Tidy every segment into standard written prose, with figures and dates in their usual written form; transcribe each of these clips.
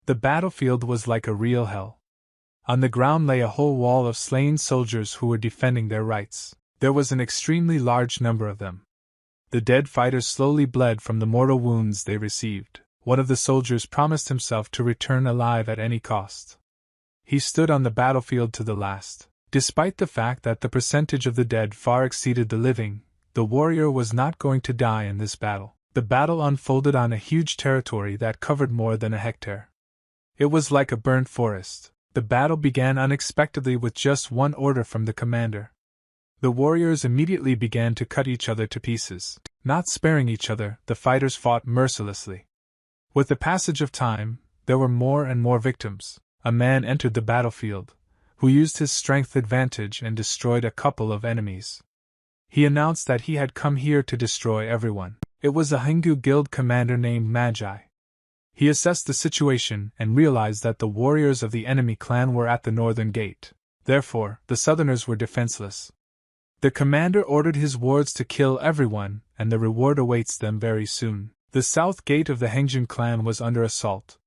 The battlefield was like a real hell. On the ground lay a whole wall of slain soldiers who were defending their rights. There was an extremely large number of them. The dead fighters slowly bled from the mortal wounds they received. One of the soldiers promised himself to return alive at any cost. He stood on the battlefield to the last. Despite the fact that the percentage of the dead far exceeded the living, the warrior was not going to die in this battle. The battle unfolded on a huge territory that covered more than a hectare. It was like a burnt forest. The battle began unexpectedly with just one order from the commander. The warriors immediately began to cut each other to pieces. Not sparing each other, the fighters fought mercilessly. With the passage of time, there were more and more victims. A man entered the battlefield, who used his strength advantage and destroyed a couple of enemies. He announced that he had come here to destroy everyone. It was a Hindu guild commander named Magi. He assessed the situation and realized that the warriors of the enemy clan were at the northern gate. Therefore, the southerners were defenseless. The commander ordered his wards to kill everyone, and the reward awaits them very soon. The south gate of the Hengjin clan was under assault.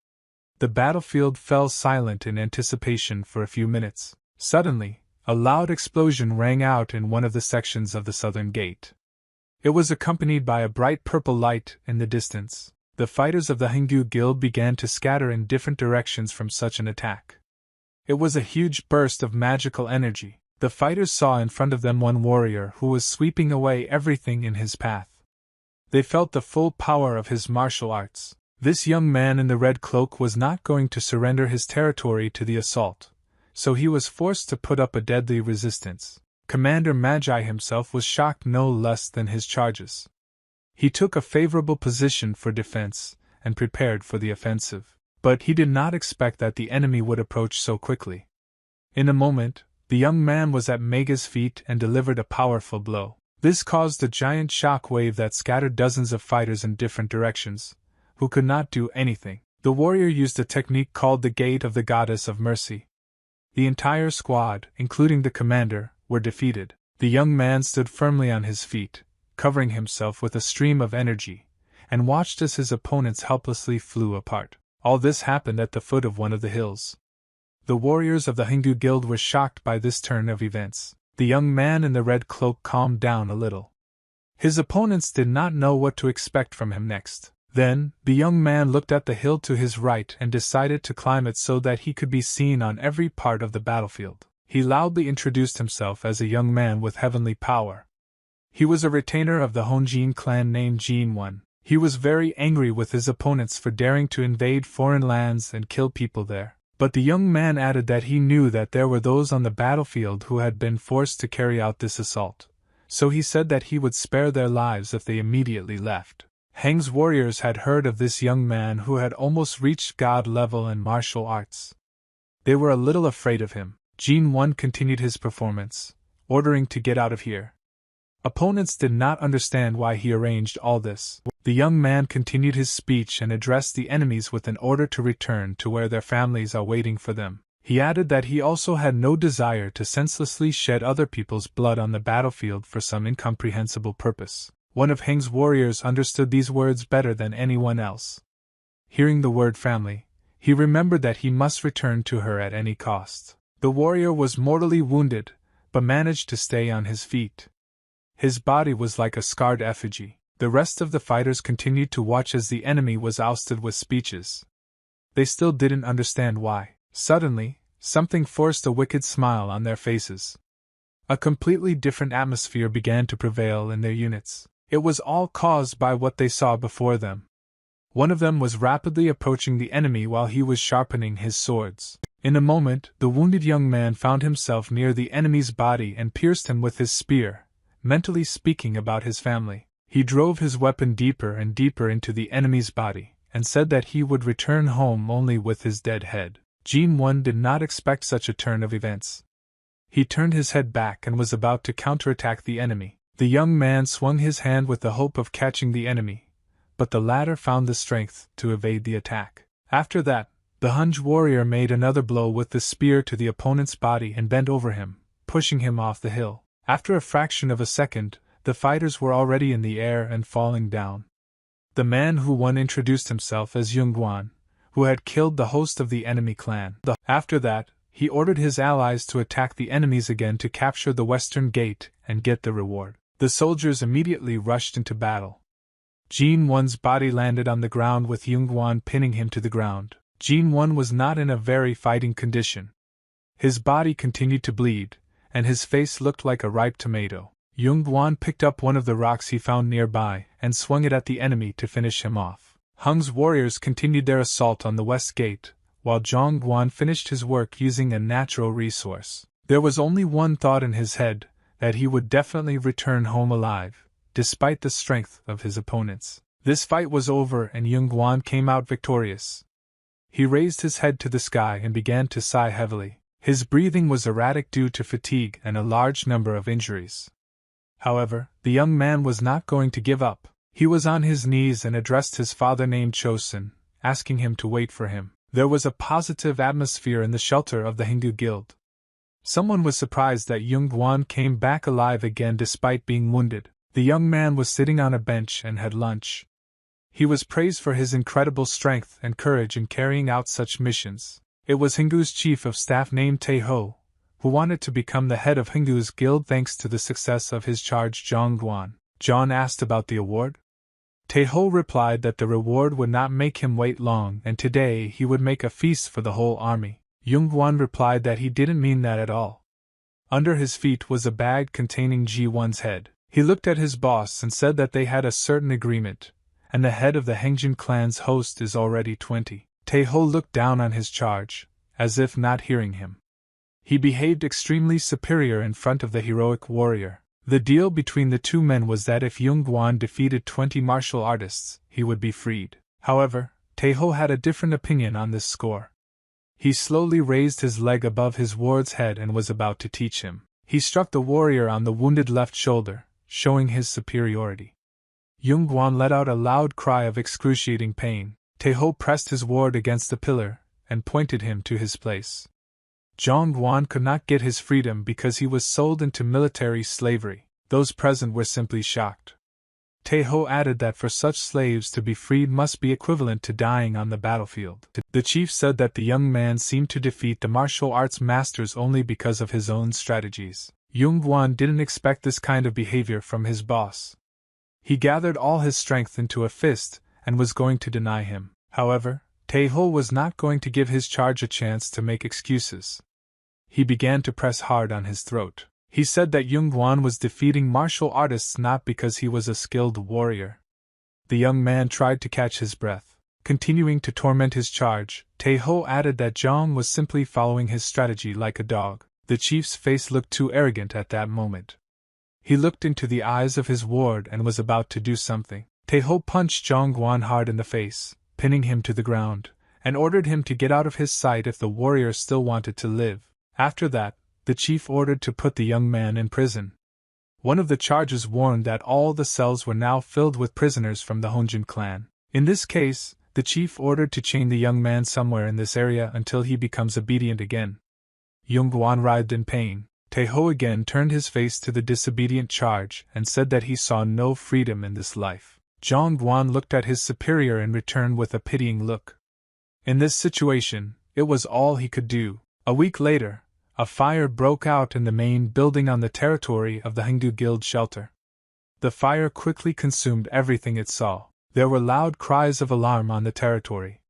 The battlefield fell silent in anticipation for a few minutes. Suddenly, a loud explosion rang out in one of the sections of the southern gate. It was accompanied by a bright purple light in the distance. The fighters of the Hindu guild began to scatter in different directions from such an attack. It was a huge burst of magical energy. The fighters saw in front of them one warrior who was sweeping away everything in his path. They felt the full power of his martial arts. This young man in the red cloak was not going to surrender his territory to the assault, so he was forced to put up a deadly resistance. Commander Magi himself was shocked no less than his charges. He took a favorable position for defense and prepared for the offensive, but he did not expect that the enemy would approach so quickly. In a moment, the young man was at Magi's feet and delivered a powerful blow. This caused a giant shock wave that scattered dozens of fighters in different directions, who could not do anything. The warrior used a technique called the Gate of the Goddess of Mercy. The entire squad, including the commander, were defeated. The young man stood firmly on his feet, covering himself with a stream of energy, and watched as his opponents helplessly flew apart. All this happened at the foot of one of the hills. The warriors of the Hindu guild were shocked by this turn of events. The young man in the red cloak calmed down a little. His opponents did not know what to expect from him next. Then, the young man looked at the hill to his right and decided to climb it so that he could be seen on every part of the battlefield. He loudly introduced himself as a young man with heavenly power. He was a retainer of the Honjin clan named Genin. He was very angry with his opponents for daring to invade foreign lands and kill people there. But the young man added that he knew that there were those on the battlefield who had been forced to carry out this assault, so he said that he would spare their lives if they immediately left. Heng's warriors had heard of this young man who had almost reached god level in martial arts. They were a little afraid of him. Genin continued his performance, ordering to get out of here. Opponents did not understand why he arranged all this. The young man continued his speech and addressed the enemies with an order to return to where their families are waiting for them. He added that he also had no desire to senselessly shed other people's blood on the battlefield for some incomprehensible purpose. One of Heng's warriors understood these words better than anyone else. Hearing the word family, he remembered that he must return to her at any cost. The warrior was mortally wounded, but managed to stay on his feet. His body was like a scarred effigy. The rest of the fighters continued to watch as the enemy was ousted with speeches. They still didn't understand why. Suddenly, something forced a wicked smile on their faces. A completely different atmosphere began to prevail in their units. It was all caused by what they saw before them. One of them was rapidly approaching the enemy while he was sharpening his swords. In a moment, the wounded young man found himself near the enemy's body and pierced him with his spear, mentally speaking about his family. He drove his weapon deeper and deeper into the enemy's body, and said that he would return home only with his dead head. Genin did not expect such a turn of events. He turned his head back and was about to counterattack the enemy. The young man swung his hand with the hope of catching the enemy, but the latter found the strength to evade the attack. After that, the Hunj warrior made another blow with the spear to the opponent's body and bent over him, pushing him off the hill. After a fraction of a second, the fighters were already in the air and falling down. The man who won introduced himself as Yungan, who had killed the host of the enemy clan. After that, he ordered his allies to attack the enemies again to capture the western gate and get the reward. The soldiers immediately rushed into battle. Genin-1's body landed on the ground with Yungan pinning him to the ground. Genin-1 was not in a very fighting condition. His body continued to bleed, and his face looked like a ripe tomato. Yungan picked up one of the rocks he found nearby and swung it at the enemy to finish him off. Hung's warriors continued their assault on the west gate, while Zhongguan finished his work using a natural resource. There was only one thought in his head, that he would definitely return home alive, despite the strength of his opponents. This fight was over and Yungan came out victorious. He raised his head to the sky and began to sigh heavily. His breathing was erratic due to fatigue and a large number of injuries. However, the young man was not going to give up. He was on his knees and addressed his father named Chosen, asking him to wait for him. There was a positive atmosphere in the shelter of the Hindu guild. Someone was surprised that Yungan came back alive again despite being wounded. The young man was sitting on a bench and had lunch. He was praised for his incredible strength and courage in carrying out such missions. It was Hingu's chief of staff named Taeho, who wanted to become the head of Hingu's guild thanks to the success of his charge Zhongguan. John asked about the award. Taeho replied that the reward would not make him wait long and today he would make a feast for the whole army. Yungan replied that he didn't mean that at all. Under his feet was a bag containing G1's head. He looked at his boss and said that they had a certain agreement, and the head of the Hengjin clan's host is already 20. Taeho looked down on his charge, as if not hearing him. He behaved extremely superior in front of the heroic warrior. The deal between the two men was that if Yungan defeated 20 martial artists, he would be freed. However, Taeho had a different opinion on this score. He slowly raised his leg above his ward's head and was about to teach him. He struck the warrior on the wounded left shoulder, showing his superiority. Yungan let out a loud cry of excruciating pain. Taeho pressed his ward against the pillar and pointed him to his place. Zhongguan could not get his freedom because he was sold into military slavery. Those present were simply shocked. Taeho added that for such slaves to be freed must be equivalent to dying on the battlefield. The chief said that the young man seemed to defeat the martial arts masters only because of his own strategies. Yungan didn't expect this kind of behavior from his boss. He gathered all his strength into a fist and was going to deny him. However, Taeho was not going to give his charge a chance to make excuses. He began to press hard on his throat. He said that Yungan was defeating martial artists not because he was a skilled warrior. The young man tried to catch his breath. Continuing to torment his charge, Taeho added that Zhang was simply following his strategy like a dog. The chief's face looked too arrogant at that moment. He looked into the eyes of his ward and was about to do something. Taeho punched Zhongguan hard in the face, pinning him to the ground, and ordered him to get out of his sight if the warrior still wanted to live. After that, the chief ordered to put the young man in prison. One of the charges warned that all the cells were now filled with prisoners from the Hongjin clan. In this case, the chief ordered to chain the young man somewhere in this area until he becomes obedient again. Yungan writhed in pain. Taeho again turned his face to the disobedient charge and said that he saw no freedom in this life. Zhongguan looked at his superior in return with a pitying look. In this situation, it was all he could do. A week later, a fire broke out in the main building on the territory of the Hindu Guild shelter. The fire quickly consumed everything it saw. There were loud cries of alarm on the territory.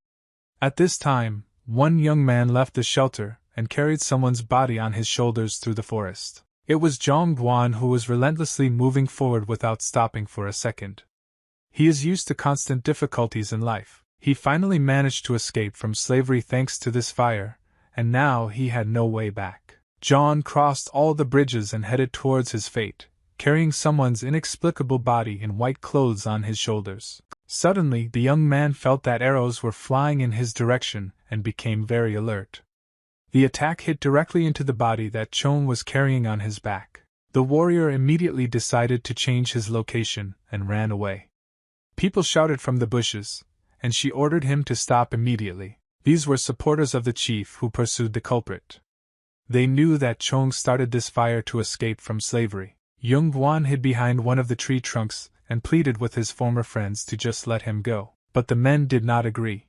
At this time, one young man left the shelter and carried someone's body on his shoulders through the forest. It was Zhongguan who was relentlessly moving forward without stopping for a second. He is used to constant difficulties in life. He finally managed to escape from slavery thanks to this fire, and now he had no way back. John crossed all the bridges and headed towards his fate, carrying someone's inexplicable body in white clothes on his shoulders. Suddenly, the young man felt that arrows were flying in his direction and became very alert. The attack hit directly into the body that Chong was carrying on his back. The warrior immediately decided to change his location and ran away. People shouted from the bushes, and she ordered him to stop immediately. These were supporters of the chief who pursued the culprit. They knew that Chong started this fire to escape from slavery. Yungan hid behind one of the tree trunks and pleaded with his former friends to just let him go. But the men did not agree.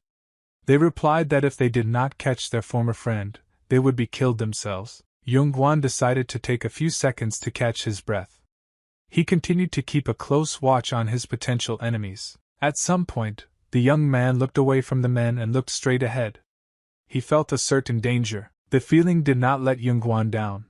They replied that if they did not catch their former friend, they would be killed themselves. Yungan decided to take a few seconds to catch his breath. He continued to keep a close watch on his potential enemies. At some point, the young man looked away from the men and looked straight ahead. He felt a certain danger. The feeling did not let Yungan down.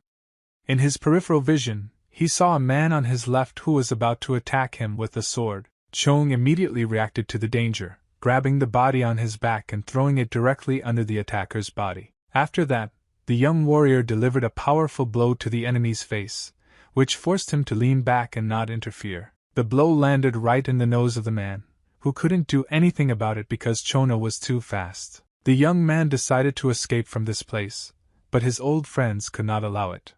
In his peripheral vision, he saw a man on his left who was about to attack him with a sword. Chong immediately reacted to the danger, grabbing the body on his back and throwing it directly under the attacker's body. After that, the young warrior delivered a powerful blow to the enemy's face, which forced him to lean back and not interfere. The blow landed right in the nose of the man, who couldn't do anything about it because Chona was too fast. The young man decided to escape from this place, but his old friends could not allow it.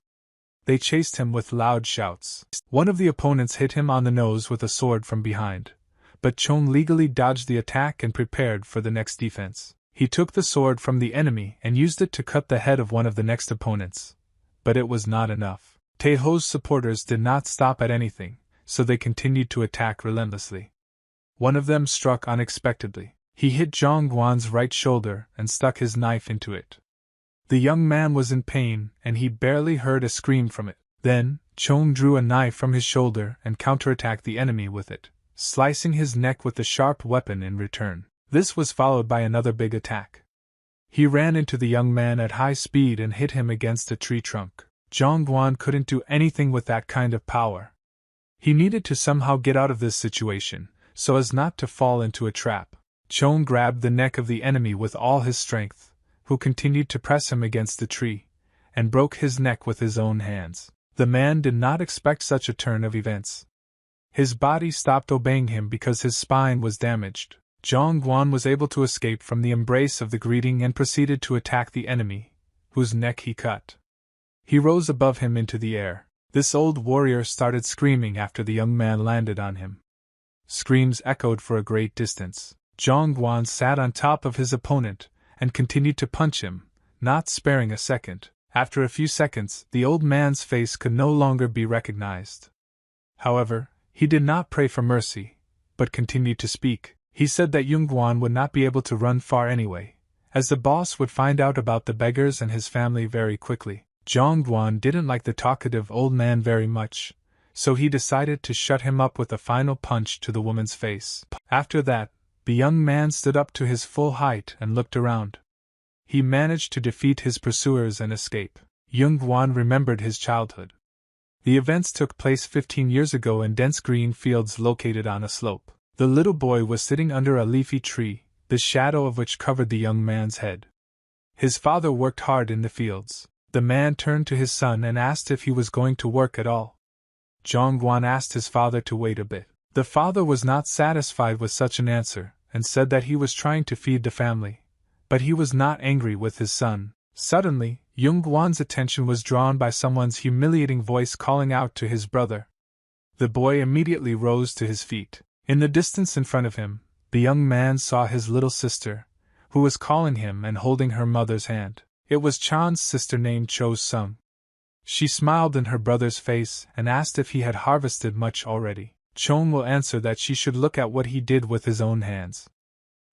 They chased him with loud shouts. One of the opponents hit him on the nose with a sword from behind, but Chong legally dodged the attack and prepared for the next defense. He took the sword from the enemy and used it to cut the head of one of the next opponents, but it was not enough. Taeho's supporters did not stop at anything, so they continued to attack relentlessly. One of them struck unexpectedly. He hit Zhongguan's right shoulder and stuck his knife into it. The young man was in pain, and he barely heard a scream from it. Then, Chong drew a knife from his shoulder and counterattacked the enemy with it, slicing his neck with the sharp weapon in return. This was followed by another big attack. He ran into the young man at high speed and hit him against a tree trunk. Zhongguan couldn't do anything with that kind of power. He needed to somehow get out of this situation, so as not to fall into a trap. Chong grabbed the neck of the enemy with all his strength, who continued to press him against the tree, and broke his neck with his own hands. The man did not expect such a turn of events. His body stopped obeying him because his spine was damaged. Zhongguan was able to escape from the embrace of the greeting and proceeded to attack the enemy, whose neck he cut. He rose above him into the air. This old warrior started screaming after the young man landed on him. Screams echoed for a great distance. Zhongguan sat on top of his opponent and continued to punch him, not sparing a second. After a few seconds, the old man's face could no longer be recognized. However, he did not pray for mercy, but continued to speak. He said that Yungan would not be able to run far anyway, as the boss would find out about the beggars and his family very quickly. Zhongguan didn't like the talkative old man very much, so he decided to shut him up with a final punch to the woman's face. After that, the young man stood up to his full height and looked around. He managed to defeat his pursuers and escape. Yungan remembered his childhood. The events took place 15 years ago in dense green fields located on a slope. The little boy was sitting under a leafy tree, the shadow of which covered the young man's head. His father worked hard in the fields. The man turned to his son and asked if he was going to work at all. Zhongguan asked his father to wait a bit. The father was not satisfied with such an answer, and said that he was trying to feed the family, but he was not angry with his son. Suddenly, Yunguan's attention was drawn by someone's humiliating voice calling out to his brother. The boy immediately rose to his feet. In the distance in front of him, the young man saw his little sister, who was calling him and holding her mother's hand. It was Chan's sister named Cho Sung. She smiled in her brother's face and asked if he had harvested much already. Chong will answer that she should look at what he did with his own hands.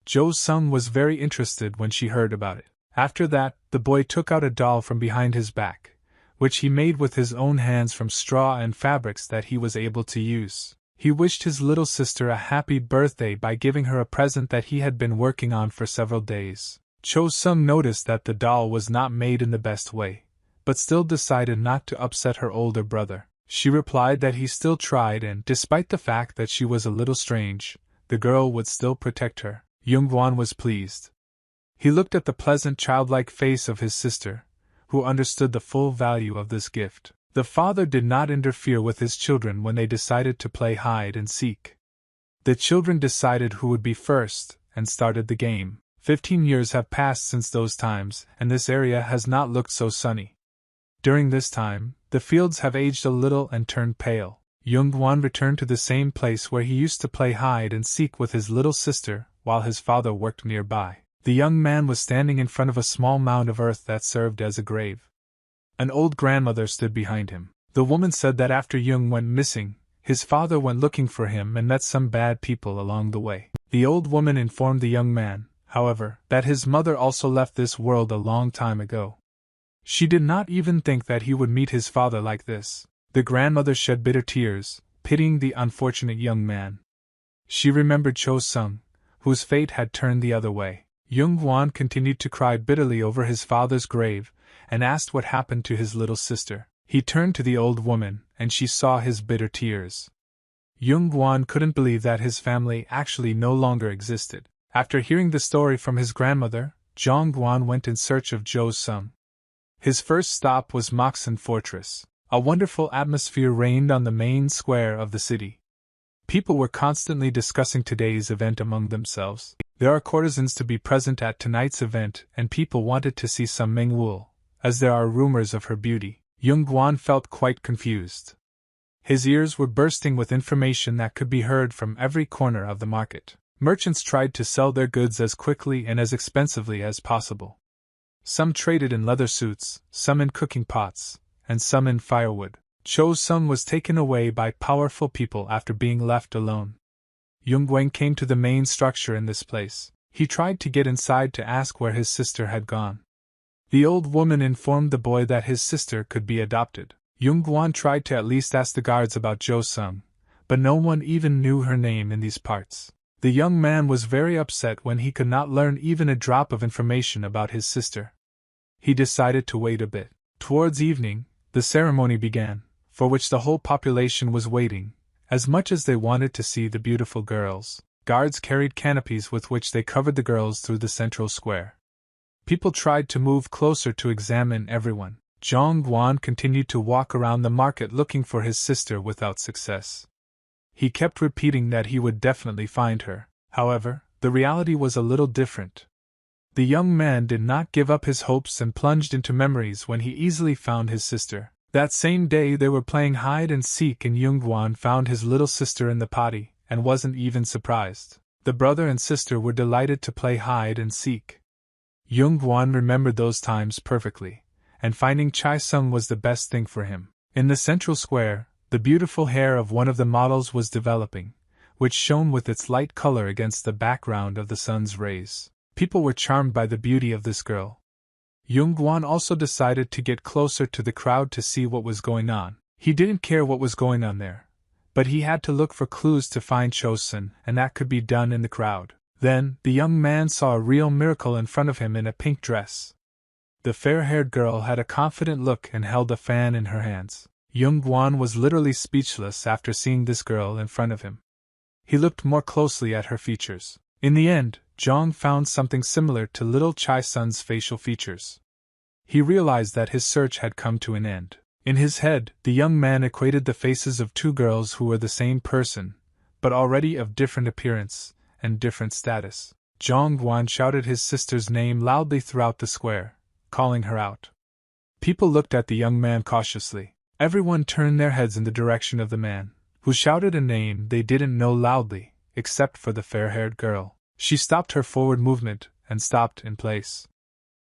Jo Sung was very interested when she heard about it. After that, the boy took out a doll from behind his back, which he made with his own hands from straw and fabrics that he was able to use. He wished his little sister a happy birthday by giving her a present that he had been working on for several days. Cho Sung noticed that the doll was not made in the best way, but still decided not to upset her older brother. She replied that he still tried and, despite the fact that she was a little strange, the girl would still protect her. Yungan was pleased. He looked at the pleasant childlike face of his sister, who understood the full value of this gift. The father did not interfere with his children when they decided to play hide and seek. The children decided who would be first, and started the game. 15 years have passed since those times, and this area has not looked so sunny. During this time, the fields have aged a little and turned pale. Yungan returned to the same place where he used to play hide and seek with his little sister, while his father worked nearby. The young man was standing in front of a small mound of earth that served as a grave. An old grandmother stood behind him. The woman said that after Jung went missing, his father went looking for him and met some bad people along the way. The old woman informed the young man, however, that his mother also left this world a long time ago. She did not even think that he would meet his father like this. The grandmother shed bitter tears, pitying the unfortunate young man. She remembered Cho Sung, whose fate had turned the other way. Yungan continued to cry bitterly over his father's grave, and asked what happened to his little sister. He turned to the old woman, and she saw his bitter tears. Yungan couldn't believe that his family actually no longer existed. After hearing the story from his grandmother, Zhongguan went in search of Zhou Sung. His first stop was Moxen Fortress. A wonderful atmosphere reigned on the main square of the city. People were constantly discussing today's event among themselves. There are courtesans to be present at tonight's event, and people wanted to see some Mingwu, as there are rumors of her beauty. Yungan felt quite confused. His ears were bursting with information that could be heard from every corner of the market. Merchants tried to sell their goods as quickly and as expensively as possible. Some traded in leather suits, some in cooking pots, and some in firewood. Cho Sung was taken away by powerful people after being left alone. Yunguang came to the main structure in this place. He tried to get inside to ask where his sister had gone. The old woman informed the boy that his sister could be adopted. Yunguan tried to at least ask the guards about Jo Sung, but no one even knew her name in these parts. The young man was very upset when he could not learn even a drop of information about his sister. He decided to wait a bit. Towards evening, the ceremony began, for which the whole population was waiting, as much as they wanted to see the beautiful girls. Guards carried canopies with which they covered the girls through the central square. People tried to move closer to examine everyone. Zhongguan continued to walk around the market looking for his sister without success. He kept repeating that he would definitely find her. However, the reality was a little different. The young man did not give up his hopes and plunged into memories when he easily found his sister. That same day they were playing hide and seek and Yunguan found his little sister in the potty, and wasn't even surprised. The brother and sister were delighted to play hide and seek. Yunguan remembered those times perfectly, and finding Chai Sung was the best thing for him. In the central square, the beautiful hair of one of the models was developing, which shone with its light color against the background of the sun's rays. People were charmed by the beauty of this girl. Yunguan also decided to get closer to the crowd to see what was going on. He didn't care what was going on there, but he had to look for clues to find Chosun, and that could be done in the crowd. Then, the young man saw a real miracle in front of him in a pink dress. The fair-haired girl had a confident look and held a fan in her hands. Yunguan was literally speechless after seeing this girl in front of him. He looked more closely at her features. In the end, Zhang found something similar to little Chai Sun's facial features. He realized that his search had come to an end. In his head, the young man equated the faces of two girls who were the same person, but already of different appearance and different status. Zhongguan shouted his sister's name loudly throughout the square, calling her out. People looked at the young man cautiously. Everyone turned their heads in the direction of the man, who shouted a name they didn't know loudly, except for the fair-haired girl. She stopped her forward movement and stopped in place.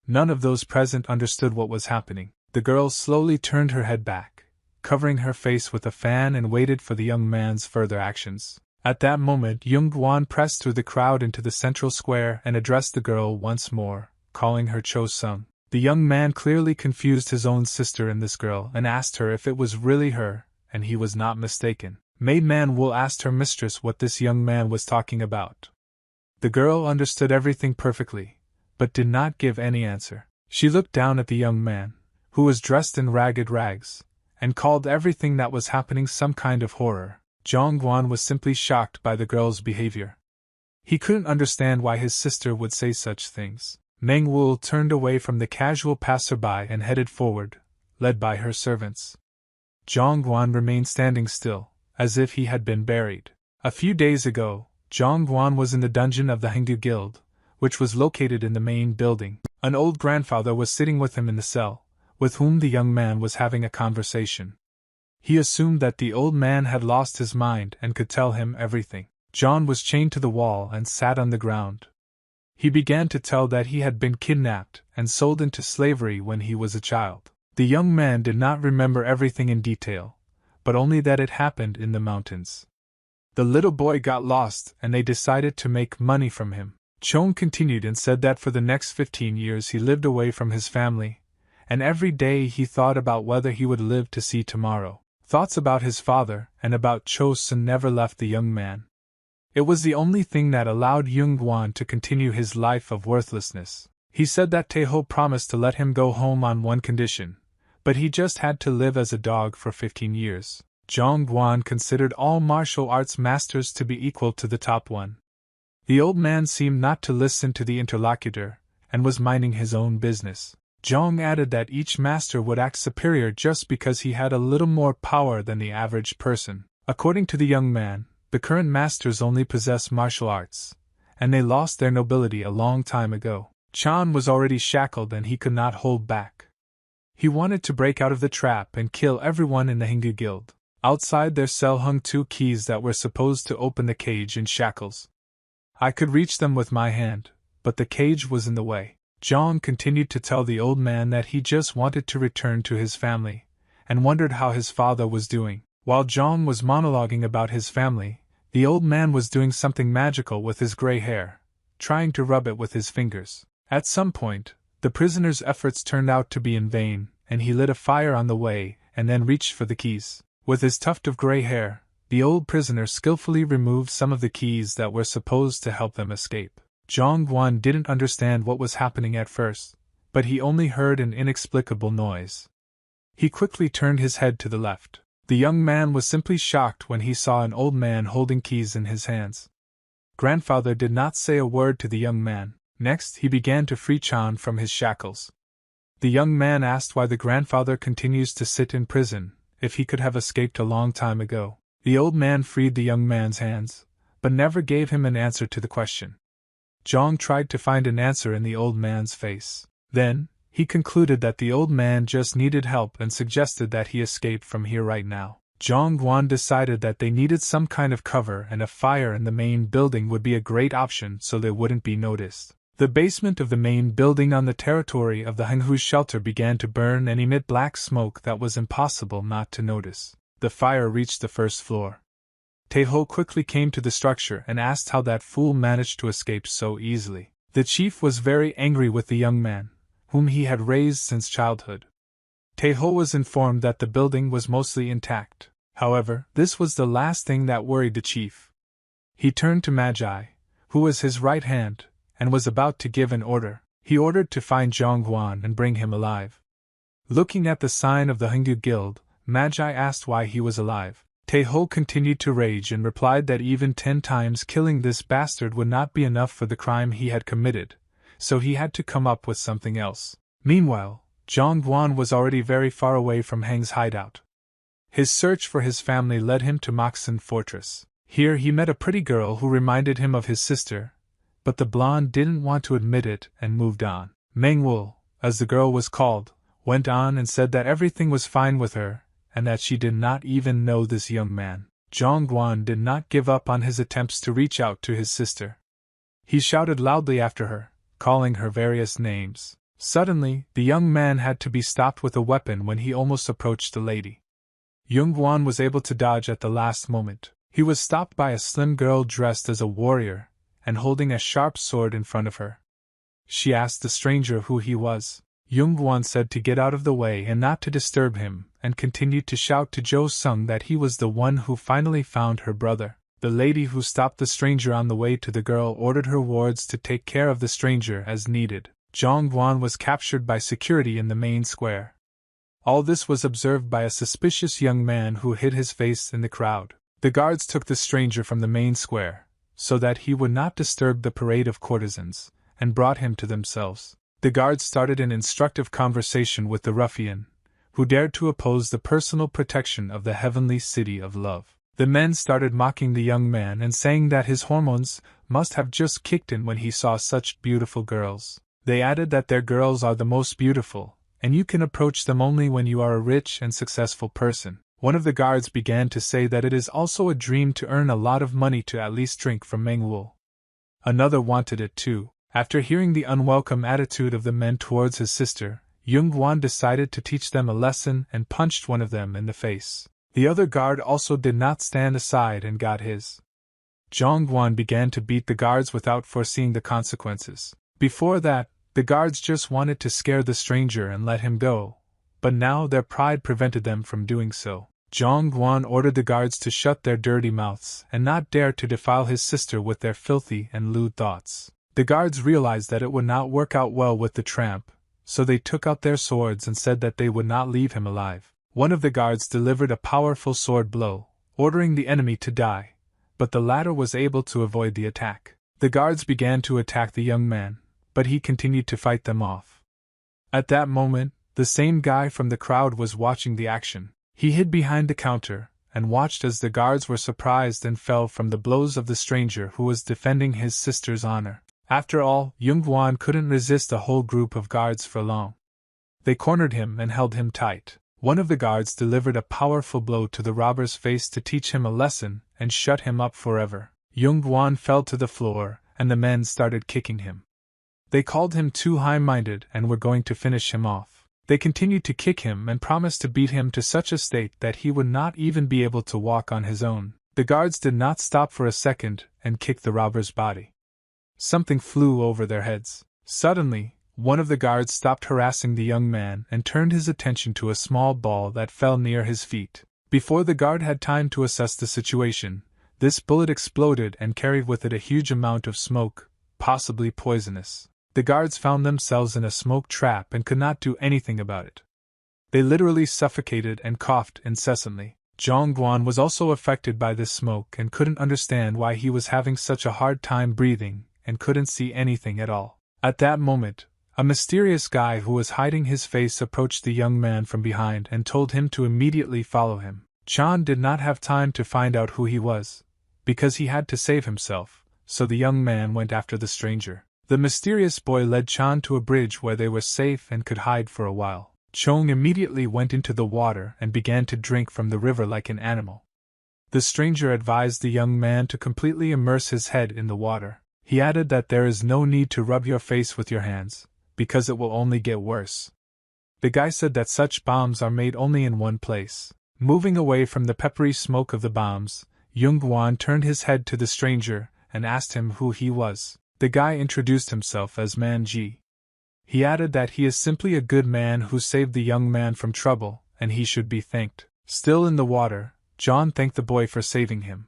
None of those present understood what was happening. The girl slowly turned her head back, covering her face with a fan, and waited for the young man's further actions. At that moment, Yunguan pressed through the crowd into the central square and addressed the girl once more, calling her Cho Sung. The young man clearly confused his own sister and this girl and asked her if it was really her, and he was not mistaken. Maid Manhwa asked her mistress what this young man was talking about. The girl understood everything perfectly, but did not give any answer. She looked down at the young man, who was dressed in ragged rags, and called everything that was happening some kind of horror. Zhongguan was simply shocked by the girl's behavior. He couldn't understand why his sister would say such things. Meng Wu turned away from the casual passerby and headed forward, led by her servants. Zhongguan remained standing still, as if he had been buried. A few days ago, Zhongguan was in the dungeon of the Hengdu Guild, which was located in the main building. An old grandfather was sitting with him in the cell, with whom the young man was having a conversation. He assumed that the old man had lost his mind and could tell him everything. John was chained to the wall and sat on the ground. He began to tell that he had been kidnapped and sold into slavery when he was a child. The young man did not remember everything in detail, but only that it happened in the mountains. The little boy got lost and they decided to make money from him. Chong continued and said that for the next 15 years he lived away from his family, and every day he thought about whether he would live to see tomorrow. Thoughts about his father and about Chosun never left the young man. It was the only thing that allowed Yungan to continue his life of worthlessness. He said that Taeho promised to let him go home on one condition, but he just had to live as a dog for 15 years. Yungan considered all martial arts masters to be equal to the top one. The old man seemed not to listen to the interlocutor, and was minding his own business. Zhang added that each master would act superior just because he had a little more power than the average person. According to the young man, the current masters only possess martial arts, and they lost their nobility a long time ago. Chan was already shackled and he could not hold back. He wanted to break out of the trap and kill everyone in the Hingu guild. Outside their cell hung 2 keys that were supposed to open the cage in shackles. I could reach them with my hand, but the cage was in the way. Zhang continued to tell the old man that he just wanted to return to his family, and wondered how his father was doing. While Zhang was monologuing about his family, the old man was doing something magical with his gray hair, trying to rub it with his fingers. At some point, the prisoner's efforts turned out to be in vain, and he lit a fire on the way and then reached for the keys. With his tuft of gray hair, the old prisoner skillfully removed some of the keys that were supposed to help them escape. Zhang didn't understand what was happening at first, but he only heard an inexplicable noise. He quickly turned his head to the left. The young man was simply shocked when he saw an old man holding keys in his hands. Grandfather did not say a word to the young man. Next, he began to free Chan from his shackles. The young man asked why the grandfather continues to sit in prison, if he could have escaped a long time ago. The old man freed the young man's hands, but never gave him an answer to the question. Zhang tried to find an answer in the old man's face. Then, he concluded that the old man just needed help and suggested that he escape from here right now. Zhang decided that they needed some kind of cover and a fire in the main building would be a great option so they wouldn't be noticed. The basement of the main building on the territory of the Henghu's shelter began to burn and emit black smoke that was impossible not to notice. The fire reached the first floor. Taeho quickly came to the structure and asked how that fool managed to escape so easily. The chief was very angry with the young man, whom he had raised since childhood. Taeho was informed that the building was mostly intact. However, this was the last thing that worried the chief. He turned to Magi, who was his right hand, and was about to give an order. He ordered to find Zhang and bring him alive. Looking at the sign of the Hingu Guild, Magi asked why he was alive. Taeho continued to rage and replied that even 10 times killing this bastard would not be enough for the crime he had committed, so he had to come up with something else. Meanwhile, Zhang was already very far away from Heng's hideout. His search for his family led him to Moxen Fortress. Here he met a pretty girl who reminded him of his sister, but the blonde didn't want to admit it and moved on. Manhwa, as the girl was called, went on and said that everything was fine with her, and that she did not even know this young man. Zhang did not give up on his attempts to reach out to his sister. He shouted loudly after her, calling her various names. Suddenly, the young man had to be stopped with a weapon when he almost approached the lady. Yungan was able to dodge at the last moment. He was stopped by a slim girl dressed as a warrior, and holding a sharp sword in front of her. She asked the stranger who he was. Yungan said to get out of the way and not to disturb him, and continued to shout to Jo Sung that he was the one who finally found her brother. The lady who stopped the stranger on the way to the girl ordered her wards to take care of the stranger as needed. Zhang was captured by security in the main square. All this was observed by a suspicious young man who hid his face in the crowd. The guards took the stranger from the main square, so that he would not disturb the parade of courtesans, and brought him to themselves. The guards started an instructive conversation with the ruffian, who dared to oppose the personal protection of the heavenly city of love. The men started mocking the young man and saying that his hormones must have just kicked in when he saw such beautiful girls. They added that their girls are the most beautiful, and you can approach them only when you are a rich and successful person. One of the guards began to say that it is also a dream to earn a lot of money to at least drink from Manhwa. Another wanted it too. After hearing the unwelcome attitude of the men towards his sister, Yungan decided to teach them a lesson and punched one of them in the face. The other guard also did not stand aside and got his. Zhongguan began to beat the guards without foreseeing the consequences. Before that, the guards just wanted to scare the stranger and let him go, but now their pride prevented them from doing so. Zhongguan ordered the guards to shut their dirty mouths and not dare to defile his sister with their filthy and lewd thoughts. The guards realized that it would not work out well with the tramp, so they took out their swords and said that they would not leave him alive. One of the guards delivered a powerful sword blow, ordering the enemy to die, but the latter was able to avoid the attack. The guards began to attack the young man, but he continued to fight them off. At that moment, the same guy from the crowd was watching the action. He hid behind the counter and watched as the guards were surprised and fell from the blows of the stranger who was defending his sister's honor. After all, Yungan couldn't resist a whole group of guards for long. They cornered him and held him tight. One of the guards delivered a powerful blow to the robber's face to teach him a lesson and shut him up forever. Yungan fell to the floor, and the men started kicking him. They called him too high-minded and were going to finish him off. They continued to kick him and promised to beat him to such a state that he would not even be able to walk on his own. The guards did not stop for a second and kicked the robber's body. Something flew over their heads. Suddenly, one of the guards stopped harassing the young man and turned his attention to a small ball that fell near his feet. Before the guard had time to assess the situation, this bullet exploded and carried with it a huge amount of smoke, possibly poisonous. The guards found themselves in a smoke trap and could not do anything about it. They literally suffocated and coughed incessantly. Zhongguan was also affected by this smoke and couldn't understand why he was having such a hard time breathing and couldn't see anything at all. At that moment, a mysterious guy who was hiding his face approached the young man from behind and told him to immediately follow him. Chan did not have time to find out who he was, because he had to save himself, so the young man went after the stranger. The mysterious boy led Chan to a bridge where they were safe and could hide for a while. Chong immediately went into the water and began to drink from the river like an animal. The stranger advised the young man to completely immerse his head in the water. He added that there is no need to rub your face with your hands, because it will only get worse. The guy said that such bombs are made only in one place. Moving away from the peppery smoke of the bombs, Yungan turned his head to the stranger and asked him who he was. The guy introduced himself as Magi. He added that he is simply a good man who saved the young man from trouble, and he should be thanked. Still in the water, John thanked the boy for saving him.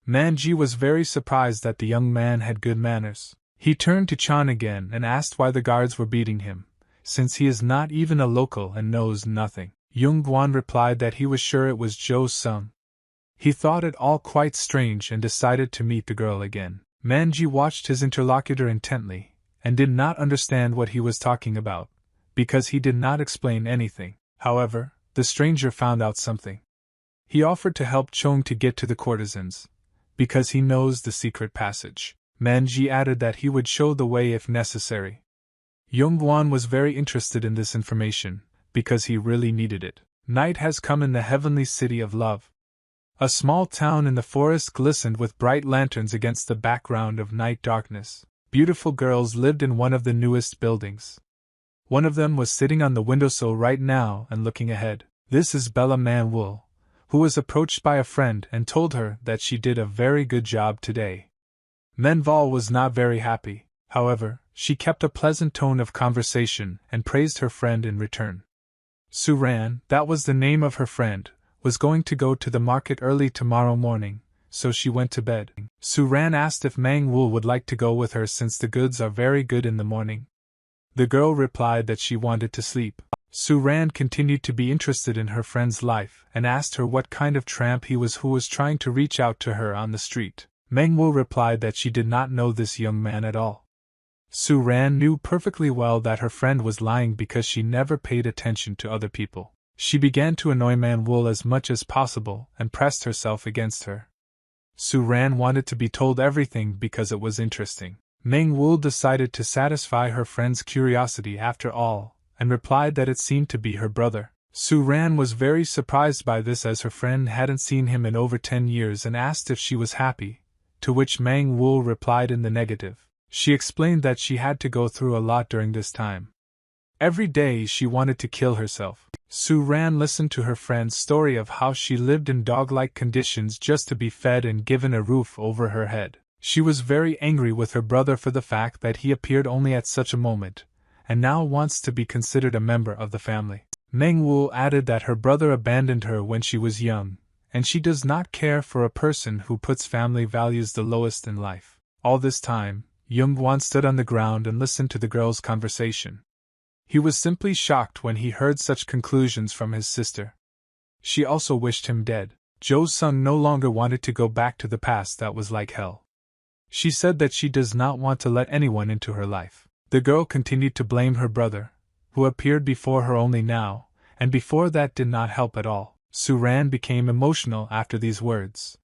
Magi was very surprised that the young man had good manners. He turned to Chan again and asked why the guards were beating him, since he is not even a local and knows nothing. Yungan replied that he was sure it was Zhou's son. He thought it all quite strange and decided to meet the girl again. Magi watched his interlocutor intently, and did not understand what he was talking about, because he did not explain anything. However, the stranger found out something. He offered to help Chong to get to the courtesans, because he knows the secret passage. Magi added that he would show the way if necessary. Yungan was very interested in this information, because he really needed it. Night has come in the heavenly city of love. A small town in the forest glistened with bright lanterns against the background of night darkness. Beautiful girls lived in one of the newest buildings. One of them was sitting on the windowsill right now and looking ahead. This is Bella Manhwa, who was approached by a friend and told her that she did a very good job today. Manhwa was not very happy. However, she kept a pleasant tone of conversation and praised her friend in return. Suran, that was the name of her friend, was going to go to the market early tomorrow morning, so she went to bed. Suran asked if Manhwa would like to go with her since the goods are very good in the morning. The girl replied that she wanted to sleep. Suran continued to be interested in her friend's life and asked her what kind of tramp he was who was trying to reach out to her on the street. Manhwa replied that she did not know this young man at all. Suran knew perfectly well that her friend was lying because she never paid attention to other people. She began to annoy Manhwa as much as possible and pressed herself against her. Suran wanted to be told everything because it was interesting. Manhwa decided to satisfy her friend's curiosity after all, and replied that it seemed to be her brother. Suran was very surprised by this as her friend hadn't seen him in over 10 years and asked if she was happy, to which Manhwa replied in the negative. She explained that she had to go through a lot during this time. Every day she wanted to kill herself. Su Ran listened to her friend's story of how she lived in dog-like conditions just to be fed and given a roof over her head. She was very angry with her brother for the fact that he appeared only at such a moment, and now wants to be considered a member of the family. Meng Wu added that her brother abandoned her when she was young, and she does not care for a person who puts family values the lowest in life. All this time, Yungan stood on the ground and listened to the girls' conversation. He was simply shocked when he heard such conclusions from his sister. She also wished him dead. Zhou Sung no longer wanted to go back to the past that was like hell. She said that she does not want to let anyone into her life. The girl continued to blame her brother, who appeared before her only now, and before that did not help at all. Su Ran became emotional after these words.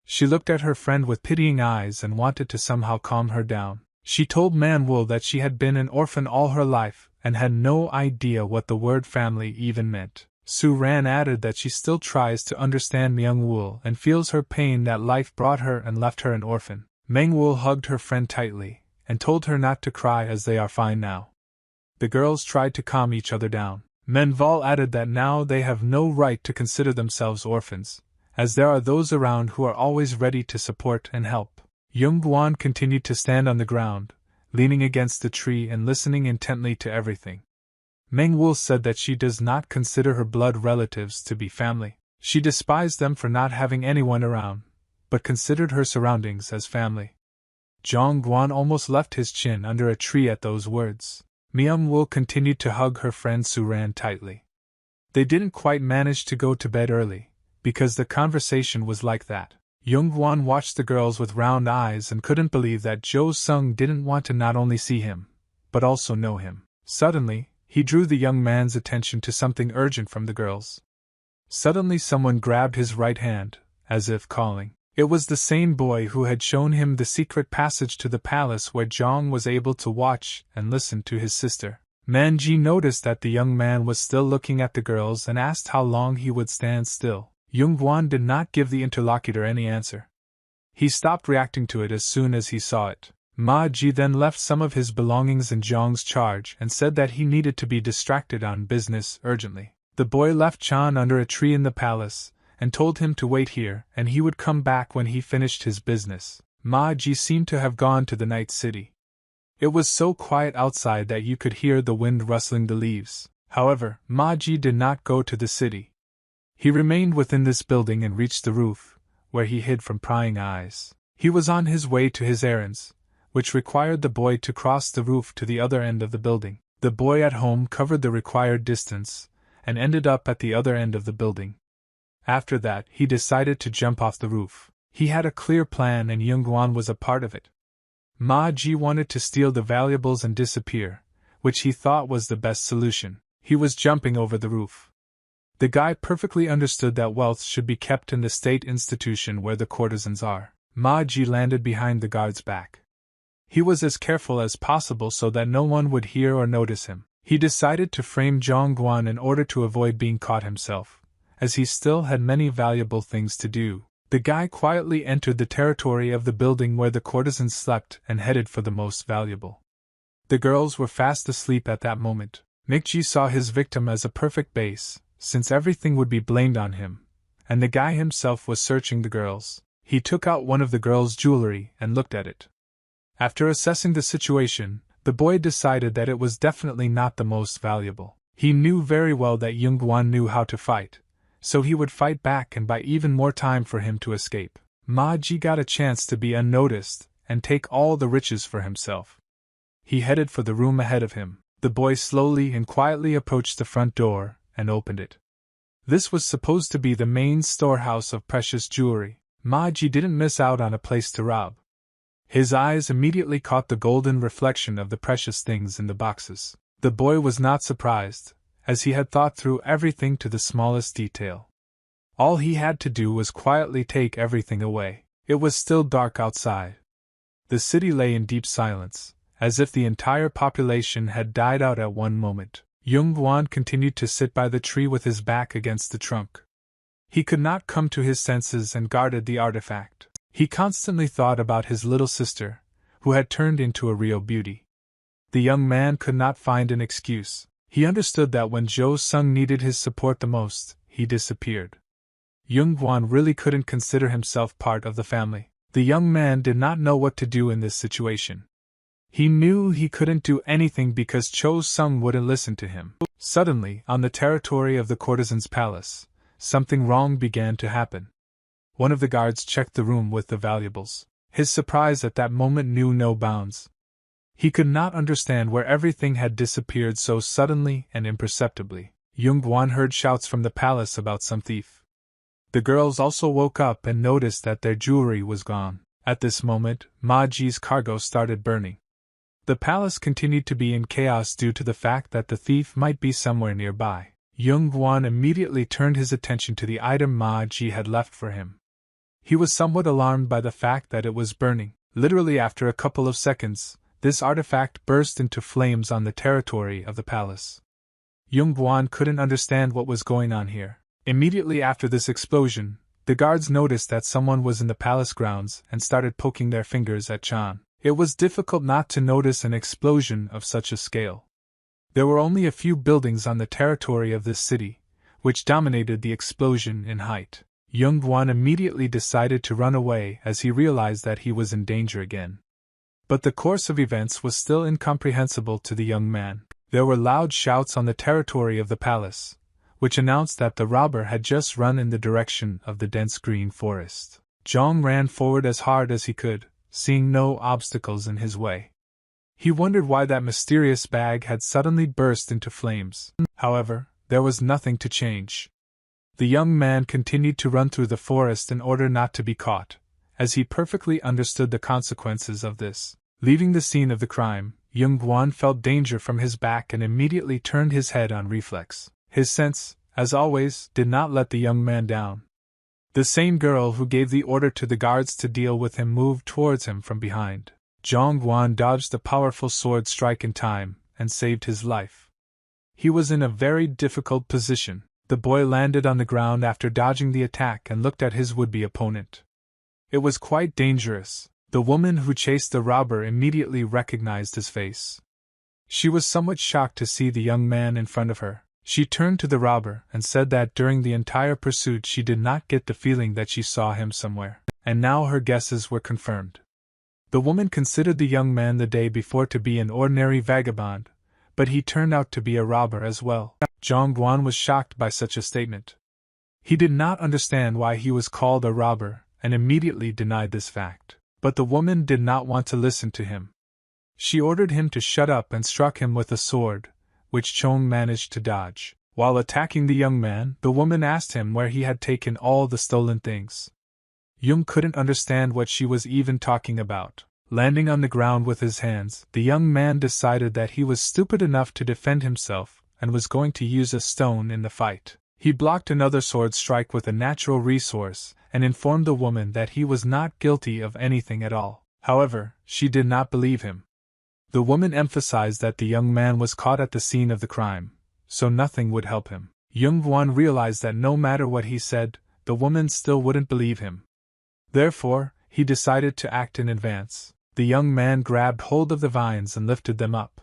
She looked at her friend with pitying eyes and wanted to somehow calm her down. She told Manhwa that she had been an orphan all her life and had no idea what the word family even meant. Su Ran added that she still tries to understand Myung-woo and feels her pain that life brought her and left her an orphan. Meng-woo hugged her friend tightly and told her not to cry as they are fine now. The girls tried to calm each other down. Menval added that now they have no right to consider themselves orphans, as there are those around who are always ready to support and help. Yungan continued to stand on the ground, leaning against the tree and listening intently to everything. Meng-woo said that she does not consider her blood relatives to be family. She despised them for not having anyone around, but considered her surroundings as family. Zhongguan almost left his chin under a tree at those words. Myung-woo continued to hug her friend Su Ran tightly. They didn't quite manage to go to bed early, because the conversation was like that. Yungan watched the girls with round eyes and couldn't believe that Zhou Sung didn't want to not only see him, but also know him. Suddenly, he drew the young man's attention to something urgent from the girls. Suddenly someone grabbed his right hand, as if calling. It was the same boy who had shown him the secret passage to the palace where Zhang was able to watch and listen to his sister. Manji noticed that the young man was still looking at the girls and asked how long he would stand still. Yungan did not give the interlocutor any answer. He stopped reacting to it as soon as he saw it. Magi then left some of his belongings in Zhang's charge and said that he needed to be distracted on business urgently. The boy left Chan under a tree in the palace and told him to wait here and he would come back when he finished his business. Magi seemed to have gone to the night city. It was so quiet outside that you could hear the wind rustling the leaves. However, Magi did not go to the city. He remained within this building and reached the roof, where he hid from prying eyes. He was on his way to his errands, which required the boy to cross the roof to the other end of the building. The boy at home covered the required distance and ended up at the other end of the building. After that, he decided to jump off the roof. He had a clear plan and Yungan was a part of it. Magi wanted to steal the valuables and disappear, which he thought was the best solution. He was jumping over the roof. The guy perfectly understood that wealth should be kept in the state institution where the courtesans are. Magi landed behind the guard's back. He was as careful as possible so that no one would hear or notice him. He decided to frame Zhongguan in order to avoid being caught himself, as he still had many valuable things to do. The guy quietly entered the territory of the building where the courtesans slept and headed for the most valuable. The girls were fast asleep at that moment. Magi saw his victim as a perfect base, since everything would be blamed on him, and the guy himself was searching the girls. He took out one of the girls' jewelry and looked at it. After assessing the situation, the boy decided that it was definitely not the most valuable. He knew very well that Yungan knew how to fight, so he would fight back and buy even more time for him to escape. Magi got a chance to be unnoticed and take all the riches for himself. He headed for the room ahead of him. The boy slowly and quietly approached the front door and opened it. This was supposed to be the main storehouse of precious jewelry. Magi didn't miss out on a place to rob. His eyes immediately caught the golden reflection of the precious things in the boxes. The boy was not surprised, as he had thought through everything to the smallest detail. All he had to do was quietly take everything away. It was still dark outside. The city lay in deep silence, as if the entire population had died out at one moment. Yungan continued to sit by the tree with his back against the trunk. He could not come to his senses and guarded the artifact. He constantly thought about his little sister, who had turned into a real beauty. The young man could not find an excuse. He understood that when Jo Sung needed his support the most, he disappeared. Yungan really couldn't consider himself part of the family. The young man did not know what to do in this situation. He knew he couldn't do anything because Cho Sung wouldn't listen to him. Suddenly, on the territory of the courtesan's palace, something wrong began to happen. One of the guards checked the room with the valuables. His surprise at that moment knew no bounds. He could not understand where everything had disappeared so suddenly and imperceptibly. Yungan heard shouts from the palace about some thief. The girls also woke up and noticed that their jewelry was gone. At this moment, Magi's cargo started burning. The palace continued to be in chaos due to the fact that the thief might be somewhere nearby. Yungan immediately turned his attention to the item Magi had left for him. He was somewhat alarmed by the fact that it was burning. Literally after a couple of seconds, this artifact burst into flames on the territory of the palace. Yungan couldn't understand what was going on here. Immediately after this explosion, the guards noticed that someone was in the palace grounds and started poking their fingers at Chan. It was difficult not to notice an explosion of such a scale. There were only a few buildings on the territory of this city, which dominated the explosion in height. Yungan immediately decided to run away as he realized that he was in danger again. But the course of events was still incomprehensible to the young man. There were loud shouts on the territory of the palace, which announced that the robber had just run in the direction of the dense green forest. Zhang ran forward as hard as he could, seeing no obstacles in his way. He wondered why that mysterious bag had suddenly burst into flames. However, there was nothing to change. The young man continued to run through the forest in order not to be caught, as he perfectly understood the consequences of this. Leaving the scene of the crime, Yungan felt danger from his back and immediately turned his head on reflex. His sense, as always, did not let the young man down. The same girl who gave the order to the guards to deal with him moved towards him from behind. Yungan dodged a powerful sword strike in time and saved his life. He was in a very difficult position. The boy landed on the ground after dodging the attack and looked at his would-be opponent. It was quite dangerous. The woman who chased the robber immediately recognized his face. She was somewhat shocked to see the young man in front of her. She turned to the robber and said that during the entire pursuit she did not get the feeling that she saw him somewhere, and now her guesses were confirmed. The woman considered the young man the day before to be an ordinary vagabond, but he turned out to be a robber as well. Yungan was shocked by such a statement. He did not understand why he was called a robber and immediately denied this fact. But the woman did not want to listen to him. She ordered him to shut up and struck him with a sword, which Chong managed to dodge. While attacking the young man, the woman asked him where he had taken all the stolen things. Jung couldn't understand what she was even talking about. Landing on the ground with his hands, the young man decided that he was stupid enough to defend himself and was going to use a stone in the fight. He blocked another sword strike with a natural resource and informed the woman that he was not guilty of anything at all. However, she did not believe him. The woman emphasized that the young man was caught at the scene of the crime, so nothing would help him. Yungan realized that no matter what he said, the woman still wouldn't believe him. Therefore, he decided to act in advance. The young man grabbed hold of the vines and lifted them up.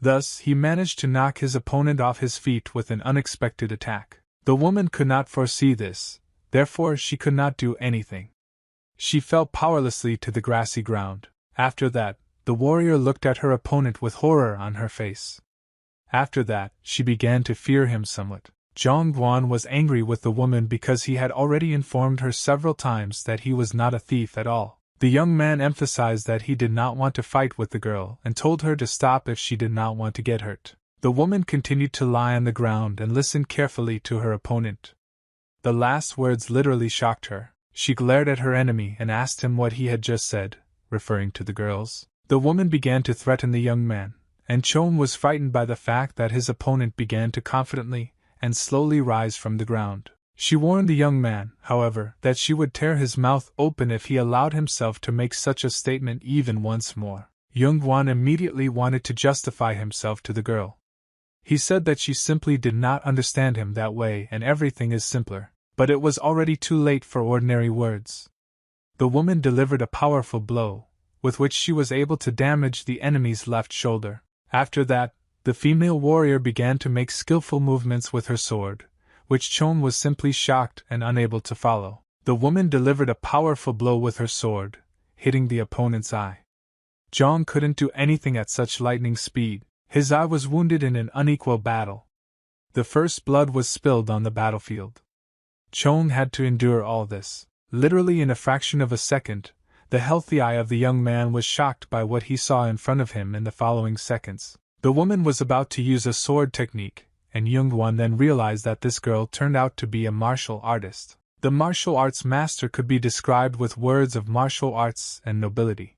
Thus, he managed to knock his opponent off his feet with an unexpected attack. The woman could not foresee this, therefore she could not do anything. She fell powerlessly to the grassy ground. After that, the warrior looked at her opponent with horror on her face. After that, she began to fear him somewhat. Yungan was angry with the woman because he had already informed her several times that he was not a thief at all. The young man emphasized that he did not want to fight with the girl and told her to stop if she did not want to get hurt. The woman continued to lie on the ground and listened carefully to her opponent. The last words literally shocked her. She glared at her enemy and asked him what he had just said, referring to the girls. The woman began to threaten the young man, and Chom was frightened by the fact that his opponent began to confidently and slowly rise from the ground. She warned the young man, however, that she would tear his mouth open if he allowed himself to make such a statement even once more. Yungan immediately wanted to justify himself to the girl. He said that she simply did not understand him that way and everything is simpler, but it was already too late for ordinary words. The woman delivered a powerful blow, with which she was able to damage the enemy's left shoulder. After that, The female warrior began to make skillful movements with her sword, which Chong was simply shocked and unable to follow. The woman delivered a powerful blow with her sword, hitting the opponent's eye. Zhang couldn't do anything at such lightning speed. His eye was wounded in an unequal battle. The first blood was spilled on the battlefield. Chong had to endure all this. Literally in a fraction of a second, the healthy eye of the young man was shocked by what he saw in front of him in the following seconds. The woman was about to use a sword technique, and Yungan then realized that this girl turned out to be a martial artist. The martial arts master could be described with words of martial arts and nobility.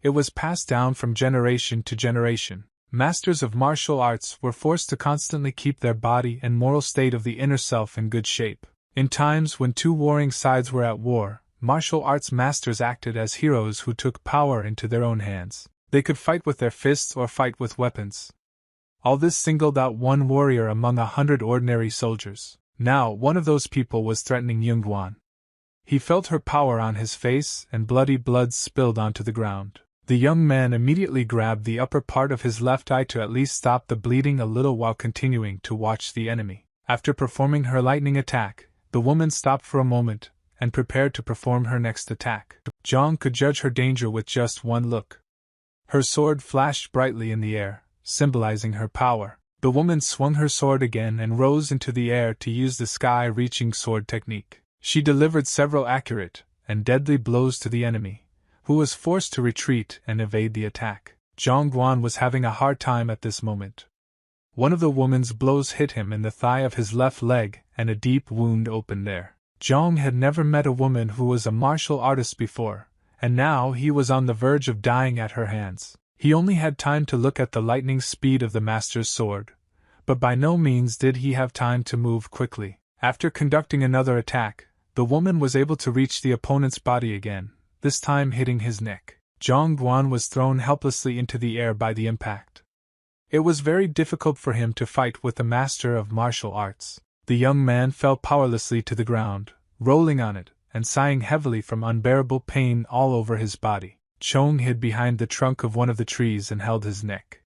It was passed down from generation to generation. Masters of martial arts were forced to constantly keep their body and moral state of the inner self in good shape. In times when two warring sides were at war, martial arts masters acted as heroes who took power into their own hands. They could fight with their fists or fight with weapons. All this singled out one warrior among 100 ordinary soldiers. Now, one of those people was threatening Yungan. He felt her power on his face, and bloody blood spilled onto the ground. The young man immediately grabbed the upper part of his left eye to at least stop the bleeding a little while continuing to watch the enemy. After performing her lightning attack, the woman stopped for a moment, and prepared to perform her next attack. Zhang could judge her danger with just one look. Her sword flashed brightly in the air, symbolizing her power. The woman swung her sword again and rose into the air to use the sky-reaching sword technique. She delivered several accurate and deadly blows to the enemy, who was forced to retreat and evade the attack. Zhang Guan was having a hard time at this moment. One of the woman's blows hit him in the thigh of his left leg, and a deep wound opened there. Zhang had never met a woman who was a martial artist before, and now he was on the verge of dying at her hands. He only had time to look at the lightning speed of the master's sword, but by no means did he have time to move quickly. After conducting another attack, the woman was able to reach the opponent's body again, this time hitting his neck. Zhang Guan was thrown helplessly into the air by the impact. It was very difficult for him to fight with the master of martial arts. The young man fell powerlessly to the ground, rolling on it, and sighing heavily from unbearable pain all over his body. Chong hid behind the trunk of one of the trees and held his neck.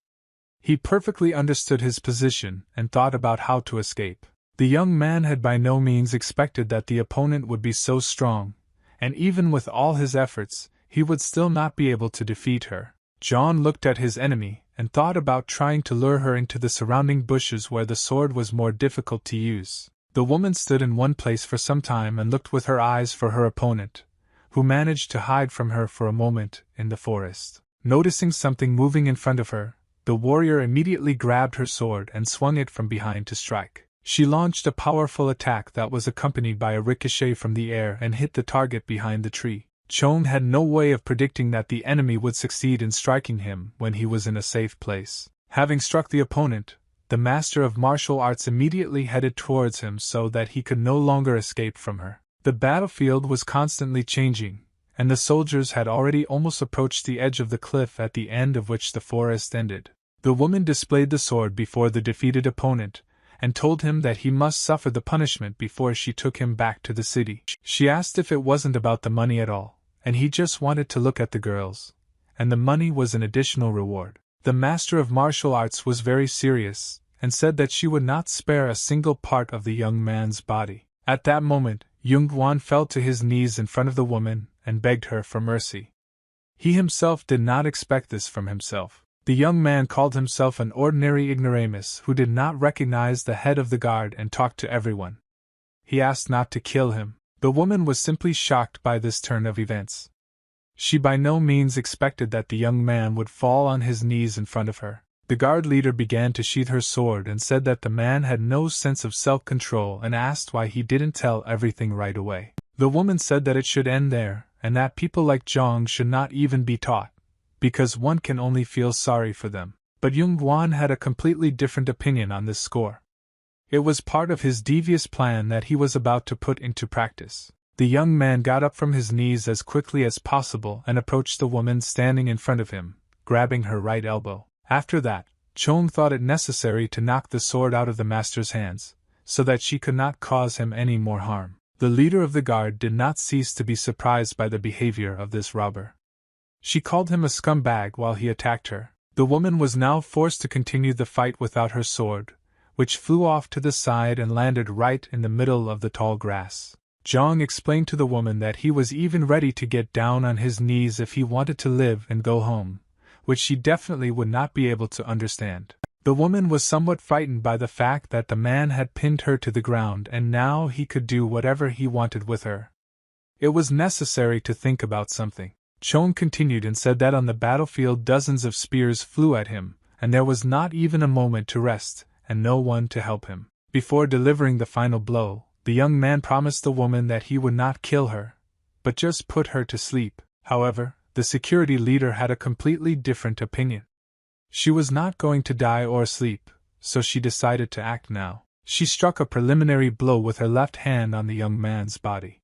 He perfectly understood his position and thought about how to escape. The young man had by no means expected that the opponent would be so strong, and even with all his efforts, he would still not be able to defeat her. John looked at his enemy and thought about trying to lure her into the surrounding bushes where the sword was more difficult to use. The woman stood in one place for some time and looked with her eyes for her opponent, who managed to hide from her for a moment in the forest. Noticing something moving in front of her, the warrior immediately grabbed her sword and swung it from behind to strike. She launched a powerful attack that was accompanied by a ricochet from the air and hit the target behind the tree. Chong had no way of predicting that the enemy would succeed in striking him when he was in a safe place. Having struck the opponent, the master of martial arts immediately headed towards him so that he could no longer escape from her. The battlefield was constantly changing, and the soldiers had already almost approached the edge of the cliff at the end of which the forest ended. The woman displayed the sword before the defeated opponent, and told him that he must suffer the punishment before she took him back to the city. She asked if it wasn't about the money at all, and he just wanted to look at the girls, and the money was an additional reward. The master of martial arts was very serious, and said that she would not spare a single part of the young man's body. At that moment, Yungan fell to his knees in front of the woman and begged her for mercy. He himself did not expect this from himself. The young man called himself an ordinary ignoramus who did not recognize the head of the guard and talked to everyone. He asked not to kill him. The woman was simply shocked by this turn of events. She by no means expected that the young man would fall on his knees in front of her. The guard leader began to sheath her sword and said that the man had no sense of self-control and asked why he didn't tell everything right away. The woman said that it should end there, and that people like Zhang should not even be taught, because one can only feel sorry for them. But Yungan had a completely different opinion on this score. It was part of his devious plan that he was about to put into practice. The young man got up from his knees as quickly as possible and approached the woman standing in front of him, grabbing her right elbow. After that, Chong thought it necessary to knock the sword out of the master's hands, so that she could not cause him any more harm. The leader of the guard did not cease to be surprised by the behavior of this robber. She called him a scumbag while he attacked her. The The woman was now forced to continue the fight without her sword, which flew off to the side and landed right in the middle of the tall grass. Zhang explained to the woman that he was even ready to get down on his knees if he wanted to live and go home, which she definitely would not be able to understand. The woman was somewhat frightened by the fact that the man had pinned her to the ground and now he could do whatever he wanted with her. It was necessary to think about something. Chong continued and said that on the battlefield dozens of spears flew at him, and there was not even a moment to rest, and no one to help him. Before delivering the final blow, the young man promised the woman that he would not kill her, but just put her to sleep. However, the security leader had a completely different opinion. She was not going to die or sleep, so she decided to act now. She struck a preliminary blow with her left hand on the young man's body.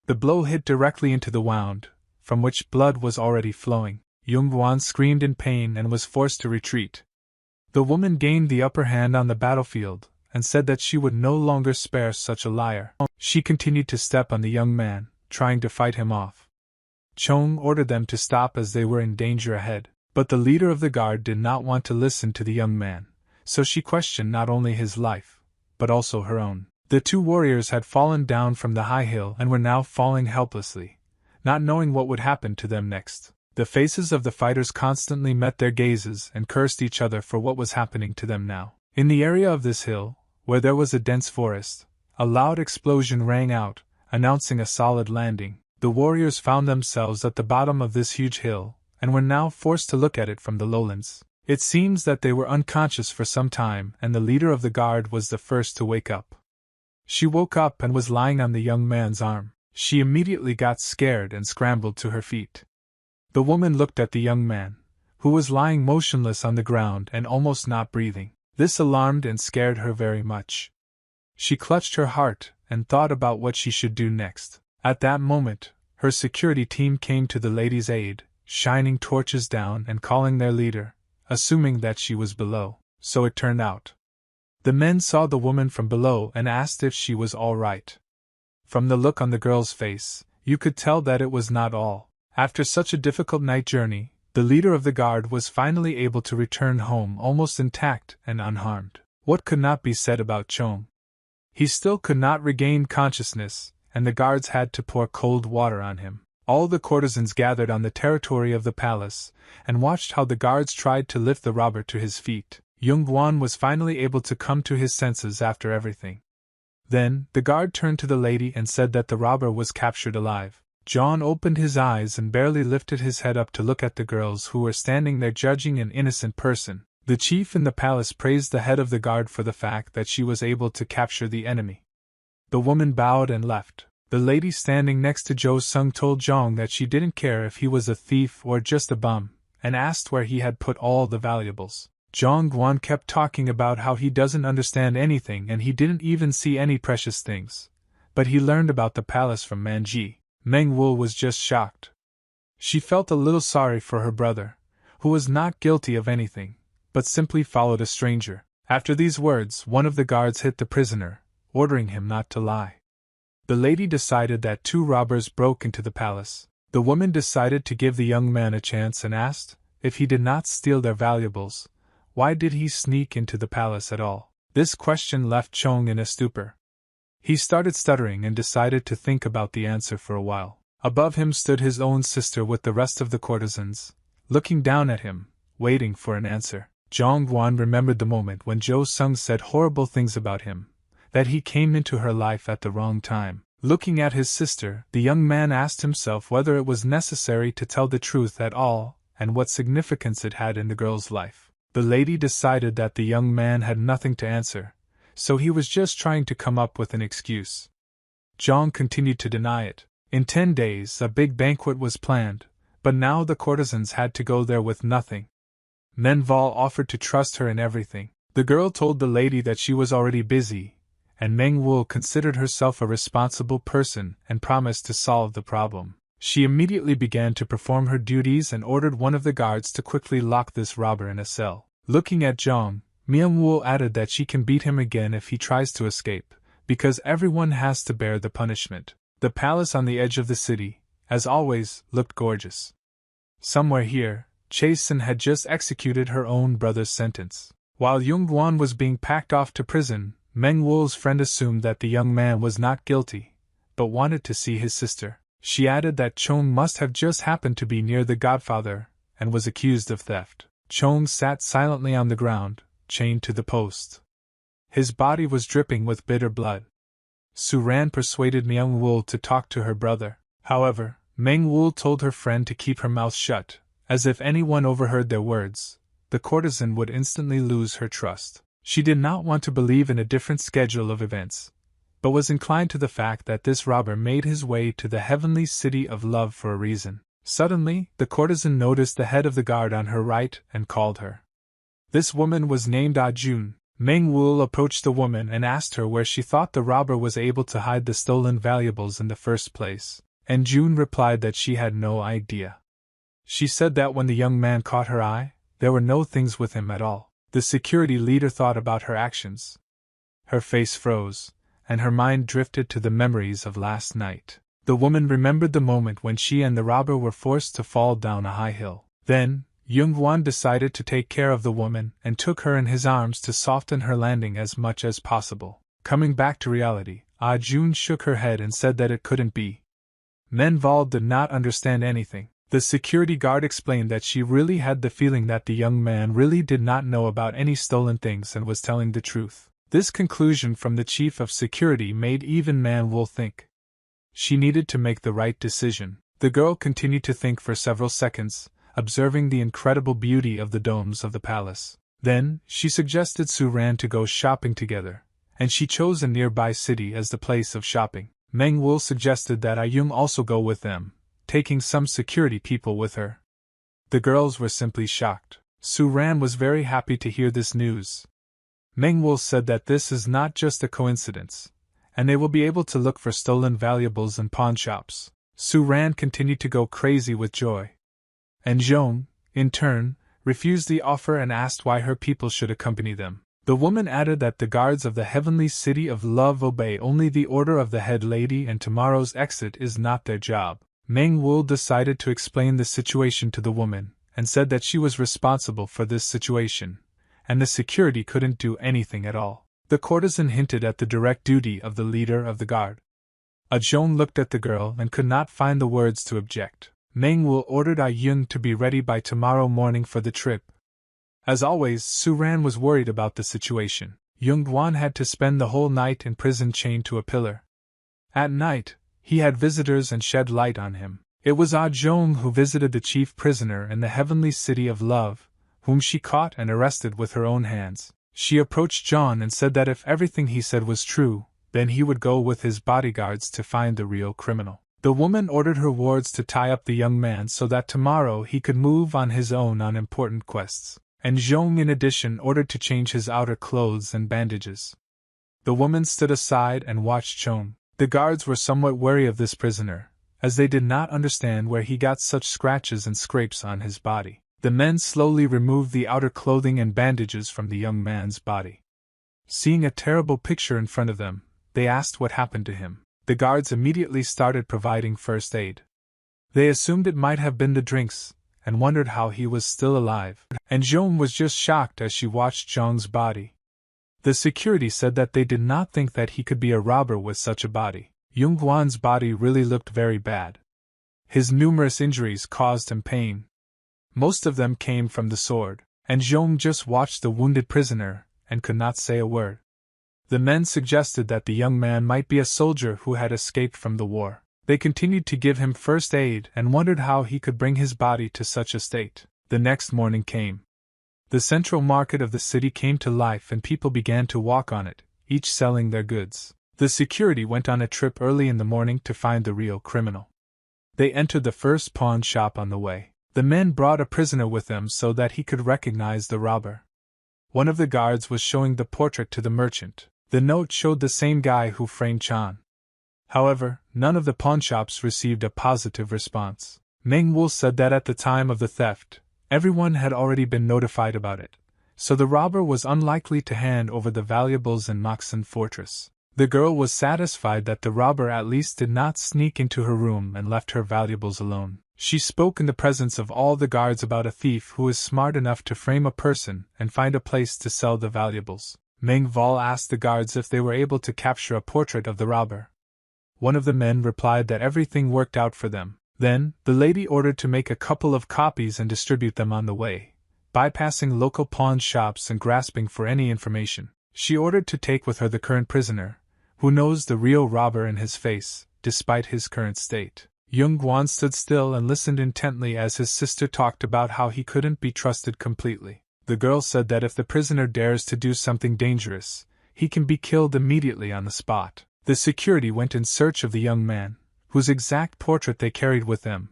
The blow hit directly into the wound, from which blood was already flowing. Yungan screamed in pain and was forced to retreat. The woman gained the upper hand on the battlefield, and said that she would no longer spare such a liar. She continued to step on the young man, trying to fight him off. Chong ordered them to stop as they were in danger ahead, but the leader of the guard did not want to listen to the young man, so she questioned not only his life, but also her own. The two warriors had fallen down from the high hill and were now falling helplessly, not knowing what would happen to them next. The faces of the fighters constantly met their gazes and cursed each other for what was happening to them now. In the area of this hill, where there was a dense forest, a loud explosion rang out, announcing a solid landing. The warriors found themselves at the bottom of this huge hill, and were now forced to look at it from the lowlands. It seems that they were unconscious for some time, and the leader of the guard was the first to wake up. She woke up and was lying on the young man's arm. She immediately got scared and scrambled to her feet. The woman looked at the young man, who was lying motionless on the ground and almost not breathing. This alarmed and scared her very much. She clutched her heart and thought about what she should do next. At that moment, her security team came to the lady's aid, shining torches down and calling their leader, assuming that she was below. So it turned out. The men saw the woman from below and asked if she was all right. From the look on the girl's face, you could tell that it was not all. After such a difficult night journey, the leader of the guard was finally able to return home almost intact and unharmed. What could not be said about Chong? He still could not regain consciousness, and the guards had to pour cold water on him. All the courtesans gathered on the territory of the palace, and watched how the guards tried to lift the robber to his feet. Yungan was finally able to come to his senses after everything. Then, the guard turned to the lady and said that the robber was captured alive. John opened his eyes and barely lifted his head up to look at the girls who were standing there judging an innocent person. The chief in the palace praised the head of the guard for the fact that she was able to capture the enemy. The woman bowed and left. The lady standing next to Jo Sung told Jong that she didn't care if he was a thief or just a bum, and asked where he had put all the valuables. Jong Guan kept talking about how he doesn't understand anything and he didn't even see any precious things. But he learned about the palace from Magi. Meng Wu was just shocked. She felt a little sorry for her brother, who was not guilty of anything, but simply followed a stranger. After these words, one of the guards hit the prisoner, ordering him not to lie. The lady decided that two robbers broke into the palace. The woman decided to give the young man a chance and asked, if he did not steal their valuables, why did he sneak into the palace at all? This question left Chong in a stupor. He started stuttering and decided to think about the answer for a while. Above him stood his own sister with the rest of the courtesans, looking down at him, waiting for an answer. Zhang Guan remembered the moment when Jo Sung said horrible things about him, that he came into her life at the wrong time. Looking at his sister, the young man asked himself whether it was necessary to tell the truth at all, and what significance it had in the girl's life. The lady decided that the young man had nothing to answer, so he was just trying to come up with an excuse. Zhang continued to deny it. In 10 days, a big banquet was planned, but now the courtesans had to go there with nothing. Menval offered to trust her in everything. The girl told the lady that she was already busy, and Meng Wu considered herself a responsible person and promised to solve the problem. She immediately began to perform her duties and ordered one of the guards to quickly lock this robber in a cell. Looking at Zhang, Meng Wu added that she can beat him again if he tries to escape, because everyone has to bear the punishment. The palace on the edge of the city, as always, looked gorgeous. Somewhere here, Chasen had just executed her own brother's sentence. While Yungan was being packed off to prison, Meng Wu's friend assumed that the young man was not guilty, but wanted to see his sister. She added that Chong must have just happened to be near the godfather, and was accused of theft. Chong sat silently on the ground, chained to the post. His body was dripping with bitter blood. Su Ran persuaded Meng Wu to talk to her brother. However, Meng Wu told her friend to keep her mouth shut, as if anyone overheard their words, the courtesan would instantly lose her trust. She did not want to believe in a different schedule of events, but was inclined to the fact that this robber made his way to the heavenly city of love for a reason. Suddenly, the courtesan noticed the head of the guard on her right and called her. This woman was named Jun. Meng Wu approached the woman and asked her where she thought the robber was able to hide the stolen valuables in the first place, and Jun replied that she had no idea. She said that when the young man caught her eye, there were no things with him at all. The security leader thought about her actions. Her face froze, and her mind drifted to the memories of last night. The woman remembered the moment when she and the robber were forced to fall down a high hill. Then, Yungan decided to take care of the woman and took her in his arms to soften her landing as much as possible. Coming back to reality, Jun shook her head and said that it couldn't be. Menval did not understand anything. The security guard explained that she really had the feeling that the young man really did not know about any stolen things and was telling the truth. This conclusion from the chief of security made even Manhwa think. She needed to make the right decision. The girl continued to think for several seconds, observing the incredible beauty of the domes of the palace. Then, she suggested Su Ran to go shopping together, and she chose a nearby city as the place of shopping. Meng Wu suggested that Ayung also go with them, taking some security people with her. The girls were simply shocked. Su Ran was very happy to hear this news. Meng Wu said that this is not just a coincidence, and they will be able to look for stolen valuables in pawn shops. Su Ran continued to go crazy with joy. And Zhong, in turn, refused the offer and asked why her people should accompany them. The woman added that the guards of the heavenly city of love obey only the order of the head lady and tomorrow's exit is not their job. Meng Wu decided to explain the situation to the woman, and said that she was responsible for this situation, and the security couldn't do anything at all. The courtesan hinted at the direct duty of the leader of the guard. Zhong looked at the girl and could not find the words to object. Meng Wu ordered Ayun to be ready by tomorrow morning for the trip. As always, Su Ran was worried about the situation. Yungan had to spend the whole night in prison chained to a pillar. At night, he had visitors and shed light on him. It was Zhong who visited the chief prisoner in the heavenly city of love, whom she caught and arrested with her own hands. She approached John and said that if everything he said was true, then he would go with his bodyguards to find the real criminal. The woman ordered her wards to tie up the young man so that tomorrow he could move on his own on important quests, and Zhong in addition ordered to change his outer clothes and bandages. The woman stood aside and watched Chong. The guards were somewhat wary of this prisoner, as they did not understand where he got such scratches and scrapes on his body. The men slowly removed the outer clothing and bandages from the young man's body. Seeing a terrible picture in front of them, they asked what happened to him. The guards immediately started providing first aid. They assumed it might have been the drinks, and wondered how he was still alive. And Zhong was just shocked as she watched Zhong's body. The security said that they did not think that he could be a robber with such a body. Yungan's body really looked very bad. His numerous injuries caused him pain. Most of them came from the sword, and Zhong just watched the wounded prisoner, and could not say a word. The men suggested that the young man might be a soldier who had escaped from the war. They continued to give him first aid and wondered how he could bring his body to such a state. The next morning came. The central market of the city came to life and people began to walk on it, each selling their goods. The security went on a trip early in the morning to find the real criminal. They entered the first pawn shop on the way. The men brought a prisoner with them so that he could recognize the robber. One of the guards was showing the portrait to the merchant. The note showed the same guy who framed Chan. However, none of the pawnshops received a positive response. Meng Wu said that at the time of the theft, everyone had already been notified about it, so the robber was unlikely to hand over the valuables in Moxen fortress. The girl was satisfied that the robber at least did not sneak into her room and left her valuables alone. She spoke in the presence of all the guards about a thief who is smart enough to frame a person and find a place to sell the valuables. Manhwa asked the guards if they were able to capture a portrait of the robber. One of the men replied that everything worked out for them. Then, the lady ordered to make a couple of copies and distribute them on the way, bypassing local pawn shops and grasping for any information. She ordered to take with her the current prisoner, who knows the real robber in his face, despite his current state. Yungan stood still and listened intently as his sister talked about how he couldn't be trusted completely. The girl said that if the prisoner dares to do something dangerous, he can be killed immediately on the spot. The security went in search of the young man, whose exact portrait they carried with them,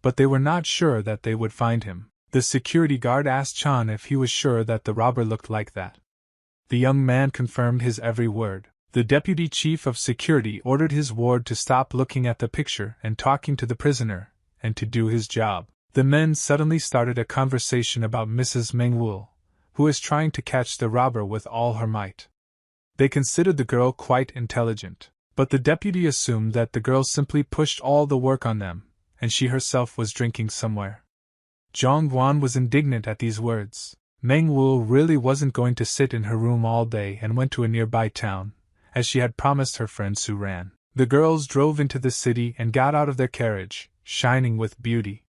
but they were not sure that they would find him. The security guard asked Chan if he was sure that the robber looked like that. The young man confirmed his every word. The deputy chief of security ordered his ward to stop looking at the picture and talking to the prisoner, and to do his job. The men suddenly started a conversation about Mrs. Manhwa, who is trying to catch the robber with all her might. They considered the girl quite intelligent, but the deputy assumed that the girl simply pushed all the work on them, and she herself was drinking somewhere. Zhongguan was indignant at these words. Manhwa really wasn't going to sit in her room all day and went to a nearby town, as she had promised her friend Suran. The girls drove into the city and got out of their carriage, shining with beauty.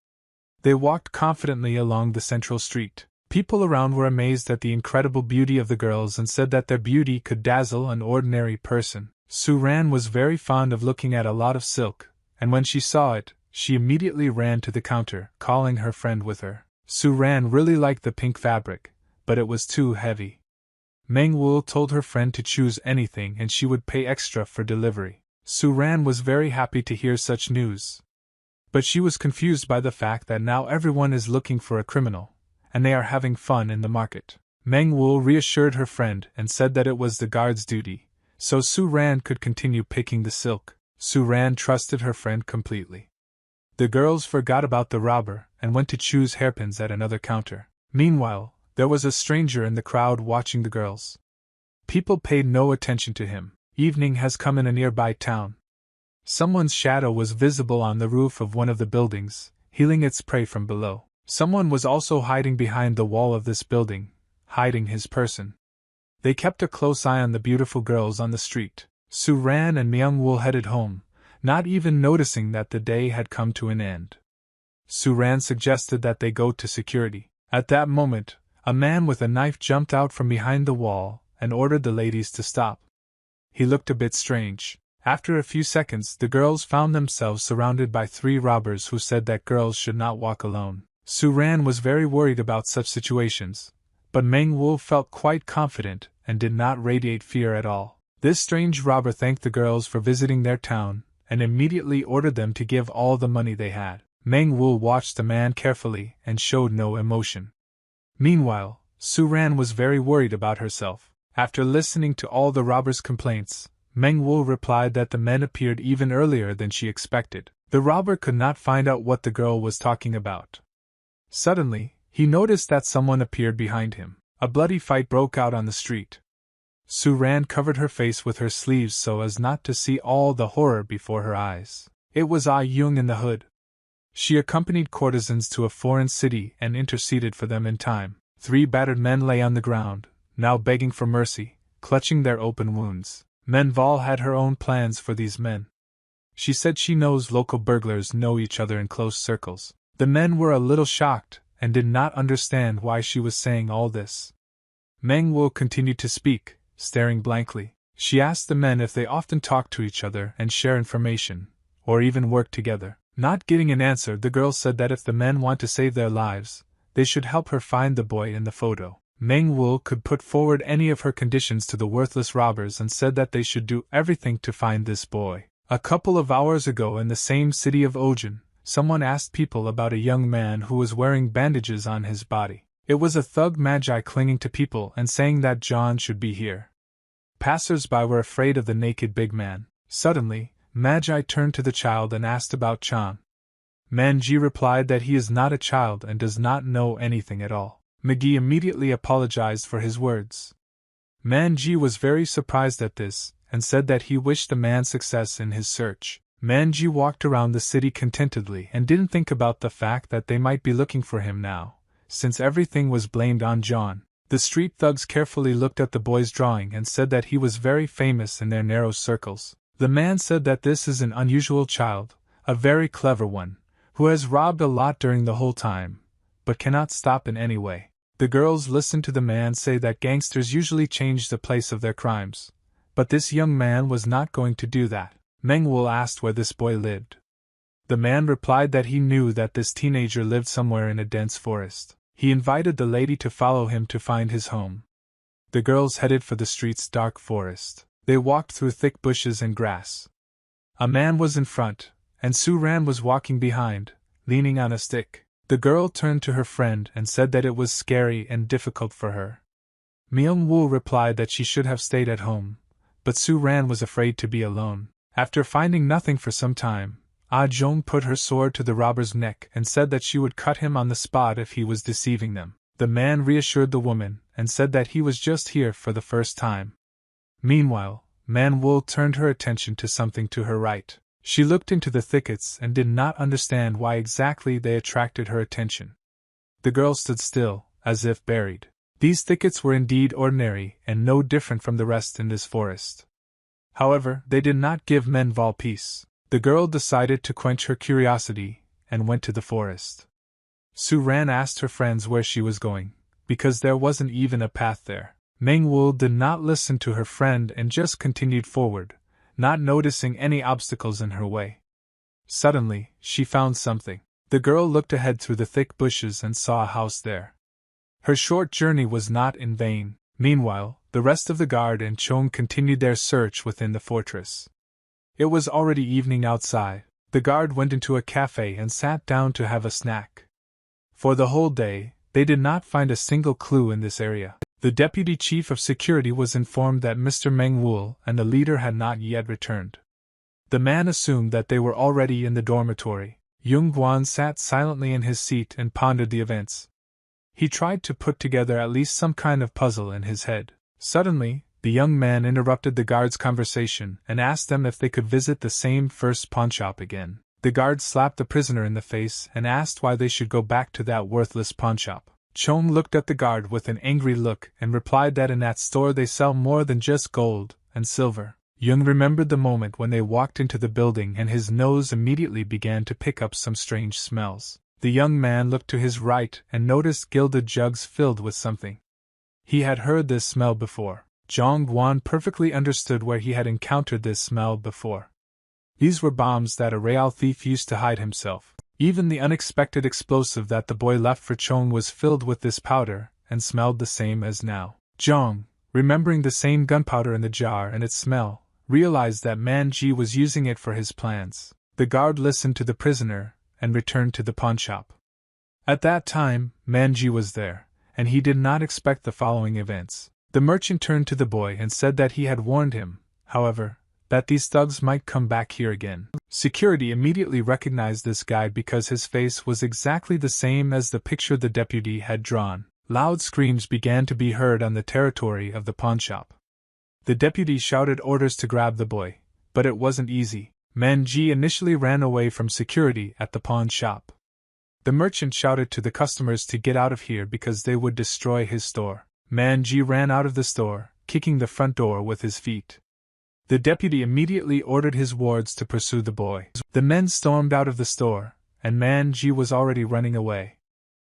They walked confidently along the central street. People around were amazed at the incredible beauty of the girls and said that their beauty could dazzle an ordinary person. Suran was very fond of looking at a lot of silk, and when she saw it, she immediately ran to the counter, calling her friend with her. Suran really liked the pink fabric, but it was too heavy. Manhwa told her friend to choose anything and she would pay extra for delivery. Suran was very happy to hear such news. But she was confused by the fact that now everyone is looking for a criminal, and they are having fun in the market. Manhwa reassured her friend and said that it was the guard's duty, so Suran could continue picking the silk. Suran trusted her friend completely. The girls forgot about the robber and went to choose hairpins at another counter. Meanwhile, there was a stranger in the crowd watching the girls. People paid no attention to him. Evening has come in a nearby town. Someone's shadow was visible on the roof of one of the buildings, healing its prey from below. Someone was also hiding behind the wall of this building, hiding his person. They kept a close eye on the beautiful girls on the street. Suran and Manhwa headed home, not even noticing that the day had come to an end. Suran suggested that they go to security. At that moment, a man with a knife jumped out from behind the wall and ordered the ladies to stop. He looked a bit strange. After a few seconds, the girls found themselves surrounded by 3 robbers who said that girls should not walk alone. Suran was very worried about such situations, but Manhwa felt quite confident and did not radiate fear at all. This strange robber thanked the girls for visiting their town and immediately ordered them to give all the money they had. Manhwa watched the man carefully and showed no emotion. Meanwhile, Suran was very worried about herself. After listening to all the robbers' complaints, Manhwa replied that the men appeared even earlier than she expected. The robber could not find out what the girl was talking about. Suddenly, he noticed that someone appeared behind him. A bloody fight broke out on the street. Suran covered her face with her sleeves so as not to see all the horror before her eyes. It was Yungan in the hood. She accompanied courtesans to a foreign city and interceded for them in time. 3 battered men lay on the ground, now begging for mercy, clutching their open wounds. Manhwa had her own plans for these men. She said she knows local burglars know each other in close circles. The men were a little shocked and did not understand why she was saying all this. Manhwa continued to speak, staring blankly. She asked the men if they often talk to each other and share information, or even work together. Not getting an answer, the girl said that if the men want to save their lives, they should help her find the boy in the photo. Manhwa could put forward any of her conditions to the worthless robbers and said that they should do everything to find this boy. A couple of hours ago in the same city of Ojin, someone asked people about a young man who was wearing bandages on his body. It was a thug Magi clinging to people and saying that John should be here. Passers-by were afraid of the naked big man. Suddenly, Magi turned to the child and asked about Chan. Manji replied that he is not a child and does not know anything at all. Magi immediately apologized for his words. Manji was very surprised at this, and said that he wished the man success in his search. Manji walked around the city contentedly and didn't think about the fact that they might be looking for him now, since everything was blamed on John. The street thugs carefully looked at the boy's drawing and said that he was very famous in their narrow circles. The man said that this is an unusual child, a very clever one, who has robbed a lot during the whole time, but cannot stop in any way. The girls listened to the man say that gangsters usually change the place of their crimes, but this young man was not going to do that. Manhwa asked where this boy lived. The man replied that he knew that this teenager lived somewhere in a dense forest. He invited the lady to follow him to find his home. The girls headed for the street's dark forest. They walked through thick bushes and grass. A man was in front, and Su-ran was walking behind, leaning on a stick. The girl turned to her friend and said that it was scary and difficult for her. Myung-woo replied that she should have stayed at home, but Su-ran was afraid to be alone. After finding nothing for some time, Ah-jong put her sword to the robber's neck and said that she would cut him on the spot if he was deceiving them. The man reassured the woman and said that he was just here for the first time. Meanwhile, Manhwa turned her attention to something to her right. She looked into the thickets and did not understand why exactly they attracted her attention. The girl stood still, as if buried. These thickets were indeed ordinary and no different from the rest in this forest. However, they did not give Manhwa peace. The girl decided to quench her curiosity and went to the forest. Su-ran asked her friends where she was going, because there wasn't even a path there. Manhwa did not listen to her friend and just continued forward, not noticing any obstacles in her way. Suddenly, she found something. The girl looked ahead through the thick bushes and saw a house there. Her short journey was not in vain. Meanwhile, the rest of the guard and Chong continued their search within the fortress. It was already evening outside. The guard went into a cafe and sat down to have a snack. For the whole day, they did not find a single clue in this area. The deputy chief of security was informed that Mr. Manhwa and the leader had not yet returned. The man assumed that they were already in the dormitory. Yungan sat silently in his seat and pondered the events. He tried to put together at least some kind of puzzle in his head. Suddenly, the young man interrupted the guard's conversation and asked them if they could visit the same first pawnshop again. The guard slapped the prisoner in the face and asked why they should go back to that worthless pawnshop. Chong looked at the guard with an angry look and replied that in that store they sell more than just gold and silver. Jung remembered the moment when they walked into the building and his nose immediately began to pick up some strange smells. The young man looked to his right and noticed gilded jugs filled with something. He had heard this smell before. Jong-won perfectly understood where he had encountered this smell before. These were bombs that a real thief used to hide himself. Even the unexpected explosive that the boy left for Chong was filled with this powder and smelled the same as now. Jong, remembering the same gunpowder in the jar and its smell, realized that Magi was using it for his plans. The guard listened to the prisoner and returned to the pawnshop. At that time, Magi was there, and he did not expect the following events. The merchant turned to the boy and said that he had warned him, however, that these thugs might come back here again. Security immediately recognized this guy because his face was exactly the same as the picture the deputy had drawn. Loud screams began to be heard on the territory of the pawnshop. The deputy shouted orders to grab the boy, but it wasn't easy. Magi initially ran away from security at the pawn shop. The merchant shouted to the customers to get out of here because they would destroy his store. Magi ran out of the store, kicking the front door with his feet. The deputy immediately ordered his wards to pursue the boy. The men stormed out of the store, and Magi was already running away.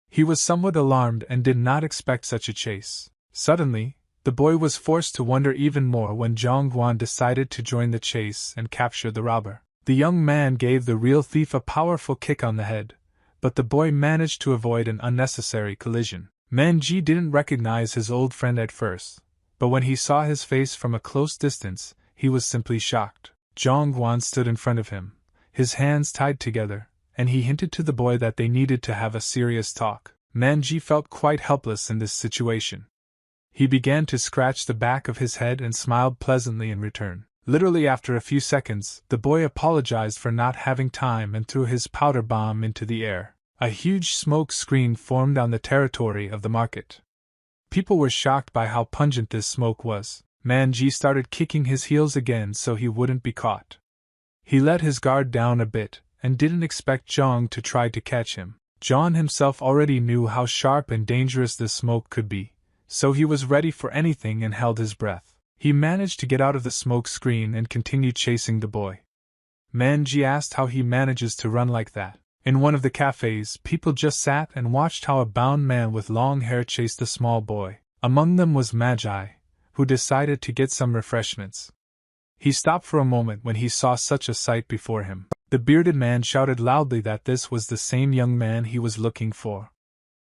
He was somewhat alarmed and did not expect such a chase. Suddenly, the boy was forced to wonder even more when Jong-won decided to join the chase and capture the robber. The young man gave the real thief a powerful kick on the head, but the boy managed to avoid an unnecessary collision. Magi didn't recognize his old friend at first, but when he saw his face from a close distance, he was simply shocked. Jong-won stood in front of him, his hands tied together, and he hinted to the boy that they needed to have a serious talk. Magi felt quite helpless in this situation. He began to scratch the back of his head and smiled pleasantly in return. Literally after a few seconds, the boy apologized for not having time and threw his powder bomb into the air. A huge smoke screen formed on the territory of the market. People were shocked by how pungent this smoke was. Magi started kicking his heels again so he wouldn't be caught. He let his guard down a bit, and didn't expect Zhang to try to catch him. Zhang himself already knew how sharp and dangerous this smoke could be, so he was ready for anything and held his breath. He managed to get out of the smoke screen and continued chasing the boy. Magi asked how he manages to run like that. In one of the cafes, people just sat and watched how a bound man with long hair chased a small boy. Among them was Magi, who decided to get some refreshments. He stopped for a moment when he saw such a sight before him. The bearded man shouted loudly that this was the same young man he was looking for.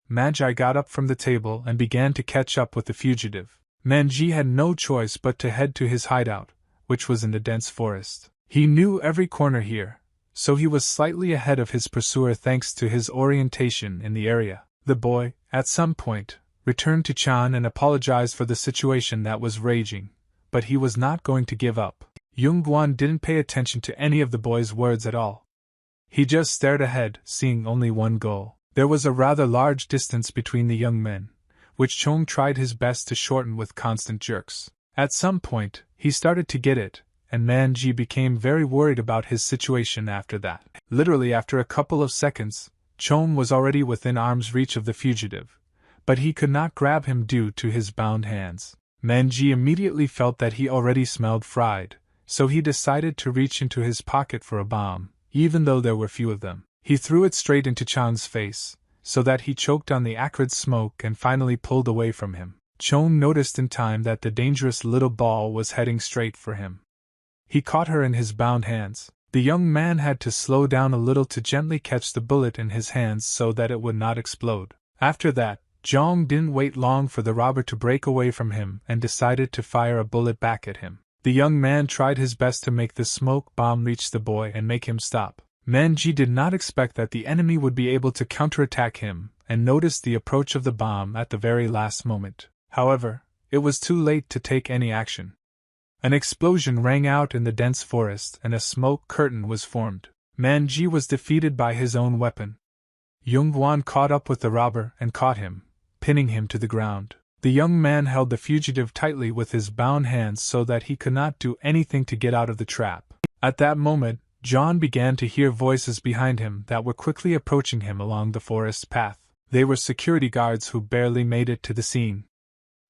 Magi got up from the table and began to catch up with the fugitive. Magi had no choice but to head to his hideout, which was in the dense forest. He knew every corner here, so he was slightly ahead of his pursuer thanks to his orientation in the area. The boy, at some point, returned to Chan and apologized for the situation that was raging, but he was not going to give up. Yungan didn't pay attention to any of the boy's words at all. He just stared ahead, seeing only one goal. There was a rather large distance between the young men, which Chong tried his best to shorten with constant jerks. At some point, he started to get it, and Manji became very worried about his situation after that. Literally after a couple of seconds, Chong was already within arm's reach of the fugitive, but he could not grab him due to his bound hands. Manji immediately felt that he already smelled fried, so he decided to reach into his pocket for a bomb, even though there were few of them. He threw it straight into Chang's face, so that he choked on the acrid smoke and finally pulled away from him. Chong noticed in time that the dangerous little ball was heading straight for him. He caught her in his bound hands. The young man had to slow down a little to gently catch the bullet in his hands so that it would not explode. After that, Zhang didn't wait long for the robber to break away from him and decided to fire a bullet back at him. The young man tried his best to make the smoke bomb reach the boy and make him stop. Manji did not expect that the enemy would be able to counterattack him and noticed the approach of the bomb at the very last moment. However, it was too late to take any action. An explosion rang out in the dense forest and a smoke curtain was formed. Manji was defeated by his own weapon. Yungan caught up with the robber and caught him, pinning him to the ground. The young man held the fugitive tightly with his bound hands so that he could not do anything to get out of the trap. At that moment, John began to hear voices behind him that were quickly approaching him along the forest path. They were security guards who barely made it to the scene.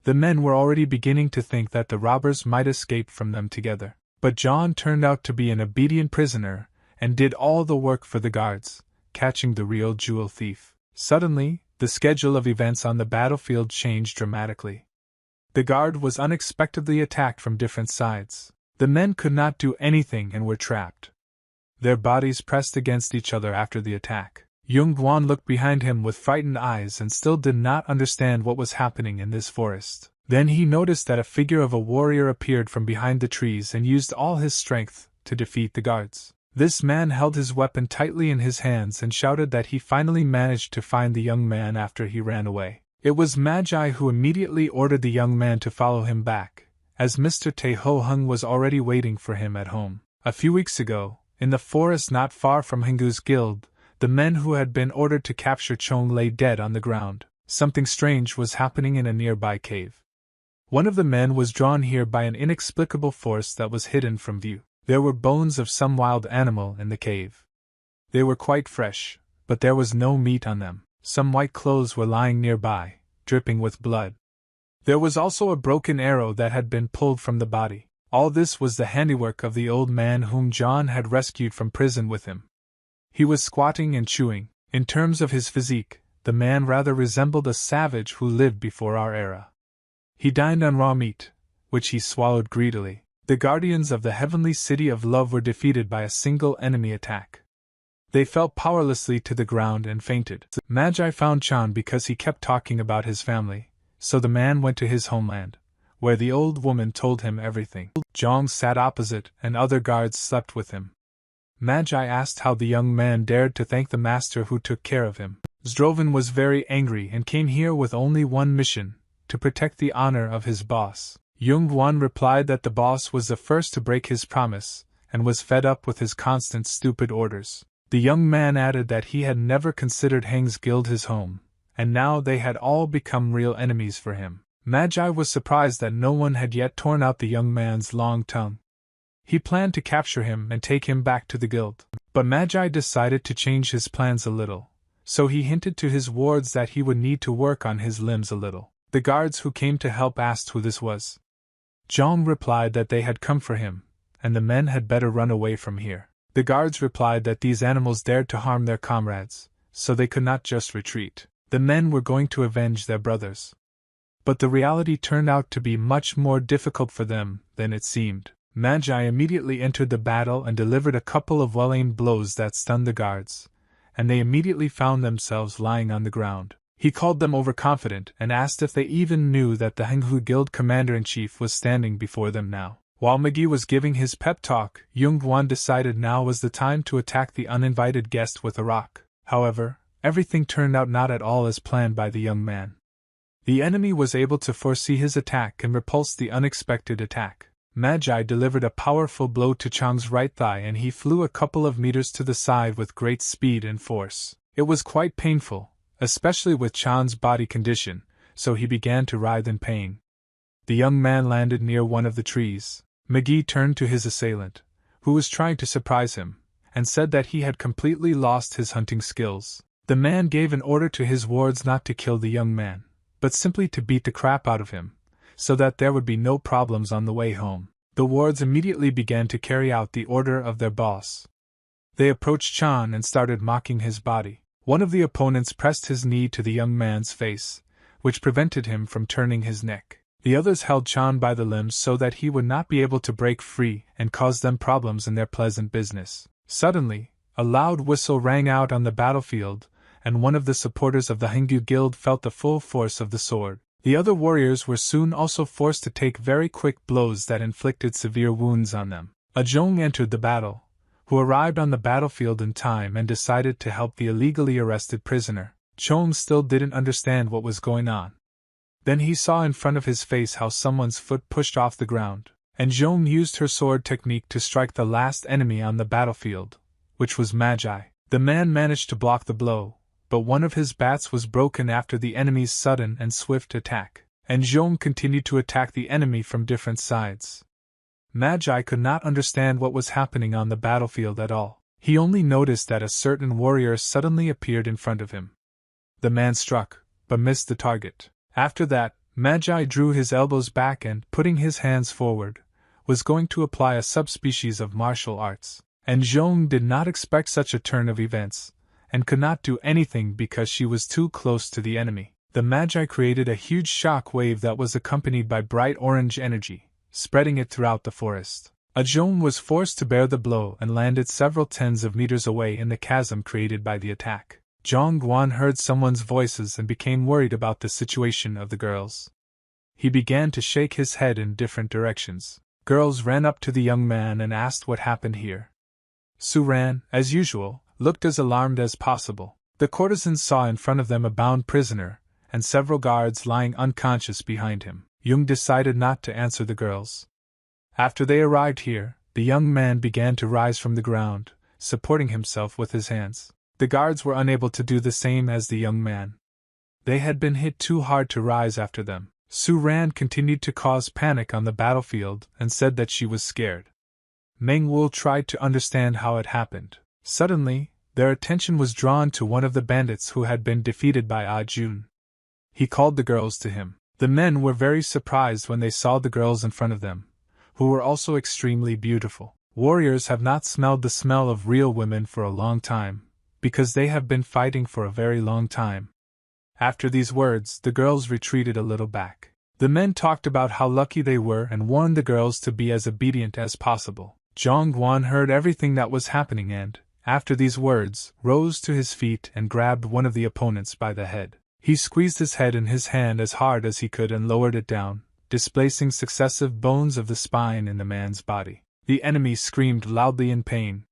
The men were already beginning to think that the robbers might escape from them together. But John turned out to be an obedient prisoner, and did all the work for the guards, catching the real jewel thief. Suddenly, the schedule of events on the battlefield changed dramatically. The guard was unexpectedly attacked from different sides. The men could not do anything and were trapped. Their bodies pressed against each other after the attack. Yungan looked behind him with frightened eyes and still did not understand what was happening in this forest. Then he noticed that a figure of a warrior appeared from behind the trees and used all his strength to defeat the guards. This man held his weapon tightly in his hands and shouted that he finally managed to find the young man after he ran away. It was Magi who immediately ordered the young man to follow him back, as Mr. Tae-ho Hung was already waiting for him at home. A few weeks ago, in the forest not far from Hingu's guild, the men who had been ordered to capture Chong lay dead on the ground. Something strange was happening in a nearby cave. One of the men was drawn here by an inexplicable force that was hidden from view. There were bones of some wild animal in the cave. They were quite fresh, but there was no meat on them. Some white clothes were lying nearby, dripping with blood. There was also a broken arrow that had been pulled from the body. All this was the handiwork of the old man whom John had rescued from prison with him. He was squatting and chewing. In terms of his physique, the man rather resembled a savage who lived before our era. He dined on raw meat, which he swallowed greedily. The guardians of the heavenly city of love were defeated by a single enemy attack. They fell powerlessly to the ground and fainted. Magi found Chan because he kept talking about his family, so the man went to his homeland, where the old woman told him everything. Zhang sat opposite and other guards slept with him. Magi asked how the young man dared to thank the master who took care of him. Zdrovan was very angry and came here with only one mission, to protect the honor of his boss. Yungan replied that the boss was the first to break his promise, and was fed up with his constant stupid orders. The young man added that he had never considered Hang's guild his home, and now they had all become real enemies for him. Magi was surprised that no one had yet torn out the young man's long tongue. He planned to capture him and take him back to the guild. But Magi decided to change his plans a little, so he hinted to his wards that he would need to work on his limbs a little. The guards who came to help asked who this was. Zhong replied that they had come for him, and the men had better run away from here. The guards replied that these animals dared to harm their comrades, so they could not just retreat. The men were going to avenge their brothers. But the reality turned out to be much more difficult for them than it seemed. Magi immediately entered the battle and delivered a couple of well-aimed blows that stunned the guards, and they immediately found themselves lying on the ground. He called them overconfident and asked if they even knew that the Henghu Guild Commander-in-Chief was standing before them now. While Magi was giving his pep talk, Yungan decided now was the time to attack the uninvited guest with a rock. However, everything turned out not at all as planned by the young man. The enemy was able to foresee his attack and repulse the unexpected attack. Magi delivered a powerful blow to Chang's right thigh and he flew a couple of meters to the side with great speed and force. It was quite painful, especially with Chang's body condition, so he began to writhe in pain. The young man landed near one of the trees. Magi turned to his assailant, who was trying to surprise him, and said that he had completely lost his hunting skills. The man gave an order to his wards not to kill the young man, but simply to beat the crap out of him, so that there would be no problems on the way home. The wards immediately began to carry out the order of their boss. They approached Chan and started mocking his body. One of the opponents pressed his knee to the young man's face, which prevented him from turning his neck. The others held Chan by the limbs so that he would not be able to break free and cause them problems in their pleasant business. Suddenly, a loud whistle rang out on the battlefield, and one of the supporters of the Hengyu Guild felt the full force of the sword. The other warriors were soon also forced to take very quick blows that inflicted severe wounds on them. A Zhong entered the battle, who arrived on the battlefield in time and decided to help the illegally arrested prisoner. Chong still didn't understand what was going on. Then he saw in front of his face how someone's foot pushed off the ground, and Zhong used her sword technique to strike the last enemy on the battlefield, which was Magi. The man managed to block the blow, but one of his bats was broken after the enemy's sudden and swift attack, and Zhong continued to attack the enemy from different sides. Magi could not understand what was happening on the battlefield at all. He only noticed that a certain warrior suddenly appeared in front of him. The man struck, but missed the target. After that, Magi drew his elbows back and, putting his hands forward, was going to apply a subspecies of martial arts. And Zhong did not expect such a turn of events, and could not do anything because she was too close to the enemy. The Magi created a huge shock wave that was accompanied by bright orange energy, spreading it throughout the forest. A Zhong was forced to bear the blow and landed several tens of meters away in the chasm created by the attack. Zhong Guan heard someone's voices and became worried about the situation of the girls. He began to shake his head in different directions. Girls ran up to the young man and asked what happened here. Su Ran, as usual, looked as alarmed as possible. The courtesans saw in front of them a bound prisoner, and several guards lying unconscious behind him. Jung decided not to answer the girls. After they arrived here, the young man began to rise from the ground, supporting himself with his hands. The guards were unable to do the same as the young man. They had been hit too hard to rise after them. Su Ran continued to cause panic on the battlefield and said that she was scared. Meng Wu tried to understand how it happened. Suddenly, their attention was drawn to one of the bandits who had been defeated by Ah Jun. He called the girls to him. The men were very surprised when they saw the girls in front of them, who were also extremely beautiful. Warriors have not smelled the smell of real women for a long time, because they have been fighting for a very long time. After these words, the girls retreated a little back. The men talked about how lucky they were and warned the girls to be as obedient as possible. Zhong Guan heard everything that was happening and, after these words, rose to his feet and grabbed one of the opponents by the head. He squeezed his head in his hand as hard as he could and lowered it down, displacing successive bones of the spine in the man's body. The enemy screamed loudly in pain.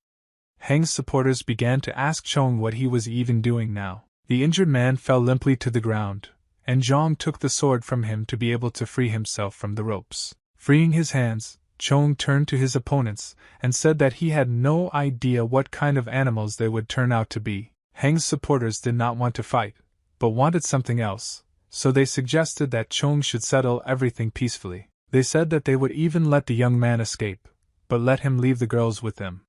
Heng's supporters began to ask Chong what he was even doing now. The injured man fell limply to the ground, and Zhong took the sword from him to be able to free himself from the ropes. Freeing his hands, Chong turned to his opponents and said that he had no idea what kind of animals they would turn out to be. Heng's supporters did not want to fight, but wanted something else, so they suggested that Chong should settle everything peacefully. They said that they would even let the young man escape, but let him leave the girls with them.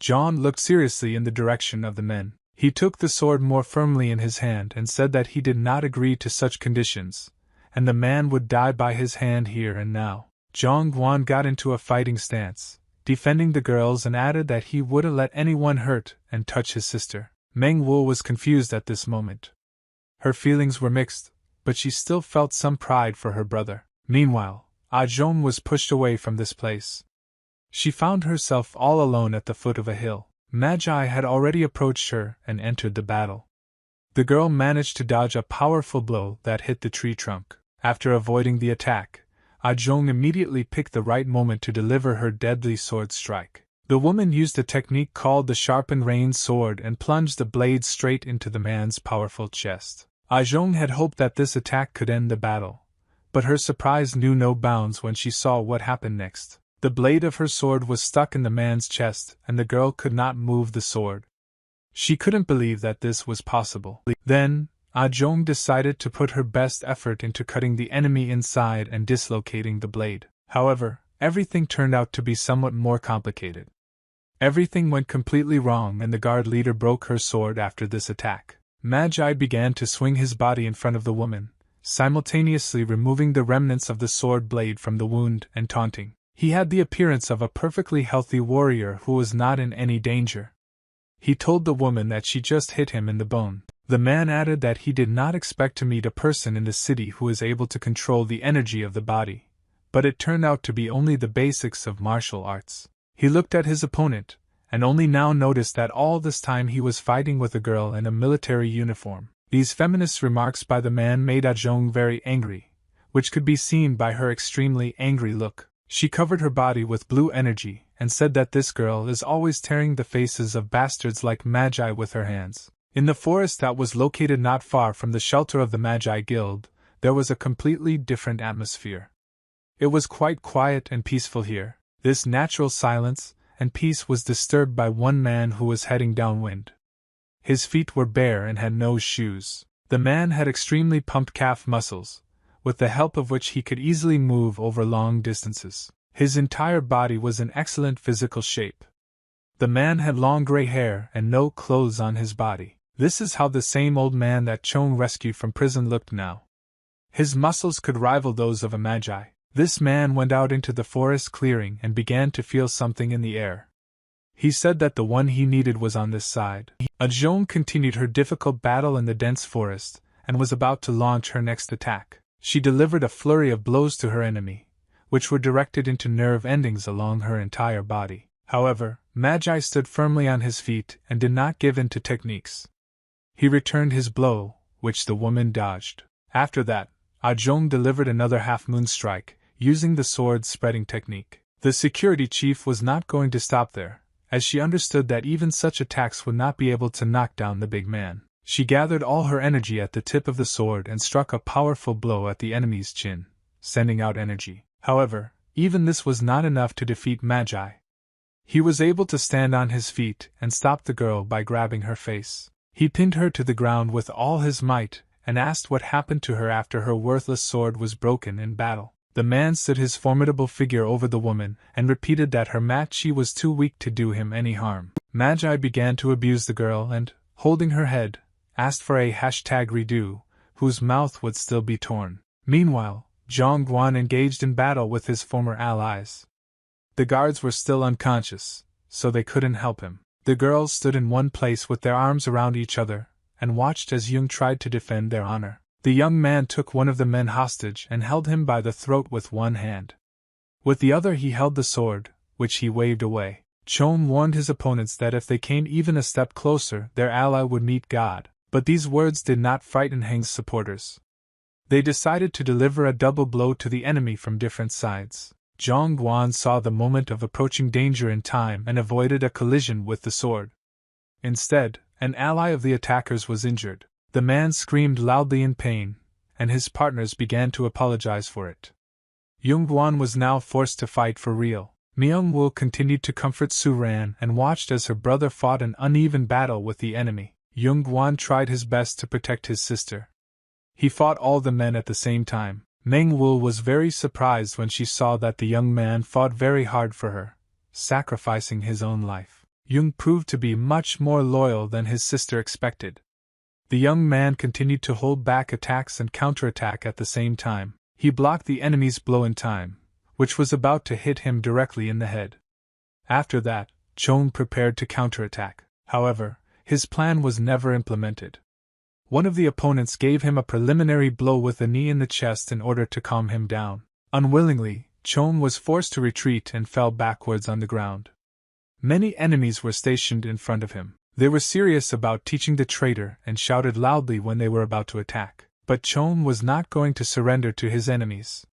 John looked seriously in the direction of the men. He took the sword more firmly in his hand and said that he did not agree to such conditions, and the man would die by his hand here and now. Zhang Guan got into a fighting stance, defending the girls, and added that he wouldn't let anyone hurt and touch his sister. Meng Wu was confused at this moment. Her feelings were mixed, but she still felt some pride for her brother. Meanwhile, Ah Zhong was pushed away from this place. She found herself all alone at the foot of a hill. Magi had already approached her and entered the battle. The girl managed to dodge a powerful blow that hit the tree trunk. After avoiding the attack, Ah Zhong immediately picked the right moment to deliver her deadly sword strike. The woman used a technique called the sharpened rain sword and plunged the blade straight into the man's powerful chest. Ah Zhong had hoped that this attack could end the battle, but her surprise knew no bounds when she saw what happened next. The blade of her sword was stuck in the man's chest, and the girl could not move the sword. She couldn't believe that this was possible. Then, Ah Zhong decided to put her best effort into cutting the enemy inside and dislocating the blade. However, everything turned out to be somewhat more complicated. Everything went completely wrong, and the guard leader broke her sword after this attack. Magi began to swing his body in front of the woman, simultaneously removing the remnants of the sword blade from the wound and taunting. He had the appearance of a perfectly healthy warrior who was not in any danger. He told the woman that she just hit him in the bone. The man added that he did not expect to meet a person in the city who is able to control the energy of the body, but it turned out to be only the basics of martial arts. He looked at his opponent, and only now noticed that all this time he was fighting with a girl in a military uniform. These feminist remarks by the man made Ah Zhong very angry, which could be seen by her extremely angry look. She covered her body with blue energy and said that this girl is always tearing the faces of bastards like Magi with her hands. In the forest that was located not far from the shelter of the Magi Guild, there was a completely different atmosphere. It was quite quiet and peaceful here. This natural silence and peace was disturbed by one man who was heading downwind. His feet were bare and had no shoes. The man had extremely pumped calf muscles, with the help of which he could easily move over long distances. His entire body was in excellent physical shape. The man had long gray hair and no clothes on his body. This is how the same old man that Chong rescued from prison looked now. His muscles could rival those of a Magi. This man went out into the forest clearing and began to feel something in the air. He said that the one he needed was on this side. Ah Zhong continued her difficult battle in the dense forest, and was about to launch her next attack. She delivered a flurry of blows to her enemy, which were directed into nerve endings along her entire body. However, Magi stood firmly on his feet and did not give in to techniques. He returned his blow, which the woman dodged. After that, Ah Zhong delivered another half-moon strike, using the sword-spreading technique. The security chief was not going to stop there, as she understood that even such attacks would not be able to knock down the big man. She gathered all her energy at the tip of the sword and struck a powerful blow at the enemy's chin, sending out energy. However, even this was not enough to defeat Magi. He was able to stand on his feet and stop the girl by grabbing her face. He pinned her to the ground with all his might and asked what happened to her after her worthless sword was broken in battle. The man stood his formidable figure over the woman and repeated that her Machi was too weak to do him any harm. Magi began to abuse the girl and, holding her head, asked for a #redo, whose mouth would still be torn. Meanwhile, Zhang Guan engaged in battle with his former allies. The guards were still unconscious, so they couldn't help him. The girls stood in one place with their arms around each other, and watched as Yung tried to defend their honor. The young man took one of the men hostage and held him by the throat with one hand. With the other he held the sword, which he waved away. Chom warned his opponents that if they came even a step closer, their ally would meet God, but these words did not frighten Heng's supporters. They decided to deliver a double blow to the enemy from different sides. Zhang Guan saw the moment of approaching danger in time and avoided a collision with the sword. Instead, an ally of the attackers was injured. The man screamed loudly in pain, and his partners began to apologize for it. Yungan was now forced to fight for real. Myung-woo continued to comfort Su-ran and watched as her brother fought an uneven battle with the enemy. Yungan tried his best to protect his sister. He fought all the men at the same time. Meng-woo was very surprised when she saw that the young man fought very hard for her, sacrificing his own life. Jung proved to be much more loyal than his sister expected. The young man continued to hold back attacks and counterattack at the same time. He blocked the enemy's blow in time, which was about to hit him directly in the head. After that, Chong prepared to counterattack. However, his plan was never implemented. One of the opponents gave him a preliminary blow with a knee in the chest in order to calm him down. Unwillingly, Chong was forced to retreat and fell backwards on the ground. Many enemies were stationed in front of him. They were serious about teaching the traitor and shouted loudly when they were about to attack. But Chong was not going to surrender to his enemies.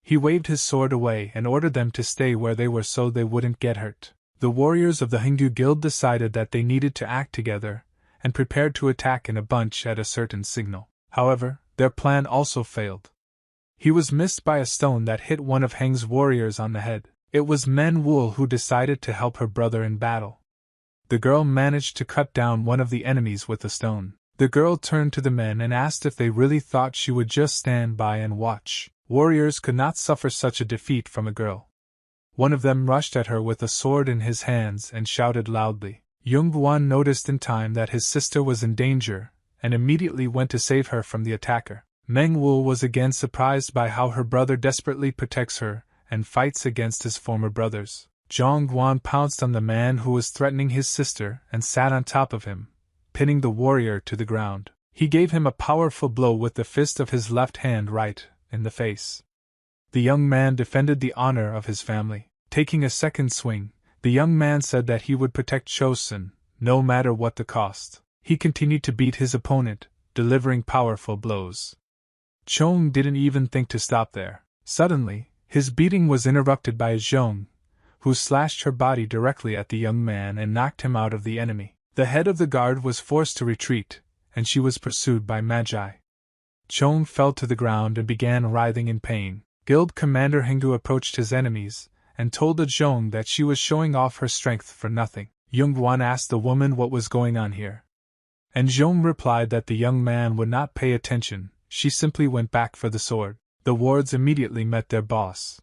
He waved his sword away and ordered them to stay where they were so they wouldn't get hurt. The warriors of the Hindu guild decided that they needed to act together, and prepared to attack in a bunch at a certain signal. However, their plan also failed. He was missed by a stone that hit one of Heng's warriors on the head. It was Manhwa who decided to help her brother in battle. The girl managed to cut down one of the enemies with a stone. The girl turned to the men and asked if they really thought she would just stand by and watch. Warriors could not suffer such a defeat from a girl. One of them rushed at her with a sword in his hands and shouted loudly. Yungan noticed in time that his sister was in danger, and immediately went to save her from the attacker. Manhwa was again surprised by how her brother desperately protects her and fights against his former brothers. Zhongguan pounced on the man who was threatening his sister and sat on top of him, pinning the warrior to the ground. He gave him a powerful blow with the fist of his left hand right in the face. The young man defended the honor of his family. Taking a second swing, the young man said that he would protect Chosun, no matter what the cost. He continued to beat his opponent, delivering powerful blows. Chong didn't even think to stop there. Suddenly, his beating was interrupted by Zhong, who slashed her body directly at the young man and knocked him out of the enemy. The head of the guard was forced to retreat, and she was pursued by Magi. Chong fell to the ground and began writhing in pain. Guild Commander Hingu approached his enemies, and told the Zhong that she was showing off her strength for nothing. Yungan asked the woman what was going on here. And Zhong replied that the young man would not pay attention, she simply went back for the sword. The wards immediately met their boss.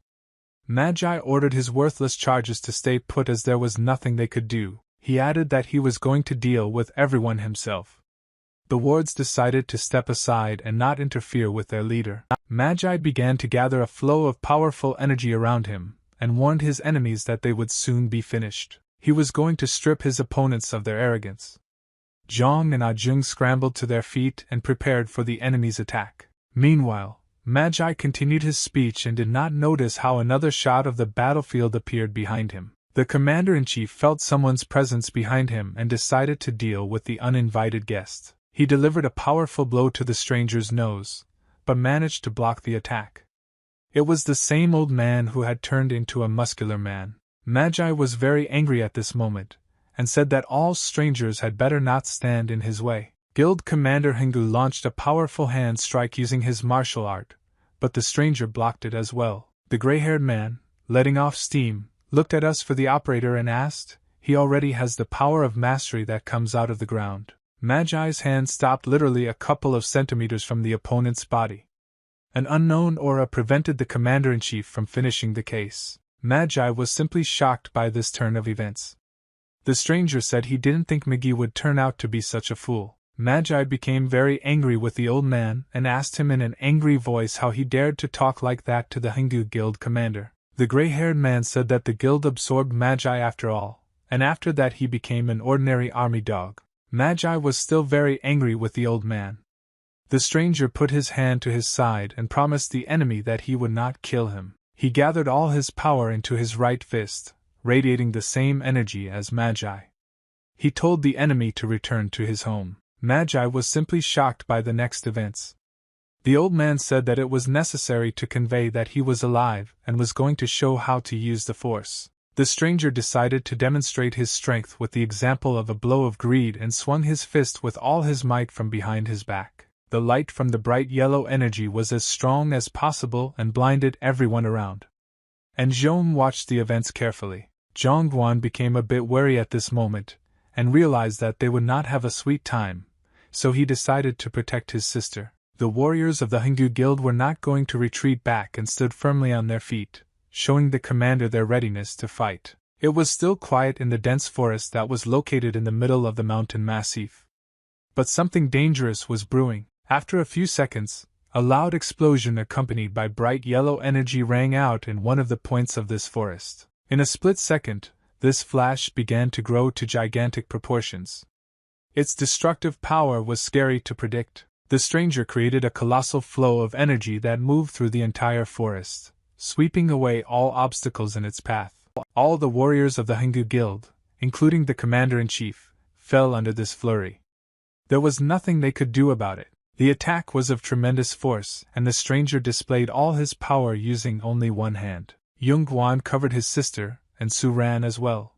Magi ordered his worthless charges to stay put as there was nothing they could do. He added that he was going to deal with everyone himself. The wards decided to step aside and not interfere with their leader. Magi began to gather a flow of powerful energy around him, and warned his enemies that they would soon be finished. He was going to strip his opponents of their arrogance. Zhong and Ajung scrambled to their feet and prepared for the enemy's attack. Meanwhile, Magi continued his speech and did not notice how another shot of the battlefield appeared behind him. The commander-in-chief felt someone's presence behind him and decided to deal with the uninvited guest. He delivered a powerful blow to the stranger's nose, but managed to block the attack. It was the same old man who had turned into a muscular man. Magi was very angry at this moment, and said that all strangers had better not stand in his way. Guild Commander Hingu launched a powerful hand strike using his martial art, but the stranger blocked it as well. The gray-haired man, letting off steam, looked at us for the operator and asked, "He already has the power of mastery that comes out of the ground." Magi's hand stopped literally a couple of centimeters from the opponent's body. An unknown aura prevented the commander-in-chief from finishing the case. Magi was simply shocked by this turn of events. The stranger said he didn't think Magi would turn out to be such a fool. Magi became very angry with the old man and asked him in an angry voice how he dared to talk like that to the Hindu guild commander. The gray-haired man said that the guild absorbed Magi after all, and after that he became an ordinary army dog. Magi was still very angry with the old man. The stranger put his hand to his side and promised the enemy that he would not kill him. He gathered all his power into his right fist, radiating the same energy as Magi. He told the enemy to return to his home. Magi was simply shocked by the next events. The old man said that it was necessary to convey that he was alive and was going to show how to use the force. The stranger decided to demonstrate his strength with the example of a blow of greed and swung his fist with all his might from behind his back. The light from the bright yellow energy was as strong as possible and blinded everyone around. And Zhong watched the events carefully. Zhongguan became a bit wary at this moment, and realized that they would not have a sweet time, so he decided to protect his sister. The warriors of the Hindu guild were not going to retreat back and stood firmly on their feet, showing the commander their readiness to fight. It was still quiet in the dense forest that was located in the middle of the mountain massif. But something dangerous was brewing. After a few seconds, a loud explosion accompanied by bright yellow energy rang out in one of the points of this forest. In a split second, this flash began to grow to gigantic proportions. Its destructive power was scary to predict. The stranger created a colossal flow of energy that moved through the entire forest, sweeping away all obstacles in its path. All the warriors of the Hingu Guild, including the commander-in-chief, fell under this flurry. There was nothing they could do about it. The attack was of tremendous force, and the stranger displayed all his power using only one hand. Yungan covered his sister, and Su ran as well.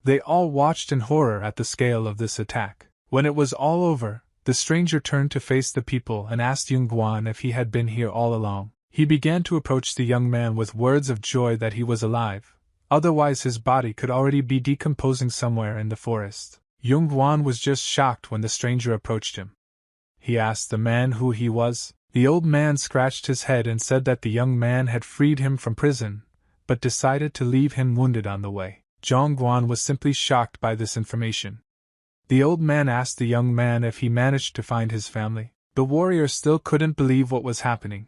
They all watched in horror at the scale of this attack. When it was all over, the stranger turned to face the people and asked Yungan if he had been here all along. He began to approach the young man with words of joy that he was alive, otherwise his body could already be decomposing somewhere in the forest. Yungan was just shocked when the stranger approached him. He asked the man who he was. The old man scratched his head and said that the young man had freed him from prison, but decided to leave him wounded on the way. Yungan was simply shocked by this information. The old man asked the young man if he managed to find his family. The warrior still couldn't believe what was happening.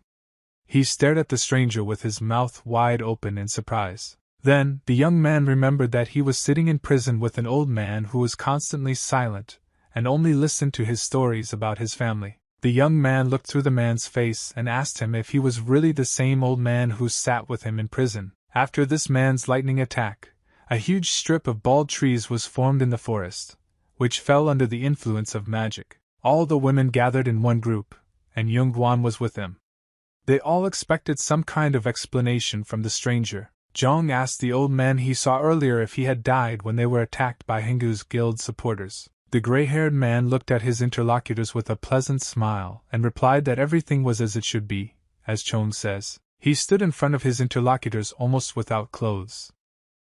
He stared at the stranger with his mouth wide open in surprise. Then, the young man remembered that he was sitting in prison with an old man who was constantly silent, and only listened to his stories about his family. The young man looked through the man's face and asked him if he was really the same old man who sat with him in prison. After this man's lightning attack, a huge strip of bald trees was formed in the forest, which fell under the influence of magic. All the women gathered in one group, and Yungan was with them. They all expected some kind of explanation from the stranger. Zhang asked the old man he saw earlier if he had died when they were attacked by Hingu's guild supporters. The gray-haired man looked at his interlocutors with a pleasant smile and replied that everything was as it should be, as Chong says. He stood in front of his interlocutors almost without clothes.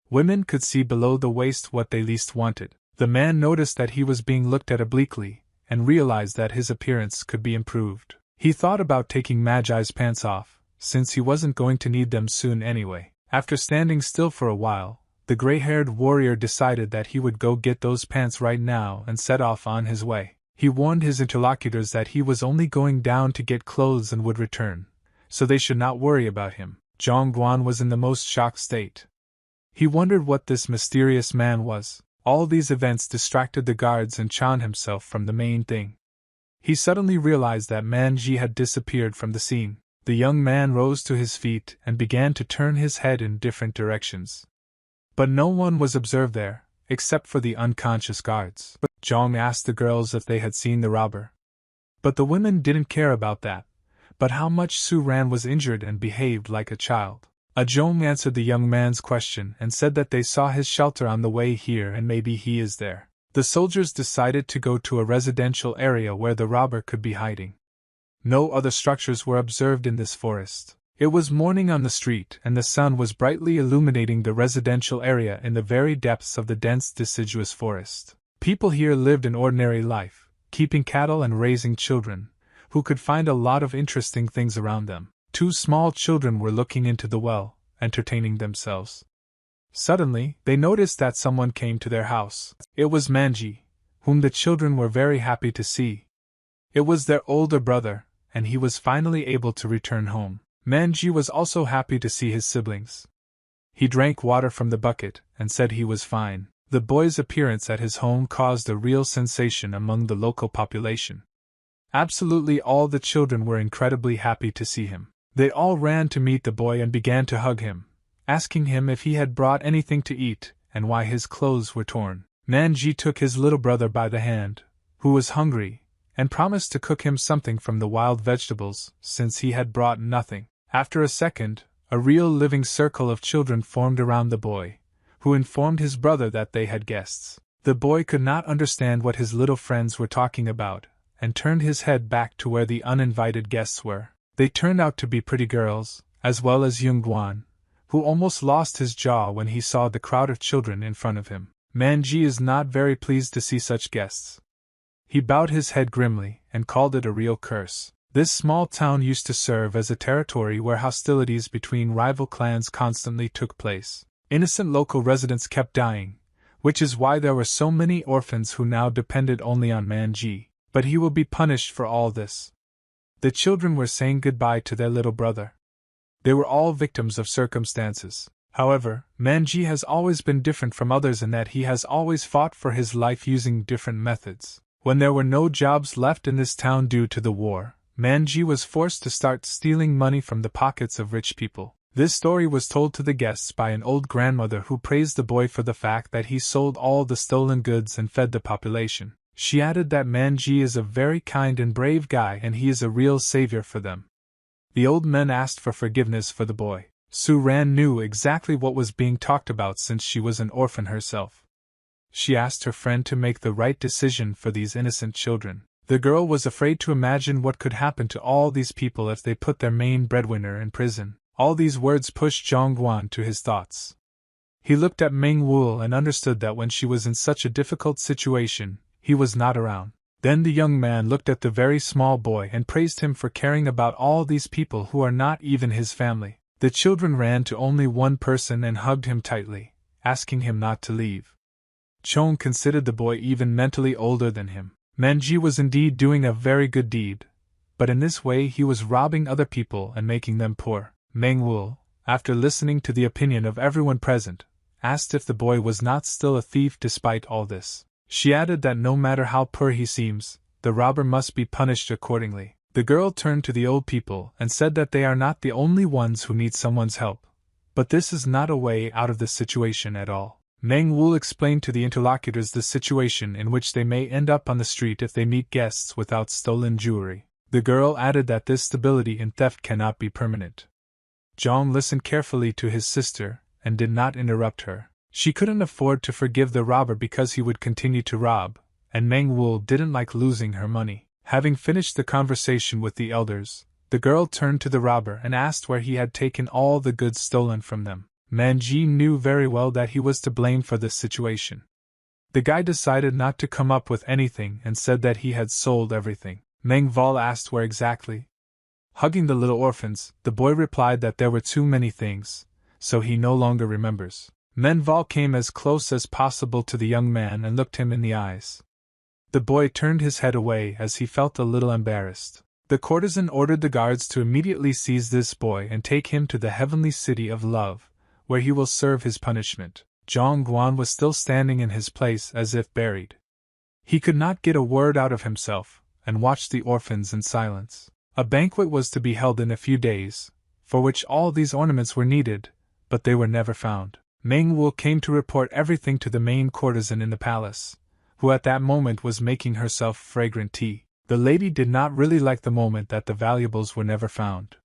Women could see below the waist what they least wanted. The man noticed that he was being looked at obliquely, and realized that his appearance could be improved. He thought about taking Magi's pants off, since he wasn't going to need them soon anyway. After standing still for a while, the gray-haired warrior decided that he would go get those pants right now and set off on his way. He warned his interlocutors that he was only going down to get clothes and would return, so they should not worry about him. Zhongguan was in the most shocked state. He wondered what this mysterious man was. All these events distracted the guards and Chan himself from the main thing. He suddenly realized that Magi had disappeared from the scene. The young man rose to his feet and began to turn his head in different directions. But no one was observed there, except for the unconscious guards. Zhong asked the girls if they had seen the robber. But the women didn't care about that, but how much Su Ran was injured and behaved like a child. Zhong answered the young man's question and said that they saw his shelter on the way here and maybe he is there. The soldiers decided to go to a residential area where the robber could be hiding. No other structures were observed in this forest. It was morning on the street and the sun was brightly illuminating the residential area in the very depths of the dense deciduous forest. People here lived an ordinary life, keeping cattle and raising children, who could find a lot of interesting things around them. 2 small children were looking into the well, entertaining themselves. Suddenly, they noticed that someone came to their house. It was Magi, whom the children were very happy to see. It was their older brother, and he was finally able to return home. Magi was also happy to see his siblings. He drank water from the bucket and said he was fine. The boy's appearance at his home caused a real sensation among the local population. Absolutely all the children were incredibly happy to see him. They all ran to meet the boy and began to hug him, asking him if he had brought anything to eat and why his clothes were torn. Magi took his little brother by the hand, who was hungry, and promised to cook him something from the wild vegetables, since he had brought nothing. After a second, a real living circle of children formed around the boy, who informed his brother that they had guests. The boy could not understand what his little friends were talking about, and turned his head back to where the uninvited guests were. They turned out to be pretty girls, as well as Yungan, who almost lost his jaw when he saw the crowd of children in front of him. Magi is not very pleased to see such guests. He bowed his head grimly and called it a real curse. This small town used to serve as a territory where hostilities between rival clans constantly took place. Innocent local residents kept dying, which is why there were so many orphans who now depended only on Magi. But he will be punished for all this. The children were saying goodbye to their little brother. They were all victims of circumstances. However, Magi has always been different from others in that he has always fought for his life using different methods. When there were no jobs left in this town due to the war, Magi was forced to start stealing money from the pockets of rich people. This story was told to the guests by an old grandmother who praised the boy for the fact that he sold all the stolen goods and fed the population. She added that Magi is a very kind and brave guy and he is a real savior for them. The old men asked for forgiveness for the boy. Su-ran knew exactly what was being talked about since she was an orphan herself. She asked her friend to make the right decision for these innocent children. The girl was afraid to imagine what could happen to all these people if they put their main breadwinner in prison. All these words pushed Zhongguan to his thoughts. He looked at Meng Wu and understood that when she was in such a difficult situation, he was not around. Then the young man looked at the very small boy and praised him for caring about all these people who are not even his family. The children ran to only one person and hugged him tightly, asking him not to leave. Chong considered the boy even mentally older than him. Magi was indeed doing a very good deed, but in this way he was robbing other people and making them poor. Meng Wu, after listening to the opinion of everyone present, asked if the boy was not still a thief despite all this. She added that no matter how poor he seems, the robber must be punished accordingly. The girl turned to the old people and said that they are not the only ones who need someone's help, but this is not a way out of this situation at all. Meng Wu explained to the interlocutors the situation in which they may end up on the street if they meet guests without stolen jewelry. The girl added that this stability in theft cannot be permanent. Zhang listened carefully to his sister and did not interrupt her. She couldn't afford to forgive the robber because he would continue to rob, and Meng Wu didn't like losing her money. Having finished the conversation with the elders, the girl turned to the robber and asked where he had taken all the goods stolen from them. Magi knew very well that he was to blame for this situation. The guy decided not to come up with anything and said that he had sold everything. Meng Val asked where exactly. Hugging the little orphans, the boy replied that there were too many things, so he no longer remembers. Menval came as close as possible to the young man and looked him in the eyes. The boy turned his head away as he felt a little embarrassed. The courtesan ordered the guards to immediately seize this boy and take him to the heavenly city of love, where he will serve his punishment. Zhang Guan was still standing in his place as if buried. He could not get a word out of himself, and watched the orphans in silence. A banquet was to be held in a few days, for which all these ornaments were needed, but they were never found. Meng Wu came to report everything to the main courtesan in the palace, who at that moment was making herself fragrant tea. The lady did not really like the moment that the valuables were never found.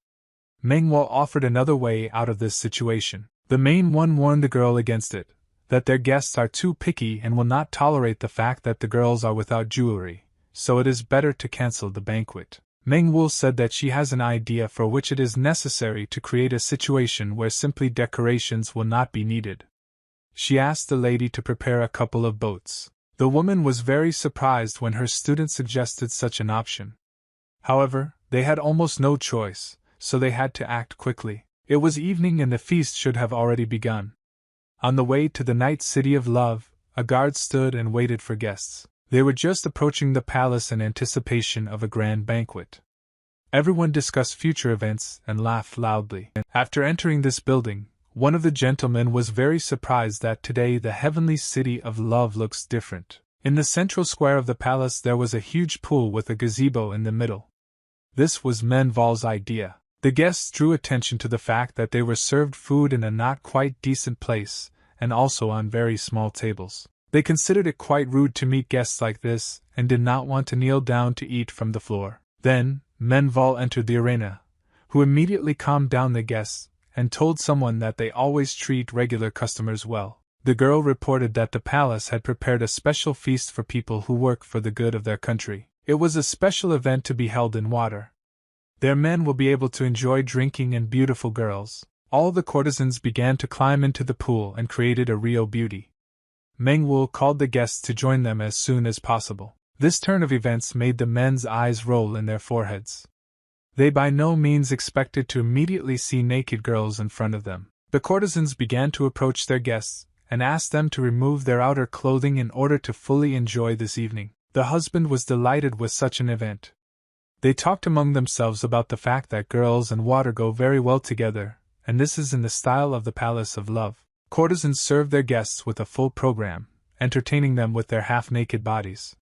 Meng Wu offered another way out of this situation. The main one warned the girl against it, that their guests are too picky and will not tolerate the fact that the girls are without jewelry, so it is better to cancel the banquet. Meng Wu said that she has an idea for which it is necessary to create a situation where simply decorations will not be needed. She asked the lady to prepare a couple of boats. The woman was very surprised when her student suggested such an option. However, they had almost no choice, so they had to act quickly. It was evening and the feast should have already begun. On the way to the night city of love, a guard stood and waited for guests. They were just approaching the palace in anticipation of a grand banquet. Everyone discussed future events and laughed loudly. After entering this building, one of the gentlemen was very surprised that today the heavenly city of love looks different. In the central square of the palace there was a huge pool with a gazebo in the middle. This was Menval's idea. The guests drew attention to the fact that they were served food in a not quite decent place, and also on very small tables. They considered it quite rude to meet guests like this, and did not want to kneel down to eat from the floor. Then, Menval entered the arena, who immediately calmed down the guests, and told someone that they always treat regular customers well. The girl reported that the palace had prepared a special feast for people who work for the good of their country. It was a special event to be held in water. Their men will be able to enjoy drinking and beautiful girls. All the courtesans began to climb into the pool and created a real beauty. Meng Wu called the guests to join them as soon as possible. This turn of events made the men's eyes roll in their foreheads. They by no means expected to immediately see naked girls in front of them. The courtesans began to approach their guests, and asked them to remove their outer clothing in order to fully enjoy this evening. The husband was delighted with such an event. They talked among themselves about the fact that girls and water go very well together, and this is in the style of the Palace of Love. Courtesans served their guests with a full program, entertaining them with their half-naked bodies.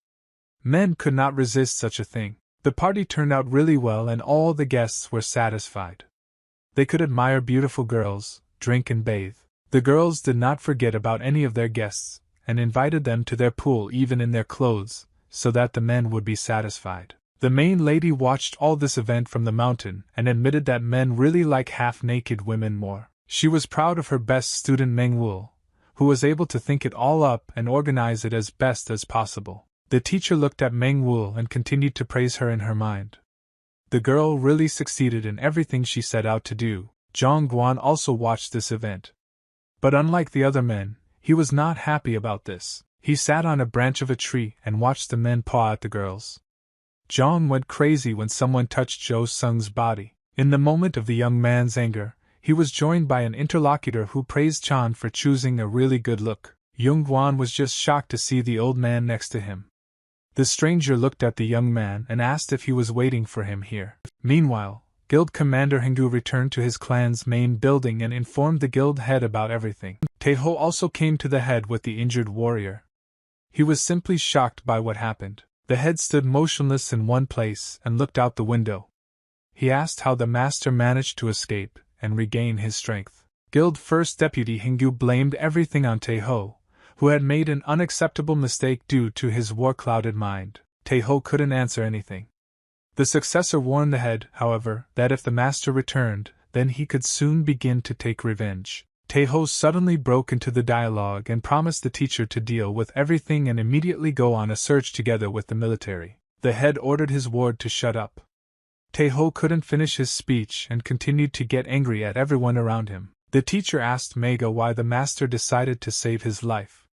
Men could not resist such a thing. The party turned out really well and all the guests were satisfied. They could admire beautiful girls, drink and bathe. The girls did not forget about any of their guests, and invited them to their pool even in their clothes, so that the men would be satisfied. The main lady watched all this event from the mountain and admitted that men really like half-naked women more. She was proud of her best student Mengwu, who was able to think it all up and organize it as best as possible. The teacher looked at Mengwu and continued to praise her in her mind. The girl really succeeded in everything she set out to do. Zhang Guan also watched this event. But unlike the other men, he was not happy about this. He sat on a branch of a tree and watched the men paw at the girls. Zhang went crazy when someone touched Zhou Sung's body. In the moment of the young man's anger, he was joined by an interlocutor who praised Chan for choosing a really good look. Yungan was just shocked to see the old man next to him. The stranger looked at the young man and asked if he was waiting for him here. Meanwhile, Guild Commander Henggu returned to his clan's main building and informed the guild head about everything. Taeho also came to the head with the injured warrior. He was simply shocked by what happened. The head stood motionless in one place and looked out the window. He asked how the master managed to escape and regain his strength. Guild First Deputy Henggu blamed everything on Taeho, who had made an unacceptable mistake due to his war-clouded mind. Taeho couldn't answer anything. The successor warned the head, however, that if the master returned, then he could soon begin to take revenge. Taeho suddenly broke into the dialogue and promised the teacher to deal with everything and immediately go on a search together with the military. The head ordered his ward to shut up. Taeho couldn't finish his speech and continued to get angry at everyone around him. The teacher asked Mega why the master decided to save his life.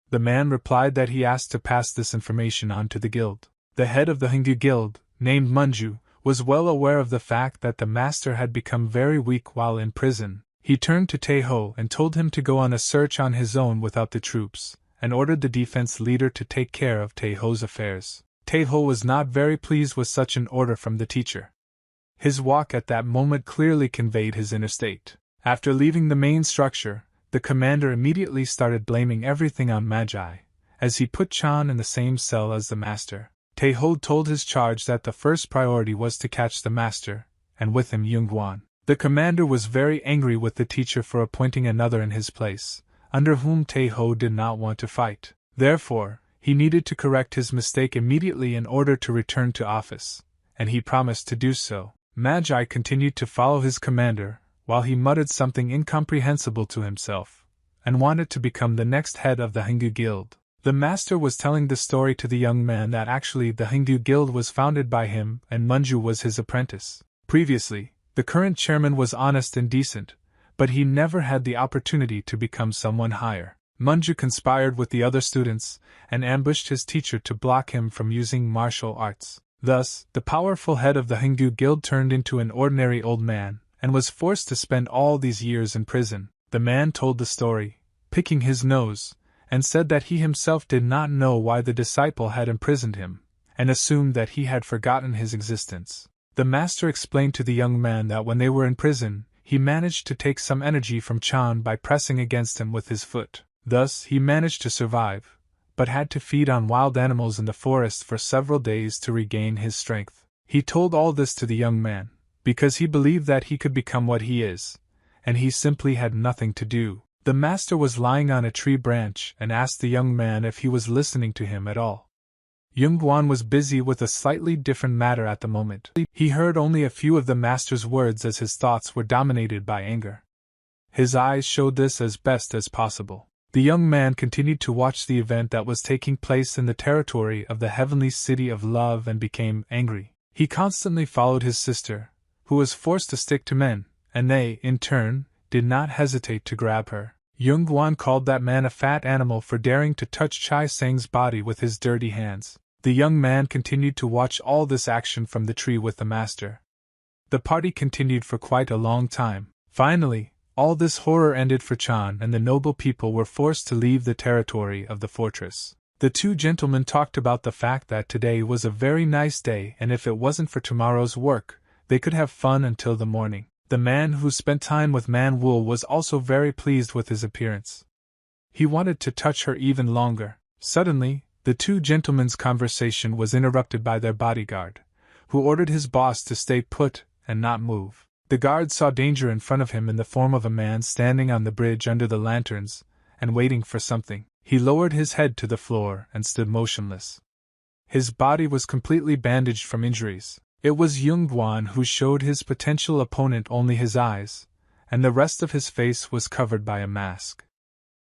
The man replied that he asked to pass this information on to the guild. The head of the Hengyu guild, named Munju, was well aware of the fact that the master had become very weak while in prison. He turned to Taeho and told him to go on a search on his own without the troops, and ordered the defense leader to take care of Taeho's affairs. Taeho was not very pleased with such an order from the teacher. His walk at that moment clearly conveyed his inner state. After leaving the main structure, the commander immediately started blaming everything on Magi, as he put Chan in the same cell as the master. Taeho told his charge that the first priority was to catch the master, and with him Yungan. The commander was very angry with the teacher for appointing another in his place, under whom Taeho did not want to fight. Therefore, he needed to correct his mistake immediately in order to return to office, and he promised to do so. Magi continued to follow his commander, while he muttered something incomprehensible to himself, and wanted to become the next head of the Hengyu Guild. The master was telling the story to the young man that actually the Hengyu Guild was founded by him and Munju was his apprentice. Previously, the current chairman was honest and decent, but he never had the opportunity to become someone higher. Munju conspired with the other students and ambushed his teacher to block him from using martial arts. Thus, the powerful head of the Hengyu Guild turned into an ordinary old man and was forced to spend all these years in prison. The man told the story, picking his nose, and said that he himself did not know why the disciple had imprisoned him, and assumed that he had forgotten his existence. The master explained to the young man that when they were in prison, he managed to take some energy from Chan by pressing against him with his foot. Thus, he managed to survive, but had to feed on wild animals in the forest for several days to regain his strength. He told all this to the young man, because he believed that he could become what he is, and he simply had nothing to do. The master was lying on a tree branch and asked the young man if he was listening to him at all. Yungan was busy with a slightly different matter at the moment. He heard only a few of the master's words as his thoughts were dominated by anger. His eyes showed this as best as possible. The young man continued to watch the event that was taking place in the territory of the heavenly city of love and became angry. He constantly followed his sister, who was forced to stick to men, and they, in turn, did not hesitate to grab her. Yungan called that man a fat animal for daring to touch Chai Sang's body with his dirty hands. The young man continued to watch all this action from the tree with the master. The party continued for quite a long time. Finally, all this horror ended for Chan, and the noble people were forced to leave the territory of the fortress. The two gentlemen talked about the fact that today was a very nice day, and if it wasn't for tomorrow's work, they could have fun until the morning. The man who spent time with Manhwa was also very pleased with his appearance. He wanted to touch her even longer. Suddenly, the two gentlemen's conversation was interrupted by their bodyguard, who ordered his boss to stay put and not move. The guard saw danger in front of him in the form of a man standing on the bridge under the lanterns and waiting for something. He lowered his head to the floor and stood motionless. His body was completely bandaged from injuries. It was Yungan who showed his potential opponent only his eyes, and the rest of his face was covered by a mask.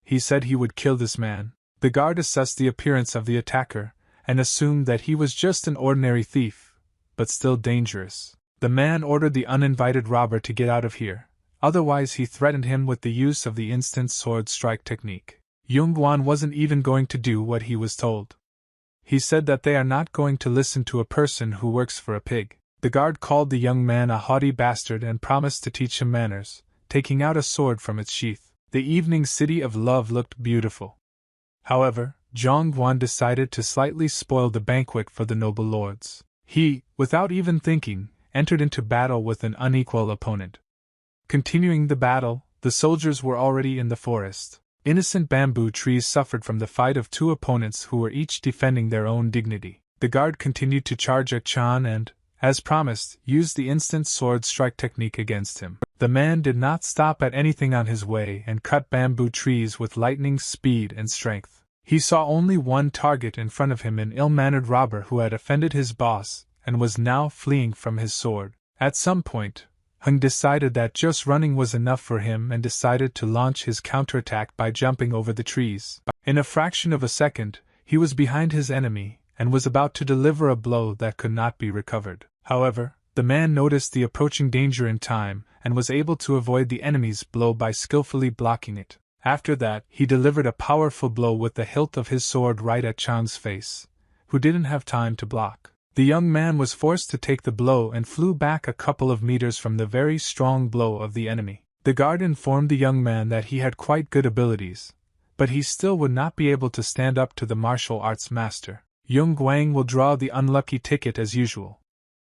He said he would kill this man. The guard assessed the appearance of the attacker and assumed that he was just an ordinary thief, but still dangerous. The man ordered the uninvited robber to get out of here, otherwise he threatened him with the use of the instant sword strike technique. Yungan wasn't even going to do what he was told. He said that they are not going to listen to a person who works for a pig. The guard called the young man a haughty bastard and promised to teach him manners, taking out a sword from its sheath. The evening city of love looked beautiful. However, Yungan decided to slightly spoil the banquet for the noble lords. He, without even thinking, entered into battle with an unequal opponent. Continuing the battle, the soldiers were already in the forest. Innocent bamboo trees suffered from the fight of two opponents who were each defending their own dignity. The guard continued to charge at Chan and, as promised, used the instant sword strike technique against him. The man did not stop at anything on his way and cut bamboo trees with lightning speed and strength. He saw only one target in front of him, an ill-mannered robber who had offended his boss and was now fleeing from his sword. At some point, Hung decided that just running was enough for him and decided to launch his counterattack by jumping over the trees. In a fraction of a second, he was behind his enemy and was about to deliver a blow that could not be recovered. However, the man noticed the approaching danger in time and was able to avoid the enemy's blow by skillfully blocking it. After that, he delivered a powerful blow with the hilt of his sword right at Chan's face, who didn't have time to block. The young man was forced to take the blow and flew back a couple of meters from the very strong blow of the enemy. The guard informed the young man that he had quite good abilities, but he still would not be able to stand up to the martial arts master. Yungan will draw the unlucky ticket as usual.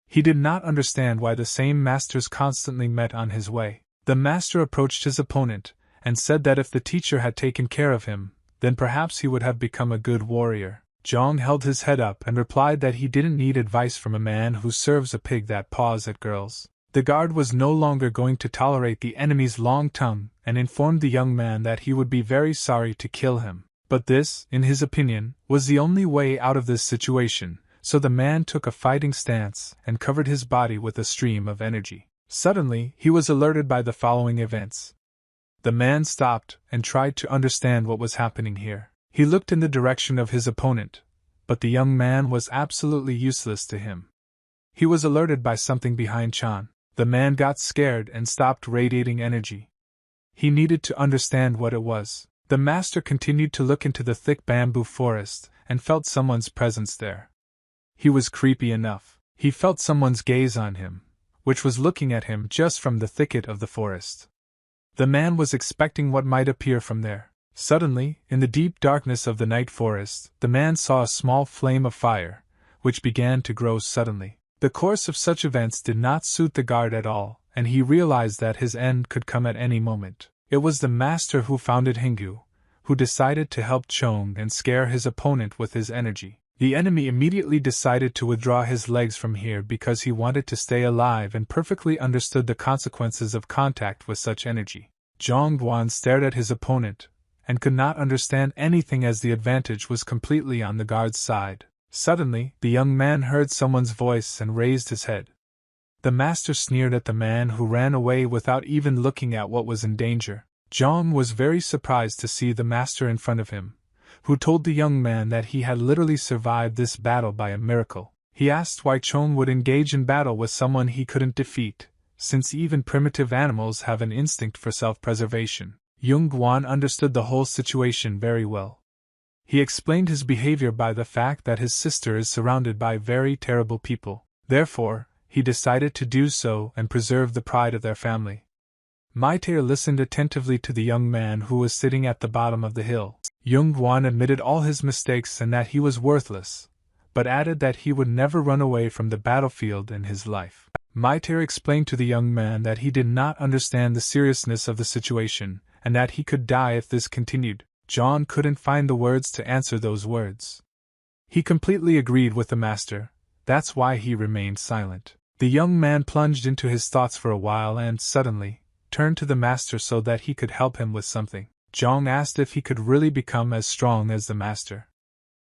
He did not understand why the same masters constantly met on his way. The master approached his opponent and said that if the teacher had taken care of him, then perhaps he would have become a good warrior. Zhang held his head up and replied that he didn't need advice from a man who serves a pig that paws at girls. The guard was no longer going to tolerate the enemy's long tongue and informed the young man that he would be very sorry to kill him. But this, in his opinion, was the only way out of this situation, so the man took a fighting stance and covered his body with a stream of energy. Suddenly, he was alerted by the following events. The man stopped and tried to understand what was happening here. He looked in the direction of his opponent, but the young man was absolutely useless to him. He was alerted by something behind Chan. The man got scared and stopped radiating energy. He needed to understand what it was. The master continued to look into the thick bamboo forest and felt someone's presence there. He was creepy enough. He felt someone's gaze on him, which was looking at him just from the thicket of the forest. The man was expecting what might appear from there. Suddenly, in the deep darkness of the night forest, the man saw a small flame of fire, which began to grow suddenly. The course of such events did not suit the guard at all, and he realized that his end could come at any moment. It was the master who founded Hingu, who decided to help Chong and scare his opponent with his energy. The enemy immediately decided to withdraw his legs from here because he wanted to stay alive and perfectly understood the consequences of contact with such energy. Zhongguan stared at his opponent and could not understand anything as the advantage was completely on the guard's side. Suddenly, the young man heard someone's voice and raised his head. The master sneered at the man who ran away without even looking at what was in danger. Zhong was very surprised to see the master in front of him, who told the young man that he had literally survived this battle by a miracle. He asked why Chong would engage in battle with someone he couldn't defeat, since even primitive animals have an instinct for self-preservation. Yungan understood the whole situation very well. He explained his behavior by the fact that his sister is surrounded by very terrible people. Therefore, he decided to do so and preserve the pride of their family. Maiter listened attentively to the young man who was sitting at the bottom of the hill. Yungan admitted all his mistakes and that he was worthless, but added that he would never run away from the battlefield in his life. Maiter explained to the young man that he did not understand the seriousness of the situation, and that he could die if this continued. John couldn't find the words to answer those words. He completely agreed with the master, that's why he remained silent. The young man plunged into his thoughts for a while and, suddenly, turned to the master so that he could help him with something. Zhang asked if he could really become as strong as the master.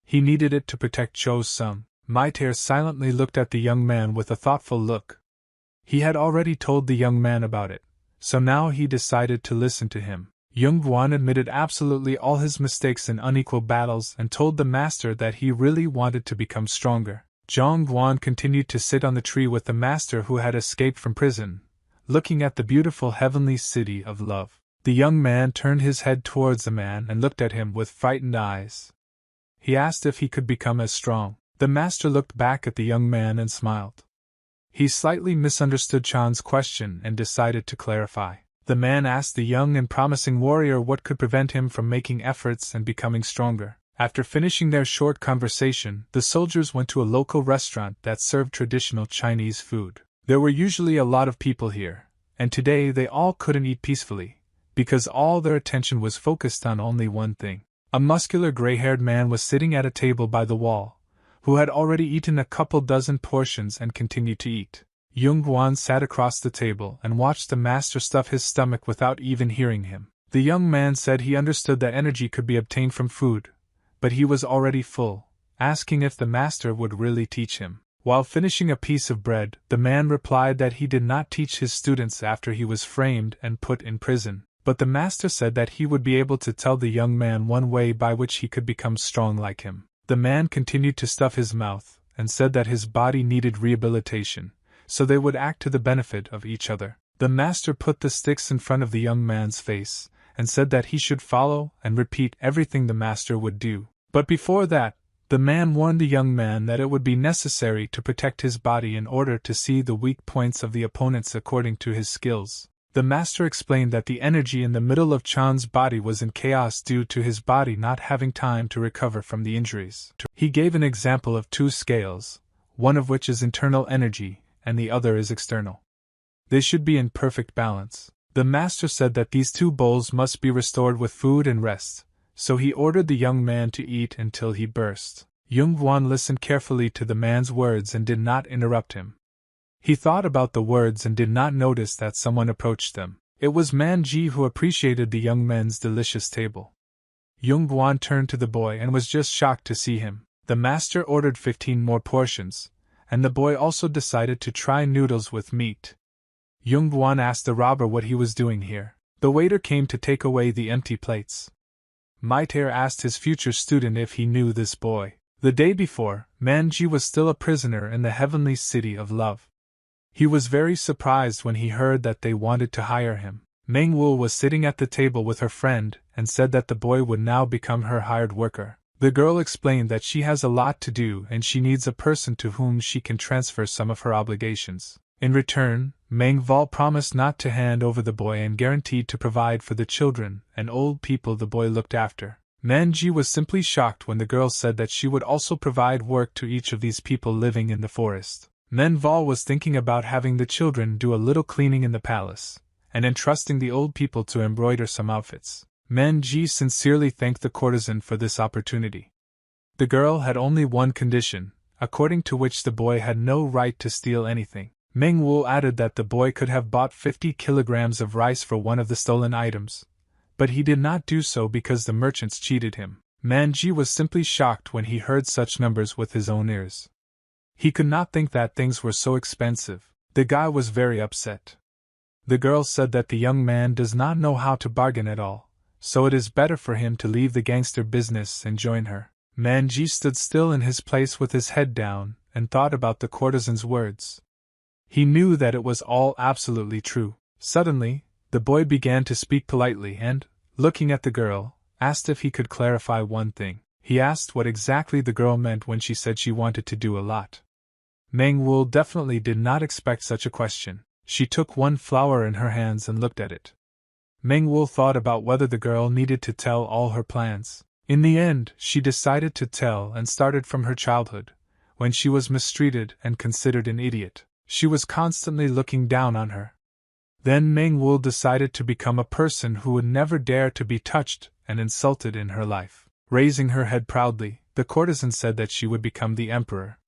He needed it to protect Cho's son. Maiter silently looked at the young man with a thoughtful look. He had already told the young man about it, so now he decided to listen to him. Yungan admitted absolutely all his mistakes in unequal battles and told the master that he really wanted to become stronger. Zhang Guan continued to sit on the tree with the master who had escaped from prison, looking at the beautiful heavenly city of love. The young man turned his head towards the man and looked at him with frightened eyes. He asked if he could become as strong. The master looked back at the young man and smiled. He slightly misunderstood Chan's question and decided to clarify. The man asked the young and promising warrior what could prevent him from making efforts and becoming stronger. After finishing their short conversation, the soldiers went to a local restaurant that served traditional Chinese food. There were usually a lot of people here, and today they all couldn't eat peacefully, because all their attention was focused on only one thing. A muscular gray-haired man was sitting at a table by the wall, who had already eaten a couple dozen portions and continued to eat. Yungan sat across the table and watched the master stuff his stomach without even hearing him. The young man said he understood that energy could be obtained from food, but he was already full, asking if the master would really teach him. While finishing a piece of bread, the man replied that he did not teach his students after he was framed and put in prison, but the master said that he would be able to tell the young man one way by which he could become strong like him. The man continued to stuff his mouth, and said that his body needed rehabilitation, so they would act to the benefit of each other. The master put the sticks in front of the young man's face, and said that he should follow and repeat everything the master would do. But before that, the man warned the young man that it would be necessary to protect his body in order to see the weak points of the opponents according to his skills. The master explained that the energy in the middle of Chan's body was in chaos due to his body not having time to recover from the injuries. He gave an example of two scales, one of which is internal energy, and the other is external. They should be in perfect balance. The master said that these two bowls must be restored with food and rest, so he ordered the young man to eat until he burst. Yungan listened carefully to the man's words and did not interrupt him. He thought about the words and did not notice that someone approached them. It was Magi who appreciated the young man's delicious table. Yungan turned to the boy and was just shocked to see him. The master ordered 15 more portions, and the boy also decided to try noodles with meat. Yungan asked the robber what he was doing here. The waiter came to take away the empty plates. Maiter asked his future student if he knew this boy. The day before, Magi was still a prisoner in the heavenly city of love. He was very surprised when he heard that they wanted to hire him. Mengwu was sitting at the table with her friend and said that the boy would now become her hired worker. The girl explained that she has a lot to do and she needs a person to whom she can transfer some of her obligations. In return, Mengval promised not to hand over the boy and guaranteed to provide for the children and old people the boy looked after. Magi was simply shocked when the girl said that she would also provide work to each of these people living in the forest. Menval was thinking about having the children do a little cleaning in the palace, and entrusting the old people to embroider some outfits. Magi sincerely thanked the courtesan for this opportunity. The girl had only one condition, according to which the boy had no right to steal anything. Mengwu added that the boy could have bought 50 kilograms of rice for one of the stolen items, but he did not do so because the merchants cheated him. Magi was simply shocked when he heard such numbers with his own ears. He could not think that things were so expensive. The guy was very upset. The girl said that the young man does not know how to bargain at all, so it is better for him to leave the gangster business and join her. Magi stood still in his place with his head down and thought about the courtesan's words. He knew that it was all absolutely true. Suddenly, the boy began to speak politely and, looking at the girl, asked if he could clarify one thing. He asked what exactly the girl meant when she said she wanted to do a lot. Mengwu definitely did not expect such a question. She took one flower in her hands and looked at it. Meng Wu thought about whether the girl needed to tell all her plans. In the end, she decided to tell and started from her childhood, when she was mistreated and considered an idiot. She was constantly looking down on her. Then Meng Wu decided to become a person who would never dare to be touched and insulted in her life. Raising her head proudly, the courtesan said that she would become the emperor.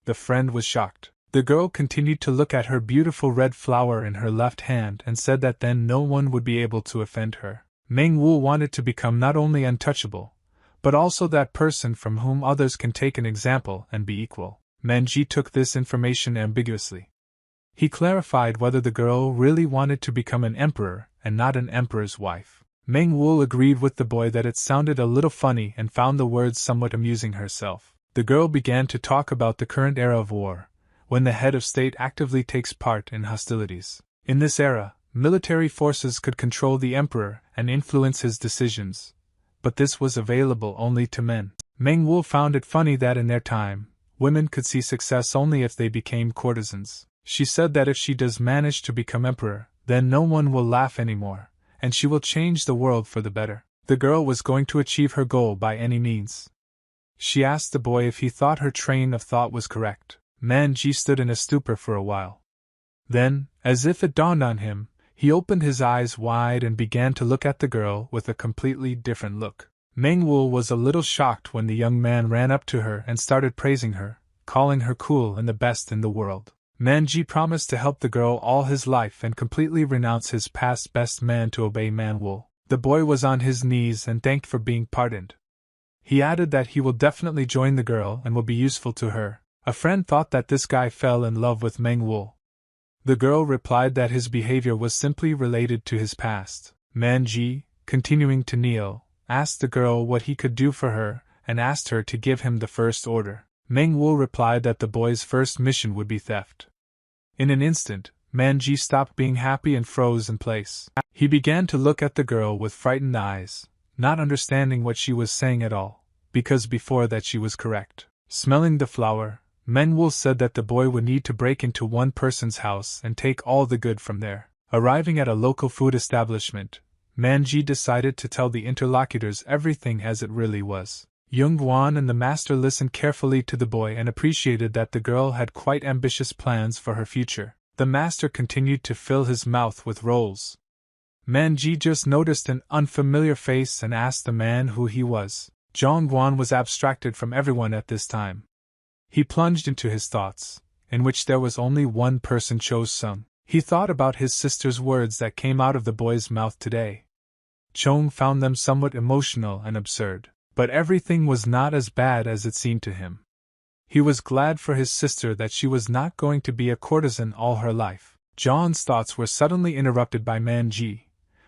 The friend was shocked. The girl continued to look at her beautiful red flower in her left hand and said that then no one would be able to offend her. Meng Wu wanted to become not only untouchable, but also that person from whom others can take an example and be equal. Magi took this information ambiguously. He clarified whether the girl really wanted to become an emperor and not an emperor's wife. Meng Wu agreed with the boy that it sounded a little funny and found the words somewhat amusing herself. The girl began to talk about the current era of war, when the head of state actively takes part in hostilities. In this era, military forces could control the emperor and influence his decisions, but this was available only to men. Meng Wu found it funny that in their time, women could see success only if they became courtesans. She said that if she does manage to become emperor, then no one will laugh anymore, and she will change the world for the better. The girl was going to achieve her goal by any means. She asked the boy if he thought her train of thought was correct. Magi stood in a stupor for a while. Then, as if it dawned on him, he opened his eyes wide and began to look at the girl with a completely different look. Meng Wu was a little shocked when the young man ran up to her and started praising her, calling her cool and the best in the world. Magi promised to help the girl all his life and completely renounce his past best man to obey Meng Wu. The boy was on his knees and thanked for being pardoned. He added that he will definitely join the girl and will be useful to her. A friend thought that this guy fell in love with Meng Wu. The girl replied that his behavior was simply related to his past. Magi, continuing to kneel, asked the girl what he could do for her and asked her to give him the first order. Meng Wu replied that the boy's first mission would be theft. In an instant, Magi stopped being happy and froze in place. He began to look at the girl with frightened eyes, not understanding what she was saying at all, because before that she was correct. Smelling the flower, Meng Wu said that the boy would need to break into one person's house and take all the good from there. Arriving at a local food establishment, Magi decided to tell the interlocutors everything as it really was. Yungan and the master listened carefully to the boy and appreciated that the girl had quite ambitious plans for her future. The master continued to fill his mouth with rolls. Magi just noticed an unfamiliar face and asked the man who he was. Yungan was abstracted from everyone at this time. He plunged into his thoughts, in which there was only one person chosen. He thought about his sister's words that came out of the boy's mouth today. Chong found them somewhat emotional and absurd, but everything was not as bad as it seemed to him. He was glad for his sister that she was not going to be a courtesan all her life. John's thoughts were suddenly interrupted by Magi,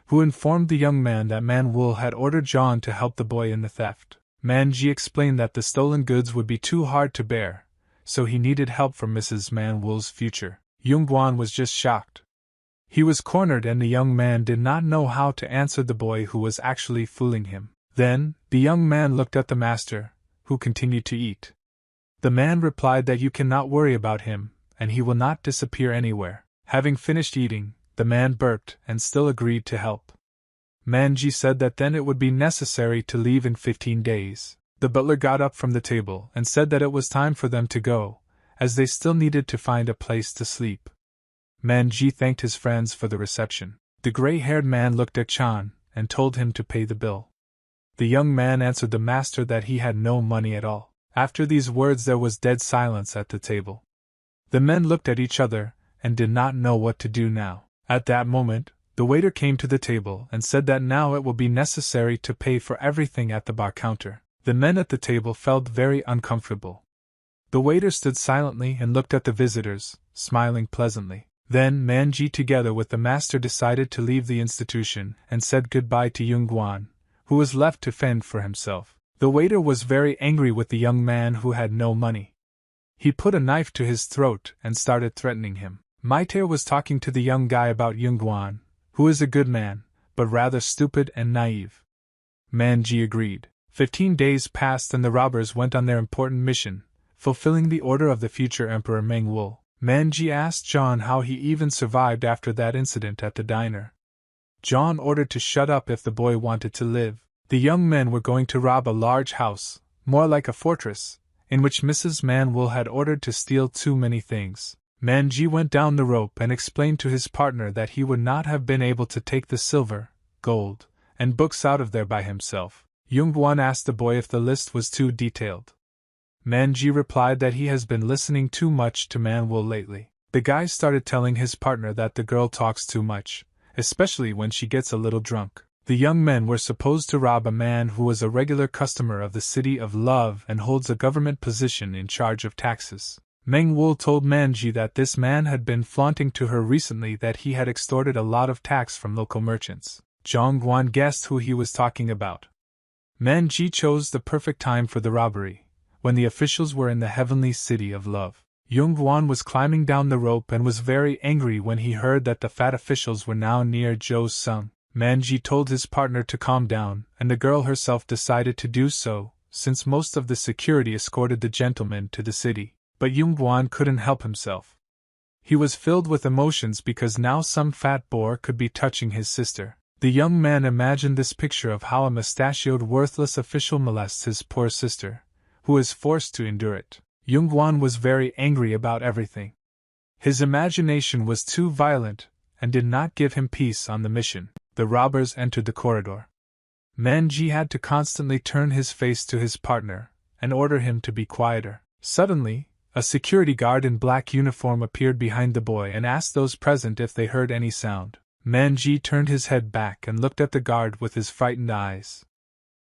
who informed the young man that Meng Wu had ordered John to help the boy in the theft. Magi explained that the stolen goods would be too hard to bear, so he needed help from Mrs. Meng Wu's future. Yungan was just shocked. He was cornered and the young man did not know how to answer the boy who was actually fooling him. Then, the young man looked at the master, who continued to eat. The man replied that you cannot worry about him, and he will not disappear anywhere. Having finished eating, the man burped and still agreed to help. Magi said that then it would be necessary to leave in 15 days. The butler got up from the table and said that it was time for them to go, as they still needed to find a place to sleep. Magi thanked his friends for the reception. The gray-haired man looked at Chan and told him to pay the bill. The young man answered the master that he had no money at all. After these words there was dead silence at the table. The men looked at each other and did not know what to do now. At that moment, the waiter came to the table and said that now it will be necessary to pay for everything at the bar counter. The men at the table felt very uncomfortable. The waiter stood silently and looked at the visitors, smiling pleasantly. Then Magi together with the master decided to leave the institution and said goodbye to Yungan, who was left to fend for himself. The waiter was very angry with the young man who had no money. He put a knife to his throat and started threatening him. Maiter was talking to the young guy about Yungan, who is a good man, but rather stupid and naive. Magi agreed. 15 days passed and the robbers went on their important mission, fulfilling the order of the future Emperor Meng Wu. Magi asked John how he even survived after that incident at the diner. John ordered to shut up if the boy wanted to live. The young men were going to rob a large house, more like a fortress, in which Mrs. Manhwa had ordered to steal too many things. Magi went down the rope and explained to his partner that he would not have been able to take the silver, gold, and books out of there by himself. Yungan asked the boy if the list was too detailed. Magi replied that he has been listening too much to Manhwa lately. The guy started telling his partner that the girl talks too much, especially when she gets a little drunk. The young men were supposed to rob a man who was a regular customer of the City of Love and holds a government position in charge of taxes. Manhwa told Magi that this man had been flaunting to her recently that he had extorted a lot of tax from local merchants. Yungan guessed who he was talking about. Magi chose the perfect time for the robbery, when the officials were in the heavenly City of Love. Yungan was climbing down the rope and was very angry when he heard that the fat officials were now near Zhou Sung. Magi told his partner to calm down, and the girl herself decided to do so, since most of the security escorted the gentleman to the city. But Yungan couldn't help himself. He was filled with emotions because now some fat boar could be touching his sister. The young man imagined this picture of how a mustachioed worthless official molests his poor sister, who is forced to endure it. Yungan was very angry about everything. His imagination was too violent, and did not give him peace on the mission. The robbers entered the corridor. Magi had to constantly turn his face to his partner, and order him to be quieter. Suddenly, a security guard in black uniform appeared behind the boy and asked those present if they heard any sound. Magi turned his head back and looked at the guard with his frightened eyes.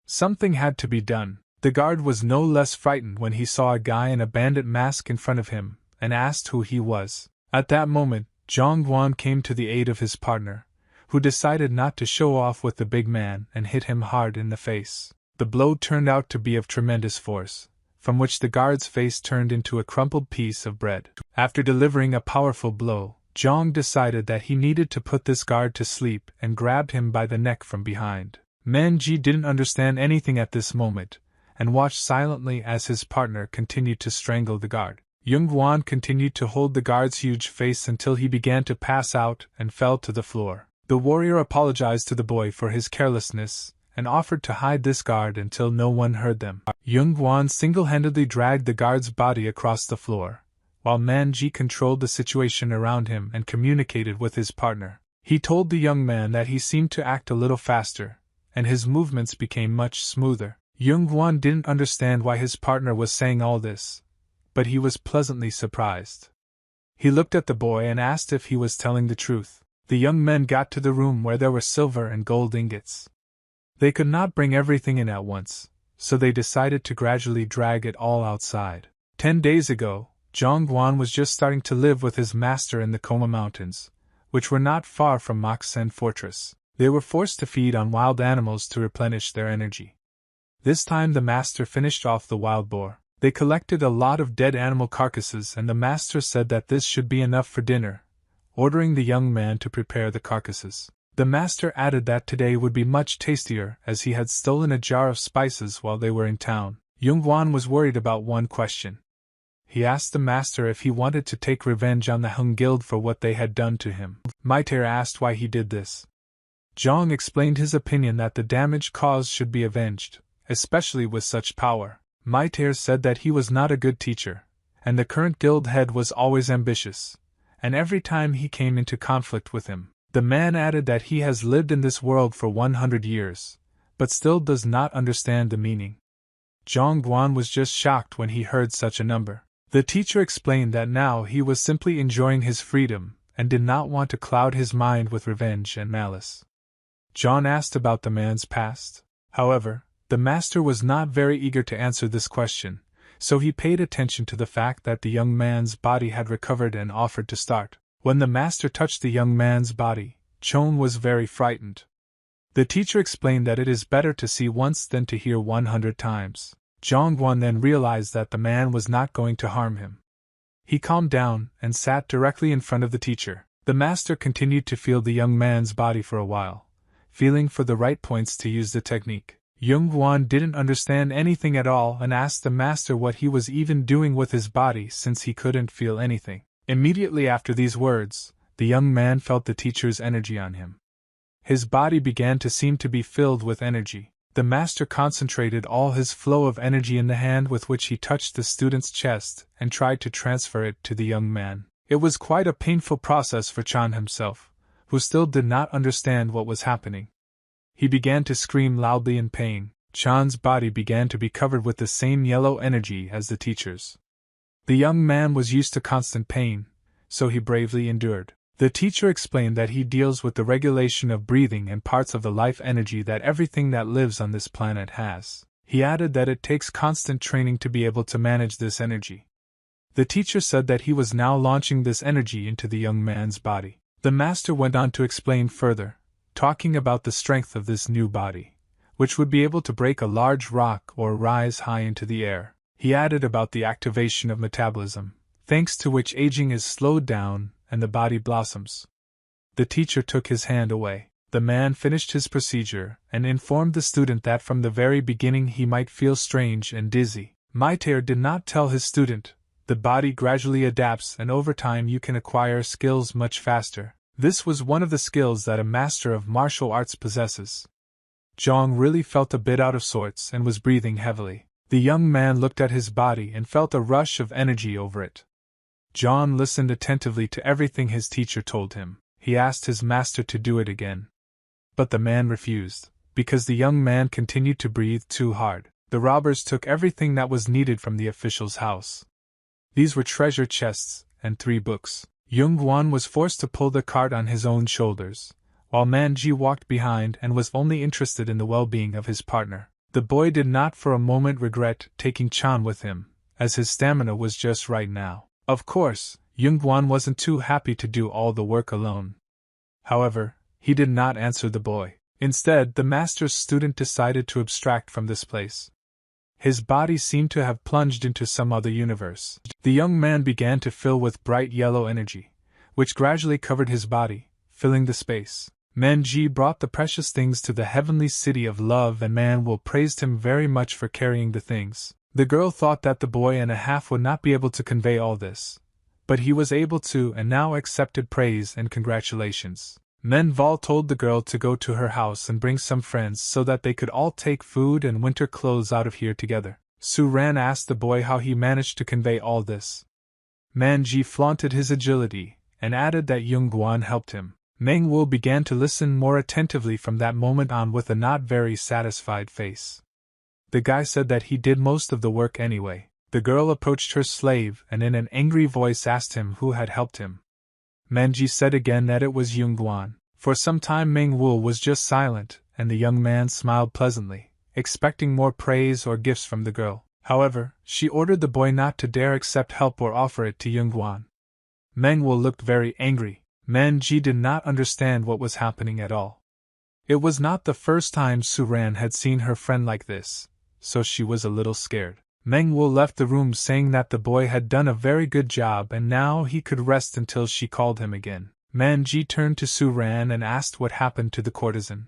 Something had to be done. The guard was no less frightened when he saw a guy in a bandit mask in front of him, and asked who he was. At that moment, Yungan came to the aid of his partner, who decided not to show off with the big man and hit him hard in the face. The blow turned out to be of tremendous force, from which the guard's face turned into a crumpled piece of bread. After delivering a powerful blow, Zhang decided that he needed to put this guard to sleep and grabbed him by the neck from behind. Magi didn't understand anything at this moment, and watched silently as his partner continued to strangle the guard. Yungan continued to hold the guard's huge face until he began to pass out and fell to the floor. The warrior apologized to the boy for his carelessness, and offered to hide this guard until no one heard them. Yungan single-handedly dragged the guard's body across the floor, while Magi controlled the situation around him and communicated with his partner. He told the young man that he seemed to act a little faster, and his movements became much smoother. Yungan didn't understand why his partner was saying all this, but he was pleasantly surprised. He looked at the boy and asked if he was telling the truth. The young men got to the room where there were silver and gold ingots. They could not bring everything in at once, so they decided to gradually drag it all outside. 10 days ago, Yungan was just starting to live with his master in the Koma Mountains, which were not far from Moxen fortress. They were forced to feed on wild animals to replenish their energy. This time the master finished off the wild boar. They collected a lot of dead animal carcasses and the master said that this should be enough for dinner, ordering the young man to prepare the carcasses. The master added that today would be much tastier as he had stolen a jar of spices while they were in town. Yungan was worried about one question. He asked the master if he wanted to take revenge on the Hung Guild for what they had done to him. Magi asked why he did this. Zhang explained his opinion that the damage caused should be avenged, especially with such power. Magi said that he was not a good teacher, and the current guild head was always ambitious, and every time he came into conflict with him. The man added that he has lived in this world for 100 years, but still does not understand the meaning. Yungan was just shocked when he heard such a number. The teacher explained that now he was simply enjoying his freedom, and did not want to cloud his mind with revenge and malice. John asked about the man's past. However, the master was not very eager to answer this question, so he paid attention to the fact that the young man's body had recovered and offered to start. When the master touched the young man's body, Chon was very frightened. The teacher explained that it is better to see once than to hear 100 times. Yungan then realized that the man was not going to harm him. He calmed down and sat directly in front of the teacher. The master continued to feel the young man's body for a while, feeling for the right points to use the technique. Yungan didn't understand anything at all and asked the master what he was even doing with his body since he couldn't feel anything. Immediately after these words, the young man felt the teacher's energy on him. His body began to seem to be filled with energy. The master concentrated all his flow of energy in the hand with which he touched the student's chest and tried to transfer it to the young man. It was quite a painful process for Chan himself, who still did not understand what was happening. He began to scream loudly in pain. Chan's body began to be covered with the same yellow energy as the teacher's. The young man was used to constant pain, so he bravely endured. The teacher explained that he deals with the regulation of breathing and parts of the life energy that everything that lives on this planet has. He added that it takes constant training to be able to manage this energy. The teacher said that he was now launching this energy into the young man's body. The master went on to explain further, talking about the strength of this new body, which would be able to break a large rock or rise high into the air. He added about the activation of metabolism, thanks to which aging is slowed down and the body blossoms. The teacher took his hand away. The man finished his procedure and informed the student that from the very beginning he might feel strange and dizzy. Magi did not tell his student, the body gradually adapts and over time you can acquire skills much faster. This was one of the skills that a master of martial arts possesses. Zhang really felt a bit out of sorts and was breathing heavily. The young man looked at his body and felt a rush of energy over it. John listened attentively to everything his teacher told him. He asked his master to do it again. But the man refused, because the young man continued to breathe too hard. The robbers took everything that was needed from the official's house. These were treasure chests and 3 books. Yungan was forced to pull the cart on his own shoulders, while Magi walked behind and was only interested in the well-being of his partner. The boy did not for a moment regret taking Chan with him, as his stamina was just right now. Of course, Yungan wasn't too happy to do all the work alone. However, he did not answer the boy. Instead, the master's student decided to abstract from this place. His body seemed to have plunged into some other universe. The young man began to fill with bright yellow energy, which gradually covered his body, filling the space. Magi brought the precious things to the heavenly city of love and Manhwa praised him very much for carrying the things. The girl thought that the boy and a half would not be able to convey all this, but he was able to and now accepted praise and congratulations. Manhwa told the girl to go to her house and bring some friends so that they could all take food and winter clothes out of here together. Suran asked the boy how he managed to convey all this. Magi flaunted his agility and added that Yungan helped him. Manhwa began to listen more attentively from that moment on with a not very satisfied face. The guy said that he did most of the work anyway. The girl approached her slave and in an angry voice asked him who had helped him. Magi said again that it was Yungan. For some time Manhwa was just silent, and the young man smiled pleasantly, expecting more praise or gifts from the girl. However, she ordered the boy not to dare accept help or offer it to Yungan. Manhwa looked very angry. Magi did not understand what was happening at all. It was not the first time Suran had seen her friend like this, so she was a little scared. Manhwa left the room saying that the boy had done a very good job and now he could rest until she called him again. Magi turned to Suran and asked what happened to the courtesan.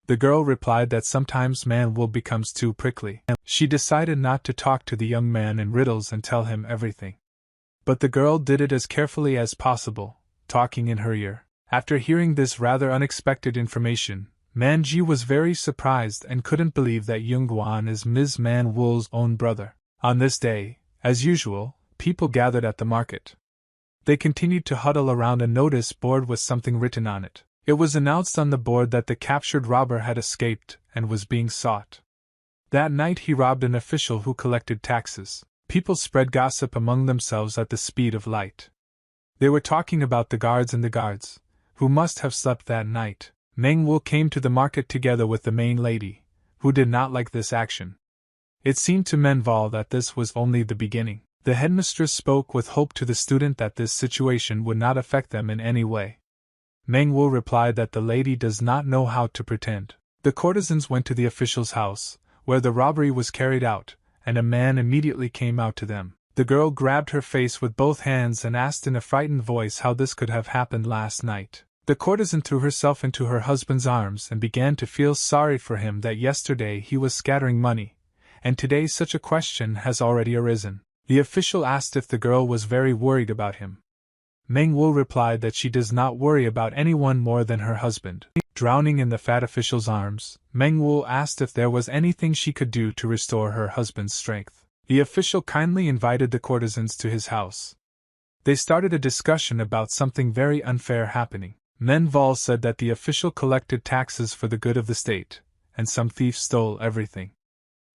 The girl replied that sometimes Manhwa becomes too prickly. She decided not to talk to the young man in riddles and tell him everything. But the girl did it as carefully as possible, talking in her ear. After hearing this rather unexpected information, Magi was very surprised and couldn't believe that Yungan is Ms. Manhwa's own brother. On this day, as usual, people gathered at the market. They continued to huddle around a notice board with something written on it. It was announced on the board that the captured robber had escaped and was being sought. That night he robbed an official who collected taxes. People spread gossip among themselves at the speed of light. They were talking about the guards and the guards, who must have slept that night. Manhwa came to the market together with the main lady, who did not like this action. It seemed to Manhwa that this was only the beginning. The headmistress spoke with hope to the student that this situation would not affect them in any way. Manhwa replied that the lady does not know how to pretend. The courtesans went to the official's house, where the robbery was carried out, and a man immediately came out to them. The girl grabbed her face with both hands and asked in a frightened voice how this could have happened last night. The courtesan threw herself into her husband's arms and began to feel sorry for him that yesterday he was scattering money, and today such a question has already arisen. The official asked if the girl was very worried about him. Manhwa replied that she does not worry about anyone more than her husband. Drowning in the fat official's arms, Manhwa asked if there was anything she could do to restore her husband's strength. The official kindly invited the courtesans to his house. They started a discussion about something very unfair happening. Manhwa said that the official collected taxes for the good of the state, and some thief stole everything.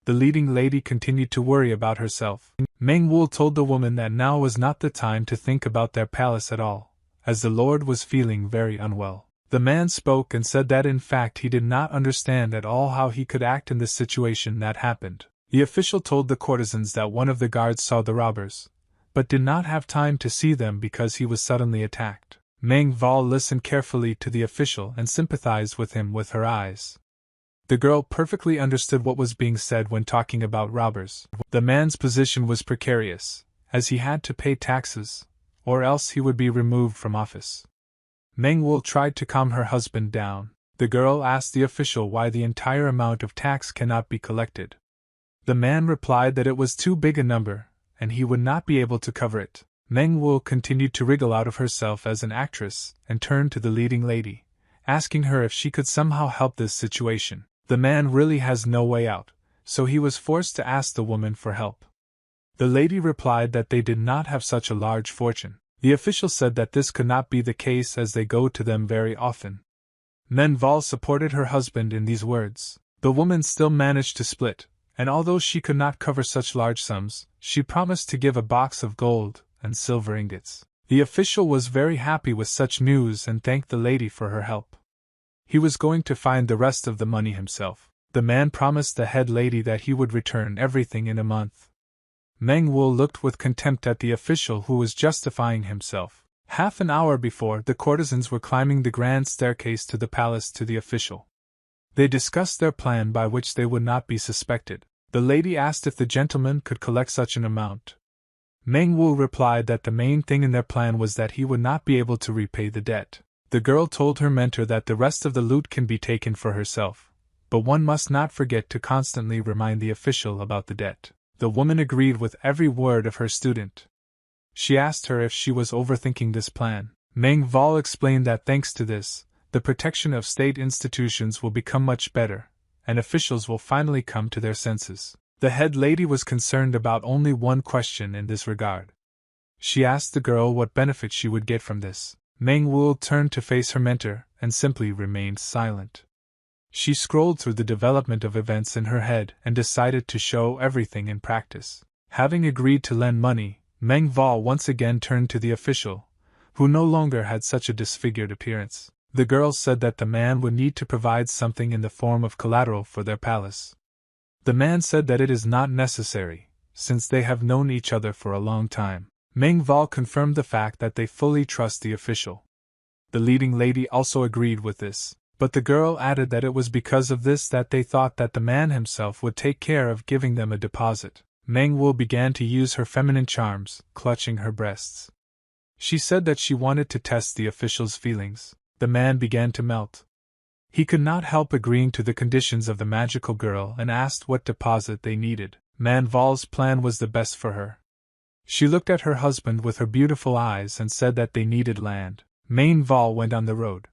The leading lady continued to worry about herself. Manhwa told the woman that now was not the time to think about their palace at all, as the lord was feeling very unwell. The man spoke and said that in fact he did not understand at all how he could act in this situation that happened. The official told the courtesans that one of the guards saw the robbers, but did not have time to see them because he was suddenly attacked. Manhwa listened carefully to the official and sympathized with him with her eyes. The girl perfectly understood what was being said when talking about robbers. The man's position was precarious, as he had to pay taxes, or else he would be removed from office. Manhwa tried to calm her husband down. The girl asked the official why the entire amount of tax cannot be collected. The man replied that it was too big a number, and he would not be able to cover it. Manhwa continued to wriggle out of herself as an actress and turned to the leading lady, asking her if she could somehow help this situation. The man really has no way out, so he was forced to ask the woman for help. The lady replied that they did not have such a large fortune. The official said that this could not be the case as they go to them very often. Manhwa supported her husband in these words. The woman still managed to split, and although she could not cover such large sums, she promised to give a box of gold and silver ingots. The official was very happy with such news and thanked the lady for her help. He was going to find the rest of the money himself. The man promised the head lady that he would return everything in a month. Manhwa looked with contempt at the official who was justifying himself. Half an hour before, the courtesans were climbing the grand staircase to the palace to the official. They discussed their plan by which they would not be suspected. The lady asked if the gentleman could collect such an amount. Manhwa replied that the main thing in their plan was that he would not be able to repay the debt. The girl told her mentor that the rest of the loot can be taken for herself, but one must not forget to constantly remind the official about the debt. The woman agreed with every word of her student. She asked her if she was overthinking this plan. Manhwa explained that thanks to this, the protection of state institutions will become much better, and officials will finally come to their senses. The head lady was concerned about only one question in this regard. She asked the girl what benefit she would get from this. Manhwa turned to face her mentor and simply remained silent. She scrolled through the development of events in her head and decided to show everything in practice. Having agreed to lend money, Manhwa once again turned to the official, who no longer had such a disfigured appearance. The girl said that the man would need to provide something in the form of collateral for their palace. The man said that it is not necessary, since they have known each other for a long time. Manhwa confirmed the fact that they fully trust the official. The leading lady also agreed with this, but the girl added that it was because of this that they thought that the man himself would take care of giving them a deposit. Manhwa began to use her feminine charms, clutching her breasts. She said that she wanted to test the official's feelings. The man began to melt. He could not help agreeing to the conditions of the magical girl and asked what deposit they needed. Manhwa's plan was the best for her. She looked at her husband with her beautiful eyes and said that they needed land. Manhwa went on the road.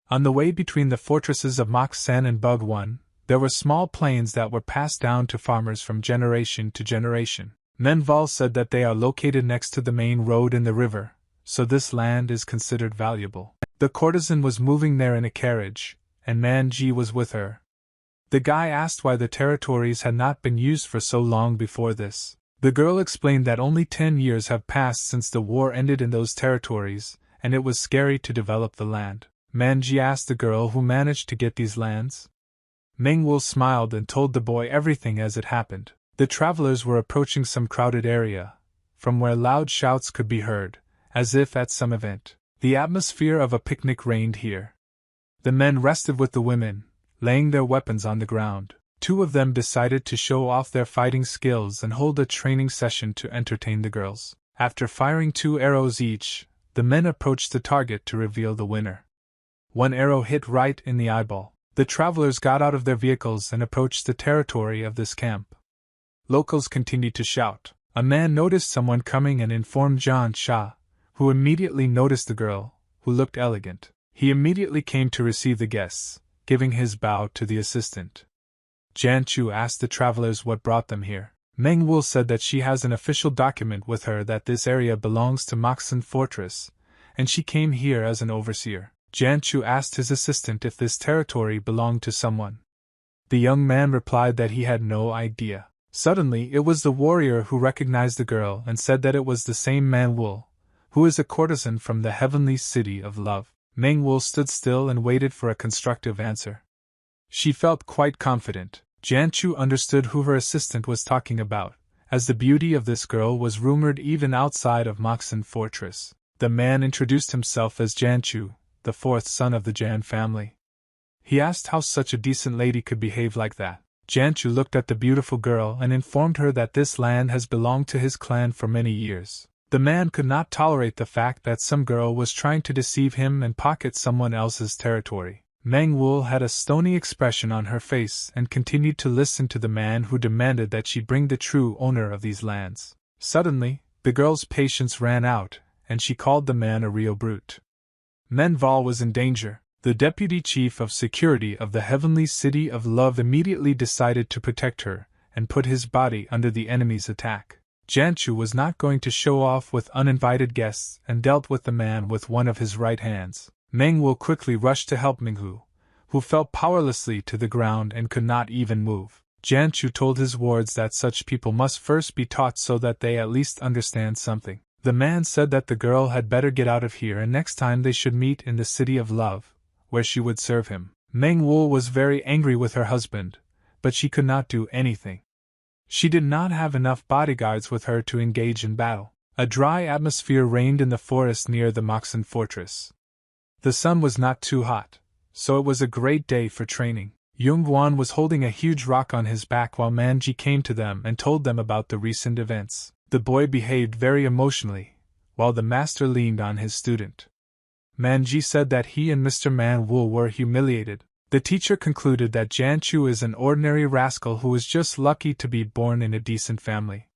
On the way between the fortresses of Moxen and Bugwan, there were small plains that were passed down to farmers from generation to generation. Manhwa said that they are located next to the main road in the river, so this land is considered valuable. The courtesan was moving there in a carriage, and Magi was with her. The guy asked why the territories had not been used for so long before this. The girl explained that only 10 years have passed since the war ended in those territories, and it was scary to develop the land. Magi asked the girl who managed to get these lands. Manhwa smiled and told the boy everything as it happened. The travelers were approaching some crowded area, from where loud shouts could be heard, as if at some event. The atmosphere of a picnic reigned here. The men rested with the women, laying their weapons on the ground. 2 of them decided to show off their fighting skills and hold a training session to entertain the girls. After firing 2 arrows each, the men approached the target to reveal the winner. 1 arrow hit right in the eyeball. The travelers got out of their vehicles and approached the territory of this camp. Locals continued to shout. A man noticed someone coming and informed John Shah, who immediately noticed the girl, who looked elegant. He immediately came to receive the guests, giving his bow to the assistant. Jianchu asked the travelers what brought them here. Meng Wu said that she has an official document with her that this area belongs to Moxen Fortress, and she came here as an overseer. Jianchu asked his assistant if this territory belonged to someone. The young man replied that he had no idea. Suddenly, it was the warrior who recognized the girl and said that it was the same Manhwa, who is a courtesan from the heavenly city of love. Meng Wu stood still and waited for a constructive answer. She felt quite confident. Jianchu understood who her assistant was talking about, as the beauty of this girl was rumored even outside of Moxen Fortress. The man introduced himself as Jianchu, the fourth son of the Jan family. He asked how such a decent lady could behave like that. Jianchu looked at the beautiful girl and informed her that this land has belonged to his clan for many years. The man could not tolerate the fact that some girl was trying to deceive him and pocket someone else's territory. Meng Wu had a stony expression on her face and continued to listen to the man who demanded that she bring the true owner of these lands. Suddenly, the girl's patience ran out, and she called the man a real brute. Manhwa was in danger. The deputy chief of security of the heavenly city of love immediately decided to protect her and put his body under the enemy's attack. Jianchu was not going to show off with uninvited guests and dealt with the man with one of his right hands. Meng Wu quickly rushed to help Minghu, who fell powerlessly to the ground and could not even move. Jianchu told his wards that such people must first be taught so that they at least understand something. The man said that the girl had better get out of here and next time they should meet in the city of love, where she would serve him. Meng Wu was very angry with her husband, but she could not do anything. She did not have enough bodyguards with her to engage in battle. A dry atmosphere reigned in the forest near the Moxen fortress. The sun was not too hot, so it was a great day for training. Yungan was holding a huge rock on his back while Magi came to them and told them about the recent events. The boy behaved very emotionally, while the master leaned on his student. Magi said that he and Mr. Manhwa were humiliated. The teacher concluded that Jianchu is an ordinary rascal who is just lucky to be born in a decent family.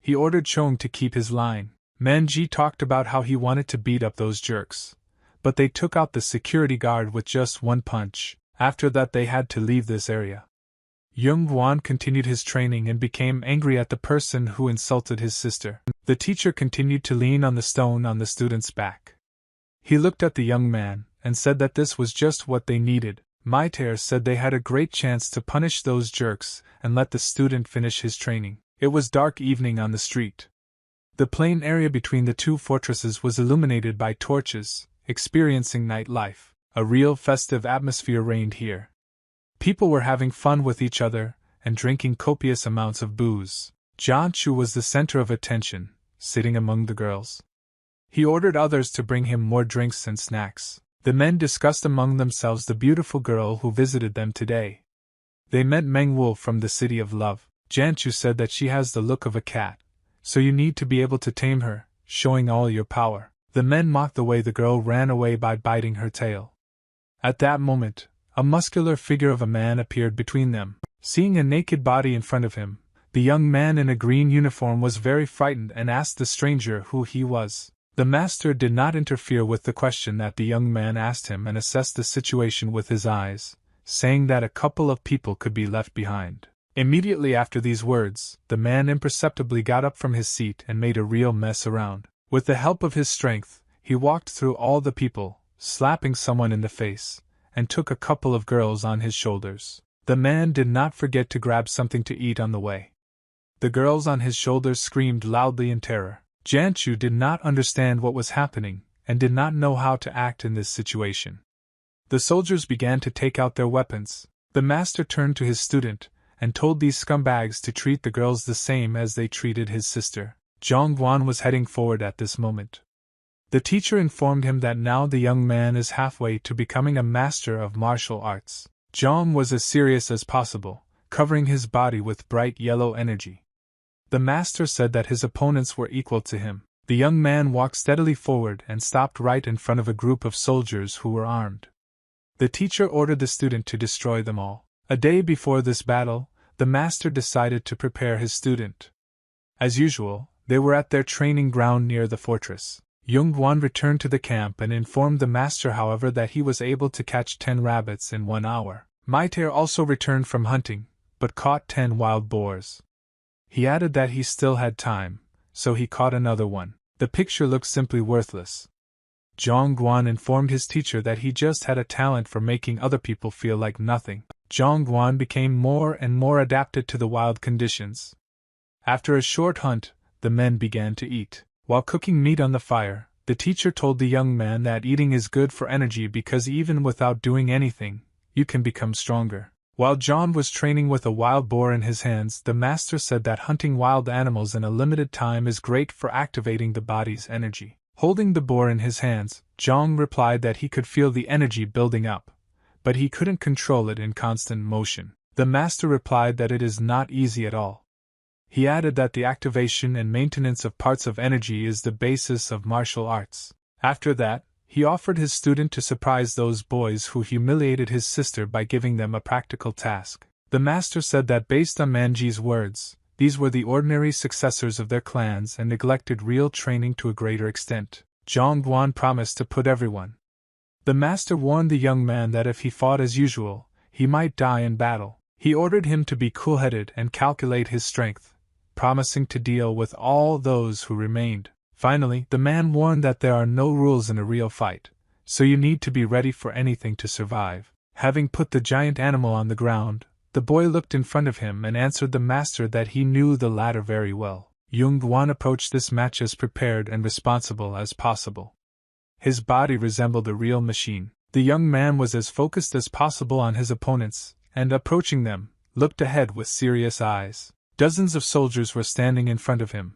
He ordered Chong to keep his line. Magi talked about how he wanted to beat up those jerks, but they took out the security guard with just one punch. After that they had to leave this area. Yungan continued his training and became angry at the person who insulted his sister. The teacher continued to lean on the stone on the student's back. He looked at the young man and said that this was just what they needed. Maiter said they had a great chance to punish those jerks and let the student finish his training. It was dark evening on the street. The plain area between the two fortresses was illuminated by torches, experiencing nightlife. A real festive atmosphere reigned here. People were having fun with each other and drinking copious amounts of booze. Jianchu was the center of attention, sitting among the girls. He ordered others to bring him more drinks and snacks. The men discussed among themselves the beautiful girl who visited them today. They met Meng Wu from the city of love. Jianchu said that she has the look of a cat, so you need to be able to tame her, showing all your power. The men mocked the way the girl ran away by biting her tail. At that moment, a muscular figure of a man appeared between them. Seeing a naked body in front of him, the young man in a green uniform was very frightened and asked the stranger who he was. The master did not interfere with the question that the young man asked him and assessed the situation with his eyes, saying that a couple of people could be left behind. Immediately after these words, the man imperceptibly got up from his seat and made a real mess around. With the help of his strength, he walked through all the people, slapping someone in the face, and took a couple of girls on his shoulders. The man did not forget to grab something to eat on the way. The girls on his shoulders screamed loudly in terror. Jianchu did not understand what was happening, and did not know how to act in this situation. The soldiers began to take out their weapons. The master turned to his student, and told these scumbags to treat the girls the same as they treated his sister. Zhongguan was heading forward at this moment. The teacher informed him that now the young man is halfway to becoming a master of martial arts. Zhong was as serious as possible, covering his body with bright yellow energy. The master said that his opponents were equal to him. The young man walked steadily forward and stopped right in front of a group of soldiers who were armed. The teacher ordered the student to destroy them all. A day before this battle, the master decided to prepare his student. As usual, they were at their training ground near the fortress. Yungan returned to the camp and informed the master, however, that he was able to catch 10 rabbits in 1 hour. Magi also returned from hunting, but caught 10 wild boars. He added that he still had time, so he caught another one. The picture looked simply worthless. Zhongguan informed his teacher that he just had a talent for making other people feel like nothing. Zhongguan became more and more adapted to the wild conditions. After a short hunt, the men began to eat. While cooking meat on the fire, the teacher told the young man that eating is good for energy because even without doing anything, you can become stronger. While John was training with a wild boar in his hands, the master said that hunting wild animals in a limited time is great for activating the body's energy. Holding the boar in his hands, Zhang replied that he could feel the energy building up, but he couldn't control it in constant motion. The master replied that it is not easy at all. He added that the activation and maintenance of parts of energy is the basis of martial arts. After that, he offered his student to surprise those boys who humiliated his sister by giving them a practical task. The master said that based on Manji's words, these were the ordinary successors of their clans and neglected real training to a greater extent. Zhongguan promised to put everyone. The master warned the young man that if he fought as usual, he might die in battle. He ordered him to be cool-headed and calculate his strength, promising to deal with all those who remained. Finally, the man warned that there are no rules in a real fight, so you need to be ready for anything to survive. Having put the giant animal on the ground, the boy looked in front of him and answered the master that he knew the latter very well. Yungan approached this match as prepared and responsible as possible. His body resembled a real machine. The young man was as focused as possible on his opponents, and approaching them, looked ahead with serious eyes. Dozens of soldiers were standing in front of him,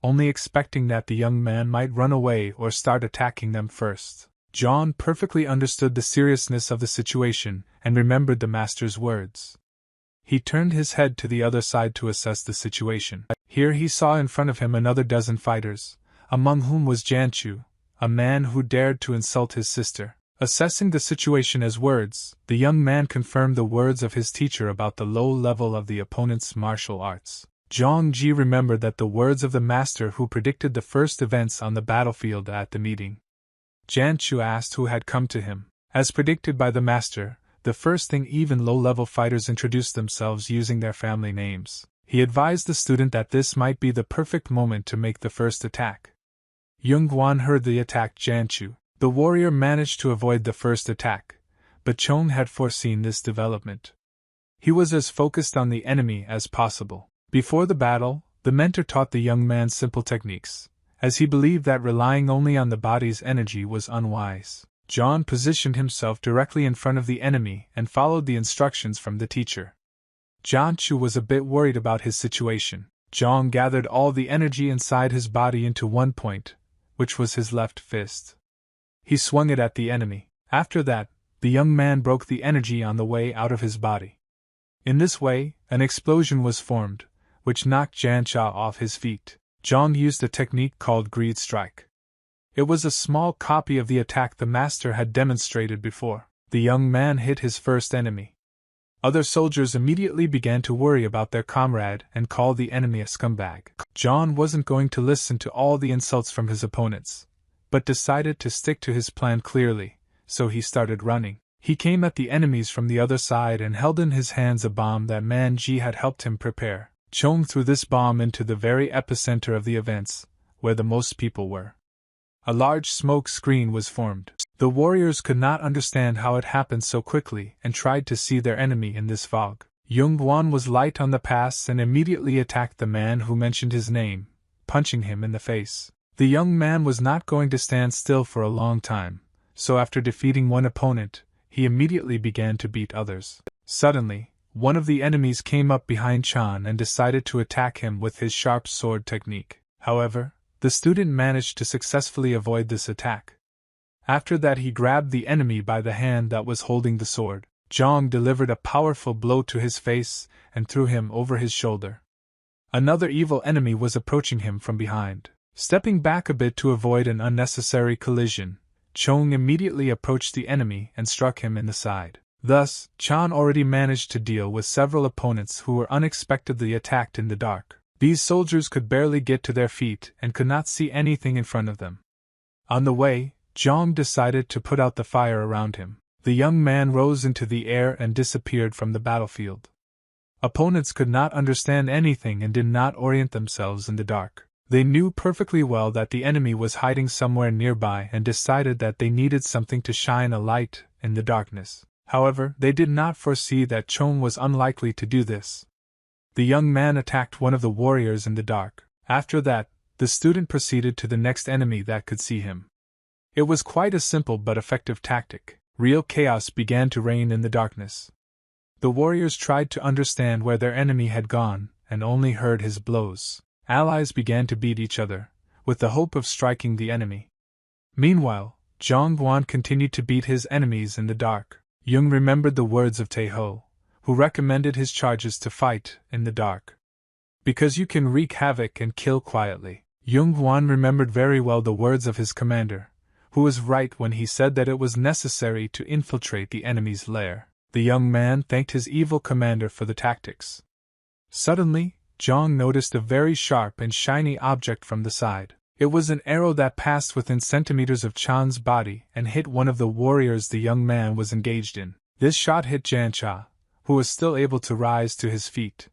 only expecting that the young man might run away or start attacking them first. John perfectly understood the seriousness of the situation and remembered the master's words. He turned his head to the other side to assess the situation. Here he saw in front of him another dozen fighters, among whom was Janchu, a man who dared to insult his sister. Assessing the situation as words, the young man confirmed the words of his teacher about the low level of the opponent's martial arts. Zhongji remembered that the words of the master who predicted the first events on the battlefield at the meeting. Janchu asked who had come to him. As predicted by the master, the first thing even low-level fighters introduced themselves using their family names. He advised the student that this might be the perfect moment to make the first attack. Yungan heard the attack Janchu. The warrior managed to avoid the first attack, but Chong had foreseen this development. He was as focused on the enemy as possible. Before the battle, the mentor taught the young man simple techniques, as he believed that relying only on the body's energy was unwise. John positioned himself directly in front of the enemy and followed the instructions from the teacher. Janchu was a bit worried about his situation. Zhang gathered all the energy inside his body into one point, which was his left fist. He swung it at the enemy. After that, the young man broke the energy on the way out of his body. In this way, an explosion was formed, which knocked Jancha off his feet. Zhang used a technique called greed strike. It was a small copy of the attack the master had demonstrated before. The young man hit his first enemy. Other soldiers immediately began to worry about their comrade and called the enemy a scumbag. John wasn't going to listen to all the insults from his opponents, but decided to stick to his plan clearly, so he started running. He came at the enemies from the other side and held in his hands a bomb that Manji had helped him prepare. Chong threw this bomb into the very epicenter of the events, where the most people were. A large smoke screen was formed. The warriors could not understand how it happened so quickly and tried to see their enemy in this fog. Yungan was light on the pass and immediately attacked the man who mentioned his name, punching him in the face. The young man was not going to stand still for a long time, so after defeating one opponent, he immediately began to beat others. Suddenly, one of the enemies came up behind Chan and decided to attack him with his sharp sword technique. However, the student managed to successfully avoid this attack. After that, he grabbed the enemy by the hand that was holding the sword. Zhang delivered a powerful blow to his face and threw him over his shoulder. Another evil enemy was approaching him from behind. Stepping back a bit to avoid an unnecessary collision, Chong immediately approached the enemy and struck him in the side. Thus, Chan already managed to deal with several opponents who were unexpectedly attacked in the dark. These soldiers could barely get to their feet and could not see anything in front of them. On the way, Zhang decided to put out the fire around him. The young man rose into the air and disappeared from the battlefield. Opponents could not understand anything and did not orient themselves in the dark. They knew perfectly well that the enemy was hiding somewhere nearby and decided that they needed something to shine a light in the darkness. However, they did not foresee that Chong was unlikely to do this. The young man attacked one of the warriors in the dark. After that, the student proceeded to the next enemy that could see him. It was quite a simple but effective tactic. Real chaos began to reign in the darkness. The warriors tried to understand where their enemy had gone, and only heard his blows. Allies began to beat each other, with the hope of striking the enemy. Meanwhile, Zhang Guan continued to beat his enemies in the dark. Jung remembered the words of Taiho, who recommended his charges to fight in the dark. Because you can wreak havoc and kill quietly. Jung Guan remembered very well the words of his commander, who was right when he said that it was necessary to infiltrate the enemy's lair. The young man thanked his evil commander for the tactics. Suddenly, Zhang noticed a very sharp and shiny object from the side. It was an arrow that passed within centimeters of Chan's body and hit one of the warriors the young man was engaged in. This shot hit Jancha, who was still able to rise to his feet.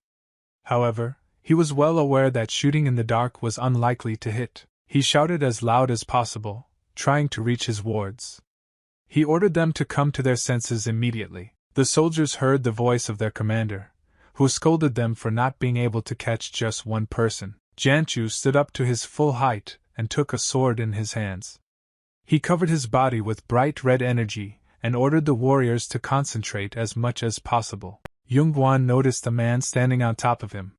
However, he was well aware that shooting in the dark was unlikely to hit. He shouted as loud as possible, trying to reach his wards. He ordered them to come to their senses immediately. The soldiers heard the voice of their commander, who scolded them for not being able to catch just one person. Janchu stood up to his full height and took a sword in his hands. He covered his body with bright red energy and ordered the warriors to concentrate as much as possible. Yungan noticed a man standing on top of him.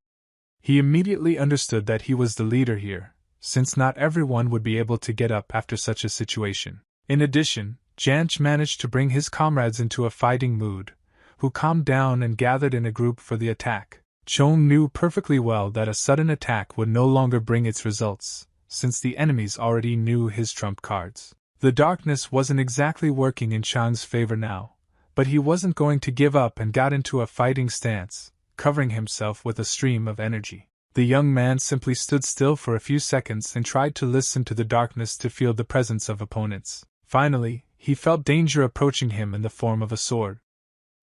He immediately understood that he was the leader here, since not everyone would be able to get up after such a situation. In addition, Janch managed to bring his comrades into a fighting mood, who calmed down and gathered in a group for the attack. Chong knew perfectly well that a sudden attack would no longer bring its results, since the enemies already knew his trump cards. The darkness wasn't exactly working in Chang's favor now, but he wasn't going to give up and got into a fighting stance, covering himself with a stream of energy. The young man simply stood still for a few seconds and tried to listen to the darkness to feel the presence of opponents. Finally, he felt danger approaching him in the form of a sword.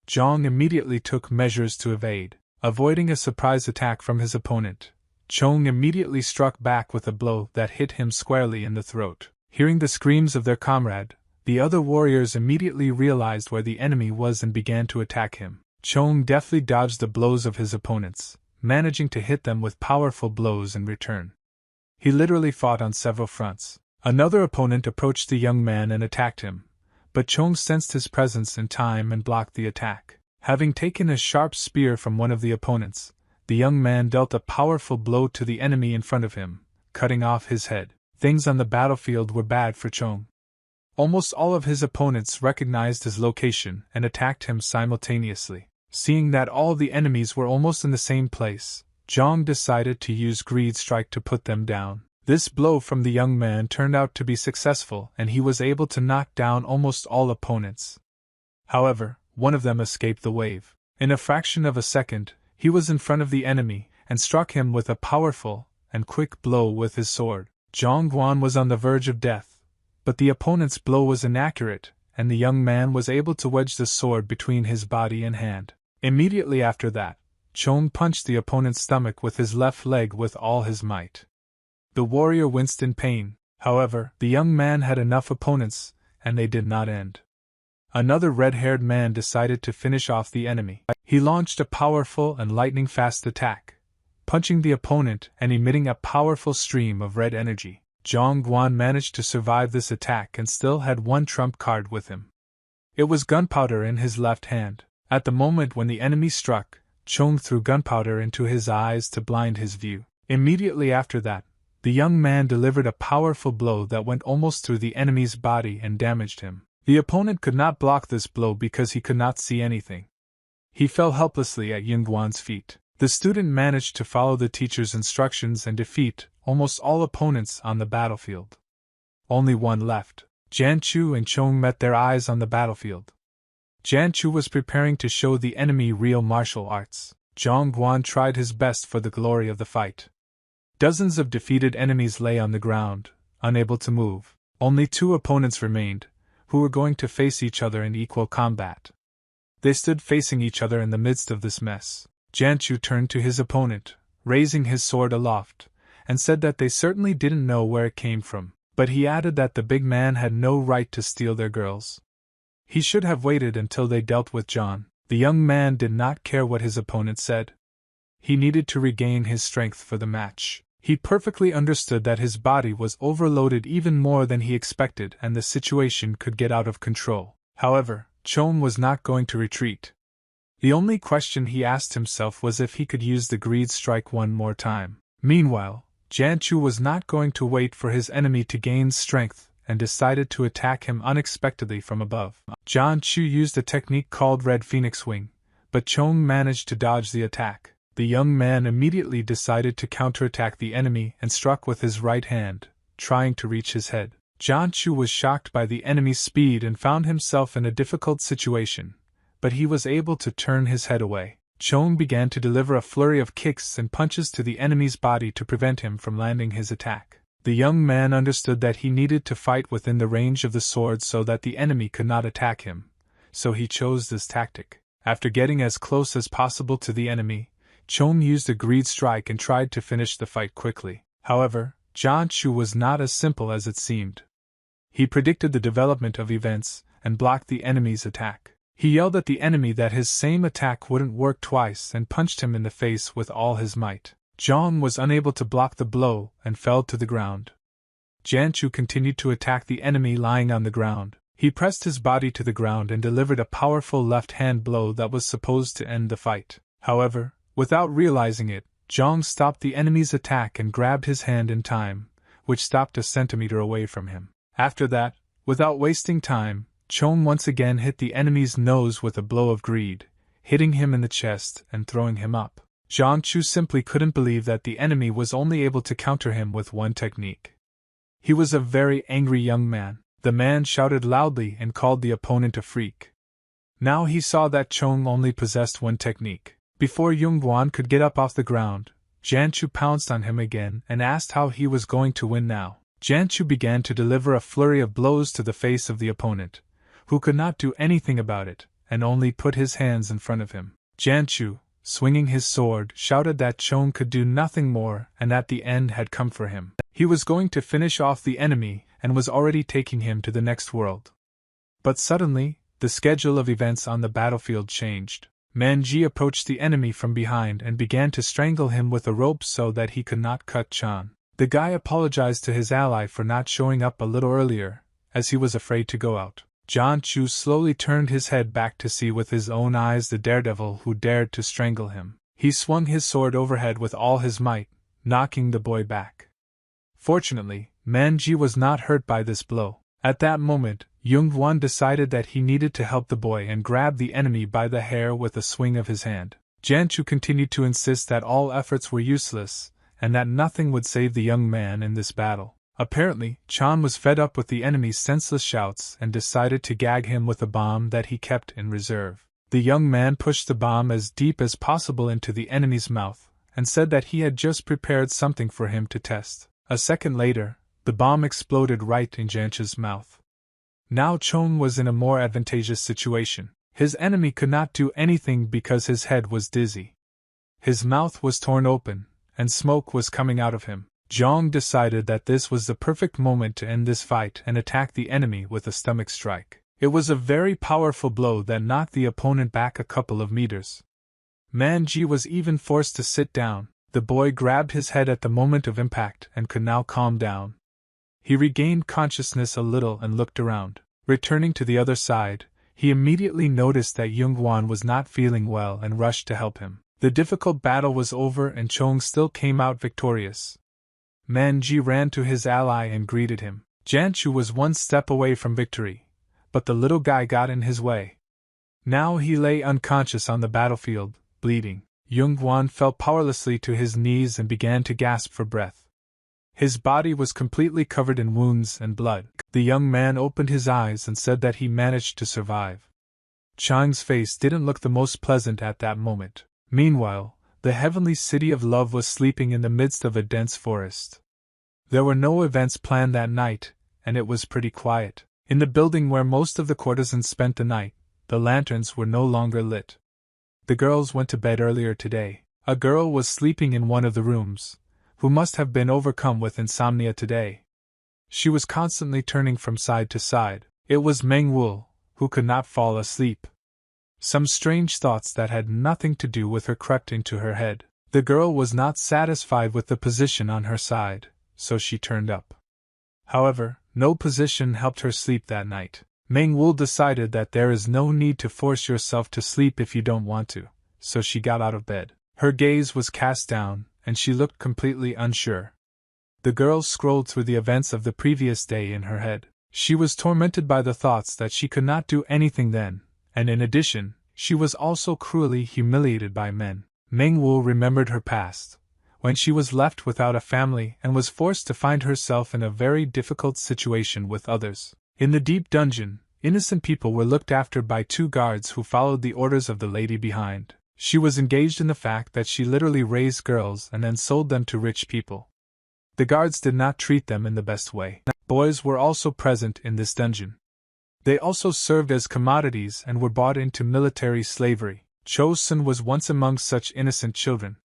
Zhang immediately took measures to evade. Avoiding a surprise attack from his opponent, Chong immediately struck back with a blow that hit him squarely in the throat. Hearing the screams of their comrade, the other warriors immediately realized where the enemy was and began to attack him. Chong deftly dodged the blows of his opponents, managing to hit them with powerful blows in return. He literally fought on several fronts. Another opponent approached the young man and attacked him, but Chong sensed his presence in time and blocked the attack. Having taken a sharp spear from one of the opponents, the young man dealt a powerful blow to the enemy in front of him, cutting off his head. Things on the battlefield were bad for Chong. Almost all of his opponents recognized his location and attacked him simultaneously. Seeing that all the enemies were almost in the same place, Zhang decided to use Greed Strike to put them down. This blow from the young man turned out to be successful and he was able to knock down almost all opponents. However, one of them escaped the wave. In a fraction of a second, he was in front of the enemy and struck him with a powerful and quick blow with his sword. Zhang Guan was on the verge of death, but the opponent's blow was inaccurate, and the young man was able to wedge the sword between his body and hand. Immediately after that, Chong punched the opponent's stomach with his left leg with all his might. The warrior winced in pain. However, the young man had enough opponents, and they did not end. Another red-haired man decided to finish off the enemy. He launched a powerful and lightning-fast attack, punching the opponent and emitting a powerful stream of red energy. Zhang Guan managed to survive this attack and still had one trump card with him. It was gunpowder in his left hand. At the moment when the enemy struck, Chong threw gunpowder into his eyes to blind his view. Immediately after that, the young man delivered a powerful blow that went almost through the enemy's body and damaged him. The opponent could not block this blow because he could not see anything. He fell helplessly at Yunguan's feet. The student managed to follow the teacher's instructions and defeat almost all opponents on the battlefield. Only one left. Janchu and Chong met their eyes on the battlefield. Janchu was preparing to show the enemy real martial arts. Zhang Guan tried his best for the glory of the fight. Dozens of defeated enemies lay on the ground, unable to move. Only 2 opponents remained, who were going to face each other in equal combat. They stood facing each other in the midst of this mess. Jianchu turned to his opponent, raising his sword aloft, and said that they certainly didn't know where it came from, but he added that the big man had no right to steal their girls. He should have waited until they dealt with John. The young man did not care what his opponent said. He needed to regain his strength for the match. He perfectly understood that his body was overloaded even more than he expected and the situation could get out of control. However, Chon was not going to retreat. The only question he asked himself was if he could use the greed strike one more time. Meanwhile, Jianchu was not going to wait for his enemy to gain strength and decided to attack him unexpectedly from above. Jianchu used a technique called Red Phoenix Wing, but Chon managed to dodge the attack. The young man immediately decided to counterattack the enemy and struck with his right hand, trying to reach his head. Jianchu was shocked by the enemy's speed and found himself in a difficult situation, but he was able to turn his head away. Chon began to deliver a flurry of kicks and punches to the enemy's body to prevent him from landing his attack. The young man understood that he needed to fight within the range of the sword so that the enemy could not attack him, so he chose this tactic. After getting as close as possible to the enemy, Chon used a greed strike and tried to finish the fight quickly. However, Jianchu was not as simple as it seemed. He predicted the development of events and blocked the enemy's attack. He yelled at the enemy that his same attack wouldn't work twice and punched him in the face with all his might. Zhang was unable to block the blow and fell to the ground. Jianchu continued to attack the enemy lying on the ground. He pressed his body to the ground and delivered a powerful left-hand blow that was supposed to end the fight. However, without realizing it, Zhang stopped the enemy's attack and grabbed his hand in time, which stopped a centimeter away from him. After that, without wasting time, Chon once again hit the enemy's nose with a blow of greed, hitting him in the chest and throwing him up. Jianchu simply couldn't believe that the enemy was only able to counter him with one technique. He was a very angry young man. The man shouted loudly and called the opponent a freak. Now he saw that Chon only possessed one technique. Before Yungan could get up off the ground, Jianchu pounced on him again and asked how he was going to win now. Jianchu began to deliver a flurry of blows to the face of the opponent, who could not do anything about it, and only put his hands in front of him. Jianchu, swinging his sword, shouted that Chon could do nothing more and that the end had come for him. He was going to finish off the enemy and was already taking him to the next world. But suddenly, the schedule of events on the battlefield changed. Magi approached the enemy from behind and began to strangle him with a rope so that he could not cut Chan. The guy apologized to his ally for not showing up a little earlier, as he was afraid to go out. Jianchu slowly turned his head back to see with his own eyes the daredevil who dared to strangle him. He swung his sword overhead with all his might, knocking the boy back. Fortunately, Magi was not hurt by this blow. At that moment, Yungan decided that he needed to help the boy and grabbed the enemy by the hair with a swing of his hand. Jianchu continued to insist that all efforts were useless, and that nothing would save the young man in this battle. Apparently, Chan was fed up with the enemy's senseless shouts and decided to gag him with a bomb that he kept in reserve. The young man pushed the bomb as deep as possible into the enemy's mouth, and said that he had just prepared something for him to test. A second later, the bomb exploded right in Jianchu's mouth. Now Chon was in a more advantageous situation. His enemy could not do anything because his head was dizzy. His mouth was torn open, and smoke was coming out of him. Zhang decided that this was the perfect moment to end this fight and attack the enemy with a stomach strike. It was a very powerful blow that knocked the opponent back a couple of meters. Magi was even forced to sit down. The boy grabbed his head at the moment of impact and could now calm down. He regained consciousness a little and looked around. Returning to the other side, he immediately noticed that Yungan was not feeling well and rushed to help him. The difficult battle was over and Chong still came out victorious. Magi ran to his ally and greeted him. Jianchu was one step away from victory, but the little guy got in his way. Now he lay unconscious on the battlefield, bleeding. Yungan fell powerlessly to his knees and began to gasp for breath. His body was completely covered in wounds and blood. The young man opened his eyes and said that he managed to survive. Chang's face didn't look the most pleasant at that moment. Meanwhile, the heavenly city of love was sleeping in the midst of a dense forest. There were no events planned that night, and it was pretty quiet. In the building where most of the courtesans spent the night, the lanterns were no longer lit. The girls went to bed earlier today. A girl was sleeping in one of the rooms, who must have been overcome with insomnia today. She was constantly turning from side to side. It was Manhwa, who could not fall asleep. Some strange thoughts that had nothing to do with her crept into her head. The girl was not satisfied with the position on her side, so she turned up. However, no position helped her sleep that night. Manhwa decided that there is no need to force yourself to sleep if you don't want to, so she got out of bed. Her gaze was cast down, and she looked completely unsure. The girl scrolled through the events of the previous day in her head. She was tormented by the thoughts that she could not do anything then, and in addition, she was also cruelly humiliated by men. Manhwa remembered her past, when she was left without a family and was forced to find herself in a very difficult situation with others. In the deep dungeon, innocent people were looked after by 2 guards who followed the orders of the lady behind. She was engaged in the fact that she literally raised girls and then sold them to rich people. The guards did not treat them in the best way. Boys were also present in this dungeon. They also served as commodities and were bought into military slavery. Chosun was once among such innocent children.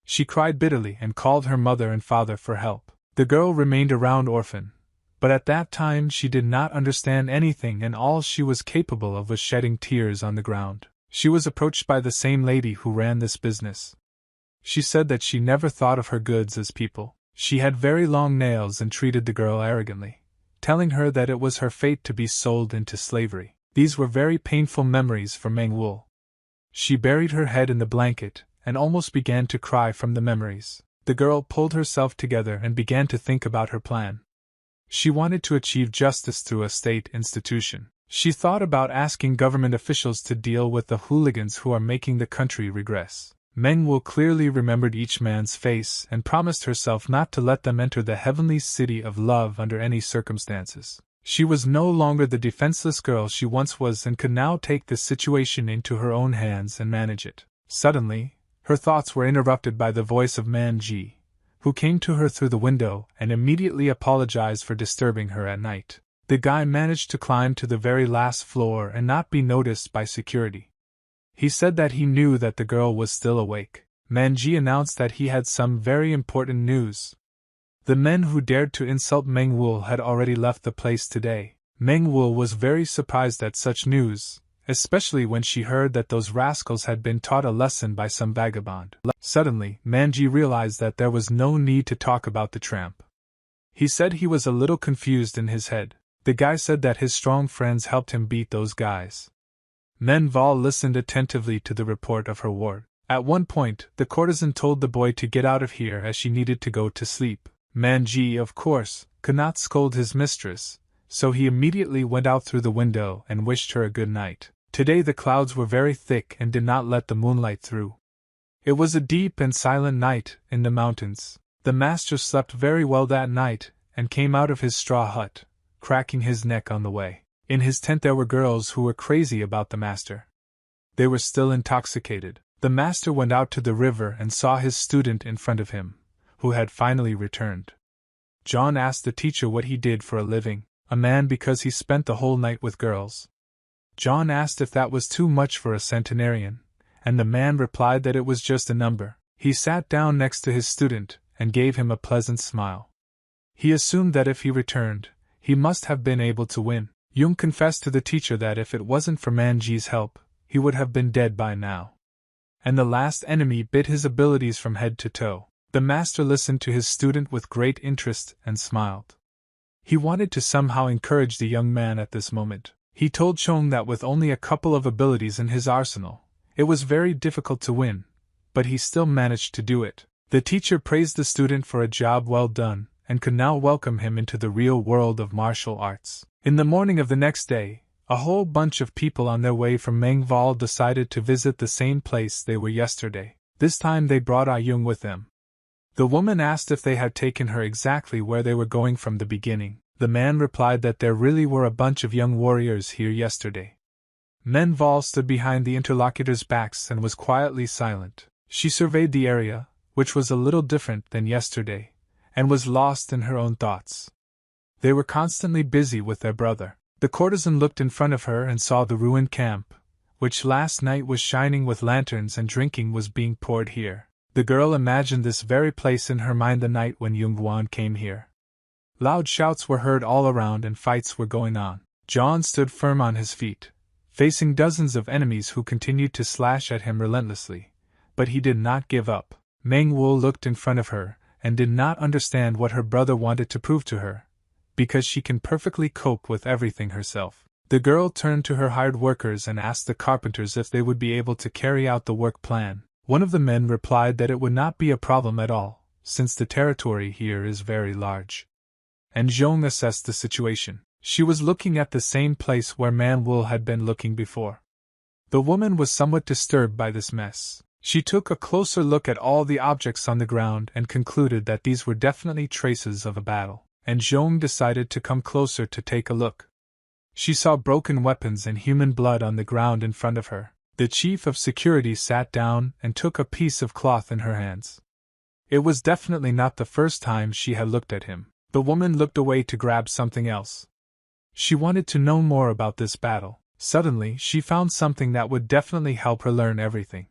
She cried bitterly and called her mother and father for help. The girl remained around orphan, but at that time she did not understand anything and all she was capable of was shedding tears on the ground. She was approached by the same lady who ran this business. She said that she never thought of her goods as people. She had very long nails and treated the girl arrogantly, telling her that it was her fate to be sold into slavery. These were very painful memories for Manhwa. She buried her head in the blanket and almost began to cry from the memories. The girl pulled herself together and began to think about her plan. She wanted to achieve justice through a state institution. She thought about asking government officials to deal with the hooligans who are making the country regress. Manhwa clearly remembered each man's face and promised herself not to let them enter the heavenly city of love under any circumstances. She was no longer the defenseless girl she once was and could now take the situation into her own hands and manage it. Suddenly, her thoughts were interrupted by the voice of Magi, who came to her through the window and immediately apologized for disturbing her at night. The guy managed to climb to the very last floor and not be noticed by security. He said that he knew that the girl was still awake. Magi announced that he had some very important news. The men who dared to insult Manhwa had already left the place today. Manhwa was very surprised at such news, especially when she heard that those rascals had been taught a lesson by some vagabond. Suddenly, Magi realized that there was no need to talk about the tramp. He said he was a little confused in his head. The guy said that his strong friends helped him beat those guys. Manhwa listened attentively to the report of her ward. At one point, the courtesan told the boy to get out of here as she needed to go to sleep. Magi, of course, could not scold his mistress, so he immediately went out through the window and wished her a good night. Today the clouds were very thick and did not let the moonlight through. It was a deep and silent night in the mountains. The master slept very well that night and came out of his straw hut, cracking his neck on the way. In his tent there were girls who were crazy about the master. They were still intoxicated. The master went out to the river and saw his student in front of him, who had finally returned. John asked the teacher what he did for a living. A man, because he spent the whole night with girls. John asked if that was too much for a centenarian, and the man replied that it was just a number. He sat down next to his student and gave him a pleasant smile. He assumed that if he returned, he must have been able to win. Jung confessed to the teacher that if it wasn't for Manji's help, he would have been dead by now. And the last enemy bit his abilities from head to toe. The master listened to his student with great interest and smiled. He wanted to somehow encourage the young man at this moment. He told Chung that with only a couple of abilities in his arsenal, it was very difficult to win, but he still managed to do it. The teacher praised the student for a job well done, and could now welcome him into the real world of martial arts. In the morning of the next day, a whole bunch of people on their way from Manhwa decided to visit the same place they were yesterday. This time they brought Jung with them. The woman asked if they had taken her exactly where they were going from the beginning. The man replied that there really were a bunch of young warriors here yesterday. Manhwa stood behind the interlocutors' backs and was quietly silent. She surveyed the area, which was a little different than yesterday, and was lost in her own thoughts. They were constantly busy with their brother. The courtesan looked in front of her and saw the ruined camp, which last night was shining with lanterns and drinking was being poured here. The girl imagined this very place in her mind the night when Yungan came here. Loud shouts were heard all around and fights were going on. John stood firm on his feet, facing dozens of enemies who continued to slash at him relentlessly, but he did not give up. Manhwa looked in front of her and did not understand what her brother wanted to prove to her, because she can perfectly cope with everything herself. The girl turned to her hired workers and asked the carpenters if they would be able to carry out the work plan. One of the men replied that it would not be a problem at all, since the territory here is very large. And Zhong assessed the situation. She was looking at the same place where Manhwa had been looking before. The woman was somewhat disturbed by this mess. She took a closer look at all the objects on the ground and concluded that these were definitely traces of a battle, and Zhong decided to come closer to take a look. She saw broken weapons and human blood on the ground in front of her. The chief of security sat down and took a piece of cloth in her hands. It was definitely not the first time she had looked at him. The woman looked away to grab something else. She wanted to know more about this battle. Suddenly, she found something that would definitely help her learn everything.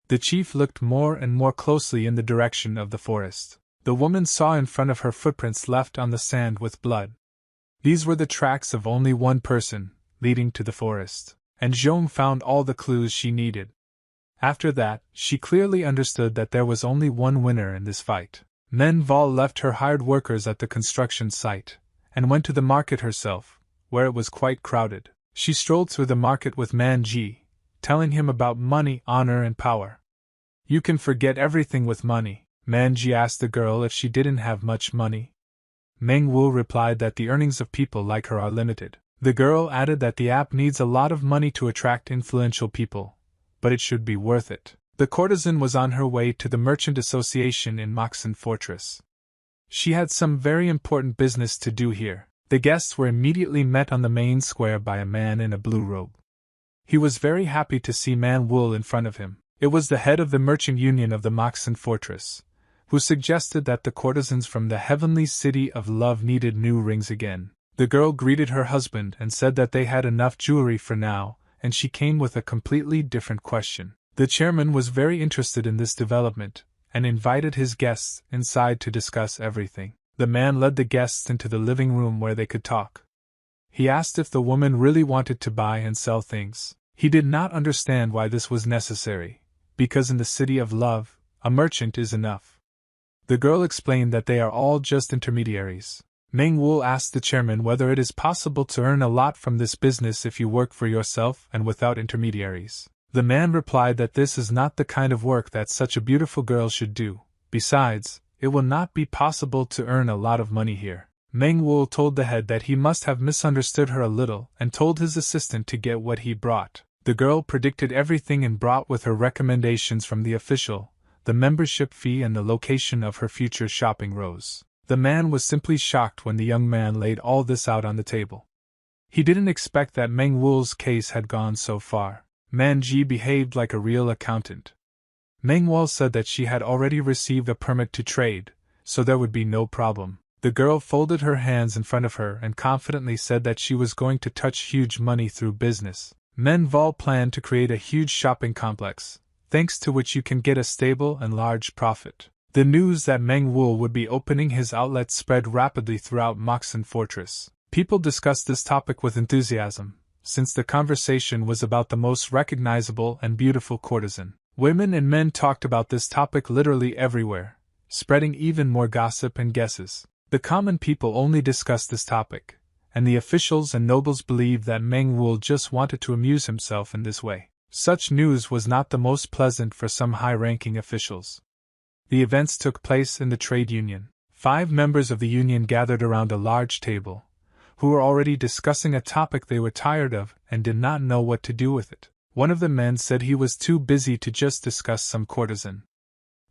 The chief looked more and more closely in the direction of the forest. The woman saw in front of her footprints left on the sand with blood. These were the tracks of only one person, leading to the forest, and Zhong found all the clues she needed. After that, she clearly understood that there was only one winner in this fight. Manhwa left her hired workers at the construction site, and went to the market herself, where it was quite crowded. She strolled through the market with Magi, telling him about money, honor, and power. "You can forget everything with money." Magi asked the girl if she didn't have much money. Manhwa replied that the earnings of people like her are limited. The girl added that the app needs a lot of money to attract influential people, but it should be worth it. The courtesan was on her way to the Merchant Association in Moxen Fortress. She had some very important business to do here. The guests were immediately met on the main square by a man in a blue robe. He was very happy to see Manhwa in front of him. It was the head of the merchant union of the Moxen Fortress, who suggested that the courtesans from the heavenly city of love needed new rings again. The girl greeted her husband and said that they had enough jewelry for now, and she came with a completely different question. The chairman was very interested in this development, and invited his guests inside to discuss everything. The man led the guests into the living room where they could talk. He asked if the woman really wanted to buy and sell things. He did not understand why this was necessary, because in the city of love, a merchant is enough. The girl explained that they are all just intermediaries. Manhwa asked the chairman whether it is possible to earn a lot from this business if you work for yourself and without intermediaries. The man replied that this is not the kind of work that such a beautiful girl should do. Besides, it will not be possible to earn a lot of money here. Manhwa told the head that he must have misunderstood her a little and told his assistant to get what he brought. The girl predicted everything and brought with her recommendations from the official, the membership fee and the location of her future shopping rows. The man was simply shocked when the young man laid all this out on the table. He didn't expect that Manhwa's case had gone so far. Magi behaved like a real accountant. Manhwa said that she had already received a permit to trade, so there would be no problem. The girl folded her hands in front of her and confidently said that she was going to touch huge money through business. Manhwa planned to create a huge shopping complex, thanks to which you can get a stable and large profit. The news that Manhwa would be opening his outlet spread rapidly throughout Moxen Fortress. People discussed this topic with enthusiasm, since the conversation was about the most recognizable and beautiful courtesan. Women and men talked about this topic literally everywhere, spreading even more gossip and guesses. The common people only discussed this topic, and the officials and nobles believed that Manhwa just wanted to amuse himself in this way. Such news was not the most pleasant for some high-ranking officials. The events took place in the trade union. 5 members of the union gathered around a large table, who were already discussing a topic they were tired of and did not know what to do with it. One of the men said he was too busy to just discuss some courtesan.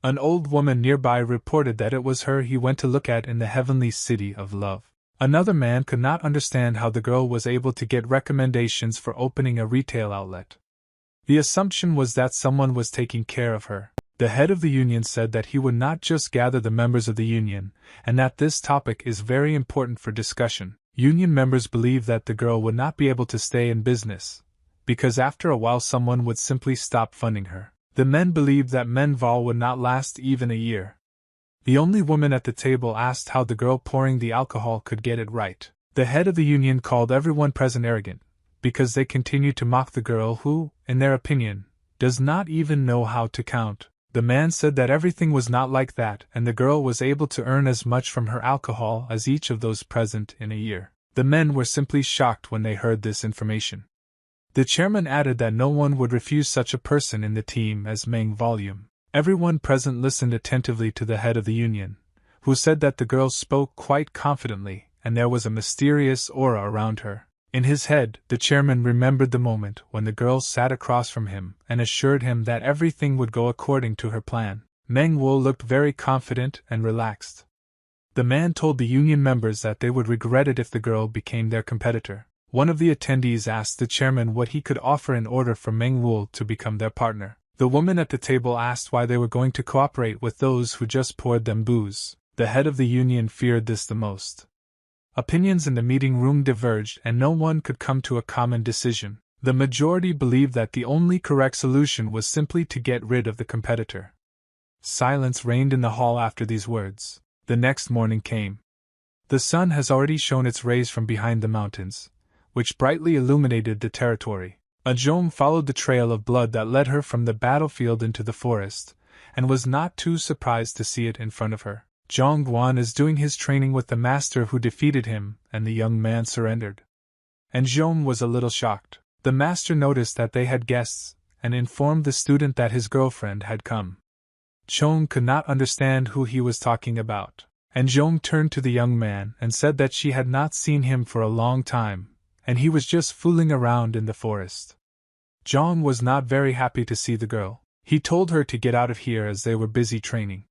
An old woman nearby reported that it was her he went to look at in the heavenly city of love. Another man could not understand how the girl was able to get recommendations for opening a retail outlet. The assumption was that someone was taking care of her. The head of the union said that he would not just gather the members of the union, and that this topic is very important for discussion. Union members believe that the girl would not be able to stay in business, because after a while someone would simply stop funding her. The men believed that Manhwa would not last even a year. The only woman at the table asked how the girl pouring the alcohol could get it right. The head of the union called everyone present arrogant, because they continued to mock the girl who, in their opinion, does not even know how to count. The man said that everything was not like that and the girl was able to earn as much from her alcohol as each of those present in a year. The men were simply shocked when they heard this information. The chairman added that no one would refuse such a person in the team as Manhwa. Everyone present listened attentively to the head of the union, who said that the girl spoke quite confidently and there was a mysterious aura around her. In his head, the chairman remembered the moment when the girl sat across from him and assured him that everything would go according to her plan. Manhwa looked very confident and relaxed. The man told the union members that they would regret it if the girl became their competitor. One of the attendees asked the chairman what he could offer in order for Manhwa to become their partner. The woman at the table asked why they were going to cooperate with those who just poured them booze. The head of the union feared this the most. Opinions in the meeting room diverged and no one could come to a common decision. The majority believed that the only correct solution was simply to get rid of the competitor. Silence reigned in the hall after these words. The next morning came. The sun has already shown its rays from behind the mountains, which brightly illuminated the territory. Ajong followed the trail of blood that led her from the battlefield into the forest, and was not too surprised to see it in front of her. Zhongguan is doing his training with the master who defeated him, and the young man surrendered. And Zhong was a little shocked. The master noticed that they had guests, and informed the student that his girlfriend had come. Zhong could not understand who he was talking about, and Zhong turned to the young man and said that she had not seen him for a long time, and he was just fooling around in the forest. Zhong was not very happy to see the girl. He told her to get out of here as they were busy training.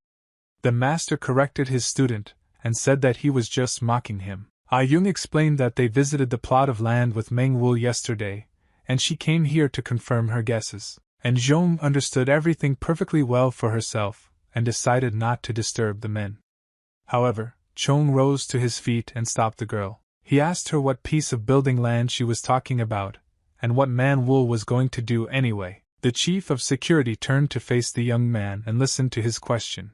The master corrected his student, and said that he was just mocking him. Jung explained that they visited the plot of land with Manhwa yesterday, and she came here to confirm her guesses. And Zhong understood everything perfectly well for herself, and decided not to disturb the men. However, Chong rose to his feet and stopped the girl. He asked her what piece of building land she was talking about, and what Manhwa was going to do anyway. The chief of security turned to face the young man and listened to his question.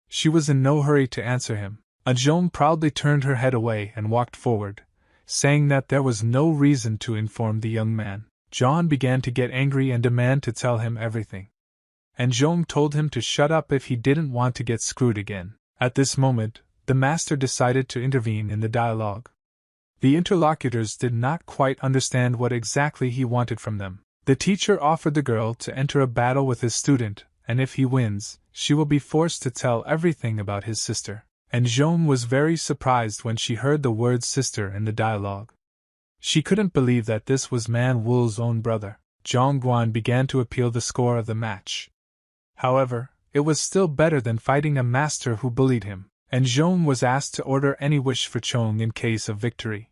She was in no hurry to answer him. Ajong proudly turned her head away and walked forward, saying that there was no reason to inform the young man. John began to get angry and demand to tell him everything. And Zhong told him to shut up if he didn't want to get screwed again. At this moment, the master decided to intervene in the dialogue. The interlocutors did not quite understand what exactly he wanted from them. The teacher offered the girl to enter a battle with his student, and if he wins, she will be forced to tell everything about his sister. And Zhong was very surprised when she heard the word sister in the dialogue. She couldn't believe that this was Manhwa's own brother. Zhongguan began to appeal the score of the match. However, it was still better than fighting a master who bullied him, and Zhong was asked to order any wish for Chong in case of victory.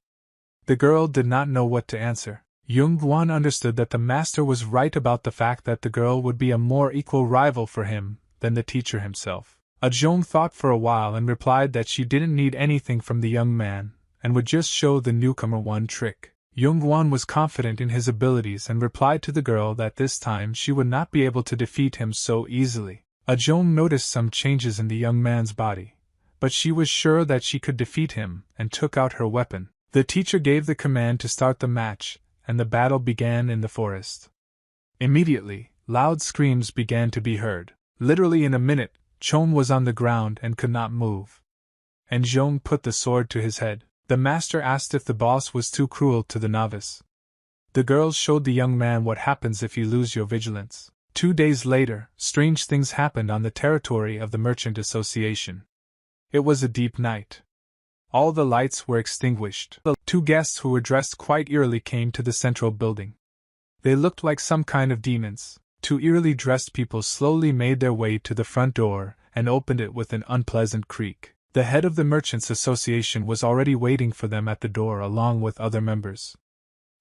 The girl did not know what to answer. Yungan understood that the master was right about the fact that the girl would be a more equal rival for him than the teacher himself. Ajong thought for a while and replied that she didn't need anything from the young man, and would just show the newcomer one trick. Yungan was confident in his abilities and replied to the girl that this time she would not be able to defeat him so easily. Ajong noticed some changes in the young man's body, but she was sure that she could defeat him and took out her weapon. The teacher gave the command to start the match, and the battle began in the forest. Immediately, loud screams began to be heard. Literally in a minute, Chong was on the ground and could not move. And Zhong put the sword to his head. The master asked if the boss was too cruel to the novice. The girls showed the young man what happens if you lose your vigilance. 2 days later, strange things happened on the territory of the Merchant Association. It was a deep night. All the lights were extinguished. The 2 guests who were dressed quite eerily came to the central building. They looked like some kind of demons. 2 eerily dressed people slowly made their way to the front door and opened it with an unpleasant creak. The head of the Merchants Association was already waiting for them at the door along with other members.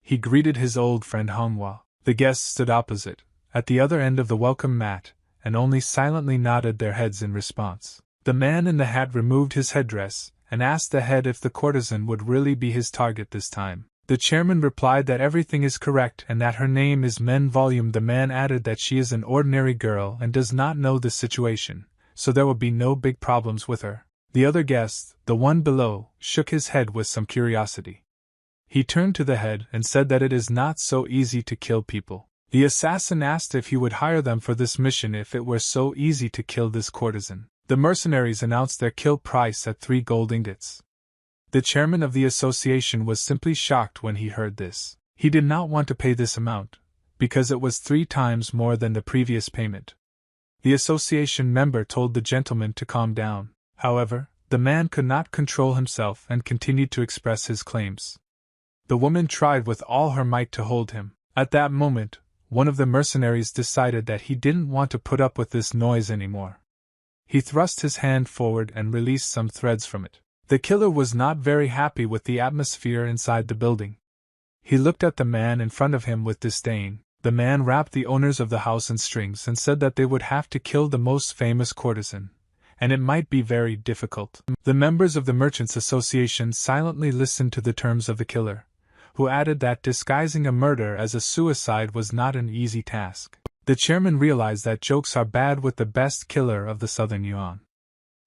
He greeted his old friend Manhwa. The guests stood opposite, at the other end of the welcome mat, and only silently nodded their heads in response. The man in the hat removed his headdress, and asked the head if the courtesan would really be his target this time. The chairman replied that everything is correct and that her name is Manhwa. The man added that she is an ordinary girl and does not know the situation, so there will be no big problems with her. The other guest, the one below, shook his head with some curiosity. He turned to the head and said that it is not so easy to kill people. The assassin asked if he would hire them for this mission if it were so easy to kill this courtesan. The mercenaries announced their kill price at 3 gold ingots. The chairman of the association was simply shocked when he heard this. He did not want to pay this amount, because it was 3 times more than the previous payment. The association member told the gentleman to calm down. However, the man could not control himself and continued to express his claims. The woman tried with all her might to hold him. At that moment, one of the mercenaries decided that he didn't want to put up with this noise anymore. He thrust his hand forward and released some threads from it. The killer was not very happy with the atmosphere inside the building. He looked at the man in front of him with disdain. The man wrapped the owners of the house in strings and said that they would have to kill the most famous courtesan, and it might be very difficult. The members of the Merchants' Association silently listened to the terms of the killer, who added that disguising a murder as a suicide was not an easy task. The chairman realized that jokes are bad with the best killer of the southern Yuan.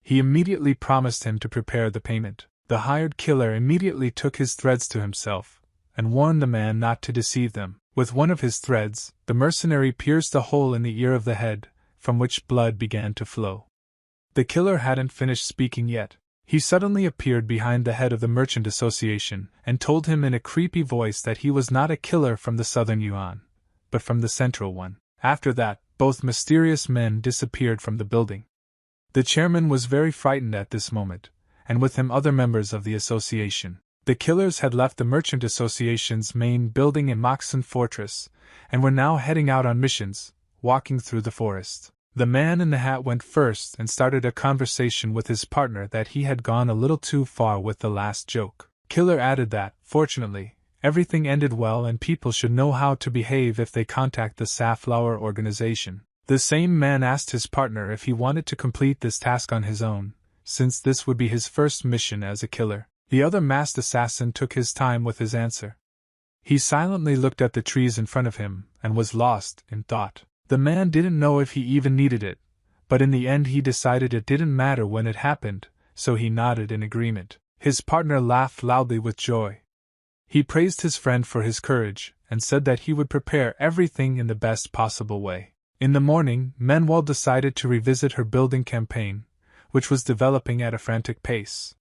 He immediately promised him to prepare the payment. The hired killer immediately took his threads to himself, and warned the man not to deceive them. With one of his threads, the mercenary pierced a hole in the ear of the head, from which blood began to flow. The killer hadn't finished speaking yet. He suddenly appeared behind the head of the Merchant Association, and told him in a creepy voice that he was not a killer from the southern Yuan, but from the central one. After that, both mysterious men disappeared from the building. The chairman was very frightened at this moment, and with him other members of the association. The killers had left the Merchant Association's main building in Moxen Fortress, and were now heading out on missions, walking through the forest. The man in the hat went first and started a conversation with his partner that he had gone a little too far with the last joke. Killer added that, fortunately, everything ended well and people should know how to behave if they contact the Safflower organization. The same man asked his partner if he wanted to complete this task on his own, since this would be his first mission as a killer. The other masked assassin took his time with his answer. He silently looked at the trees in front of him and was lost in thought. The man didn't know if he even needed it, but in the end he decided it didn't matter when it happened, so he nodded in agreement. His partner laughed loudly with joy. He praised his friend for his courage and said that he would prepare everything in the best possible way. In the morning, Manhwa decided to revisit her building campaign, which was developing at a frantic pace.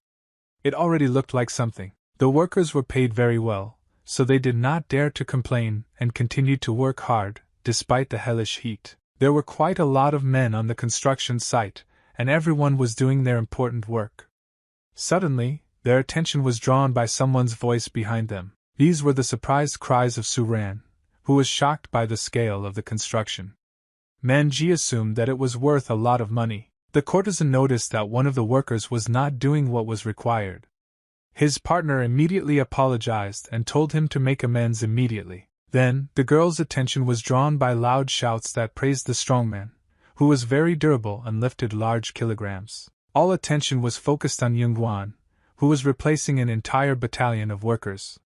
It already looked like something. The workers were paid very well, so they did not dare to complain and continued to work hard, despite the hellish heat. There were quite a lot of men on the construction site, and everyone was doing their important work. Suddenly, their attention was drawn by someone's voice behind them. These were the surprised cries of Suran, who was shocked by the scale of the construction. Magi assumed that it was worth a lot of money. The courtesan noticed that one of the workers was not doing what was required. His partner immediately apologized and told him to make amends immediately. Then, the girl's attention was drawn by loud shouts that praised the strongman, who was very durable and lifted large kilograms. All attention was focused on Yungan, who was replacing an entire battalion of workers.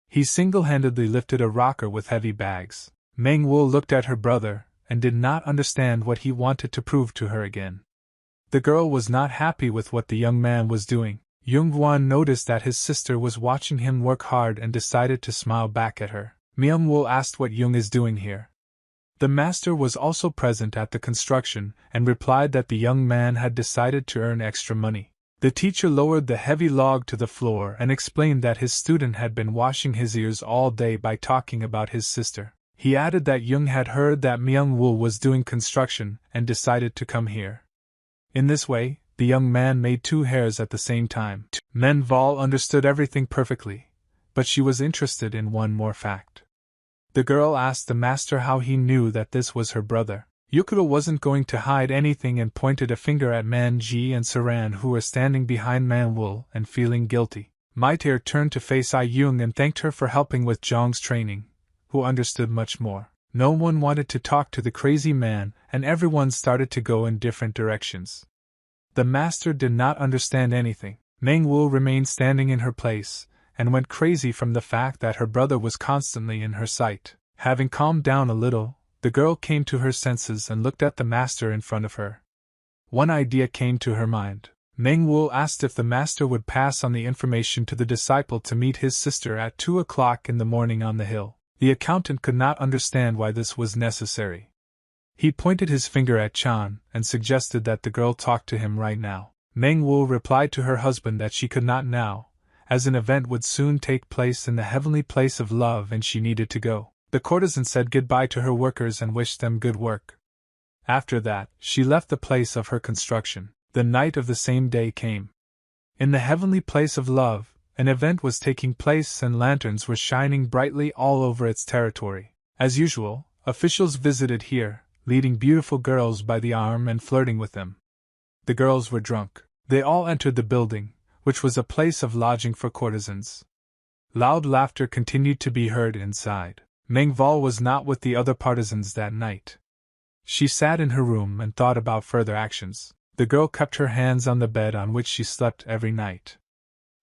He single-handedly lifted a rocker with heavy bags. Manhwa looked at her brother and did not understand what he wanted to prove to her again. The girl was not happy with what the young man was doing. Yungan noticed that his sister was watching him work hard and decided to smile back at her. Manhwa asked what Yung is doing here. The master was also present at the construction and replied that the young man had decided to earn extra money. The teacher lowered the heavy log to the floor and explained that his student had been washing his ears all day by talking about his sister. He added that Yung had heard that Manhwa was doing construction and decided to come here. In this way, the young man made 2 hairs at the same time. Manhwa understood everything perfectly, but she was interested in one more fact. The girl asked the master how he knew that this was her brother. Yukuro wasn't going to hide anything and pointed a finger at Magi and Saran, who were standing behind Manhwa and feeling guilty. Maiter turned to face Yung and thanked her for helping with Zhong's training, who understood much more. No one wanted to talk to the crazy man, and everyone started to go in different directions. The master did not understand anything. Meng Wu remained standing in her place, and went crazy from the fact that her brother was constantly in her sight. Having calmed down a little, the girl came to her senses and looked at the master in front of her. One idea came to her mind. Meng Wu asked if the master would pass on the information to the disciple to meet his sister at 2 o'clock in the morning on the hill. The accountant could not understand why this was necessary. He pointed his finger at Chan and suggested that the girl talk to him right now. Meng Wu replied to her husband that she could not now, as an event would soon take place in the heavenly place of love and she needed to go. The courtesan said goodbye to her workers and wished them good work. After that, she left the place of her construction. The night of the same day came. In the heavenly place of love, an event was taking place and lanterns were shining brightly all over its territory. As usual, officials visited here, leading beautiful girls by the arm and flirting with them. The girls were drunk. They all entered the building, which was a place of lodging for courtesans. Loud laughter continued to be heard inside. Meng Val was not with the other partisans that night. She sat in her room and thought about further actions. The girl kept her hands on the bed on which she slept every night.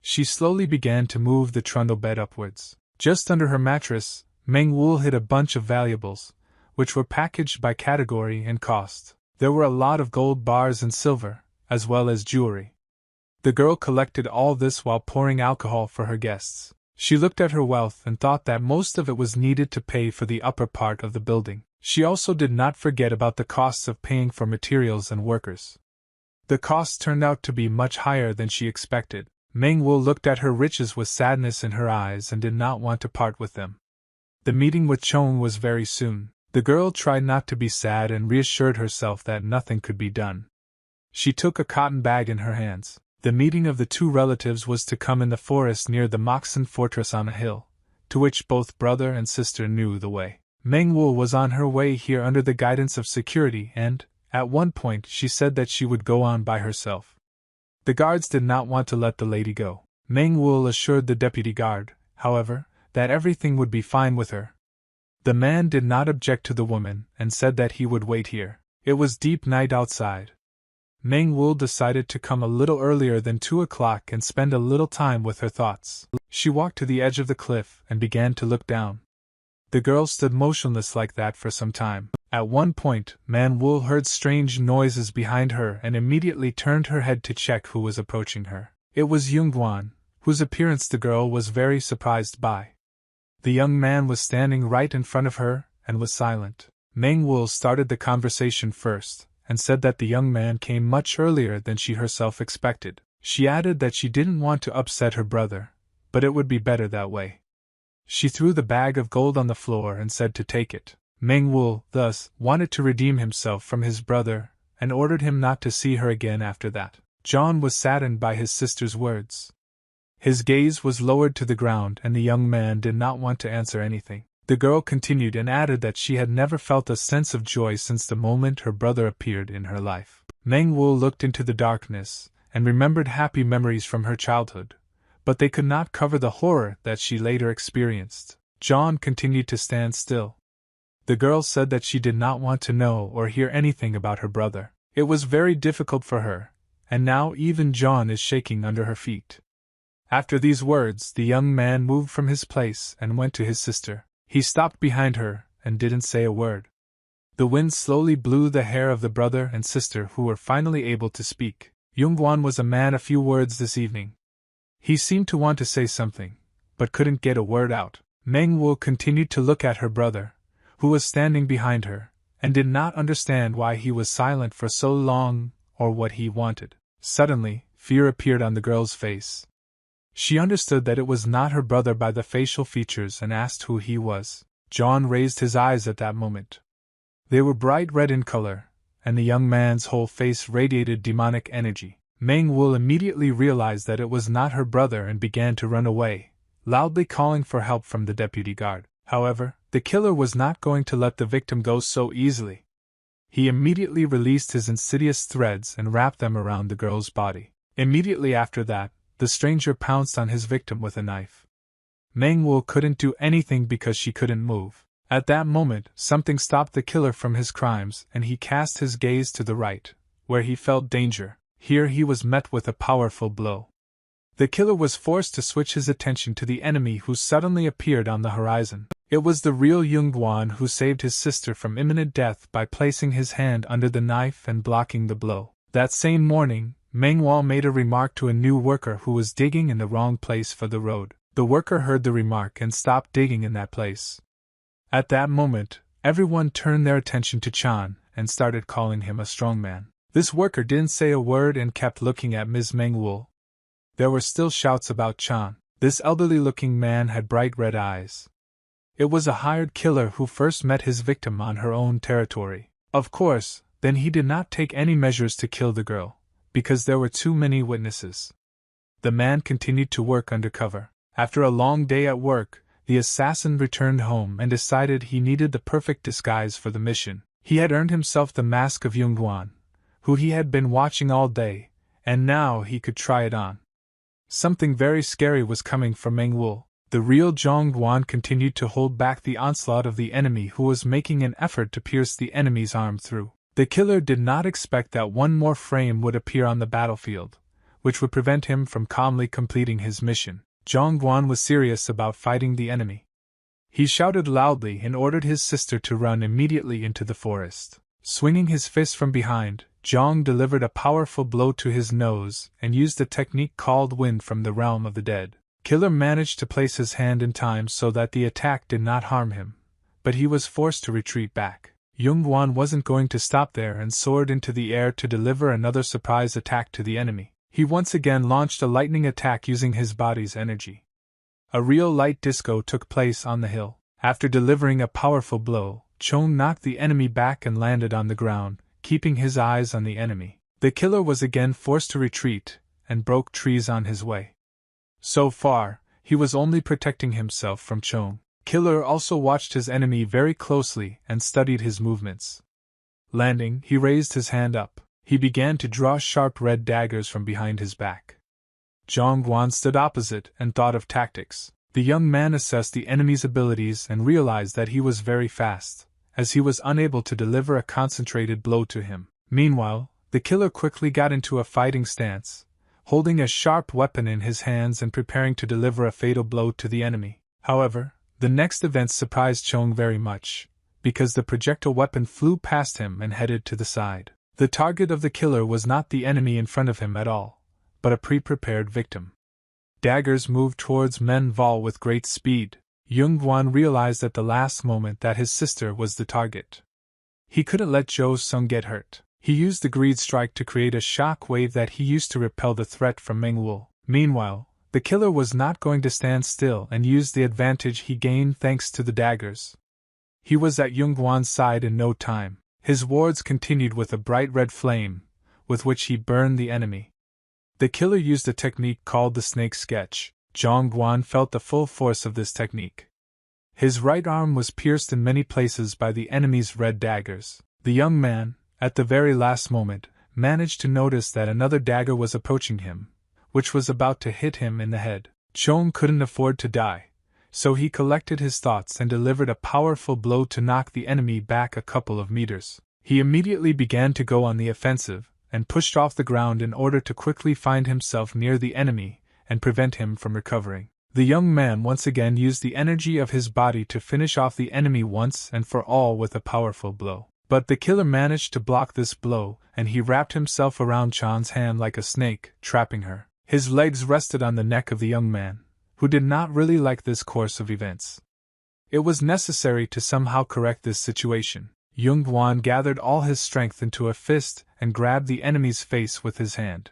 She slowly began to move the trundle bed upwards. Just under her mattress, Meng Wu hid a bunch of valuables, which were packaged by category and cost. There were a lot of gold bars and silver, as well as jewelry. The girl collected all this while pouring alcohol for her guests. She looked at her wealth and thought that most of it was needed to pay for the upper part of the building. She also did not forget about the costs of paying for materials and workers. The costs turned out to be much higher than she expected. Meng Wu looked at her riches with sadness in her eyes and did not want to part with them. The meeting with Chong was very soon. The girl tried not to be sad and reassured herself that nothing could be done. She took a cotton bag in her hands. The meeting of the two relatives was to come in the forest near the Moxen fortress on a hill, to which both brother and sister knew the way. Meng Wu was on her way here under the guidance of security and, at one point, she said that she would go on by herself. The guards did not want to let the lady go. Meng Wu assured the deputy guard, however, that everything would be fine with her. The man did not object to the woman and said that he would wait here. It was deep night outside. Meng Wu decided to come a little earlier than 2 o'clock and spend a little time with her thoughts. She walked to the edge of the cliff and began to look down. The girl stood motionless like that for some time. At one point, Meng Wu heard strange noises behind her and immediately turned her head to check who was approaching her. It was Yungan, whose appearance the girl was very surprised by. The young man was standing right in front of her and was silent. Meng Wu started the conversation first, and said that the young man came much earlier than she herself expected. She added that she didn't want to upset her brother, but it would be better that way. She threw the bag of gold on the floor and said to take it. Meng Wu, thus, wanted to redeem himself from his brother, and ordered him not to see her again after that. John was saddened by his sister's words. His gaze was lowered to the ground and the young man did not want to answer anything. The girl continued and added that she had never felt a sense of joy since the moment her brother appeared in her life. Meng Wu looked into the darkness and remembered happy memories from her childhood, but they could not cover the horror that she later experienced. John continued to stand still. The girl said that she did not want to know or hear anything about her brother. It was very difficult for her, and now even John is shaking under her feet. After these words, the young man moved from his place and went to his sister. He stopped behind her and didn't say a word. The wind slowly blew the hair of the brother and sister who were finally able to speak. Yungan was a man of few words this evening. He seemed to want to say something, but couldn't get a word out. Meng Wu continued to look at her brother, who was standing behind her, and did not understand why he was silent for so long or what he wanted. Suddenly, fear appeared on the girl's face. She understood that it was not her brother by the facial features and asked who he was. John raised his eyes at that moment. They were bright red in color, and the young man's whole face radiated demonic energy. Meng Wu immediately realized that it was not her brother and began to run away, loudly calling for help from the deputy guard. However, the killer was not going to let the victim go so easily. He immediately released his insidious threads and wrapped them around the girl's body. Immediately after that, the stranger pounced on his victim with a knife. Meng Wu couldn't do anything because she couldn't move. At that moment, something stopped the killer from his crimes, and he cast his gaze to the right, where he felt danger. Here he was met with a powerful blow. The killer was forced to switch his attention to the enemy who suddenly appeared on the horizon. It was the real Yungan who saved his sister from imminent death by placing his hand under the knife and blocking the blow. That same morning, Manhwa made a remark to a new worker who was digging in the wrong place for the road. The worker heard the remark and stopped digging in that place. At that moment, everyone turned their attention to Chan and started calling him a strong man. This worker didn't say a word and kept looking at Ms. Manhwa. There were still shouts about Chan. This elderly-looking man had bright red eyes. It was a hired killer who first met his victim on her own territory. Of course, then he did not take any measures to kill the girl, because there were too many witnesses. The man continued to work undercover. After a long day at work, the assassin returned home and decided he needed the perfect disguise for the mission. He had earned himself the mask of Yungan, who he had been watching all day, and now he could try it on. Something very scary was coming from Manhwa. The real Zhongguan continued to hold back the onslaught of the enemy who was making an effort to pierce the enemy's arm through. The killer did not expect that one more frame would appear on the battlefield, which would prevent him from calmly completing his mission. Zhongguan was serious about fighting the enemy. He shouted loudly and ordered his sister to run immediately into the forest. Swinging his fist from behind, Zhong delivered a powerful blow to his nose and used a technique called wind from the realm of the dead. Killer managed to place his hand in time so that the attack did not harm him, but he was forced to retreat back. Yungan wasn't going to stop there and soared into the air to deliver another surprise attack to the enemy. He once again launched a lightning attack using his body's energy. A real light disco took place on the hill. After delivering a powerful blow, Chong knocked the enemy back and landed on the ground, keeping his eyes on the enemy. The killer was again forced to retreat and broke trees on his way. So far, he was only protecting himself from Chong. Killer also watched his enemy very closely and studied his movements. Landing, he raised his hand up. He began to draw sharp red daggers from behind his back. Zhongguan stood opposite and thought of tactics. The young man assessed the enemy's abilities and realized that he was very fast, as he was unable to deliver a concentrated blow to him. Meanwhile, the killer quickly got into a fighting stance, holding a sharp weapon in his hands and preparing to deliver a fatal blow to the enemy. However, the next events surprised Chong very much, because the projectile weapon flew past him and headed to the side. The target of the killer was not the enemy in front of him at all, but a pre-prepared victim. Daggers moved towards Manhwa with great speed. Yungan realized at the last moment that his sister was the target. He couldn't let Jo Sung get hurt. He used the greed strike to create a shock wave that he used to repel the threat from Manhwa. Meanwhile, the killer was not going to stand still and used the advantage he gained thanks to the daggers. He was at Yunguan's side in no time. His wards continued with a bright red flame, with which he burned the enemy. The killer used a technique called the snake sketch. Zhongguan felt the full force of this technique. His right arm was pierced in many places by the enemy's red daggers. The young man, at the very last moment, managed to notice that another dagger was approaching him, which was about to hit him in the head. Chong couldn't afford to die, so he collected his thoughts and delivered a powerful blow to knock the enemy back a couple of meters. He immediately began to go on the offensive, and pushed off the ground in order to quickly find himself near the enemy and prevent him from recovering. The young man once again used the energy of his body to finish off the enemy once and for all with a powerful blow. But the killer managed to block this blow, and he wrapped himself around Chan's hand like a snake, trapping her. His legs rested on the neck of the young man, who did not really like this course of events. It was necessary to somehow correct this situation. Yungan gathered all his strength into a fist and grabbed the enemy's face with his hand.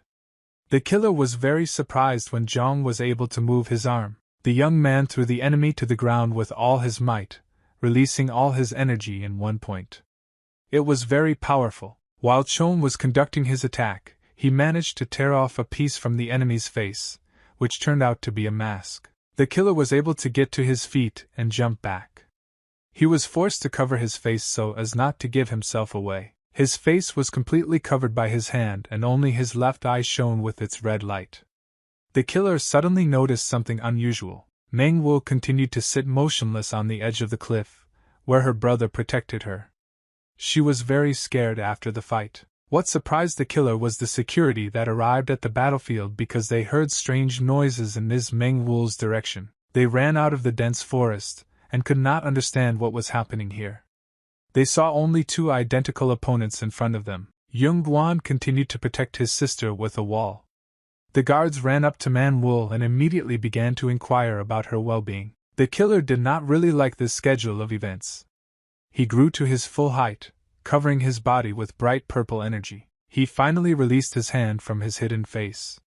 The killer was very surprised when Zhong was able to move his arm. The young man threw the enemy to the ground with all his might, releasing all his energy in one point. It was very powerful. While Chong was conducting his attack, he managed to tear off a piece from the enemy's face, which turned out to be a mask. The killer was able to get to his feet and jump back. He was forced to cover his face so as not to give himself away. His face was completely covered by his hand and only his left eye shone with its red light. The killer suddenly noticed something unusual. Manhwa continued to sit motionless on the edge of the cliff, where her brother protected her. She was very scared after the fight. What surprised the killer was the security that arrived at the battlefield because they heard strange noises in Ms. Meng Wu's direction. They ran out of the dense forest, and could not understand what was happening here. They saw only two identical opponents in front of them. Yungan continued to protect his sister with a wall. The guards ran up to Man Wu and immediately began to inquire about her well-being. The killer did not really like this schedule of events. He grew to his full height, covering his body with bright purple energy. He finally released his hand from his hidden face.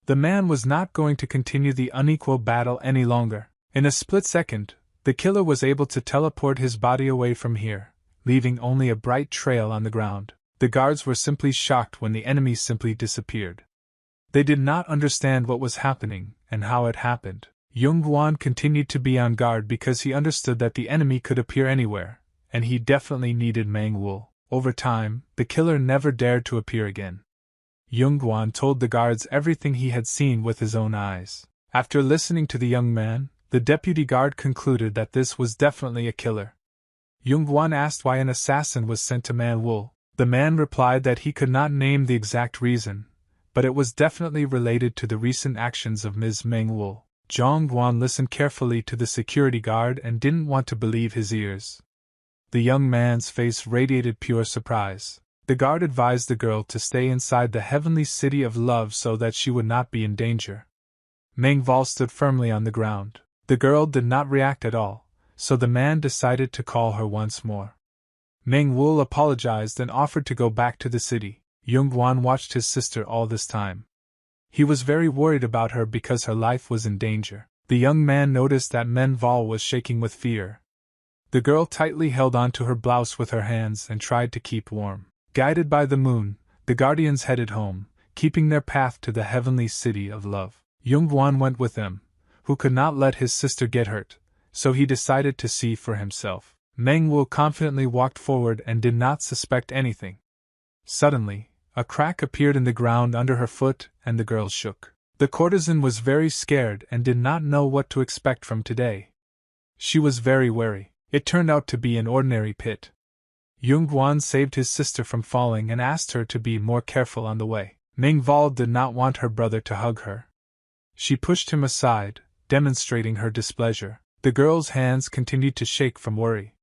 The man was not going to continue the unequal battle any longer. In a split second, the killer was able to teleport his body away from here, leaving only a bright trail on the ground. The guards were simply shocked when the enemy simply disappeared. They did not understand what was happening and how it happened. Yungan continued to be on guard because he understood that the enemy could appear anywhere, and he definitely needed Meng Wu. Over time, the killer never dared to appear again. Yungan told the guards everything he had seen with his own eyes. After listening to the young man, the deputy guard concluded that this was definitely a killer. Yungan asked why an assassin was sent to Man Wu. The man replied that he could not name the exact reason, but it was definitely related to the recent actions of Ms. Meng Wu. Zhongguan listened carefully to the security guard and didn't want to believe his ears. The young man's face radiated pure surprise. The guard advised the girl to stay inside the heavenly city of love so that she would not be in danger. Meng Val stood firmly on the ground. The girl did not react at all, so the man decided to call her once more. Meng Wu apologized and offered to go back to the city. Yungan watched his sister all this time. He was very worried about her because her life was in danger. The young man noticed that Meng Val was shaking with fear. The girl tightly held onto her blouse with her hands and tried to keep warm. Guided by the moon, the guardians headed home, keeping their path to the heavenly city of love. Yungan went with them, who could not let his sister get hurt, so he decided to see for himself. Meng Wu confidently walked forward and did not suspect anything. Suddenly, a crack appeared in the ground under her foot and the girl shook. The courtesan was very scared and did not know what to expect from today. She was very wary. It turned out to be an ordinary pit. Yungan saved his sister from falling and asked her to be more careful on the way. Meng Val did not want her brother to hug her. She pushed him aside, demonstrating her displeasure. The girl's hands continued to shake from worry.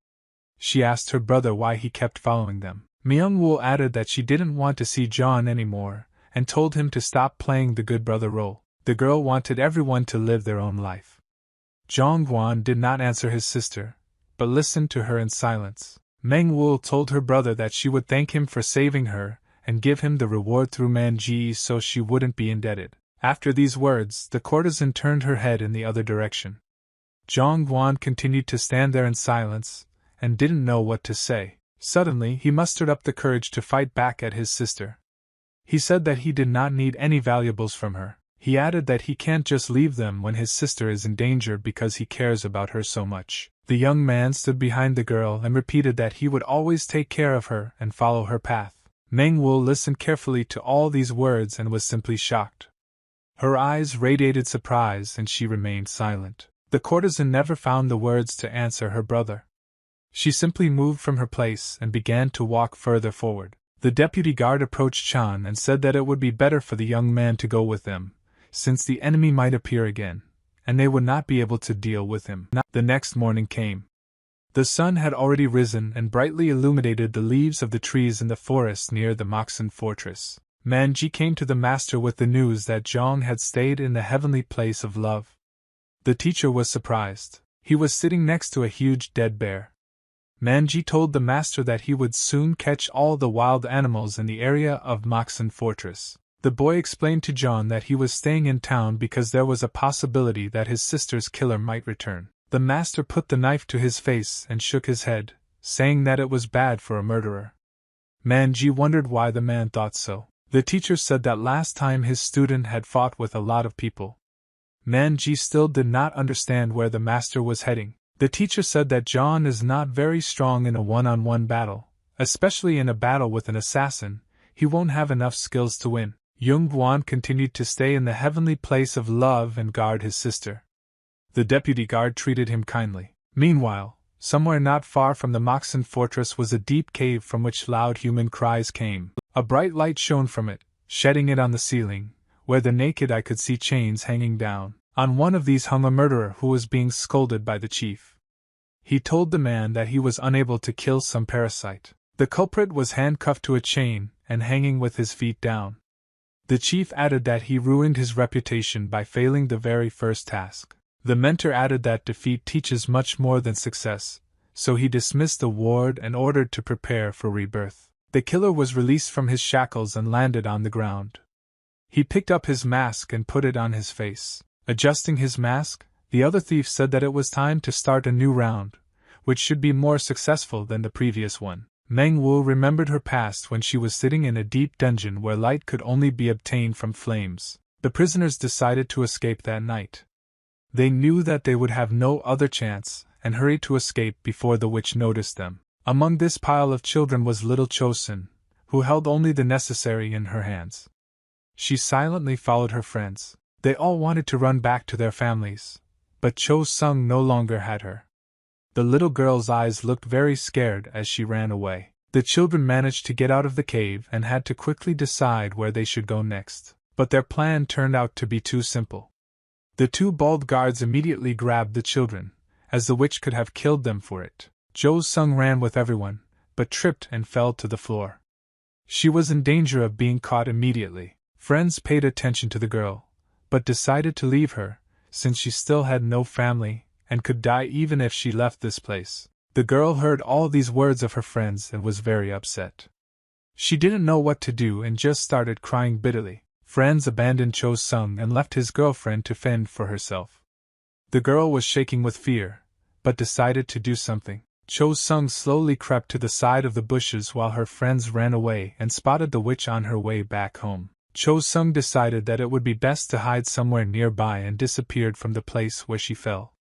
She asked her brother why he kept following them. Myung Woo added that she didn't want to see John anymore, and told him to stop playing the good brother role. The girl wanted everyone to live their own life. Zhongguan did not answer his sister, but listened to her in silence. Meng Wu told her brother that she would thank him for saving her, and give him the reward through Magi so she wouldn't be indebted. After these words, the courtesan turned her head in the other direction. Zhongguan continued to stand there in silence, and didn't know what to say. Suddenly he mustered up the courage to fight back at his sister. He said that he did not need any valuables from her. He added that he can't just leave them when his sister is in danger because he cares about her so much. The young man stood behind the girl and repeated that he would always take care of her and follow her path. Meng Wu listened carefully to all these words and was simply shocked. Her eyes radiated surprise and she remained silent. The courtesan never found the words to answer her brother. She simply moved from her place and began to walk further forward. The deputy guard approached Chan and said that it would be better for the young man to go with them, since the enemy might appear again, and they would not be able to deal with him. The next morning came. The sun had already risen and brightly illuminated the leaves of the trees in the forest near the Moxen fortress. Manji came to the master with the news that Zhong had stayed in the heavenly place of love. The teacher was surprised. He was sitting next to a huge dead bear. Manji told the master that he would soon catch all the wild animals in the area of Moxen fortress. The boy explained to John that he was staying in town because there was a possibility that his sister's killer might return. The master put the knife to his face and shook his head, saying that it was bad for a murderer. Manji wondered why the man thought so. The teacher said that last time his student had fought with a lot of people. Manji still did not understand where the master was heading. The teacher said that John is not very strong in a one-on-one battle, especially in a battle with an assassin. He won't have enough skills to win. Yungan continued to stay in the heavenly place of love and guard his sister. The deputy guard treated him kindly. Meanwhile, somewhere not far from the Moxen fortress was a deep cave from which loud human cries came. A bright light shone from it, shedding it on the ceiling, where the naked eye could see chains hanging down. On one of these hung a murderer who was being scolded by the chief. He told the man that he was unable to kill some parasite. The culprit was handcuffed to a chain and hanging with his feet down. The chief added that he ruined his reputation by failing the very first task. The mentor added that defeat teaches much more than success, so he dismissed the ward and ordered to prepare for rebirth. The killer was released from his shackles and landed on the ground. He picked up his mask and put it on his face. Adjusting his mask, the other thief said that it was time to start a new round, which should be more successful than the previous one. Meng Wu remembered her past when she was sitting in a deep dungeon where light could only be obtained from flames. The prisoners decided to escape that night. They knew that they would have no other chance, and hurried to escape before the witch noticed them. Among this pile of children was little Chosun, who held only the necessary in her hands. She silently followed her friends. They all wanted to run back to their families, but Cho Sung no longer had her. The little girl's eyes looked very scared as she ran away. The children managed to get out of the cave and had to quickly decide where they should go next. But their plan turned out to be too simple. The two bald guards immediately grabbed the children, as the witch could have killed them for it. Jo Sung ran with everyone, but tripped and fell to the floor. She was in danger of being caught immediately. Friends paid attention to the girl, but decided to leave her, since she still had no family, and could die even if she left this place. The girl heard all these words of her friends and was very upset. She didn't know what to do and just started crying bitterly. Friends abandoned Cho Sung and left his girlfriend to fend for herself. The girl was shaking with fear, but decided to do something. Cho Sung slowly crept to the side of the bushes while her friends ran away and spotted the witch on her way back home. Cho Sung decided that it would be best to hide somewhere nearby and disappeared from the place where she fell.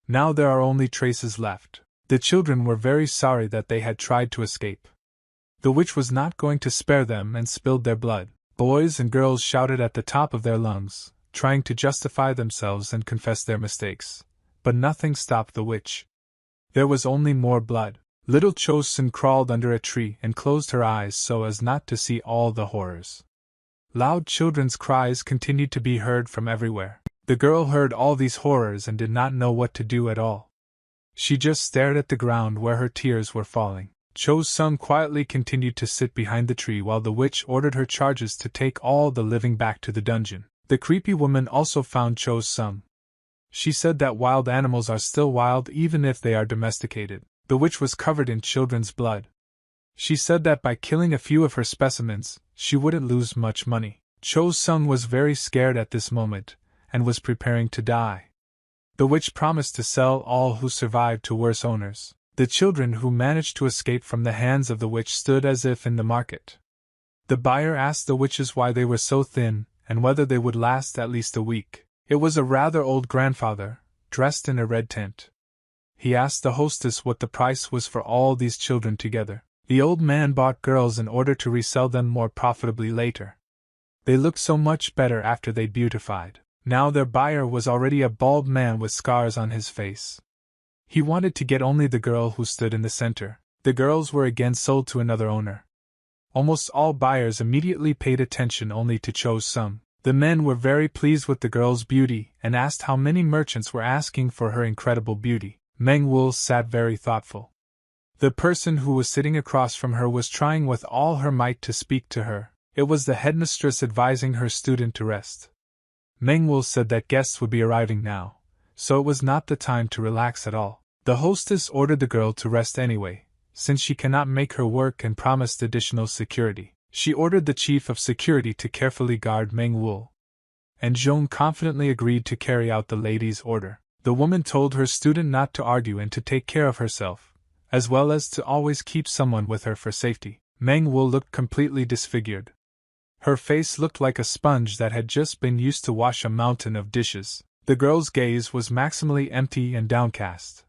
Now there are only traces left. The children were very sorry that they had tried to escape. The witch was not going to spare them and spilled their blood. Boys and girls shouted at the top of their lungs, trying to justify themselves and confess their mistakes. But nothing stopped the witch. There was only more blood. Little Chosun crawled under a tree and closed her eyes so as not to see all the horrors. Loud children's cries continued to be heard from everywhere. The girl heard all these horrors and did not know what to do at all. She just stared at the ground where her tears were falling. Cho Sung quietly continued to sit behind the tree while the witch ordered her charges to take all the living back to the dungeon. The creepy woman also found Cho Sung. She said that wild animals are still wild even if they are domesticated. The witch was covered in children's blood. She said that by killing a few of her specimens, she wouldn't lose much money. Cho Sung was very scared at this moment, and was preparing to die. The witch promised to sell all who survived to worse owners. The children who managed to escape from the hands of the witch stood as if in the market. The buyer asked the witches why they were so thin, and whether they would last at least a week. It was a rather old grandfather, dressed in a red tent. He asked the hostess what the price was for all these children together. The old man bought girls in order to resell them more profitably later. They looked so much better after they beautified. Now their buyer was already a bald man with scars on his face. He wanted to get only the girl who stood in the center. The girls were again sold to another owner. Almost all buyers immediately paid attention only to Cho Sung. The men were very pleased with the girl's beauty and asked how many merchants were asking for her incredible beauty. Meng Wu sat very thoughtful. The person who was sitting across from her was trying with all her might to speak to her. It was the headmistress advising her student to rest. Meng Wu said that guests would be arriving now, so it was not the time to relax at all. The hostess ordered the girl to rest anyway, since she cannot make her work, and promised additional security. She ordered the chief of security to carefully guard Meng Wu. And Zhong confidently agreed to carry out the lady's order. The woman told her student not to argue and to take care of herself, as well as to always keep someone with her for safety. Meng Wu looked completely disfigured. Her face looked like a sponge that had just been used to wash a mountain of dishes. The girl's gaze was maximally empty and downcast.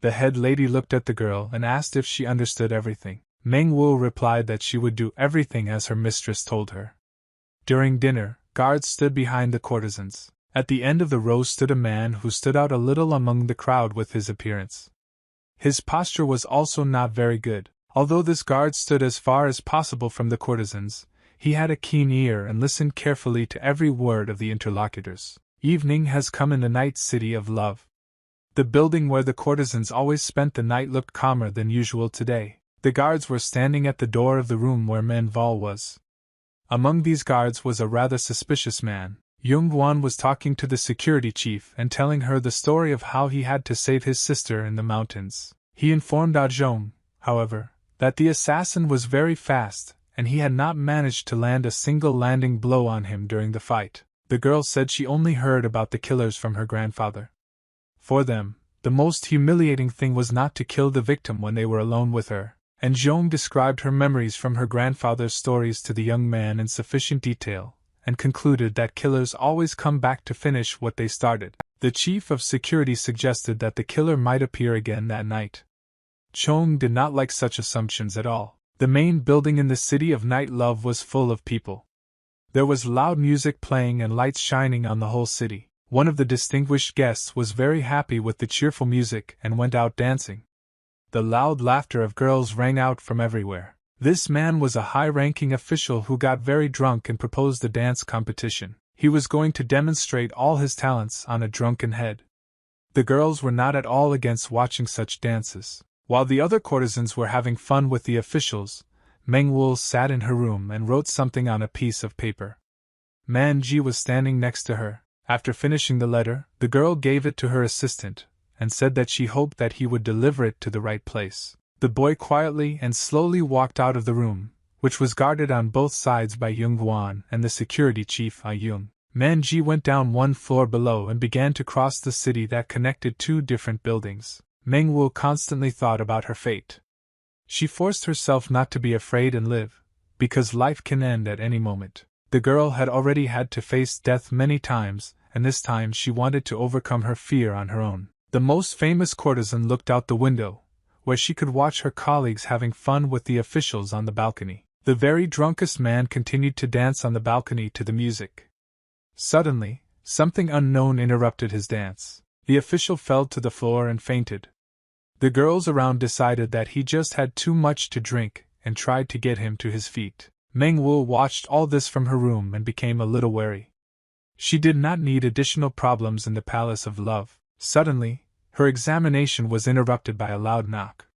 The head lady looked at the girl and asked if she understood everything. Meng Wu replied that she would do everything as her mistress told her. During dinner, guards stood behind the courtesans. At the end of the row stood a man who stood out a little among the crowd with his appearance. His posture was also not very good. Although this guard stood as far as possible from the courtesans, he had a keen ear and listened carefully to every word of the interlocutors. Evening has come in the night city of love. The building where the courtesans always spent the night looked calmer than usual today. The guards were standing at the door of the room where Manhwa was. Among these guards was a rather suspicious man. Yungan was talking to the security chief and telling her the story of how he had to save his sister in the mountains. He informed Ajong, however, that the assassin was very fast, and he had not managed to land a single landing blow on him during the fight. The girl said she only heard about the killers from her grandfather. For them, the most humiliating thing was not to kill the victim when they were alone with her, and Zhong described her memories from her grandfather's stories to the young man in sufficient detail, and concluded that killers always come back to finish what they started. The chief of security suggested that the killer might appear again that night. Chong did not like such assumptions at all. The main building in the city of night love was full of people. There was loud music playing and lights shining on the whole city. One of the distinguished guests was very happy with the cheerful music and went out dancing. The loud laughter of girls rang out from everywhere. This man was a high-ranking official who got very drunk and proposed a dance competition. He was going to demonstrate all his talents on a drunken head. The girls were not at all against watching such dances. While the other courtesans were having fun with the officials, Mengwul sat in her room and wrote something on a piece of paper. Magi was standing next to her. After finishing the letter, the girl gave it to her assistant, and said that she hoped that he would deliver it to the right place. The boy quietly and slowly walked out of the room, which was guarded on both sides by Yungan and the security chief Ayun. Magi went down one floor below and began to cross the city that connected two different buildings. Mengwul constantly thought about her fate. She forced herself not to be afraid and live, because life can end at any moment. The girl had already had to face death many times, and this time she wanted to overcome her fear on her own. The most famous courtesan looked out the window, where she could watch her colleagues having fun with the officials on the balcony. The very drunkest man continued to dance on the balcony to the music. Suddenly, something unknown interrupted his dance. The official fell to the floor and fainted. The girls around decided that he just had too much to drink and tried to get him to his feet. Mengwul watched all this from her room and became a little wary. She did not need additional problems in the Palace of Love. Suddenly, her examination was interrupted by a loud knock.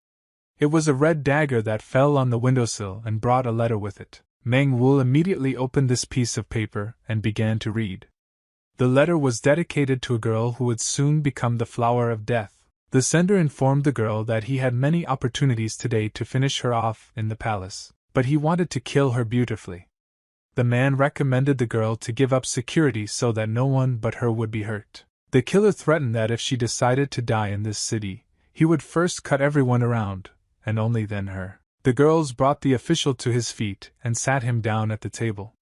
It was a red dagger that fell on the windowsill and brought a letter with it. Mengwul immediately opened this piece of paper and began to read. The letter was dedicated to a girl who would soon become the flower of death. The sender informed the girl that he had many opportunities today to finish her off in the palace, but he wanted to kill her beautifully. The man recommended the girl to give up security so that no one but her would be hurt. The killer threatened that if she decided to die in this city, he would first cut everyone around, and only then her. The girls brought the official to his feet and sat him down at the table.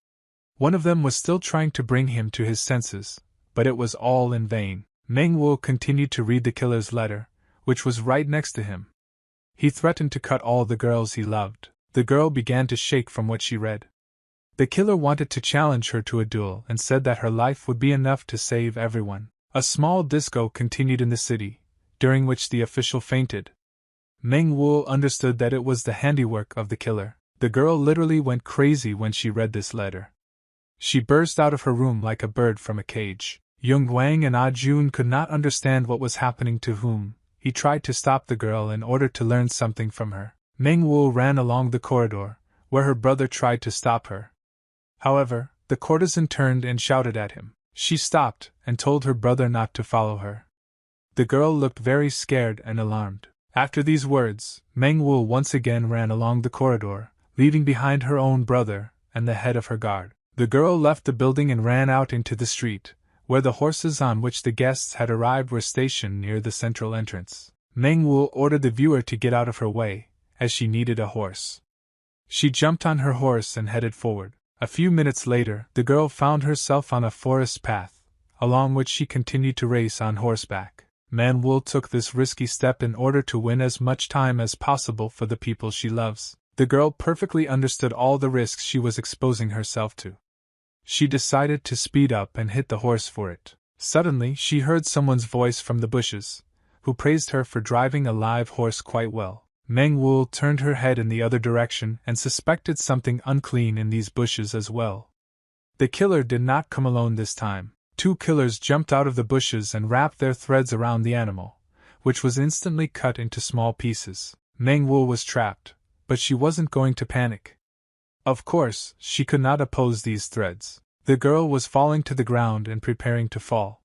One of them was still trying to bring him to his senses, but it was all in vain. Mengwul continued to read the killer's letter, which was right next to him. He threatened to cut all the girls he loved. The girl began to shake from what she read. The killer wanted to challenge her to a duel and said that her life would be enough to save everyone. A small disco continued in the city, during which the official fainted. Mengwul understood that it was the handiwork of the killer. The girl literally went crazy when she read this letter. She burst out of her room like a bird from a cage. Yungan and Ajun could not understand what was happening to whom. He tried to stop the girl in order to learn something from her. Mengwul ran along the corridor, where her brother tried to stop her. However, the courtesan turned and shouted at him. She stopped and told her brother not to follow her. The girl looked very scared and alarmed. After these words, Mengwul once again ran along the corridor, leaving behind her own brother and the head of her guard. The girl left the building and ran out into the street, where the horses on which the guests had arrived were stationed near the central entrance. Mengwul ordered the viewer to get out of her way, as she needed a horse. She jumped on her horse and headed forward. A few minutes later, the girl found herself on a forest path, along which she continued to race on horseback. Mengwul took this risky step in order to win as much time as possible for the people she loves. The girl perfectly understood all the risks she was exposing herself to. She decided to speed up and hit the horse for it. Suddenly, she heard someone's voice from the bushes, who praised her for driving a live horse quite well. Meng Wu turned her head in the other direction and suspected something unclean in these bushes as well. The killer did not come alone this time. 2 killers jumped out of the bushes and wrapped their threads around the animal, which was instantly cut into small pieces. Meng Wu was trapped, but she wasn't going to panic. Of course, she could not oppose these threads. The girl was falling to the ground and preparing to fall.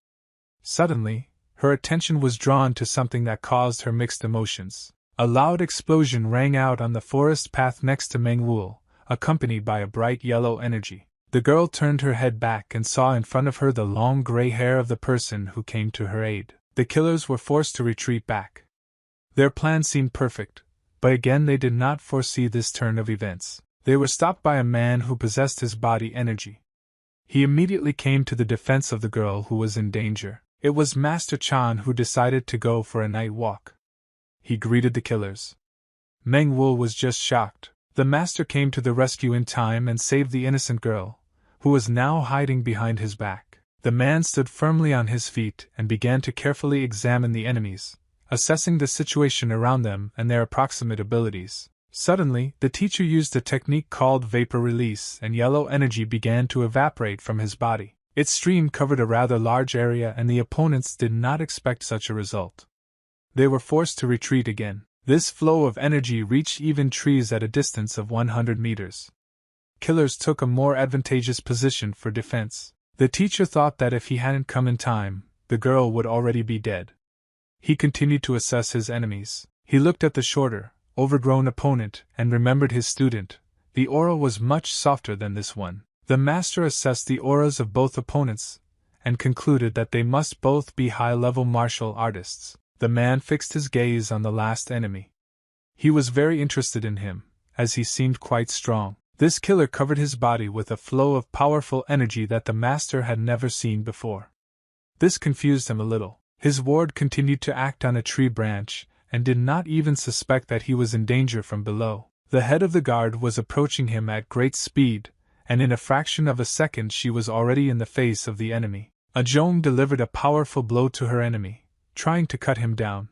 Suddenly, her attention was drawn to something that caused her mixed emotions. A loud explosion rang out on the forest path next to Meng Wu, accompanied by a bright yellow energy. The girl turned her head back and saw in front of her the long gray hair of the person who came to her aid. The killers were forced to retreat back. Their plan seemed perfect, but again they did not foresee this turn of events. They were stopped by a man who possessed his body energy. He immediately came to the defense of the girl who was in danger. It was Master Chan who decided to go for a night walk. He greeted the killers. Meng Wu was just shocked. The master came to the rescue in time and saved the innocent girl, who was now hiding behind his back. The man stood firmly on his feet and began to carefully examine the enemies, assessing the situation around them and their approximate abilities. Suddenly, the teacher used a technique called vapor release, and yellow energy began to evaporate from his body. Its stream covered a rather large area, and the opponents did not expect such a result. They were forced to retreat again. This flow of energy reached even trees at a distance of 100 meters. Killers took a more advantageous position for defense. The teacher thought that if he hadn't come in time, the girl would already be dead. He continued to assess his enemies. He looked at the shorter, overgrown opponent and remembered his student. The aura was much softer than this one. The master assessed the auras of both opponents and concluded that they must both be high-level martial artists. The man fixed his gaze on the last enemy. He was very interested in him, as he seemed quite strong. This killer covered his body with a flow of powerful energy that the master had never seen before. This confused him a little. His ward continued to act on a tree branch, and did not even suspect that he was in danger from below. The head of the guard was approaching him at great speed, and in a fraction of a second she was already in the face of the enemy. Ajong delivered a powerful blow to her enemy, trying to cut him down,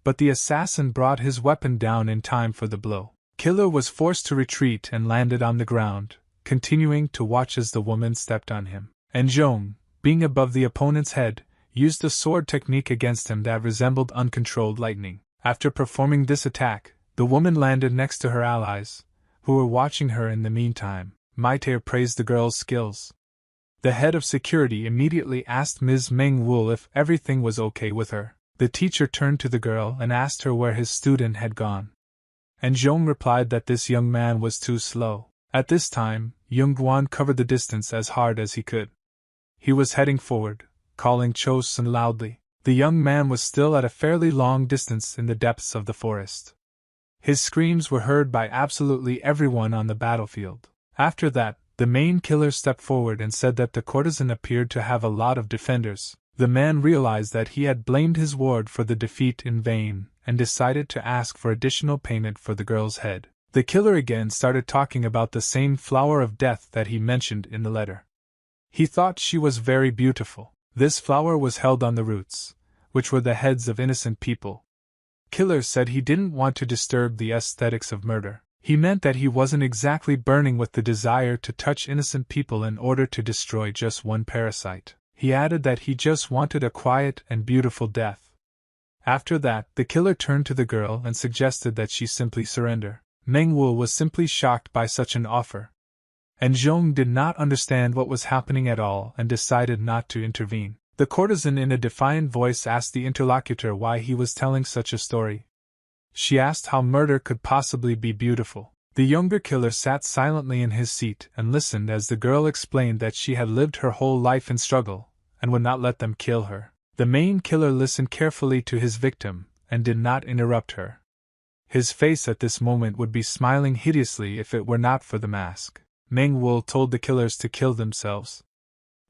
but the assassin brought his weapon down in time for the blow. Killer was forced to retreat and landed on the ground, continuing to watch as the woman stepped on him. And Ajong, being above the opponent's head, used a sword technique against him that resembled uncontrolled lightning. After performing this attack, the woman landed next to her allies, who were watching her in the meantime. Maiter praised the girl's skills. The head of security immediately asked Ms. Meng Wu if everything was okay with her. The teacher turned to the girl and asked her where his student had gone. And Zhong replied that this young man was too slow. At this time, Yungan covered the distance as hard as he could. He was heading forward, calling Chosun loudly. The young man was still at a fairly long distance in the depths of the forest. His screams were heard by absolutely everyone on the battlefield. After that, the main killer stepped forward and said that the courtesan appeared to have a lot of defenders. The man realized that he had blamed his ward for the defeat in vain, and decided to ask for additional payment for the girl's head. The killer again started talking about the same flower of death that he mentioned in the letter. He thought she was very beautiful. This flower was held on the roots, which were the heads of innocent people. Killer said he didn't want to disturb the aesthetics of murder. He meant that he wasn't exactly burning with the desire to touch innocent people in order to destroy just one parasite. He added that he just wanted a quiet and beautiful death. After that, the killer turned to the girl and suggested that she simply surrender. Meng Wu was simply shocked by such an offer. And Zhong did not understand what was happening at all and decided not to intervene. The courtesan in a defiant voice asked the interlocutor why he was telling such a story. She asked how murder could possibly be beautiful. The younger killer sat silently in his seat and listened as the girl explained that she had lived her whole life in struggle, and would not let them kill her. The main killer listened carefully to his victim, and did not interrupt her. His face at this moment would be smiling hideously if it were not for the mask. Meng Wu told the killers to kill themselves.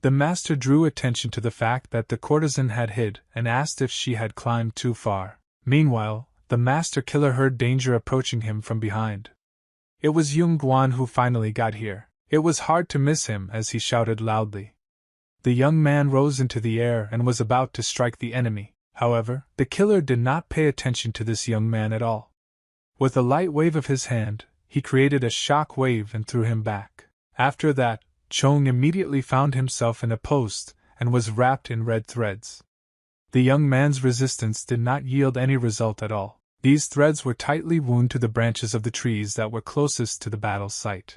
The master drew attention to the fact that the courtesan had hid, and asked if she had climbed too far. Meanwhile, the master killer heard danger approaching him from behind. It was Yungan who finally got here. It was hard to miss him as he shouted loudly. The young man rose into the air and was about to strike the enemy. However, the killer did not pay attention to this young man at all. With a light wave of his hand, he created a shock wave and threw him back. After that, Chong immediately found himself in a post and was wrapped in red threads. The young man's resistance did not yield any result at all. These threads were tightly wound to the branches of the trees that were closest to the battle site.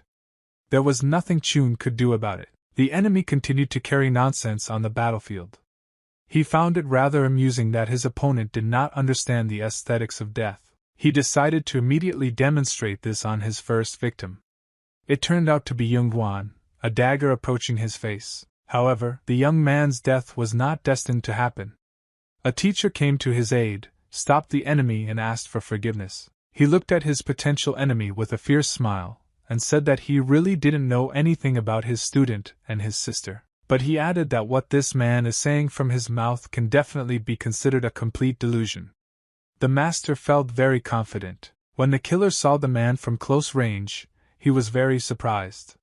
There was nothing Chun could do about it. The enemy continued to carry nonsense on the battlefield. He found it rather amusing that his opponent did not understand the aesthetics of death. He decided to immediately demonstrate this on his first victim. It turned out to be Yungan, a dagger approaching his face. However, the young man's death was not destined to happen. A teacher came to his aid, stopped the enemy and asked for forgiveness. He looked at his potential enemy with a fierce smile, and said that he really didn't know anything about his student and his sister. But he added that what this man is saying from his mouth can definitely be considered a complete delusion. The master felt very confident. When the killer saw the man from close range, he was very surprised.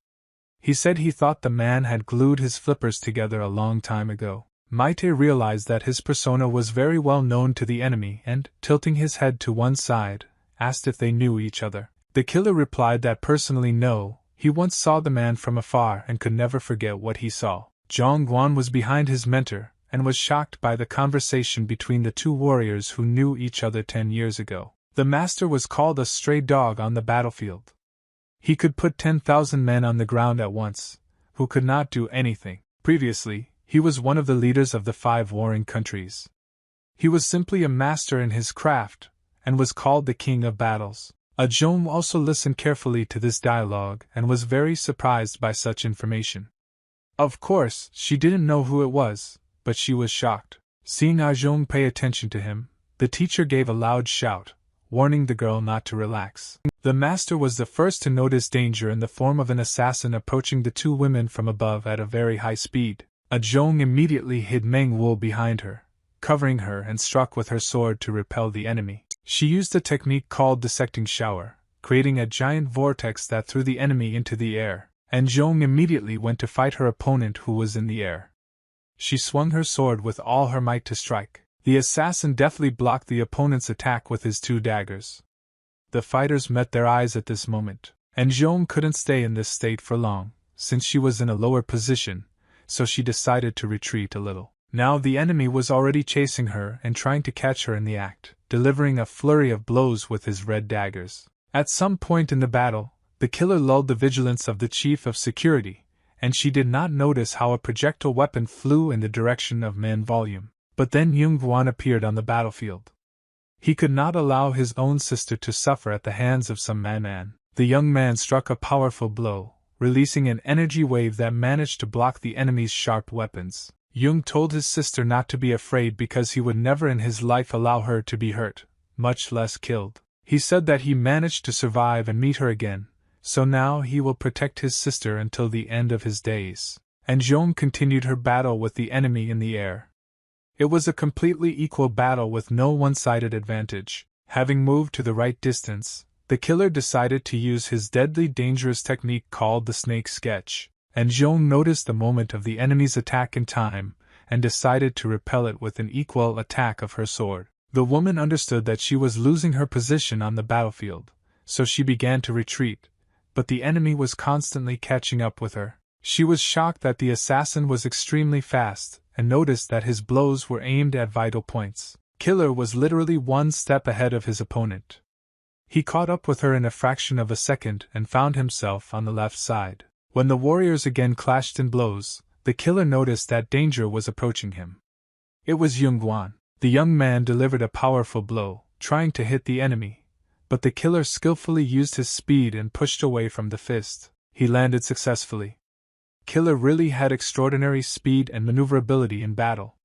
He said he thought the man had glued his flippers together a long time ago. Maite realized that his persona was very well known to the enemy and, tilting his head to one side, asked if they knew each other. The killer replied that personally no, he once saw the man from afar and could never forget what he saw. Zhang Guan was behind his mentor and was shocked by the conversation between the two warriors who knew each other 10 years ago. The master was called a stray dog on the battlefield. He could put 10,000 men on the ground at once, who could not do anything. Previously, he was one of the leaders of the 5 warring countries. He was simply a master in his craft, and was called the king of battles. Ajong also listened carefully to this dialogue and was very surprised by such information. Of course, she didn't know who it was, but she was shocked. Seeing Ajong pay attention to him, the teacher gave a loud shout, warning the girl not to relax. The master was the first to notice danger in the form of an assassin approaching the 2 women from above at a very high speed. Ajong immediately hid Meng Wu behind her, covering her and struck with her sword to repel the enemy. She used a technique called dissecting shower, creating a giant vortex that threw the enemy into the air, and Zhong immediately went to fight her opponent who was in the air. She swung her sword with all her might to strike. The assassin deftly blocked the opponent's attack with his 2 daggers. The fighters met their eyes at this moment, and Zhong couldn't stay in this state for long, since she was in a lower position, so she decided to retreat a little. Now the enemy was already chasing her and trying to catch her in the act, delivering a flurry of blows with his red daggers. At some point in the battle, the killer lulled the vigilance of the chief of security, and she did not notice how a projectile weapon flew in the direction of Man Volume. But then Yungan appeared on the battlefield. He could not allow his own sister to suffer at the hands of some madman. The young man struck a powerful blow, releasing an energy wave that managed to block the enemy's sharp weapons. Jung told his sister not to be afraid because he would never in his life allow her to be hurt, much less killed. He said that he managed to survive and meet her again, so now he will protect his sister until the end of his days. And Jung continued her battle with the enemy in the air. It was a completely equal battle with no one-sided advantage. Having moved to the right distance, the killer decided to use his deadly dangerous technique called the snake sketch, and Zhong noticed the moment of the enemy's attack in time, and decided to repel it with an equal attack of her sword. The woman understood that she was losing her position on the battlefield, so she began to retreat, but the enemy was constantly catching up with her. She was shocked that the assassin was extremely fast, and noticed that his blows were aimed at vital points. Killer was literally one step ahead of his opponent. He caught up with her in a fraction of a second and found himself on the left side. When the warriors again clashed in blows, the killer noticed that danger was approaching him. It was Yungan. The young man delivered a powerful blow, trying to hit the enemy, but the killer skillfully used his speed and pushed away from the fist. He landed successfully. Killer really had extraordinary speed and maneuverability in battle.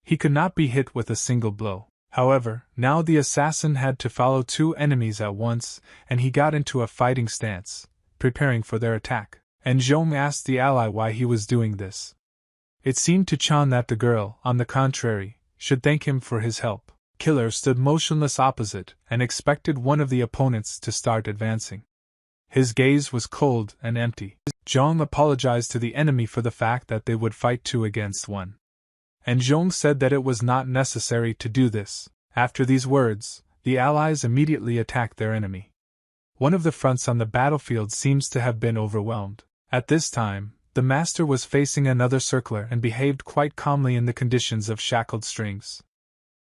He could not be hit with a single blow. However, now the assassin had to follow 2 enemies at once, and he got into a fighting stance, preparing for their attack. And Zhong asked the ally why he was doing this. It seemed to Chan that the girl, on the contrary, should thank him for his help. Killer stood motionless opposite and expected one of the opponents to start advancing. His gaze was cold and empty. Zhong apologized to the enemy for the fact that they would fight 2 against 1. and Zhong said that it was not necessary to do this. After these words, the allies immediately attacked their enemy. One of the fronts on the battlefield seems to have been overwhelmed. At this time, the master was facing another circler and behaved quite calmly in the conditions of shackled strings.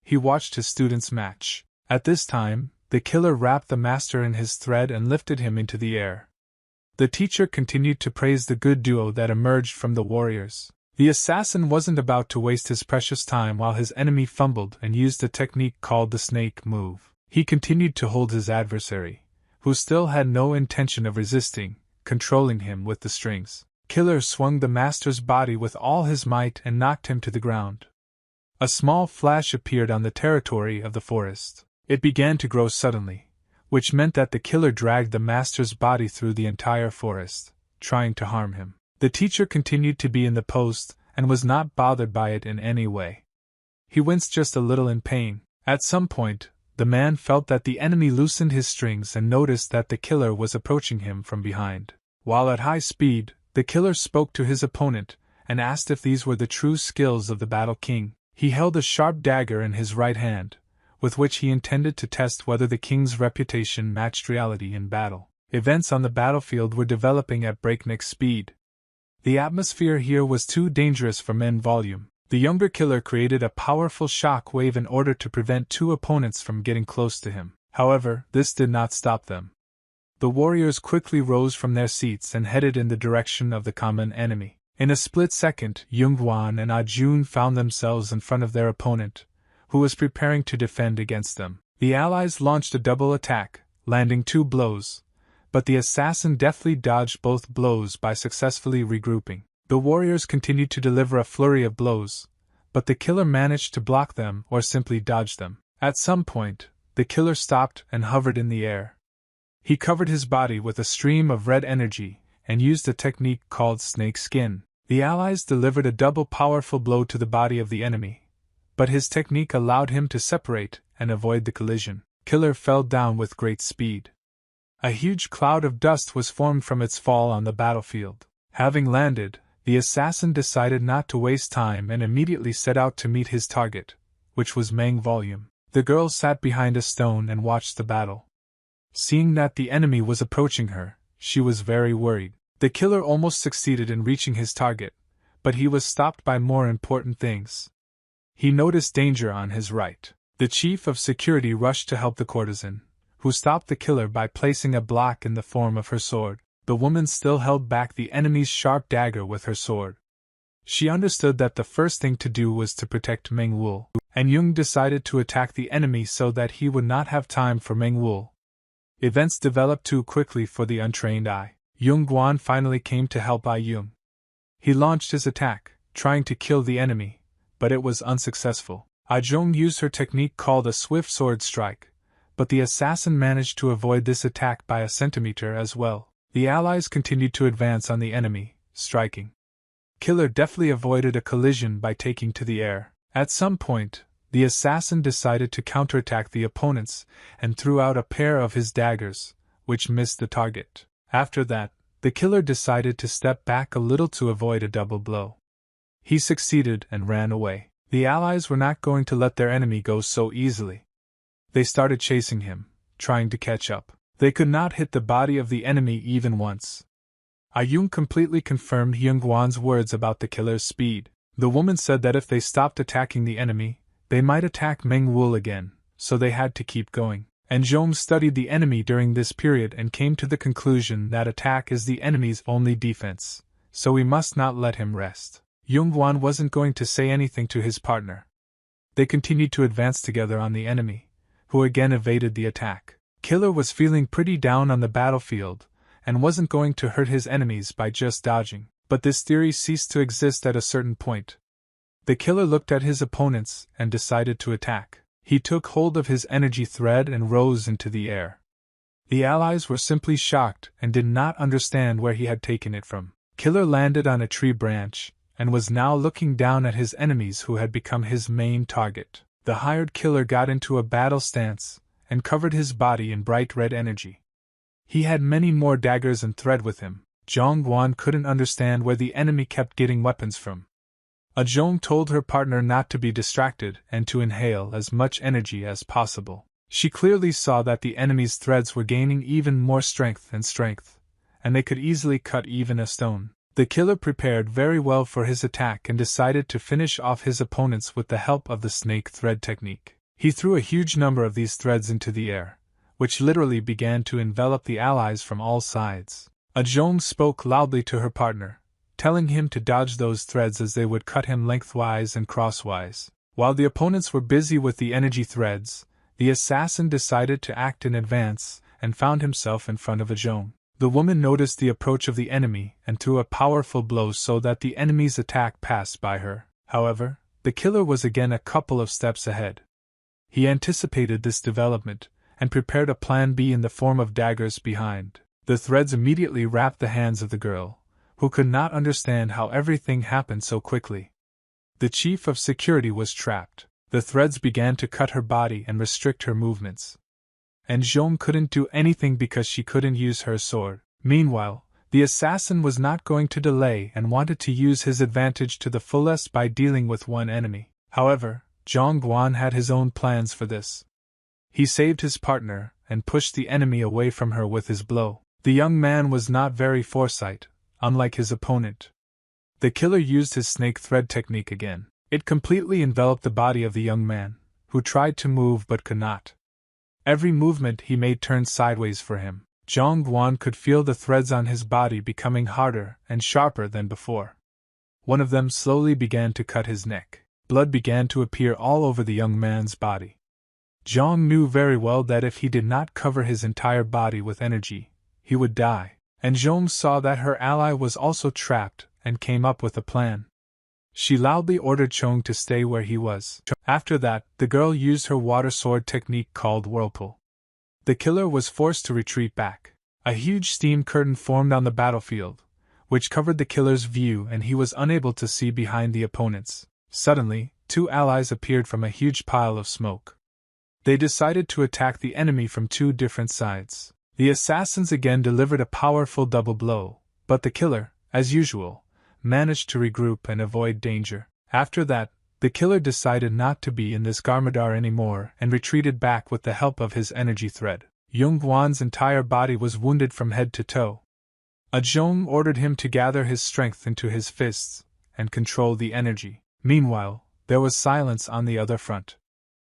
He watched his students match. At this time, the killer wrapped the master in his thread and lifted him into the air. The teacher continued to praise the good duo that emerged from the warriors. The assassin wasn't about to waste his precious time while his enemy fumbled and used a technique called the snake move. He continued to hold his adversary, who still had no intention of resisting, controlling him with the strings. Killer swung the master's body with all his might and knocked him to the ground. A small flash appeared on the territory of the forest. It began to grow suddenly, which meant that the killer dragged the master's body through the entire forest, trying to harm him. The teacher continued to be in the post and was not bothered by it in any way. He winced just a little in pain. At some point, the man felt that the enemy loosened his strings and noticed that the killer was approaching him from behind. While at high speed, the killer spoke to his opponent and asked if these were the true skills of the Battle King. He held a sharp dagger in his right hand, with which he intended to test whether the king's reputation matched reality in battle. Events on the battlefield were developing at breakneck speed. The atmosphere here was too dangerous for men volume. The younger killer created a powerful shock wave in order to prevent two opponents from getting close to him. However, this did not stop them. The warriors quickly rose from their seats and headed in the direction of the common enemy. In a split second, Yungan and Ajun found themselves in front of their opponent, who was preparing to defend against them. The allies launched a double attack, landing 2 blows, but the assassin deftly dodged both blows by successfully regrouping. The warriors continued to deliver a flurry of blows, but the killer managed to block them or simply dodge them. At some point, the killer stopped and hovered in the air. He covered his body with a stream of red energy and used a technique called snake skin. The allies delivered a double powerful blow to the body of the enemy, but his technique allowed him to separate and avoid the collision. Killer fell down with great speed. A huge cloud of dust was formed from its fall on the battlefield. Having landed, the assassin decided not to waste time and immediately set out to meet his target, which was Meng Volume. The girl sat behind a stone and watched the battle. Seeing that the enemy was approaching her, she was very worried. The killer almost succeeded in reaching his target, but he was stopped by more important things. He noticed danger on his right. The chief of security rushed to help the courtesan, who stopped the killer by placing a block in the form of her sword. The woman still held back the enemy's sharp dagger with her sword. She understood that the first thing to do was to protect Meng Wu, and Jung decided to attack the enemy so that he would not have time for Meng Wu. Events developed too quickly for the untrained eye. Jung Guan finally came to help Ai Jung. He launched his attack, trying to kill the enemy, but it was unsuccessful. Ai Jung used her technique called a swift sword strike, but the assassin managed to avoid this attack by a centimeter as well. The allies continued to advance on the enemy, striking. Killer deftly avoided a collision by taking to the air. At some point, the assassin decided to counterattack the opponents and threw out a pair of his daggers, which missed the target. After that, the killer decided to step back a little to avoid a double blow. He succeeded and ran away. The allies were not going to let their enemy go so easily. They started chasing him, trying to catch up. They could not hit the body of the enemy even once. Ai Jung completely confirmed Yunguan's words about the killer's speed. The woman said that if they stopped attacking the enemy, they might attack Meng Wu again, so they had to keep going. And Zhong studied the enemy during this period and came to the conclusion that attack is the enemy's only defense, so we must not let him rest. Yunguan wasn't going to say anything to his partner. They continued to advance together on the enemy, who again evaded the attack. Killer was feeling pretty down on the battlefield, and wasn't going to hurt his enemies by just dodging, but this theory ceased to exist at a certain point. The killer looked at his opponents and decided to attack. He took hold of his energy thread and rose into the air. The allies were simply shocked and did not understand where he had taken it from. Killer landed on a tree branch, and was now looking down at his enemies who had become his main target. The hired killer got into a battle stance, and covered his body in bright red energy. He had many more daggers and thread with him. Zhong Guan couldn't understand where the enemy kept getting weapons from. Ajong told her partner not to be distracted and to inhale as much energy as possible. She clearly saw that the enemy's threads were gaining even more strength, and they could easily cut even a stone. The killer prepared very well for his attack and decided to finish off his opponents with the help of the snake thread technique. He threw a huge number of these threads into the air, which literally began to envelop the allies from all sides. Ajong spoke loudly to her partner, telling him to dodge those threads as they would cut him lengthwise and crosswise. While the opponents were busy with the energy threads, the assassin decided to act in advance and found himself in front of Ajong. The woman noticed the approach of the enemy and threw a powerful blow so that the enemy's attack passed by her. However, the killer was again a couple of steps ahead. He anticipated this development and prepared a plan B in the form of daggers behind. The threads immediately wrapped the hands of the girl, who could not understand how everything happened so quickly. The chief of security was trapped. The threads began to cut her body and restrict her movements. And Zhong couldn't do anything because she couldn't use her sword. Meanwhile, the assassin was not going to delay and wanted to use his advantage to the fullest by dealing with one enemy. However, Zhong Guan had his own plans for this. He saved his partner and pushed the enemy away from her with his blow. The young man was not very foresight, unlike his opponent. The killer used his snake thread technique again. It completely enveloped the body of the young man, who tried to move but could not. Every movement he made turned sideways for him. Zhong Guan could feel the threads on his body becoming harder and sharper than before. One of them slowly began to cut his neck. Blood began to appear all over the young man's body. Zhong knew very well that if he did not cover his entire body with energy, he would die, and Zhong saw that her ally was also trapped and came up with a plan. She loudly ordered Chong to stay where he was. After that, the girl used her water sword technique called whirlpool. The killer was forced to retreat back. A huge steam curtain formed on the battlefield, which covered the killer's view, and he was unable to see behind the opponents. Suddenly, two allies appeared from a huge pile of smoke. They decided to attack the enemy from two different sides. The assassins again delivered a powerful double blow, but the killer, as usual, managed to regroup and avoid danger. After that, the killer decided not to be in this Garmadar anymore and retreated back with the help of his energy thread. Yungan's entire body was wounded from head to toe. Ajong ordered him to gather his strength into his fists and control the energy. Meanwhile, there was silence on the other front.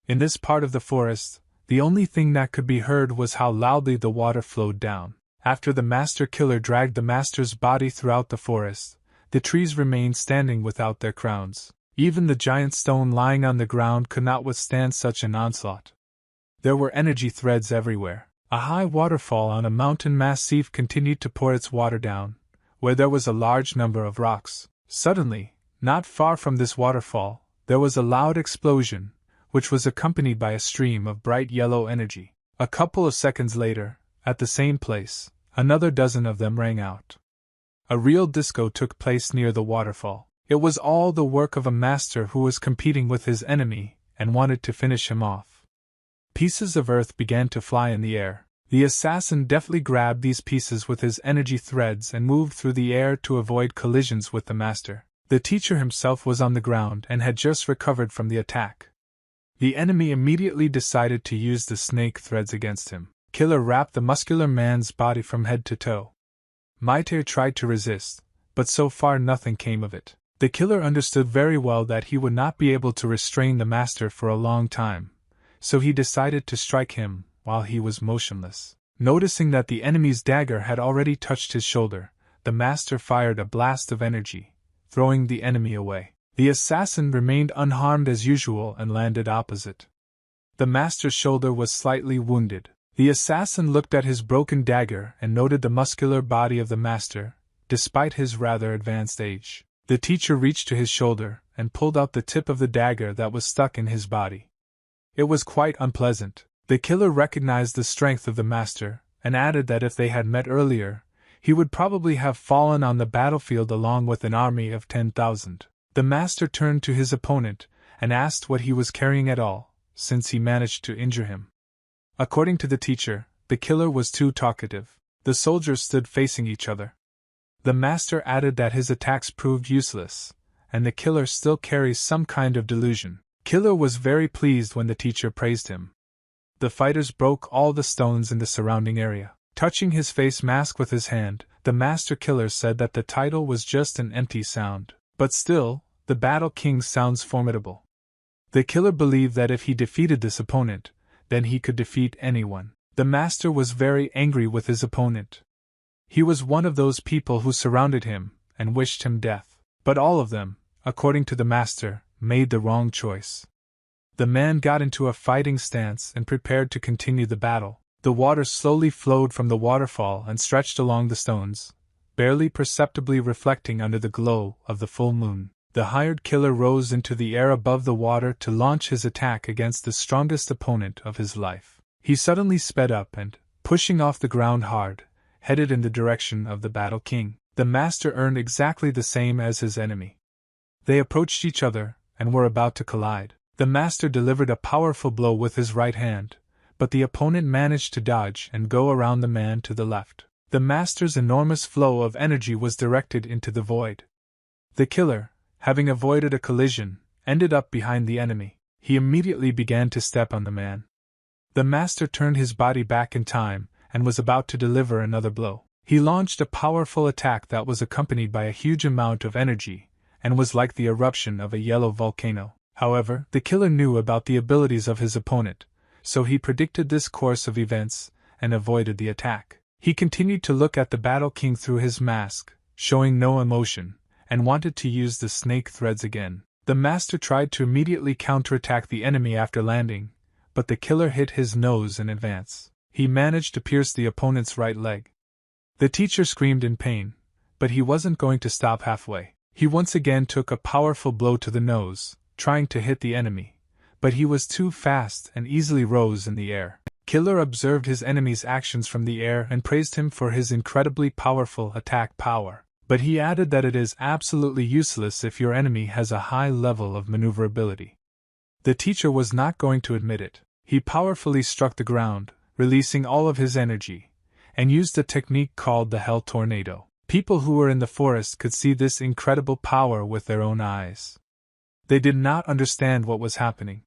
In this part of the forest, the only thing that could be heard was how loudly the water flowed down. After the master killer dragged the master's body throughout the forest, the trees remained standing without their crowns. Even the giant stone lying on the ground could not withstand such an onslaught. There were energy threads everywhere. A high waterfall on a mountain massif continued to pour its water down, where there was a large number of rocks. Suddenly, not far from this waterfall, there was a loud explosion, which was accompanied by a stream of bright yellow energy. A couple of seconds later, at the same place, another dozen of them rang out. A real disco took place near the waterfall. It was all the work of a master who was competing with his enemy and wanted to finish him off. Pieces of earth began to fly in the air. The assassin deftly grabbed these pieces with his energy threads and moved through the air to avoid collisions with the master. The teacher himself was on the ground and had just recovered from the attack. The enemy immediately decided to use the snake threads against him. Killer wrapped the muscular man's body from head to toe. Magi tried to resist, but so far nothing came of it. The killer understood very well that he would not be able to restrain the master for a long time, so he decided to strike him while he was motionless. Noticing that the enemy's dagger had already touched his shoulder, the master fired a blast of energy, throwing the enemy away. The assassin remained unharmed as usual and landed opposite. The master's shoulder was slightly wounded. The assassin looked at his broken dagger and noted the muscular body of the master, despite his rather advanced age. The teacher reached to his shoulder and pulled out the tip of the dagger that was stuck in his body. It was quite unpleasant. The killer recognized the strength of the master and added that if they had met earlier, he would probably have fallen on the battlefield along with an army of 10,000. The master turned to his opponent and asked what he was carrying at all, since he managed to injure him. According to the teacher, the killer was too talkative. The soldiers stood facing each other. The master added that his attacks proved useless, and the killer still carries some kind of delusion. Killer was very pleased when the teacher praised him. The fighters broke all the stones in the surrounding area. Touching his face mask with his hand, the master killer said that the title was just an empty sound. But still, the Battle King sounds formidable. The killer believed that if he defeated this opponent, then he could defeat anyone. The master was very angry with his opponent. He was one of those people who surrounded him and wished him death. But all of them, according to the master, made the wrong choice. The man got into a fighting stance and prepared to continue the battle. The water slowly flowed from the waterfall and stretched along the stones, barely perceptibly reflecting under the glow of the full moon. The hired killer rose into the air above the water to launch his attack against the strongest opponent of his life. He suddenly sped up and, pushing off the ground hard, headed in the direction of the Battle King. The master earned exactly the same as his enemy. They approached each other and were about to collide. The master delivered a powerful blow with his right hand, but the opponent managed to dodge and go around the man to the left. The master's enormous flow of energy was directed into the void. The killer, having avoided a collision, ended up behind the enemy. He immediately began to step on the man. The master turned his body back in time and was about to deliver another blow. He launched a powerful attack that was accompanied by a huge amount of energy and was like the eruption of a yellow volcano. However, the killer knew about the abilities of his opponent, so he predicted this course of events and avoided the attack. He continued to look at the Battle King through his mask, showing no emotion, and wanted to use the snake threads again. The master tried to immediately counterattack the enemy after landing, but the killer hit his nose in advance. He managed to pierce the opponent's right leg. The teacher screamed in pain, but he wasn't going to stop halfway. He once again took a powerful blow to the nose, trying to hit the enemy, but he was too fast and easily rose in the air. Killer observed his enemy's actions from the air and praised him for his incredibly powerful attack power, but he added that it is absolutely useless if your enemy has a high level of maneuverability. The teacher was not going to admit it. He powerfully struck the ground, releasing all of his energy, and used a technique called the Hell Tornado. People who were in the forest could see this incredible power with their own eyes. They did not understand what was happening.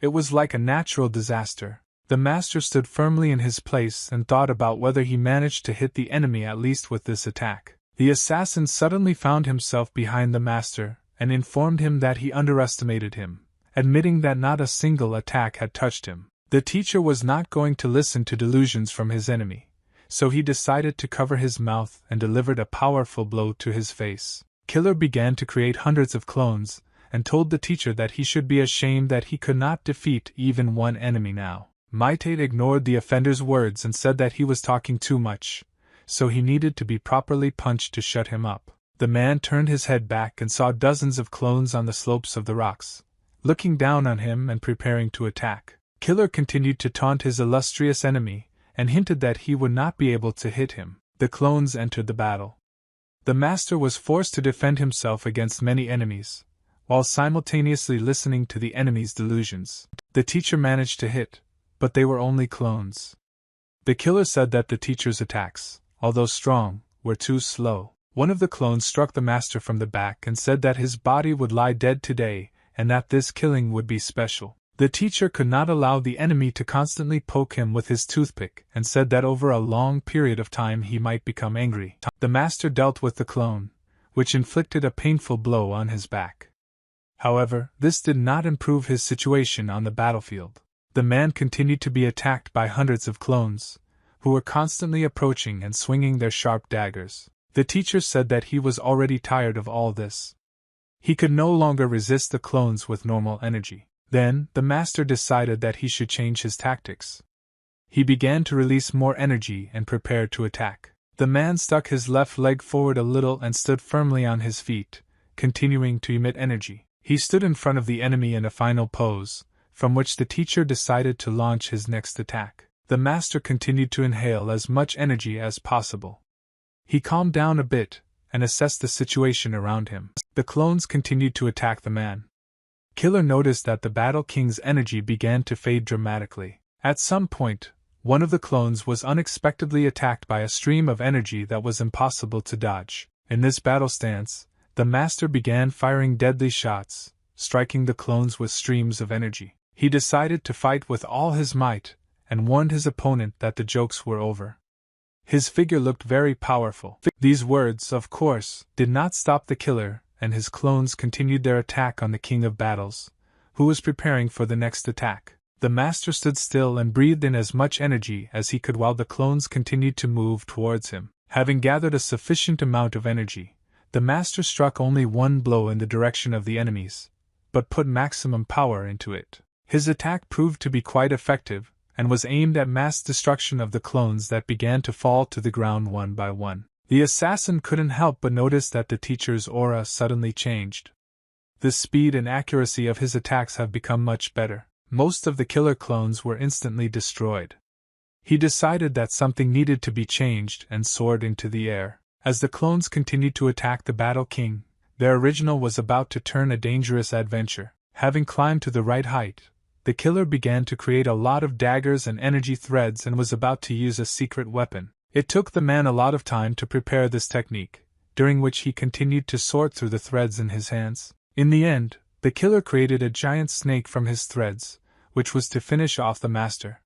It was like a natural disaster. The master stood firmly in his place and thought about whether he managed to hit the enemy at least with this attack. The assassin suddenly found himself behind the master and informed him that he underestimated him, admitting that not a single attack had touched him. The teacher was not going to listen to delusions from his enemy, so he decided to cover his mouth and delivered a powerful blow to his face. Killer began to create hundreds of clones and told the teacher that he should be ashamed that he could not defeat even one enemy now. Magi ignored the offender's words and said that he was talking too much, so he needed to be properly punched to shut him up. The man turned his head back and saw dozens of clones on the slopes of the rocks, looking down on him and preparing to attack. Killer continued to taunt his illustrious enemy and hinted that he would not be able to hit him. The clones entered the battle. The master was forced to defend himself against many enemies, while simultaneously listening to the enemy's delusions. The teacher managed to hit, but they were only clones. The killer said that the teacher's attacks, although strong, were too slow. One of the clones struck the master from the back and said that his body would lie dead today and that this killing would be special. The teacher could not allow the enemy to constantly poke him with his toothpick and said that over a long period of time he might become angry. The master dealt with the clone, which inflicted a painful blow on his back. However, this did not improve his situation on the battlefield. The man continued to be attacked by hundreds of clones, who were constantly approaching and swinging their sharp daggers. The teacher said that he was already tired of all this. He could no longer resist the clones with normal energy. Then, the master decided that he should change his tactics. He began to release more energy and prepared to attack. The man stuck his left leg forward a little and stood firmly on his feet, continuing to emit energy. He stood in front of the enemy in a final pose, from which the teacher decided to launch his next attack. The master continued to inhale as much energy as possible. He calmed down a bit and assessed the situation around him. The clones continued to attack the man. Killer noticed that the Battle King's energy began to fade dramatically. At some point, one of the clones was unexpectedly attacked by a stream of energy that was impossible to dodge. In this battle stance, the master began firing deadly shots, striking the clones with streams of energy. He decided to fight with all his might, and warned his opponent that the jokes were over. His figure looked very powerful. These words, of course, did not stop the killer, and his clones continued their attack on the King of Battles, who was preparing for the next attack. The master stood still and breathed in as much energy as he could while the clones continued to move towards him. Having gathered a sufficient amount of energy, the master struck only one blow in the direction of the enemies, but put maximum power into it. His attack proved to be quite effective, and was aimed at mass destruction of the clones that began to fall to the ground one by one. The assassin couldn't help but notice that the teacher's aura suddenly changed. The speed and accuracy of his attacks have become much better. Most of the killer clones were instantly destroyed. He decided that something needed to be changed and soared into the air. As the clones continued to attack the Battle King, their original was about to turn a dangerous adventure. Having climbed to the right height, the killer began to create a lot of daggers and energy threads and was about to use a secret weapon. It took the man a lot of time to prepare this technique, during which he continued to sort through the threads in his hands. In the end, the killer created a giant snake from his threads, which was to finish off the master.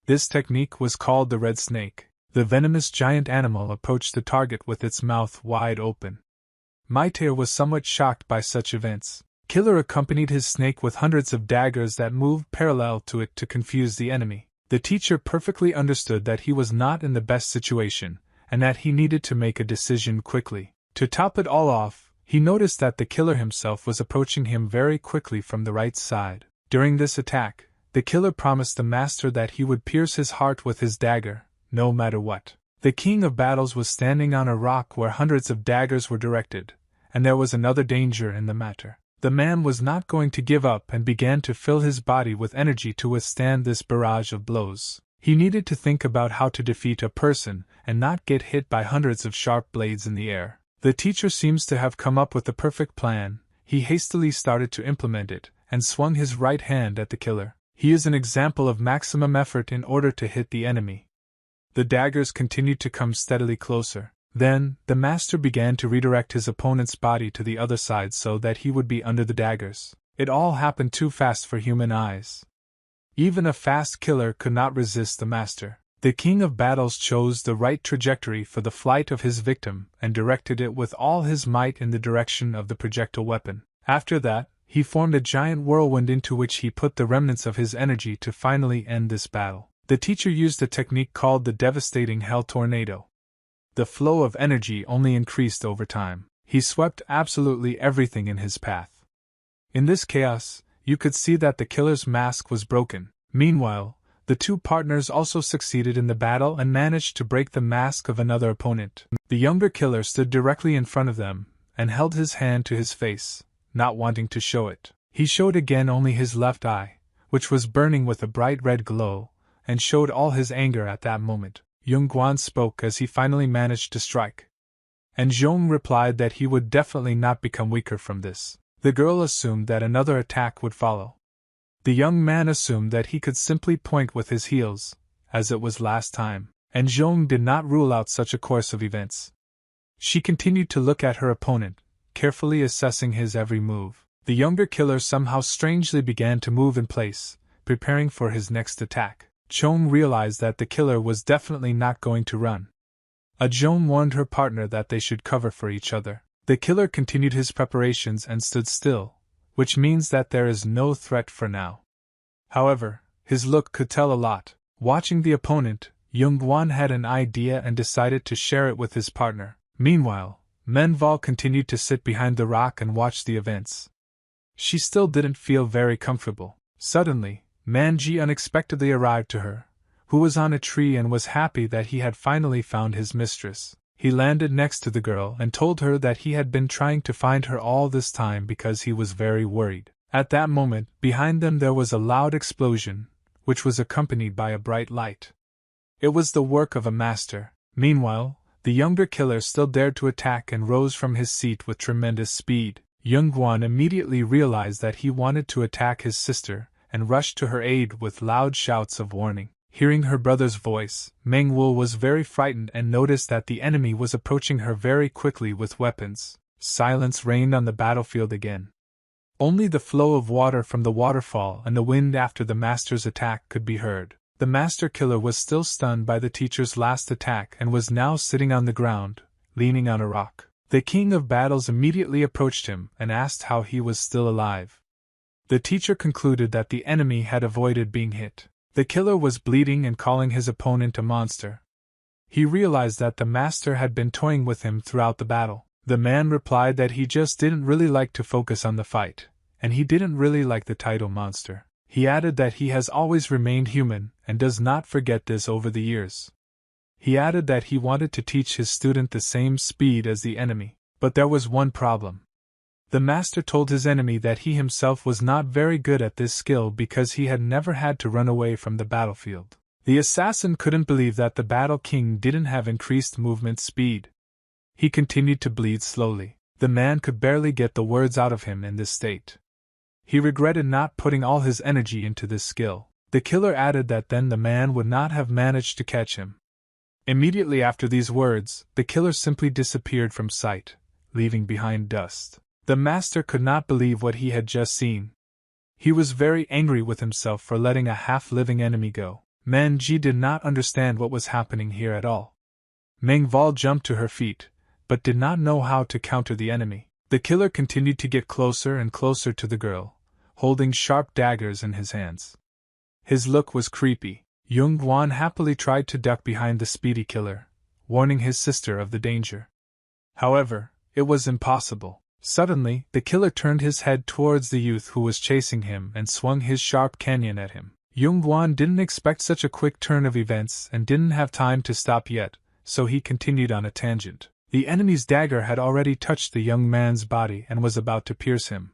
This technique was called the red snake. The venomous giant animal approached the target with its mouth wide open. Magi was somewhat shocked by such events. Killer accompanied his snake with hundreds of daggers that moved parallel to it to confuse the enemy. The teacher perfectly understood that he was not in the best situation, and that he needed to make a decision quickly. To top it all off, he noticed that the killer himself was approaching him very quickly from the right side. During this attack, the killer promised the master that he would pierce his heart with his dagger, no matter what. The King of Battles was standing on a rock where hundreds of daggers were directed, and there was another danger in the matter. The man was not going to give up and began to fill his body with energy to withstand this barrage of blows. He needed to think about how to defeat a person and not get hit by hundreds of sharp blades in the air. The teacher seems to have come up with the perfect plan. He hastily started to implement it and swung his right hand at the killer. He is an example of maximum effort in order to hit the enemy. The daggers continued to come steadily closer. Then, the master began to redirect his opponent's body to the other side so that he would be under the daggers. It all happened too fast for human eyes. Even a fast killer could not resist the master. The King of Battles chose the right trajectory for the flight of his victim and directed it with all his might in the direction of the projectile weapon. After that, he formed a giant whirlwind into which he put the remnants of his energy to finally end this battle. The teacher used a technique called the devastating hell tornado. The flow of energy only increased over time. He swept absolutely everything in his path. In this chaos, you could see that the killer's mask was broken. Meanwhile, the two partners also succeeded in the battle and managed to break the mask of another opponent. The younger killer stood directly in front of them and held his hand to his face, not wanting to show it. He showed again only his left eye, which was burning with a bright red glow, and showed all his anger at that moment. Yungan spoke as he finally managed to strike. And Zhong replied that he would definitely not become weaker from this. The girl assumed that another attack would follow. The young man assumed that he could simply point with his heels, as it was last time, and Zhong did not rule out such a course of events. She continued to look at her opponent, carefully assessing his every move. The younger killer somehow strangely began to move in place, preparing for his next attack. Zhong realized that the killer was definitely not going to run. Zhong warned her partner that they should cover for each other. The killer continued his preparations and stood still, which means that there is no threat for now. However, his look could tell a lot. Watching the opponent, Yungan had an idea and decided to share it with his partner. Meanwhile, Manhwa continued to sit behind the rock and watch the events. She still didn't feel very comfortable. Suddenly, Magi unexpectedly arrived to her, who was on a tree and was happy that he had finally found his mistress. He landed next to the girl and told her that he had been trying to find her all this time because he was very worried. At that moment, behind them there was a loud explosion, which was accompanied by a bright light. It was the work of a master. Meanwhile, the younger killer still dared to attack and rose from his seat with tremendous speed. Yungan immediately realized that he wanted to attack his sister, and rushed to her aid with loud shouts of warning. Hearing her brother's voice, Manhwa was very frightened and noticed that the enemy was approaching her very quickly with weapons. Silence reigned on the battlefield again. Only the flow of water from the waterfall and the wind after the master's attack could be heard. The master killer was still stunned by the teacher's last attack and was now sitting on the ground, leaning on a rock. The king of battles immediately approached him and asked how he was still alive. The teacher concluded that the enemy had avoided being hit. The killer was bleeding and calling his opponent a monster. He realized that the master had been toying with him throughout the battle. The man replied that he just didn't really like to focus on the fight, and he didn't really like the title monster. He added that he has always remained human and does not forget this over the years. He added that he wanted to teach his student the same speed as the enemy, but there was one problem. The master told his enemy that he himself was not very good at this skill because he had never had to run away from the battlefield. The assassin couldn't believe that the battle king didn't have increased movement speed. He continued to bleed slowly. The man could barely get the words out of him in this state. He regretted not putting all his energy into this skill. The killer added that then the man would not have managed to catch him. Immediately after these words, the killer simply disappeared from sight, leaving behind dust. The master could not believe what he had just seen. He was very angry with himself for letting a half-living enemy go. Magi did not understand what was happening here at all. Manhwa jumped to her feet, but did not know how to counter the enemy. The killer continued to get closer and closer to the girl, holding sharp daggers in his hands. His look was creepy. Yungan happily tried to duck behind the speedy killer, warning his sister of the danger. However, it was impossible. Suddenly, the killer turned his head towards the youth who was chasing him and swung his sharp cannon at him. Yungan didn't expect such a quick turn of events and didn't have time to stop yet, so he continued on a tangent. The enemy's dagger had already touched the young man's body and was about to pierce him.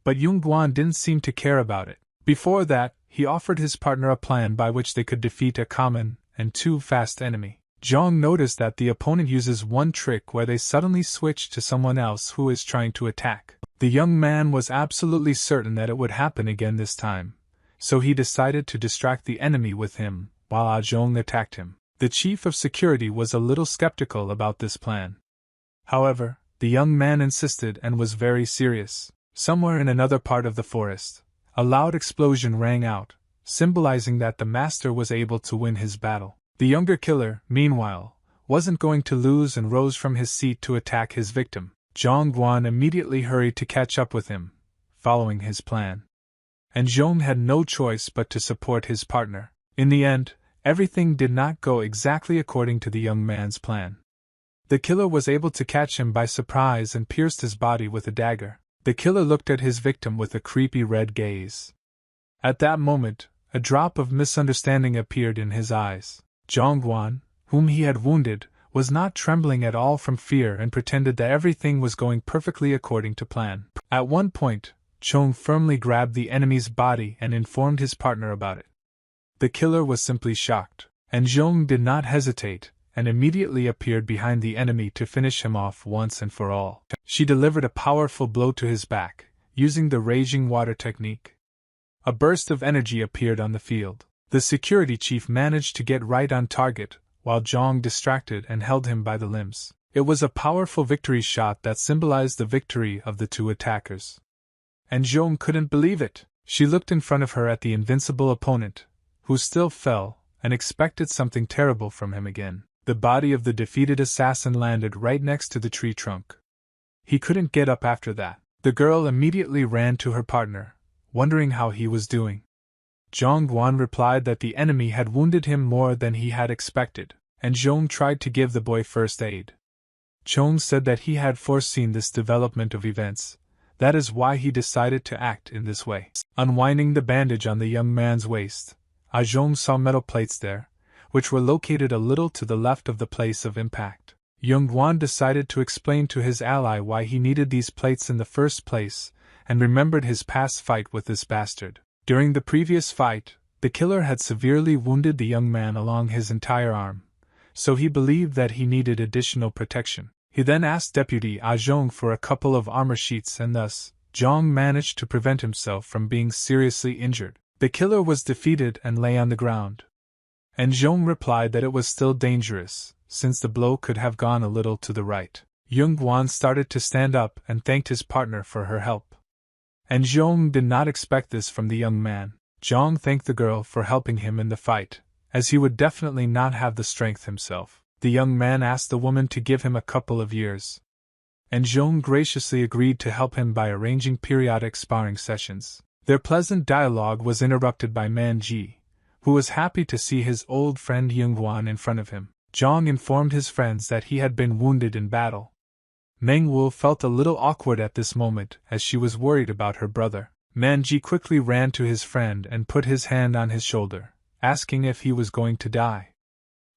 But Yungan didn't seem to care about it. Before that, he offered his partner a plan by which they could defeat a common and too fast enemy. Zhang noticed that the opponent uses one trick where they suddenly switch to someone else who is trying to attack. The young man was absolutely certain that it would happen again this time, so he decided to distract the enemy with him while Zhang attacked him. The chief of security was a little skeptical about this plan. However, the young man insisted and was very serious. Somewhere in another part of the forest, a loud explosion rang out, symbolizing that the master was able to win his battle. The younger killer, meanwhile, wasn't going to lose and rose from his seat to attack his victim. Zhang immediately hurried to catch up with him, following his plan. And Zhong had no choice but to support his partner. In the end, everything did not go exactly according to the young man's plan. The killer was able to catch him by surprise and pierced his body with a dagger. The killer looked at his victim with a creepy red gaze. At that moment, a drop of misunderstanding appeared in his eyes. Zhongguan, whom he had wounded, was not trembling at all from fear and pretended that everything was going perfectly according to plan. At one point, Chong firmly grabbed the enemy's body and informed his partner about it. The killer was simply shocked, and Zhong did not hesitate, and immediately appeared behind the enemy to finish him off once and for all. She delivered a powerful blow to his back, using the raging water technique. A burst of energy appeared on the field. The security chief managed to get right on target, while Zhong distracted and held him by the limbs. It was a powerful victory shot that symbolized the victory of the two attackers. And Zhong couldn't believe it. She looked in front of her at the invincible opponent, who still fell, and expected something terrible from him again. The body of the defeated assassin landed right next to the tree trunk. He couldn't get up after that. The girl immediately ran to her partner, wondering how he was doing. Zhongguan replied that the enemy had wounded him more than he had expected, and Zhong tried to give the boy first aid. Chong said that he had foreseen this development of events. That is why he decided to act in this way. Unwinding the bandage on the young man's waist, Zhong saw metal plates there, which were located a little to the left of the place of impact. Yungan decided to explain to his ally why he needed these plates in the first place, and remembered his past fight with this bastard. During the previous fight, the killer had severely wounded the young man along his entire arm, so he believed that he needed additional protection. He then asked Deputy Zhong for a couple of armor sheets, and thus, Zhong managed to prevent himself from being seriously injured. The killer was defeated and lay on the ground. And Zhong replied that it was still dangerous, since the blow could have gone a little to the right. Yungan started to stand up and thanked his partner for her help. And Zhong did not expect this from the young man. Zhong thanked the girl for helping him in the fight, as he would definitely not have the strength himself. The young man asked the woman to give him a couple of years, and Zhong graciously agreed to help him by arranging periodic sparring sessions. Their pleasant dialogue was interrupted by Magi, who was happy to see his old friend Yungan in front of him. Zhong informed his friends that he had been wounded in battle. Mengwu felt a little awkward at this moment as she was worried about her brother. Magi quickly ran to his friend and put his hand on his shoulder, asking if he was going to die.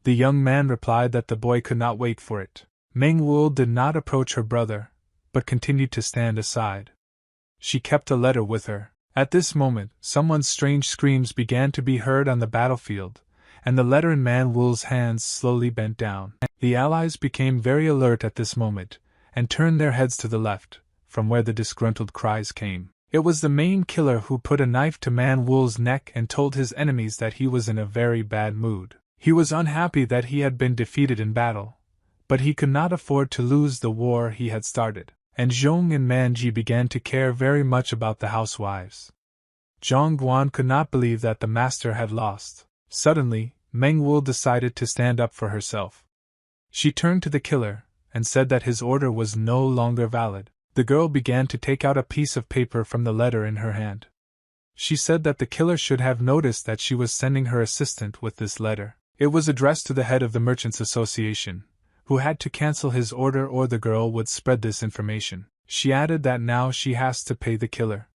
The young man replied that the boy could not wait for it. Mengwu did not approach her brother, but continued to stand aside. She kept a letter with her. At this moment, someone's strange screams began to be heard on the battlefield, and the letter in Mengwu's hands slowly bent down. The allies became very alert at this moment, and turned their heads to the left, from where the disgruntled cries came. It was the main killer who put a knife to Mengwu's neck and told his enemies that he was in a very bad mood. He was unhappy that he had been defeated in battle, but he could not afford to lose the war he had started, and Zhong and Magi began to care very much about the housewives. Zhongguan could not believe that the master had lost. Suddenly, Mengwu decided to stand up for herself. She turned to the killer and said that his order was no longer valid. The girl began to take out a piece of paper from the letter in her hand. She said that the killer should have noticed that she was sending her assistant with this letter. It was addressed to the head of the Merchants Association, who had to cancel his order or the girl would spread this information. She added that now she has to pay the killer.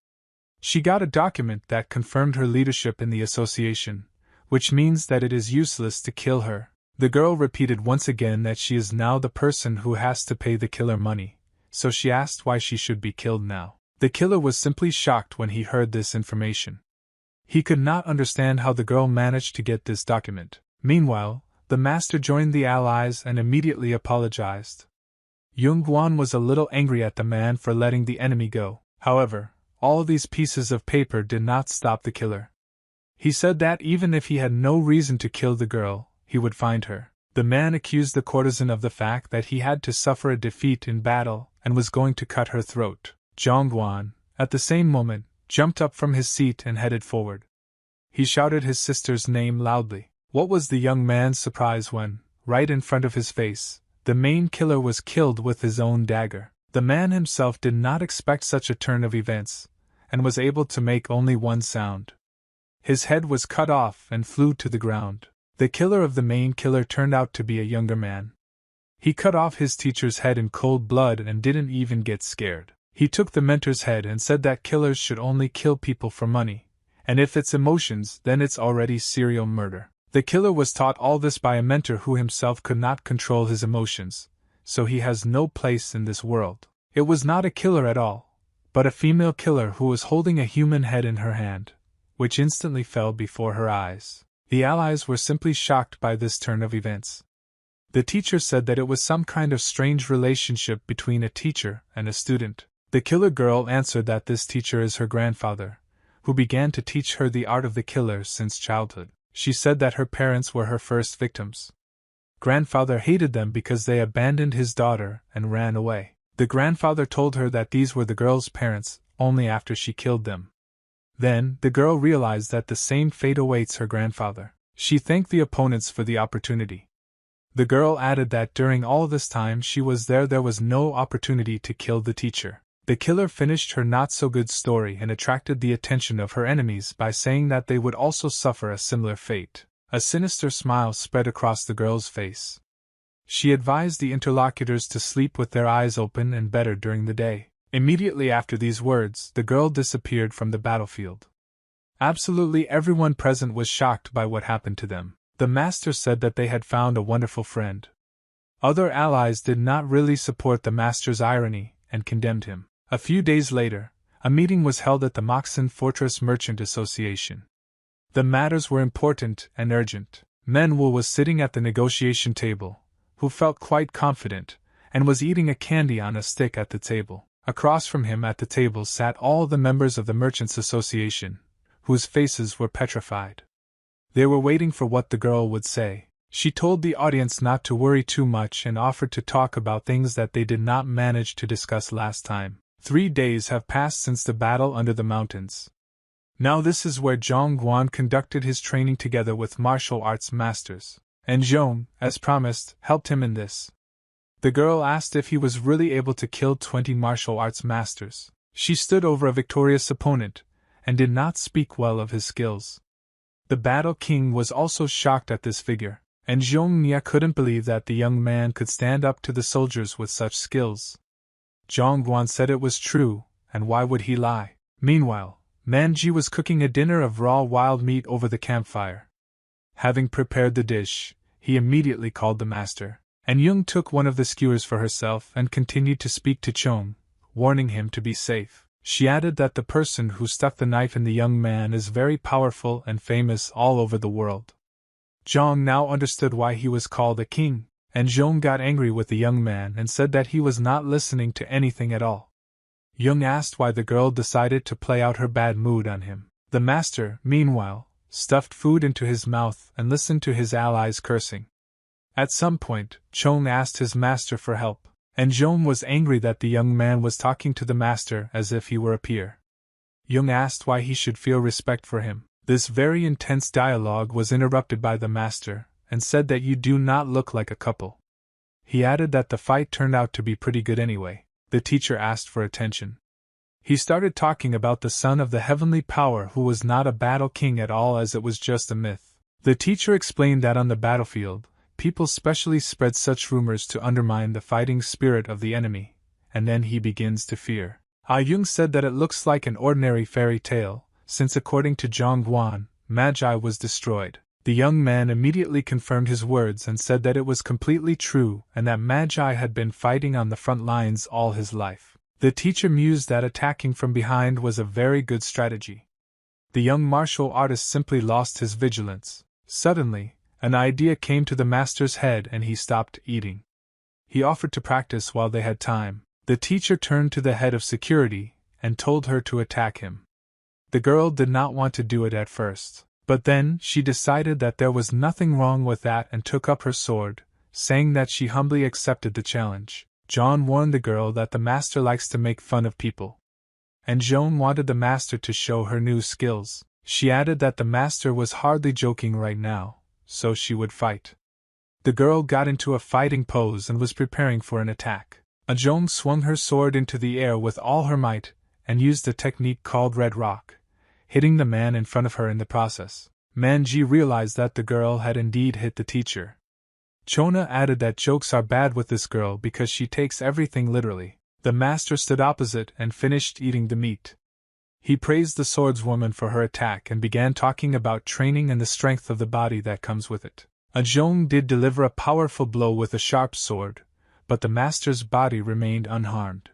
She got a document that confirmed her leadership in the association, which means that it is useless to kill her. The girl repeated once again that she is now the person who has to pay the killer money, so she asked why she should be killed now. The killer was simply shocked when he heard this information. He could not understand how the girl managed to get this document. Meanwhile, the master joined the allies and immediately apologized. Yungan was a little angry at the man for letting the enemy go. However, all these pieces of paper did not stop the killer. He said that even if he had no reason to kill the girl, he would find her. The man accused the courtesan of the fact that he had to suffer a defeat in battle and was going to cut her throat. Zhongguan, at the same moment, jumped up from his seat and headed forward. He shouted his sister's name loudly. What was the young man's surprise when, right in front of his face, the main killer was killed with his own dagger. The man himself did not expect such a turn of events, and was able to make only one sound. His head was cut off and flew to the ground. The killer of the main killer turned out to be a younger man. He cut off his teacher's head in cold blood and didn't even get scared. He took the mentor's head and said that killers should only kill people for money, and if it's emotions, then it's already serial murder. The killer was taught all this by a mentor who himself could not control his emotions, so he has no place in this world. It was not a killer at all, but a female killer who was holding a human head in her hand, which instantly fell before her eyes. The allies were simply shocked by this turn of events. The teacher said that it was some kind of strange relationship between a teacher and a student. The killer girl answered that this teacher is her grandfather, who began to teach her the art of the killer since childhood. She said that her parents were her first victims. Grandfather hated them because they abandoned his daughter and ran away. The grandfather told her that these were the girl's parents only after she killed them. Then, the girl realized that the same fate awaits her grandfather. She thanked the opponents for the opportunity. The girl added that during all this time she was there was no opportunity to kill the teacher. The killer finished her not-so-good story and attracted the attention of her enemies by saying that they would also suffer a similar fate. A sinister smile spread across the girl's face. She advised the interlocutors to sleep with their eyes open and better during the day. Immediately after these words, the girl disappeared from the battlefield. Absolutely everyone present was shocked by what happened to them. The master said that they had found a wonderful friend. Other allies did not really support the master's irony and condemned him. A few days later, a meeting was held at the Moxen Fortress Merchant Association. The matters were important and urgent. Manhwa was sitting at the negotiation table, who felt quite confident, and was eating a candy on a stick at the table. Across from him at the table sat all the members of the Merchants Association, whose faces were petrified. They were waiting for what the girl would say. She told the audience not to worry too much and offered to talk about things that they did not manage to discuss last time. 3 days have passed since the battle under the mountains. Now this is where Zhang Guan conducted his training together with martial arts masters, and Zhong, as promised, helped him in this. The girl asked if he was really able to kill 20 martial arts masters. She stood over a victorious opponent, and did not speak well of his skills. The Battle King was also shocked at this figure, and Zhong Nia couldn't believe that the young man could stand up to the soldiers with such skills. Zhang Guan said it was true, and why would he lie? Meanwhile, Magi was cooking a dinner of raw wild meat over the campfire. Having prepared the dish, he immediately called the master, and Yung took one of the skewers for herself and continued to speak to Chong, warning him to be safe. She added that the person who stuck the knife in the young man is very powerful and famous all over the world. Zhong now understood why he was called a king, and Zhong got angry with the young man and said that he was not listening to anything at all. Yung asked why the girl decided to play out her bad mood on him. The master, meanwhile, stuffed food into his mouth and listened to his allies cursing. At some point, Chong asked his master for help, and Zhong was angry that the young man was talking to the master as if he were a peer. Yung asked why he should feel respect for him. This very intense dialogue was interrupted by the master, and said that you do not look like a couple. He added that the fight turned out to be pretty good anyway. The teacher asked for attention. He started talking about the son of the heavenly power who was not a battle king at all, as it was just a myth. The teacher explained that on the battlefield, people specially spread such rumors to undermine the fighting spirit of the enemy, and then he begins to fear. Yung said that it looks like an ordinary fairy tale, since according to Zhang Guan, Magi was destroyed. The young man immediately confirmed his words and said that it was completely true and that Magi had been fighting on the front lines all his life. The teacher mused that attacking from behind was a very good strategy. The young martial artist simply lost his vigilance. Suddenly, an idea came to the master's head and he stopped eating. He offered to practice while they had time. The teacher turned to the head of security and told her to attack him. The girl did not want to do it at first, but then she decided that there was nothing wrong with that and took up her sword, saying that she humbly accepted the challenge. John warned the girl that the master likes to make fun of people, and Joan wanted the master to show her new skills. She added that the master was hardly joking right now, so she would fight. The girl got into a fighting pose and was preparing for an attack. Joan swung her sword into the air with all her might, and used a technique called Red Rock, hitting the man in front of her in the process. Magi realized that the girl had indeed hit the teacher. Chona added that jokes are bad with this girl because she takes everything literally. The master stood opposite and finished eating the meat. He praised the swordswoman for her attack and began talking about training and the strength of the body that comes with it. Zhong did deliver a powerful blow with a sharp sword, but the master's body remained unharmed.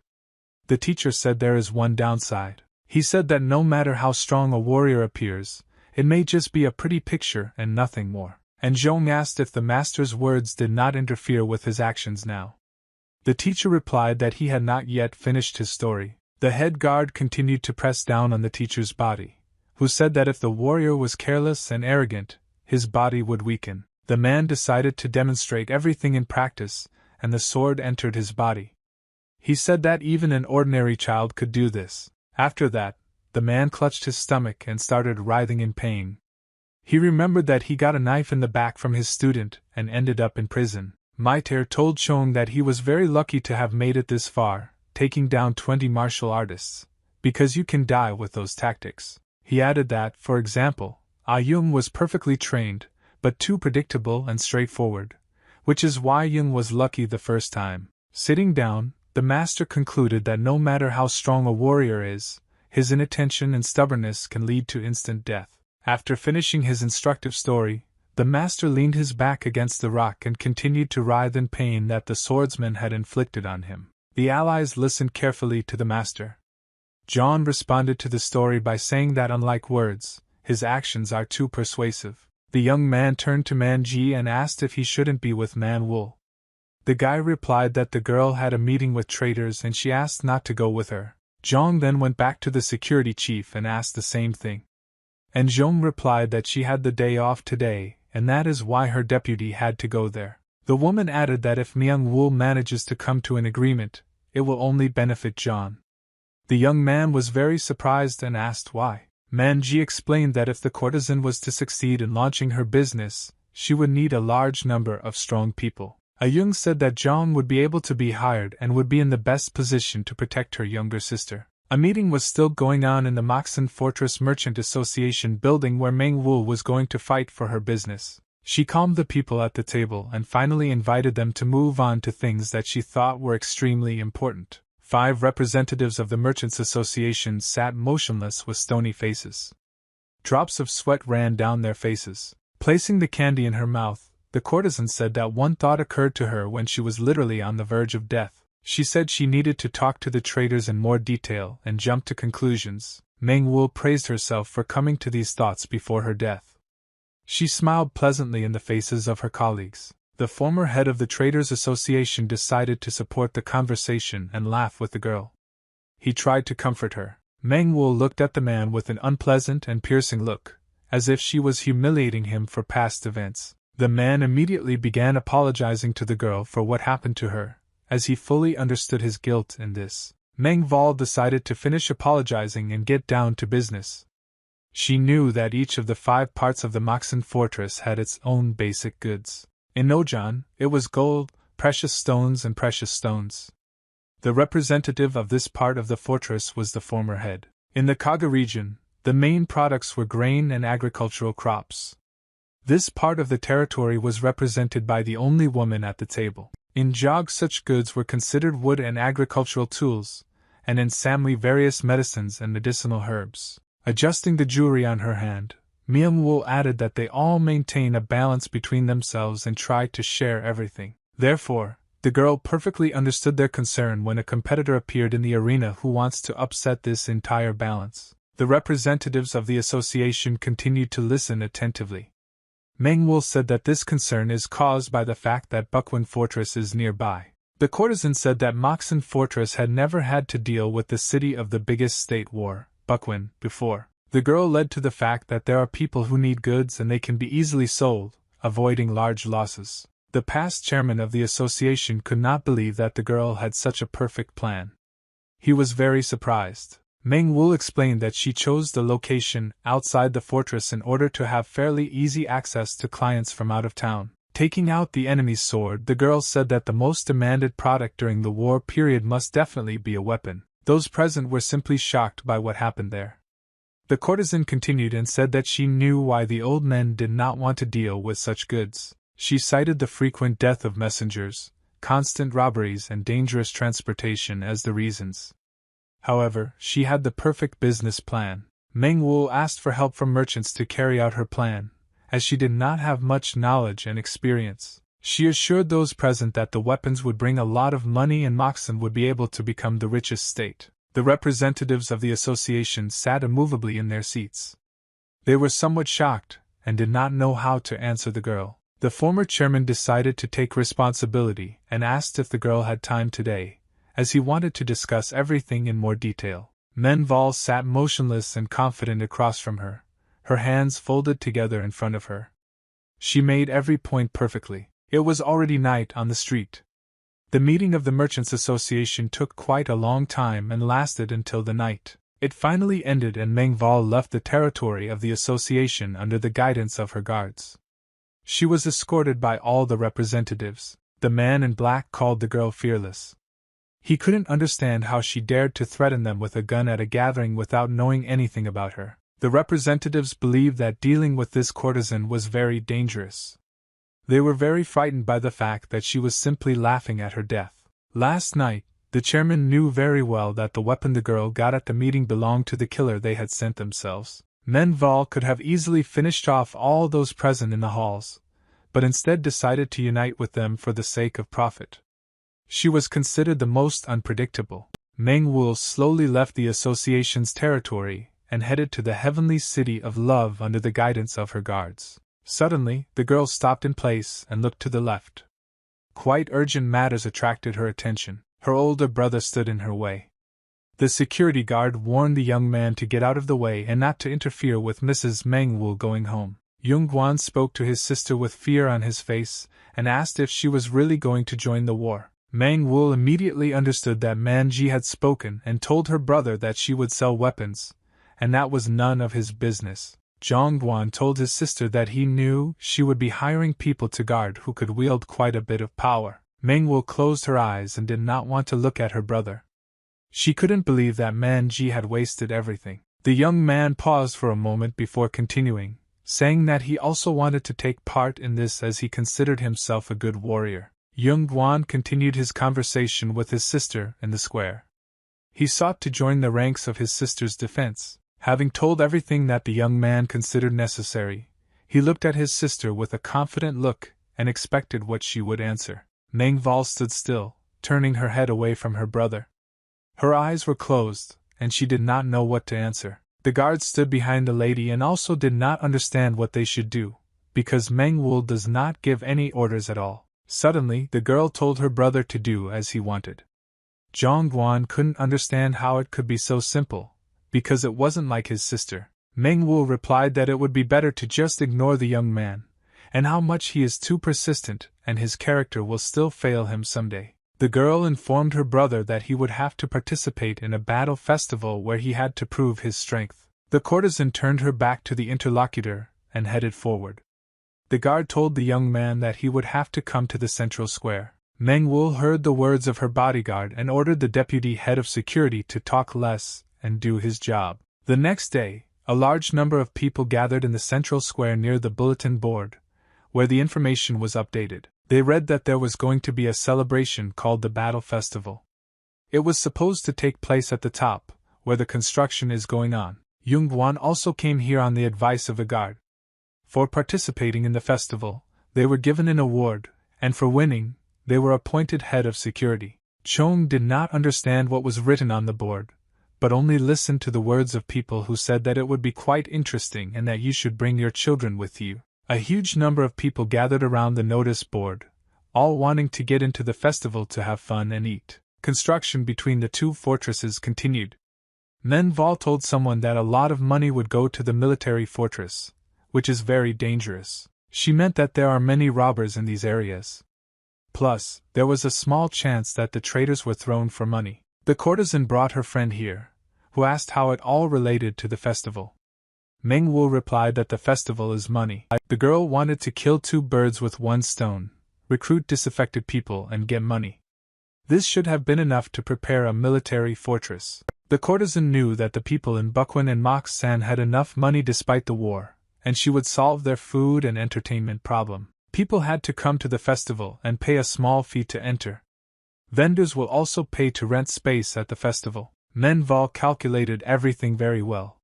The teacher said there is one downside. He said that no matter how strong a warrior appears, it may just be a pretty picture and nothing more. And Zhong asked if the master's words did not interfere with his actions now. The teacher replied that he had not yet finished his story. The head guard continued to press down on the teacher's body, who said that if the warrior was careless and arrogant, his body would weaken. The man decided to demonstrate everything in practice, and the sword entered his body. He said that even an ordinary child could do this. After that, the man clutched his stomach and started writhing in pain. He remembered that he got a knife in the back from his student and ended up in prison. Maiter told Chong that he was very lucky to have made it this far, taking down 20 martial artists, because you can die with those tactics. He added that, for example, Yung was perfectly trained, but too predictable and straightforward, which is why Yung was lucky the first time. Sitting down, the master concluded that no matter how strong a warrior is, his inattention and stubbornness can lead to instant death. After finishing his instructive story, the master leaned his back against the rock and continued to writhe in pain that the swordsman had inflicted on him. The allies listened carefully to the master. John responded to the story by saying that unlike words, his actions are too persuasive. The young man turned to Magi and asked if he shouldn't be with Manhwa. The guy replied that the girl had a meeting with traitors and she asked not to go with her. Zhong then went back to the security chief and asked the same thing. And Zhong replied that she had the day off today, and that is why her deputy had to go there. The woman added that if Myung-woo manages to come to an agreement, it will only benefit John. The young man was very surprised and asked why. Manji explained that if the courtesan was to succeed in launching her business, she would need a large number of strong people. Jung said that John would be able to be hired and would be in the best position to protect her younger sister. A meeting was still going on in the Moxen Fortress Merchant Association building where Meng-woo was going to fight for her business. She calmed the people at the table and finally invited them to move on to things that she thought were extremely important. 5 representatives of the Merchants Association sat motionless with stony faces. Drops of sweat ran down their faces. Placing the candy in her mouth, the courtesan said that one thought occurred to her when she was literally on the verge of death. She said she needed to talk to the traders in more detail and jumped to conclusions. Meng-woo praised herself for coming to these thoughts before her death. She smiled pleasantly in the faces of her colleagues. The former head of the Traders Association decided to support the conversation and laugh with the girl. He tried to comfort her. Meng-woo looked at the man with an unpleasant and piercing look, as if she was humiliating him for past events. The man immediately began apologizing to the girl for what happened to her, as he fully understood his guilt in this. Meng-woo decided to finish apologizing and get down to business. She knew that each of the 5 parts of the Moxen fortress had its own basic goods. In Nojan, it was gold, precious stones and precious stones. The representative of this part of the fortress was the former head. In the Kaga region, the main products were grain and agricultural crops. This part of the territory was represented by the only woman at the table. In Jog, such goods were considered wood and agricultural tools, and in Samui various medicines and medicinal herbs. Adjusting the jewelry on her hand, Myung-woo added that they all maintain a balance between themselves and try to share everything. Therefore, the girl perfectly understood their concern when a competitor appeared in the arena who wants to upset this entire balance. The representatives of the association continued to listen attentively. Meng-woo said that this concern is caused by the fact that Bukwin Fortress is nearby. The courtesan said that Moxen Fortress had never had to deal with the city of the biggest state war, Bukwin, before. The girl led to the fact that there are people who need goods and they can be easily sold, avoiding large losses. The past chairman of the association could not believe that the girl had such a perfect plan. He was very surprised. Meng-woo explained that she chose the location outside the fortress in order to have fairly easy access to clients from out of town. Taking out the enemy's sword, the girl said that the most demanded product during the war period must definitely be a weapon. Those present were simply shocked by what happened there. The courtesan continued and said that she knew why the old men did not want to deal with such goods. She cited the frequent death of messengers, constant robberies and dangerous transportation as the reasons. However, she had the perfect business plan. Meng-woo asked for help from merchants to carry out her plan, as she did not have much knowledge and experience. She assured those present that the weapons would bring a lot of money and Moxen would be able to become the richest state. The representatives of the association sat immovably in their seats. They were somewhat shocked, and did not know how to answer the girl. The former chairman decided to take responsibility and asked if the girl had time today, as he wanted to discuss everything in more detail. Menval sat motionless and confident across from her, her hands folded together in front of her. She made every point perfectly. It was already night on the street. The meeting of the Merchants Association took quite a long time and lasted until the night. It finally ended and Mengval left the territory of the association under the guidance of her guards. She was escorted by all the representatives. The man in black called the girl fearless. He couldn't understand how she dared to threaten them with a gun at a gathering without knowing anything about her. The representatives believed that dealing with this courtesan was very dangerous. They were very frightened by the fact that she was simply laughing at her death. Last night, the chairman knew very well that the weapon the girl got at the meeting belonged to the killer they had sent themselves. Menval could have easily finished off all those present in the halls, but instead decided to unite with them for the sake of profit. She was considered the most unpredictable. Meng-woo slowly left the association's territory and headed to the heavenly city of love under the guidance of her guards. Suddenly, the girl stopped in place and looked to the left. Quite urgent matters attracted her attention. Her older brother stood in her way. The security guard warned the young man to get out of the way and not to interfere with Mrs. Meng-woo going home. Yungan spoke to his sister with fear on his face, and asked if she was really going to join the war. Mangwu immediately understood that Magi had spoken and told her brother that she would sell weapons, and that was none of his business. Zhongguan told his sister that he knew she would be hiring people to guard who could wield quite a bit of power. Mangwu closed her eyes and did not want to look at her brother. She couldn't believe that Magi had wasted everything. The young man paused for a moment before continuing, saying that he also wanted to take part in this as he considered himself a good warrior. Yungan continued his conversation with his sister in the square. He sought to join the ranks of his sister's defense. Having told everything that the young man considered necessary, he looked at his sister with a confident look and expected what she would answer. Mengval stood still, turning her head away from her brother. Her eyes were closed, and she did not know what to answer. The guards stood behind the lady and also did not understand what they should do, because Mengwu does not give any orders at all. Suddenly, the girl told her brother to do as he wanted. Zhongguan couldn't understand how it could be so simple, because it wasn't like his sister. Mengwu replied that it would be better to just ignore the young man, and how much he is too persistent and his character will still fail him someday. The girl informed her brother that he would have to participate in a battle festival where he had to prove his strength. The courtesan turned her back to the interlocutor and headed forward. The guard told the young man that he would have to come to the central square. Mengwu heard the words of her bodyguard and ordered the deputy head of security to talk less and do his job. The next day, a large number of people gathered in the central square near the bulletin board, where the information was updated. They read that there was going to be a celebration called the Battle Festival. It was supposed to take place at the top, where the construction is going on. Yungan also came here on the advice of the guard. For participating in the festival, they were given an award, and for winning, they were appointed head of security. Chong did not understand what was written on the board, but only listened to the words of people who said that it would be quite interesting and that you should bring your children with you. A huge number of people gathered around the notice board, all wanting to get into the festival to have fun and eat. Construction between the two fortresses continued. Menval told someone that a lot of money would go to the military fortress, which is very dangerous. She meant that there are many robbers in these areas. Plus, there was a small chance that the traders were thrown for money. The courtesan brought her friend here, who asked how it all related to the festival. Mengwu replied that the festival is money. The girl wanted to kill 2 birds with 1 stone, recruit disaffected people and get money. This should have been enough to prepare a military fortress. The courtesan knew that the people in Bukwin and Moxen had enough money despite the war, and she would solve their food and entertainment problem. People had to come to the festival and pay a small fee to enter. Vendors will also pay to rent space at the festival. Menval calculated everything very well.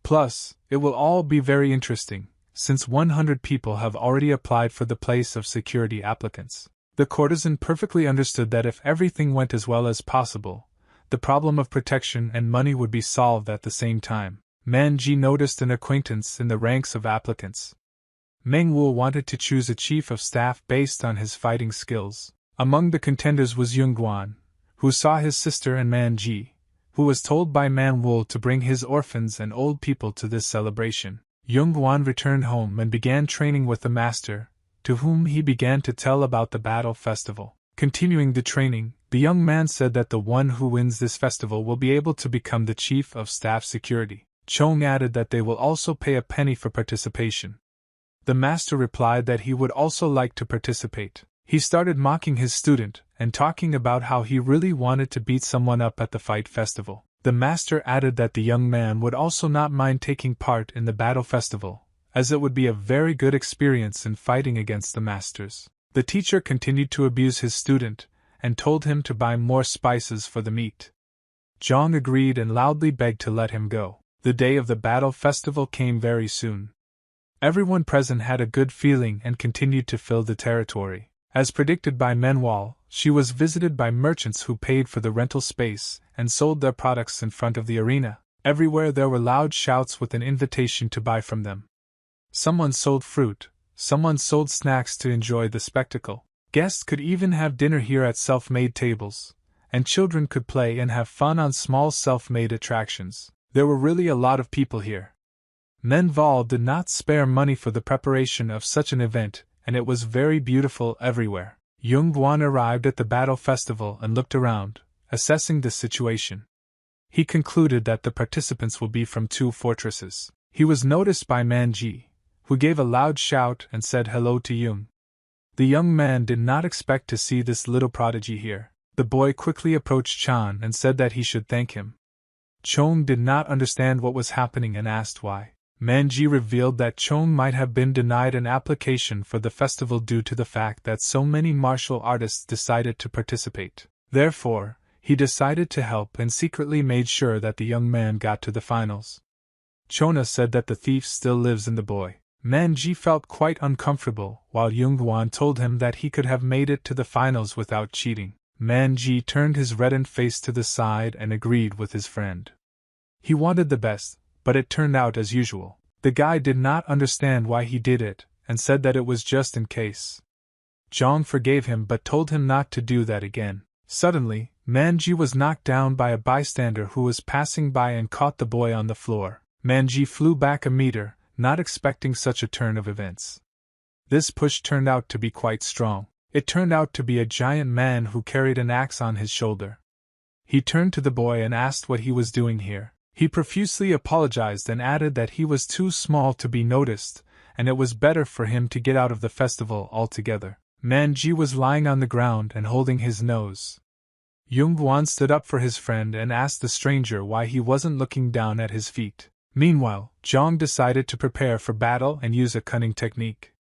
Plus, it will all be very interesting, since 100 people have already applied for the place of security applicants. The courtesan perfectly understood that if everything went as well as possible, the problem of protection and money would be solved at the same time. Manji noticed an acquaintance in the ranks of applicants. Mengwu wanted to choose a chief of staff based on his fighting skills. Among the contenders was Yungan, who saw his sister, and Manji, who was told by Manwu to bring his orphans and old people to this celebration. Yungan returned home and began training with the master, to whom he began to tell about the battle festival. Continuing the training, the young man said that the one who wins this festival will be able to become the chief of staff security. Chong added that they will also pay a penny for participation. The master replied that he would also like to participate. He started mocking his student and talking about how he really wanted to beat someone up at the fight festival. The master added that the young man would also not mind taking part in the battle festival, as it would be a very good experience in fighting against the masters. The teacher continued to abuse his student and told him to buy more spices for the meat. Zhang agreed and loudly begged to let him go. The day of the battle festival came very soon. Everyone present had a good feeling and continued to fill the territory. As predicted by Manhwa, she was visited by merchants who paid for the rental space and sold their products in front of the arena. Everywhere there were loud shouts with an invitation to buy from them. Someone sold fruit, someone sold snacks to enjoy the spectacle. Guests could even have dinner here at self-made tables, and children could play and have fun on small self-made attractions. There were really a lot of people here. Manhwa did not spare money for the preparation of such an event, and it was very beautiful everywhere. Yungan arrived at the battle festival and looked around, assessing the situation. He concluded that the participants will be from 2 fortresses. He was noticed by Magi, who gave a loud shout and said hello to Yung. The young man did not expect to see this little prodigy here. The boy quickly approached Chan and said that he should thank him. Chong did not understand what was happening and asked why. Magi revealed that Chong might have been denied an application for the festival due to the fact that so many martial artists decided to participate. Therefore, he decided to help and secretly made sure that the young man got to the finals. Chona said that the thief still lives in the boy. Magi felt quite uncomfortable, while Yungan told him that he could have made it to the finals without cheating. Magi turned his reddened face to the side and agreed with his friend. He wanted the best, but it turned out as usual. The guy did not understand why he did it, and said that it was just in case. Zhang forgave him but told him not to do that again. Suddenly, Magi was knocked down by a bystander who was passing by and caught the boy on the floor. Magi flew back a meter, not expecting such a turn of events. This push turned out to be quite strong. It turned out to be a giant man who carried an axe on his shoulder. He turned to the boy and asked what he was doing here. He profusely apologized and added that he was too small to be noticed, and it was better for him to get out of the festival altogether. Magi was lying on the ground and holding his nose. Yungan stood up for his friend and asked the stranger why he wasn't looking down at his feet. Meanwhile, Zhang decided to prepare for battle and use a cunning technique.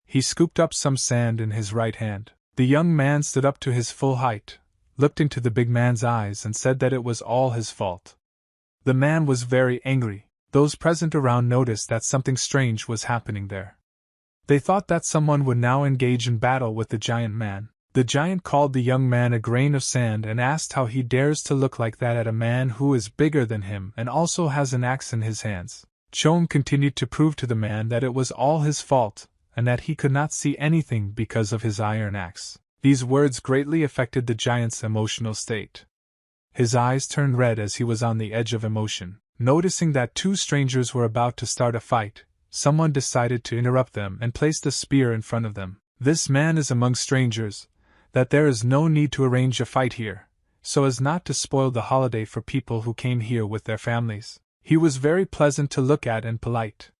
He scooped up some sand in his right hand. The young man stood up to his full height, looked into the big man's eyes and said that it was all his fault. The man was very angry. Those present around noticed that something strange was happening there. They thought that someone would now engage in battle with the giant man. The giant called the young man a grain of sand and asked how he dares to look like that at a man who is bigger than him and also has an axe in his hands. Chong continued to prove to the man that it was all his fault, and that he could not see anything because of his iron axe. These words greatly affected the giant's emotional state. His eyes turned red as he was on the edge of emotion. Noticing that 2 strangers were about to start a fight, someone decided to interrupt them and placed a spear in front of them. This man is among strangers, that there is no need to arrange a fight here, so as not to spoil the holiday for people who came here with their families. He was very pleasant to look at and polite.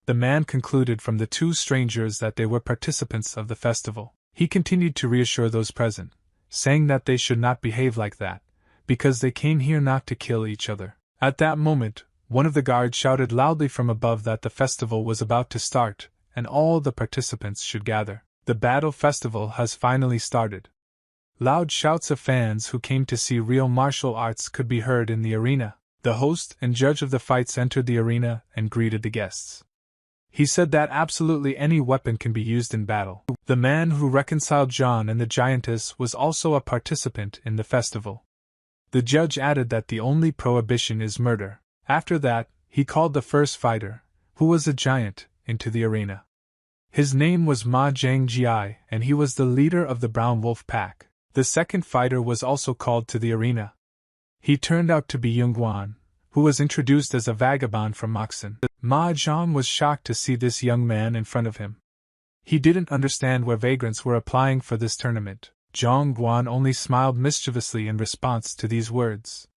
The man concluded from the 2 strangers that they were participants of the festival. He continued to reassure those present, saying that they should not behave like that, because they came here not to kill each other. At that moment, one of the guards shouted loudly from above that the festival was about to start, and all the participants should gather. The battle festival has finally started. Loud shouts of fans who came to see real martial arts could be heard in the arena. The host and judge of the fights entered the arena and greeted the guests. He said that absolutely any weapon can be used in battle. The man who reconciled John and the giantess was also a participant in the festival. The judge added that the only prohibition is murder. After that, he called the first fighter, who was a giant, into the arena. His name was Magi, and he was the leader of the Brown Wolf Pack. The second fighter was also called to the arena. He turned out to be Yungan, who was introduced as a vagabond from Moxen. Mahjong was shocked to see this young man in front of him. He didn't understand where vagrants were applying for this tournament. Zhang Guan only smiled mischievously in response to these words.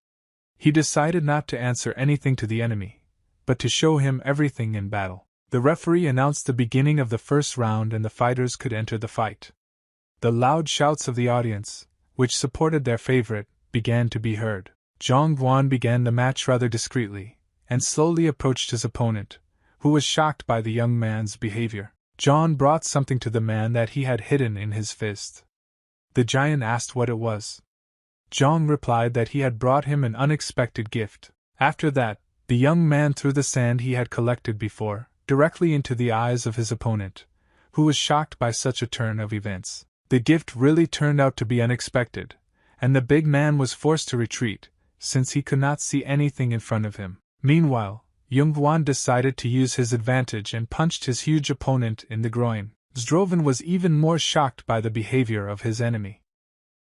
He decided not to answer anything to the enemy, but to show him everything in battle. The referee announced the beginning of the first round and the fighters could enter the fight. The loud shouts of the audience, which supported their favorite, began to be heard. Zhang Guan began the match rather discreetly, and slowly approached his opponent, who was shocked by the young man's behavior. Zhang brought something to the man that he had hidden in his fist. The giant asked what it was. Zhang replied that he had brought him an unexpected gift. After that, the young man threw the sand he had collected before, directly into the eyes of his opponent, who was shocked by such a turn of events. The gift really turned out to be unexpected, and the big man was forced to retreat, since he could not see anything in front of him. Meanwhile, Yungan decided to use his advantage and punched his huge opponent in the groin. Zdrovan was even more shocked by the behavior of his enemy.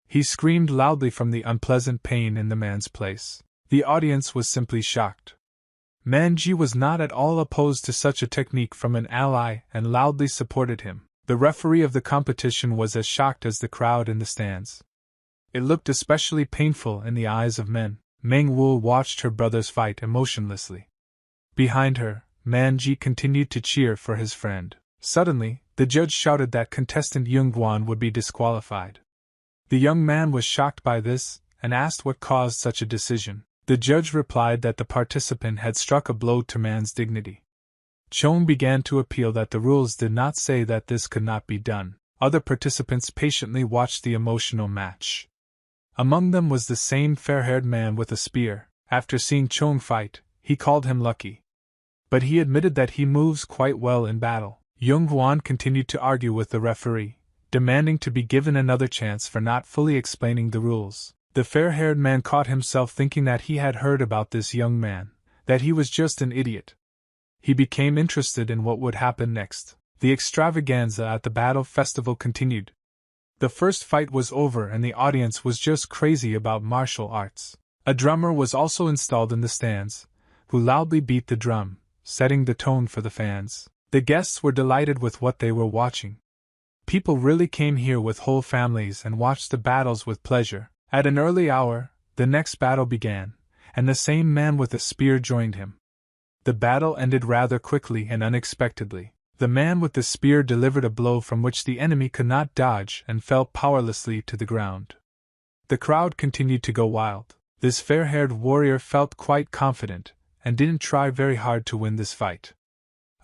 He screamed loudly from the unpleasant pain in the man's place. The audience was simply shocked. Magi was not at all opposed to such a technique from an ally and loudly supported him. The referee of the competition was as shocked as the crowd in the stands. It looked especially painful in the eyes of men. Mengwu watched her brothers fight emotionlessly. Behind her, Magi continued to cheer for his friend. Suddenly, the judge shouted that contestant Yungan would be disqualified. The young man was shocked by this, and asked what caused such a decision. The judge replied that the participant had struck a blow to man's dignity. Chong began to appeal that the rules did not say that this could not be done. Other participants patiently watched the emotional match. Among them was the same fair-haired man with a spear. After seeing Chong fight, he called him lucky. But he admitted that he moves quite well in battle. Yungan continued to argue with the referee, demanding to be given another chance for not fully explaining the rules. The fair-haired man caught himself thinking that he had heard about this young man, that he was just an idiot. He became interested in what would happen next. The extravaganza at the battle festival continued. The first fight was over and the audience was just crazy about martial arts. A drummer was also installed in the stands, who loudly beat the drum, setting the tone for the fans. The guests were delighted with what they were watching. People really came here with whole families and watched the battles with pleasure. At an early hour, the next battle began, and the same man with a spear joined him. The battle ended rather quickly and unexpectedly. The man with the spear delivered a blow from which the enemy could not dodge and fell powerlessly to the ground. The crowd continued to go wild. This fair-haired warrior felt quite confident, and didn't try very hard to win this fight.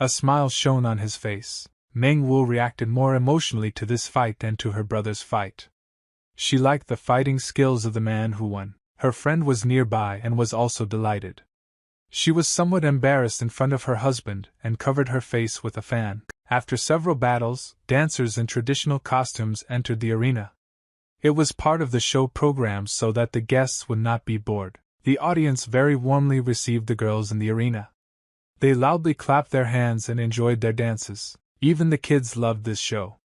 A smile shone on his face. Mengwu reacted more emotionally to this fight than to her brother's fight. She liked the fighting skills of the man who won. Her friend was nearby and was also delighted. She was somewhat embarrassed in front of her husband and covered her face with a fan. After several battles, dancers in traditional costumes entered the arena. It was part of the show program so that the guests would not be bored. The audience very warmly received the girls in the arena. They loudly clapped their hands and enjoyed their dances. Even the kids loved this show.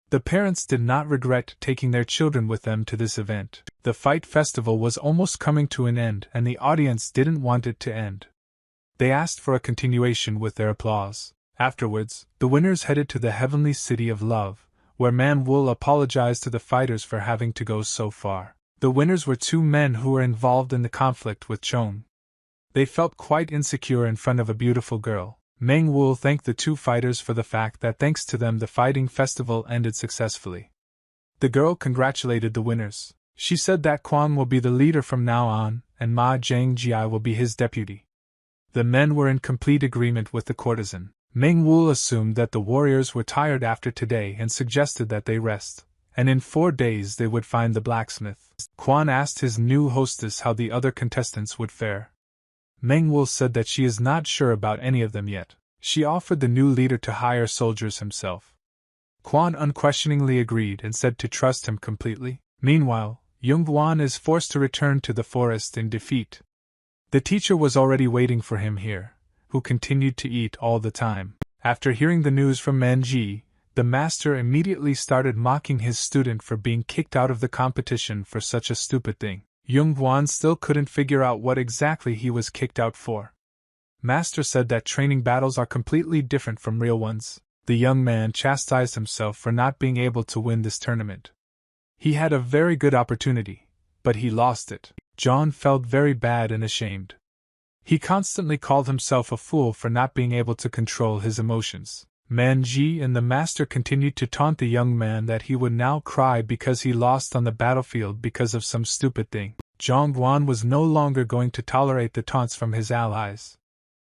The parents did not regret taking their children with them to this event. The fight festival was almost coming to an end and the audience didn't want it to end. They asked for a continuation with their applause. Afterwards, the winners headed to the heavenly city of love, where Manhwa apologized to the fighters for having to go so far. The winners were two men who were involved in the conflict with Chong. They felt quite insecure in front of a beautiful girl. Mengwu thanked the two fighters for the fact that thanks to them the fighting festival ended successfully. The girl congratulated the winners. She said that Quan will be the leader from now on, and Magi will be his deputy. The men were in complete agreement with the courtesan. Mengwu assumed that the warriors were tired after today and suggested that they rest, and in 4 days they would find the blacksmith. Quan asked his new hostess how the other contestants would fare. Mengwu said that she is not sure about any of them yet. She offered the new leader to hire soldiers himself. Quan unquestioningly agreed and said to trust him completely. Meanwhile, Yungan is forced to return to the forest in defeat. The teacher was already waiting for him here, who continued to eat all the time. After hearing the news from Magi, the master immediately started mocking his student for being kicked out of the competition for such a stupid thing. Yungan still couldn't figure out what exactly he was kicked out for. Master said that training battles are completely different from real ones. The young man chastised himself for not being able to win this tournament. He had a very good opportunity, but he lost it. John felt very bad and ashamed. He constantly called himself a fool for not being able to control his emotions. Magi and the master continued to taunt the young man that he would now cry because he lost on the battlefield because of some stupid thing. Yungan was no longer going to tolerate the taunts from his allies.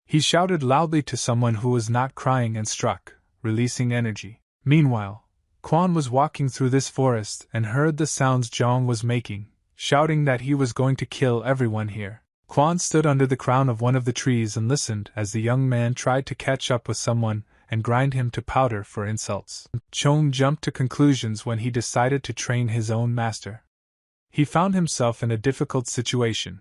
He shouted loudly to someone who was not crying and struck, releasing energy. Meanwhile, Quan was walking through this forest and heard the sounds Zhang was making, shouting that he was going to kill everyone here. Quan stood under the crown of one of the trees and listened as the young man tried to catch up with someone and grind him to powder for insults. Chong jumped to conclusions when he decided to train his own master. He found himself in a difficult situation.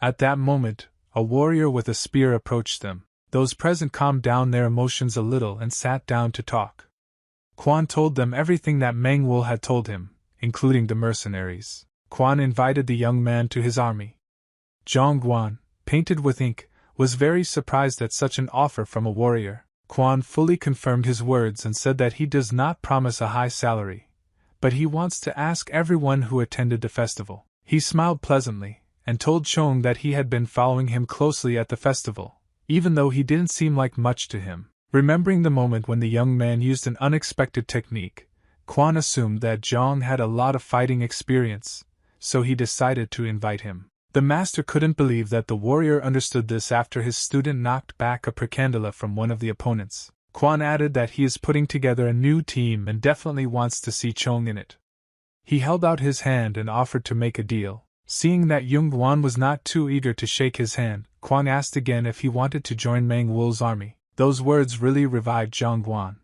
At that moment, a warrior with a spear approached them. Those present calmed down their emotions a little and sat down to talk. Quan told them everything that Mengwu had told him, including the mercenaries. Quan invited the young man to his army. Yungan, painted with ink, was very surprised at such an offer from a warrior. Quan fully confirmed his words and said that he does not promise a high salary, but he wants to ask everyone who attended the festival. He smiled pleasantly, and told Chong that he had been following him closely at the festival, even though he didn't seem like much to him. Remembering the moment when the young man used an unexpected technique, Quan assumed that Zhang had a lot of fighting experience, so he decided to invite him. The master couldn't believe that the warrior understood this after his student knocked back a percandela from one of the opponents. Quan added that he is putting together a new team and definitely wants to see Chong in it. He held out his hand and offered to make a deal. Seeing that Yungan was not too eager to shake his hand, Quan asked again if he wanted to join Meng Wu's army. Those words really revived Zhang Guan.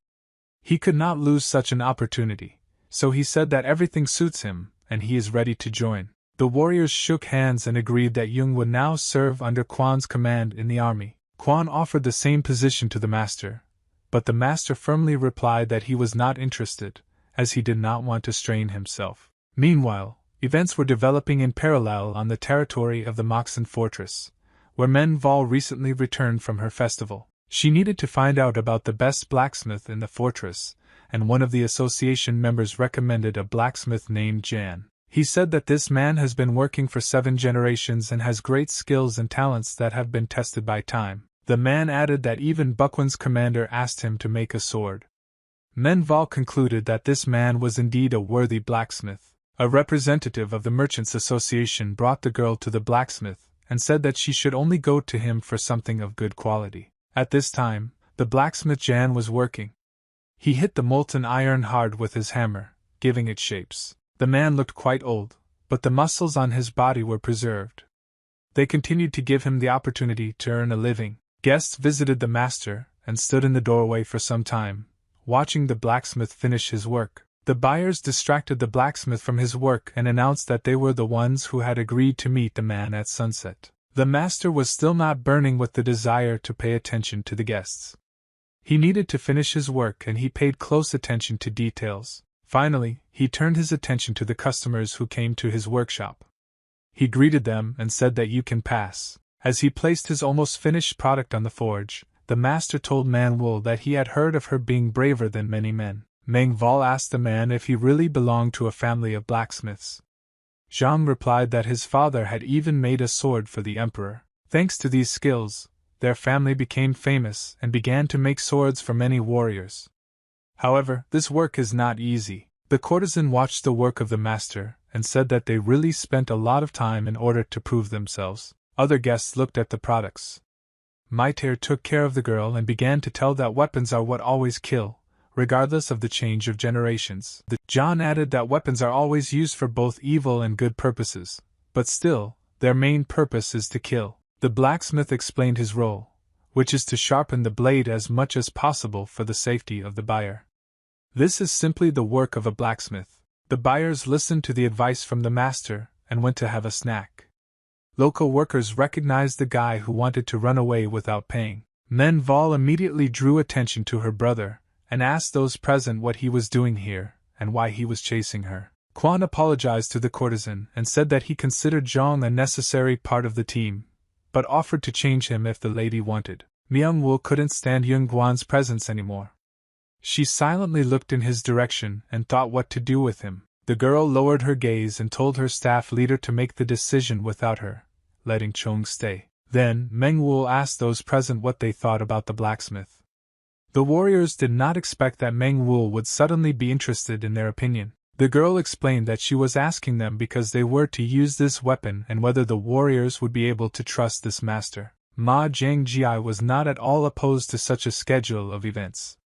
He could not lose such an opportunity, so he said that everything suits him, and he is ready to join. The warriors shook hands and agreed that Yung would now serve under Quan's command in the army. Quan offered the same position to the master, but the master firmly replied that he was not interested, as he did not want to strain himself. Meanwhile, events were developing in parallel on the territory of the Moxen fortress, where Manhwa recently returned from her festival. She needed to find out about the best blacksmith in the fortress, and one of the association members recommended a blacksmith named Jan. He said that this man has been working for 7 generations and has great skills and talents that have been tested by time. The man added that even Bukwan's commander asked him to make a sword. Manhwa concluded that this man was indeed a worthy blacksmith. A representative of the Merchants' Association brought the girl to the blacksmith and said that she should only go to him for something of good quality. At this time, the blacksmith Jan was working. He hit the molten iron hard with his hammer, giving it shapes. The man looked quite old, but the muscles on his body were preserved. They continued to give him the opportunity to earn a living. Guests visited the master and stood in the doorway for some time, watching the blacksmith finish his work. The buyers distracted the blacksmith from his work and announced that they were the ones who had agreed to meet the man at sunset. The master was still not burning with the desire to pay attention to the guests. He needed to finish his work and he paid close attention to details. Finally, he turned his attention to the customers who came to his workshop. He greeted them and said that you can pass. As he placed his almost finished product on the forge, the master told Manhwa that he had heard of her being braver than many men. Manhwa asked the man if he really belonged to a family of blacksmiths. Zhang replied that his father had even made a sword for the emperor. Thanks to these skills, their family became famous and began to make swords for many warriors. However, this work is not easy. The courtesan watched the work of the master and said that they really spent a lot of time in order to prove themselves. Other guests looked at the products. Maiter took care of the girl and began to tell that weapons are what always kill, regardless of the change of generations. John added that weapons are always used for both evil and good purposes, but still, their main purpose is to kill. The blacksmith explained his role, which is to sharpen the blade as much as possible for the safety of the buyer. This is simply the work of a blacksmith. The buyers listened to the advice from the master and went to have a snack. Local workers recognized the guy who wanted to run away without paying. Manhwa immediately drew attention to her brother and asked those present what he was doing here and why he was chasing her. Quan apologized to the courtesan and said that he considered Zhang a necessary part of the team, but offered to change him if the lady wanted. Myung-woo couldn't stand Yunguan's presence anymore. She silently looked in his direction and thought what to do with him. The girl lowered her gaze and told her staff leader to make the decision without her, letting Chong stay. Then, Meng-woo asked those present what they thought about the blacksmith. The warriors did not expect that Meng-woo would suddenly be interested in their opinion. The girl explained that she was asking them because they were to use this weapon and whether the warriors would be able to trust this master. Ma Jiangjia was not at all opposed to such a schedule of events.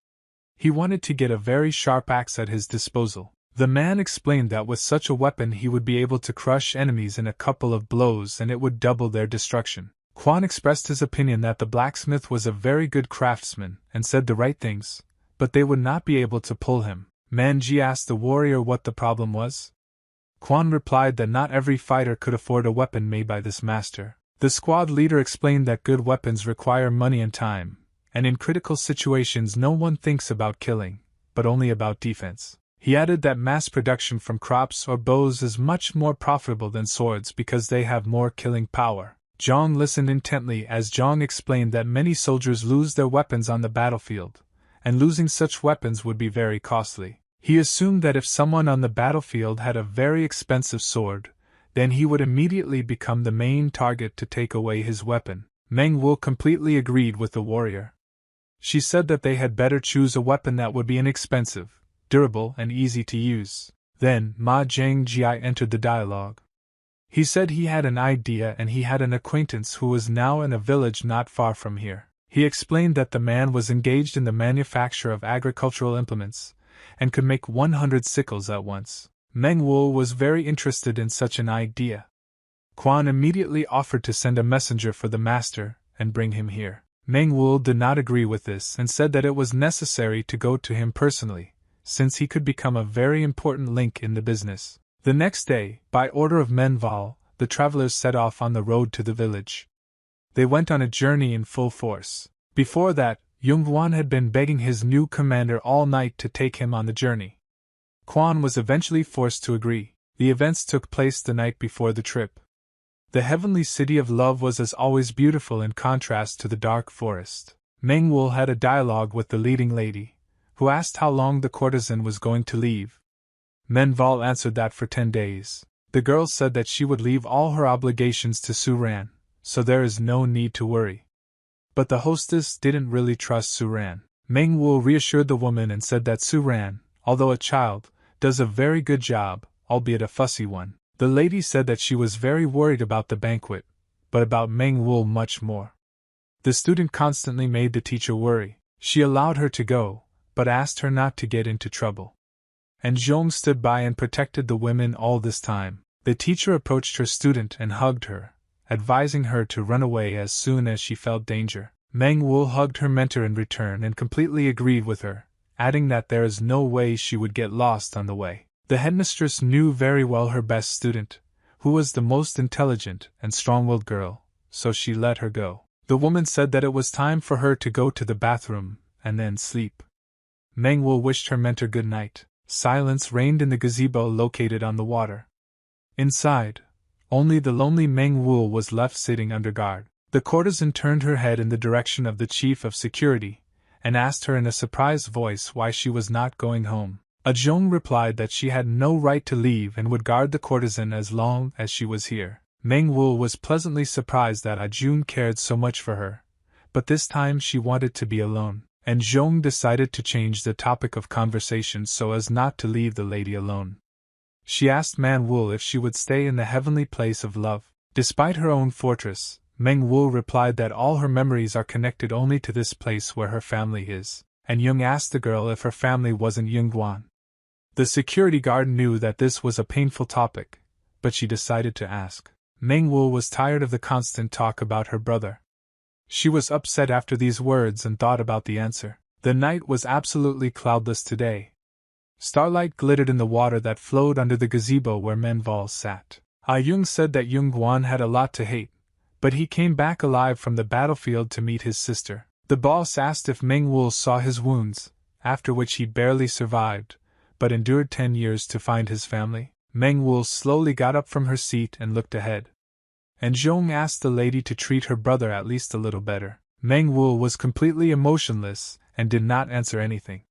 He wanted to get a very sharp axe at his disposal. The man explained that with such a weapon he would be able to crush enemies in a couple of blows and it would double their destruction. Quan expressed his opinion that the blacksmith was a very good craftsman and said the right things, but they would not be able to pull him. Manji asked the warrior what the problem was. Quan replied that not every fighter could afford a weapon made by this master. The squad leader explained that good weapons require money and time, and in critical situations no one thinks about killing, but only about defense. He added that mass production from crops or bows is much more profitable than swords because they have more killing power. Zhang listened intently as Zhang explained that many soldiers lose their weapons on the battlefield, and losing such weapons would be very costly. He assumed that if someone on the battlefield had a very expensive sword, then he would immediately become the main target to take away his weapon. Meng Wu completely agreed with the warrior. She said that they had better choose a weapon that would be inexpensive, durable, and easy to use. Then Ma Zhangji entered the dialogue. He said he had an idea and he had an acquaintance who was now in a village not far from here. He explained that the man was engaged in the manufacture of agricultural implements, and could make 100 sickles at once. Meng Wu was very interested in such an idea. Quan immediately offered to send a messenger for the master and bring him here. Meng Wu did not agree with this and said that it was necessary to go to him personally, since he could become a very important link in the business. The next day, by order of Manhwa, the travelers set off on the road to the village. They went on a journey in full force. Before that, Yungan had been begging his new commander all night to take him on the journey. Quan was eventually forced to agree. The events took place the night before the trip. The heavenly city of love was as always beautiful in contrast to the dark forest. Meng Wu had a dialogue with the leading lady, who asked how long the courtesan was going to leave. Manhwa answered that for 10 days. The girl said that she would leave all her obligations to Suran, so there is no need to worry. But the hostess didn't really trust Suran. Meng Wu reassured the woman and said that Suran, although a child, does a very good job, albeit a fussy one. The lady said that she was very worried about the banquet, but about Meng Wu much more. The student constantly made the teacher worry. She allowed her to go, but asked her not to get into trouble. And Zhong stood by and protected the women all this time. The teacher approached her student and hugged her, advising her to run away as soon as she felt danger. Meng Wu hugged her mentor in return and completely agreed with her, adding that there is no way she would get lost on the way. The headmistress knew very well her best student, who was the most intelligent and strong-willed girl, so she let her go. The woman said that it was time for her to go to the bathroom and then sleep. Meng Wu wished her mentor good night. Silence reigned in the gazebo located on the water. Inside, only the lonely Meng Wu was left sitting under guard. The courtesan turned her head in the direction of the chief of security, and asked her in a surprised voice why she was not going home. Zhong replied that she had no right to leave and would guard the courtesan as long as she was here. Meng Wu was pleasantly surprised that Ajun cared so much for her, but this time she wanted to be alone, and Zhong decided to change the topic of conversation so as not to leave the lady alone. She asked Meng Wu if she would stay in the heavenly place of love. Despite her own fortress, Meng Wu replied that all her memories are connected only to this place where her family is, and Jung asked the girl if her family wasn't Yungan. The security guard knew that this was a painful topic, but she decided to ask. Meng Wu was tired of the constant talk about her brother. She was upset after these words and thought about the answer. The night was absolutely cloudless today. Starlight glittered in the water that flowed under the gazebo where Manhwa sat. Jung said that Yungan had a lot to hate, but he came back alive from the battlefield to meet his sister. The boss asked if Meng Wu saw his wounds, after which he barely survived, but endured 10 years to find his family. Meng Wu slowly got up from her seat and looked ahead. And Zhong asked the lady to treat her brother at least a little better. Meng Wu was completely emotionless and did not answer anything.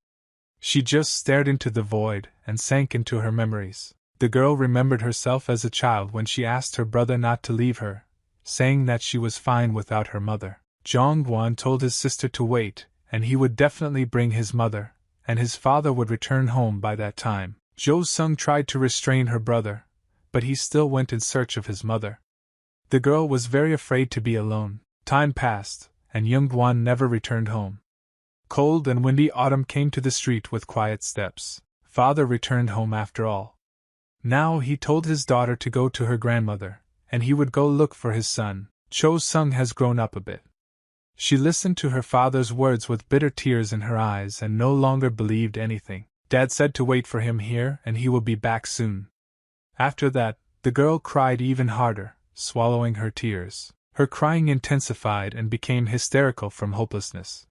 She just stared into the void and sank into her memories. The girl remembered herself as a child when she asked her brother not to leave her, saying that she was fine without her mother. Zhongguan told his sister to wait, and he would definitely bring his mother, and his father would return home by that time. Zhou Sung tried to restrain her brother, but he still went in search of his mother. The girl was very afraid to be alone. Time passed, and Yunguan never returned home. Cold and windy autumn came to the street with quiet steps. Father returned home after all. Now he told his daughter to go to her grandmother, and he would go look for his son. Cho Sung has grown up a bit. She listened to her father's words with bitter tears in her eyes and no longer believed anything. Dad said to wait for him here and he will be back soon. After that, the girl cried even harder, swallowing her tears. Her crying intensified and became hysterical from hopelessness.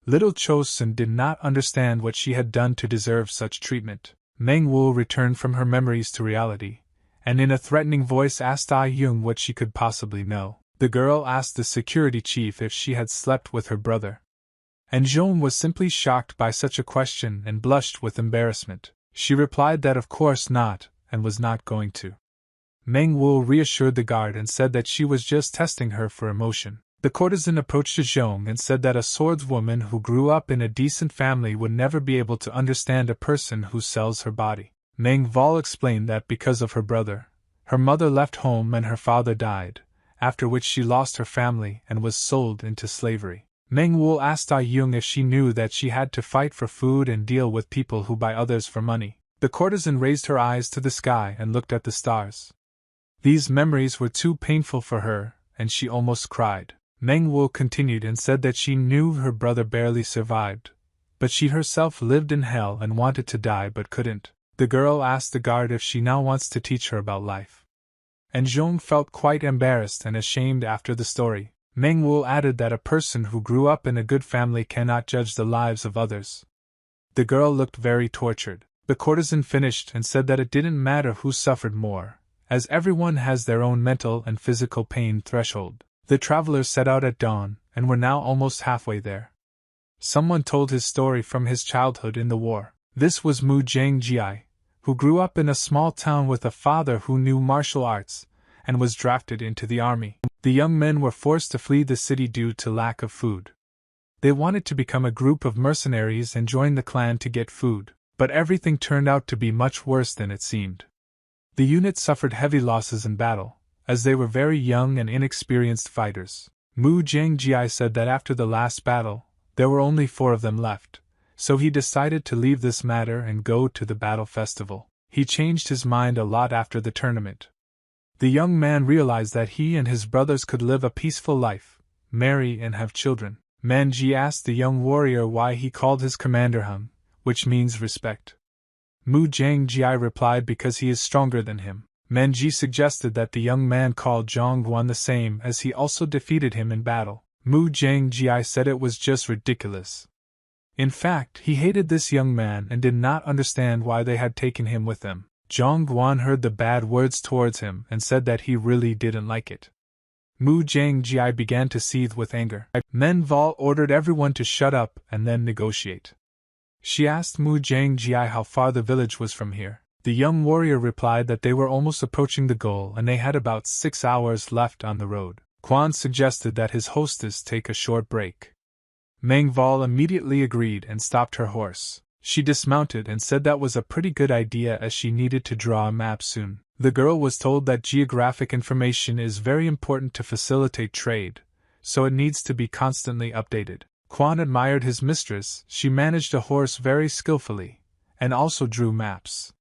Little Chosun did not understand what she had done to deserve such treatment. Meng Wu returned from her memories to reality, and in a threatening voice asked Ai Yung what she could possibly know. The girl asked the security chief if she had slept with her brother. And Joan was simply shocked by such a question and blushed with embarrassment. She replied that of course not, and was not going to. Meng Wu reassured the guard and said that she was just testing her for emotion. The courtesan approached Zhong and said that a swordswoman who grew up in a decent family would never be able to understand a person who sells her body. Meng Val explained that because of her brother, her mother left home and her father died, after which she lost her family and was sold into slavery. Meng Wu asked Ah Yung if she knew that she had to fight for food and deal with people who buy others for money. The courtesan raised her eyes to the sky and looked at the stars. These memories were too painful for her, and she almost cried. Meng Wu continued and said that she knew her brother barely survived, but she herself lived in hell and wanted to die but couldn't. The girl asked the guard if she now wants to teach her about life. And Zhong felt quite embarrassed and ashamed after the story. Meng Wu added that a person who grew up in a good family cannot judge the lives of others. The girl looked very tortured. The courtesan finished and said that it didn't matter who suffered more, as everyone has their own mental and physical pain threshold. The travelers set out at dawn, and were now almost halfway there. Someone told his story from his childhood in the war. This was Mu Jiangji, who grew up in a small town with a father who knew martial arts, and was drafted into the army. The young men were forced to flee the city due to lack of food. They wanted to become a group of mercenaries and join the clan to get food, but everything turned out to be much worse than it seemed. The unit suffered heavy losses in battle, as they were very young and inexperienced fighters. Mu Jiangji said that after the last battle, there were only 4 of them left, so he decided to leave this matter and go to the battle festival. He changed his mind a lot after the tournament. The young man realized that he and his brothers could live a peaceful life, marry and have children. Manji asked the young warrior why he called his commander Hung, which means respect. Mu Jiangji replied because he is stronger than him. Manji suggested that the young man called Zhongguan the same as he also defeated him in battle. Mu Jiangji said it was just ridiculous. In fact, he hated this young man and did not understand why they had taken him with them. Zhongguan heard the bad words towards him and said that he really didn't like it. Mu Jiangji began to seethe with anger. Men Val ordered everyone to shut up and then negotiate. She asked Mu Jiangji how far the village was from here. The young warrior replied that they were almost approaching the goal and they had about 6 hours left on the road. Quan suggested that his hostess take a short break. Meng Val immediately agreed and stopped her horse. She dismounted and said that was a pretty good idea as she needed to draw a map soon. The girl was told that geographic information is very important to facilitate trade, so it needs to be constantly updated. Quan admired his mistress. She managed a horse very skillfully, and also drew maps.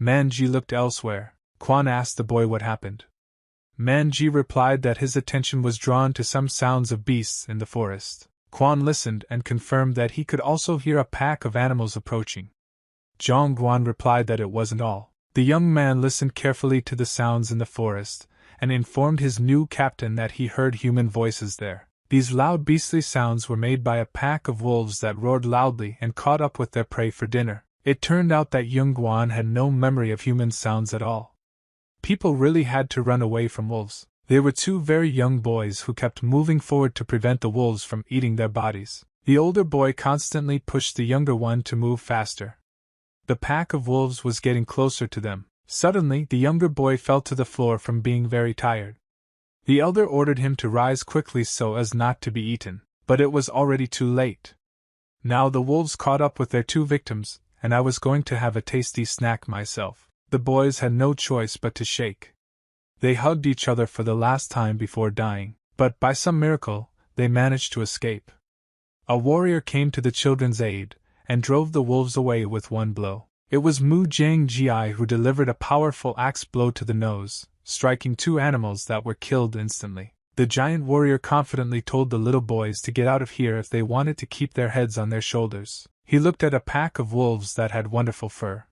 Manji looked elsewhere. Quan asked the boy what happened. Manji replied that his attention was drawn to some sounds of beasts in the forest. Quan listened and confirmed that he could also hear a pack of animals approaching. Zhongguan replied that it wasn't all. The young man listened carefully to the sounds in the forest, and informed his new captain that he heard human voices there. These loud beastly sounds were made by a pack of wolves that roared loudly and caught up with their prey for dinner. It turned out that Yungan had no memory of human sounds at all. People really had to run away from wolves. They were 2 very young boys who kept moving forward to prevent the wolves from eating their bodies. The older boy constantly pushed the younger one to move faster. The pack of wolves was getting closer to them. Suddenly, the younger boy fell to the floor from being very tired. The elder ordered him to rise quickly so as not to be eaten, but it was already too late. Now the wolves caught up with their 2 victims, and I was going to have a tasty snack myself. The boys had no choice but to shake. They hugged each other for the last time before dying, but by some miracle, they managed to escape. A warrior came to the children's aid, and drove the wolves away with one blow. It was Mu Jiangji who delivered a powerful axe blow to the nose, striking 2 animals that were killed instantly. The giant warrior confidently told the little boys to get out of here if they wanted to keep their heads on their shoulders. He looked at a pack of wolves that had wonderful fur.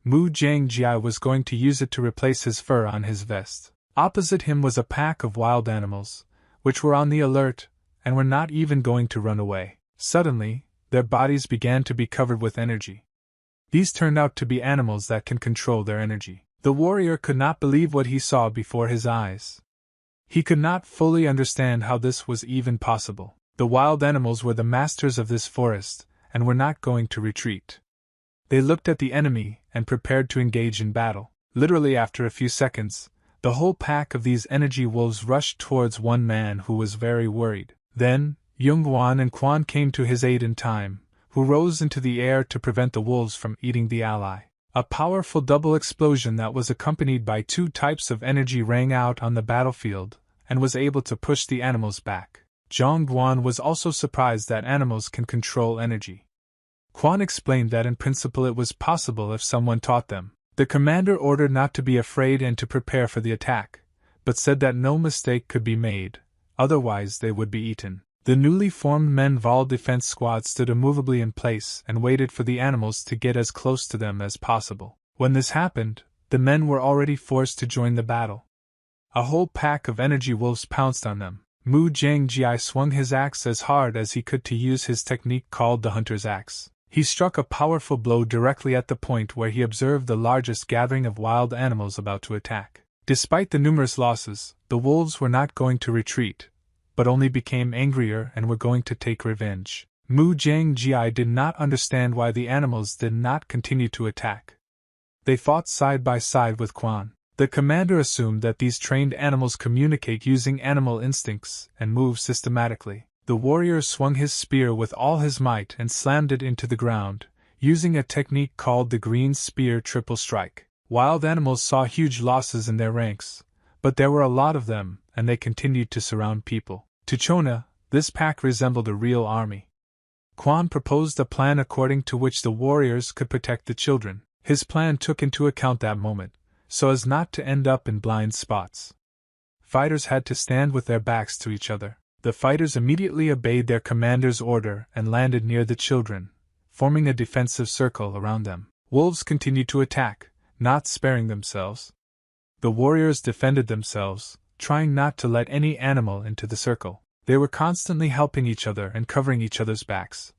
Mu Jiangji was going to use it to replace his fur on his vest. Opposite him was a pack of wild animals, which were on the alert, and were not even going to run away. Suddenly, their bodies began to be covered with energy. These turned out to be animals that can control their energy. The warrior could not believe what he saw before his eyes. He could not fully understand how this was even possible. The wild animals were the masters of this forest, and were not going to retreat. They looked at the enemy and prepared to engage in battle. Literally after a few seconds, the whole pack of these energy wolves rushed towards one man who was very worried. Then, Yungan and Quan came to his aid in time, who rose into the air to prevent the wolves from eating the ally. A powerful double explosion that was accompanied by 2 types of energy rang out on the battlefield, and was able to push the animals back. Zhongguan was also surprised that animals can control energy. Quan explained that in principle it was possible if someone taught them. The commander ordered not to be afraid and to prepare for the attack, but said that no mistake could be made, otherwise they would be eaten. The newly formed Manhwa defense squad stood immovably in place and waited for the animals to get as close to them as possible. When this happened, the men were already forced to join the battle. A whole pack of energy wolves pounced on them. Mu Zhangji swung his axe as hard as he could to use his technique called the hunter's axe. He struck a powerful blow directly at the point where he observed the largest gathering of wild animals about to attack. Despite the numerous losses, the wolves were not going to retreat, but only became angrier and were going to take revenge. Mu Zhangji did not understand why the animals did not continue to attack. They fought side by side with Quan. The commander assumed that these trained animals communicate using animal instincts and move systematically. The warrior swung his spear with all his might and slammed it into the ground, using a technique called the green spear triple strike. Wild animals saw huge losses in their ranks, but there were a lot of them, and they continued to surround people. To Chona, this pack resembled a real army. Quan proposed a plan according to which the warriors could protect the children. His plan took into account that moment, so as not to end up in blind spots. Fighters had to stand with their backs to each other. The fighters immediately obeyed their commander's order and landed near the children, forming a defensive circle around them. Wolves continued to attack, not sparing themselves. The warriors defended themselves, trying not to let any animal into the circle. They were constantly helping each other and covering each other's backs,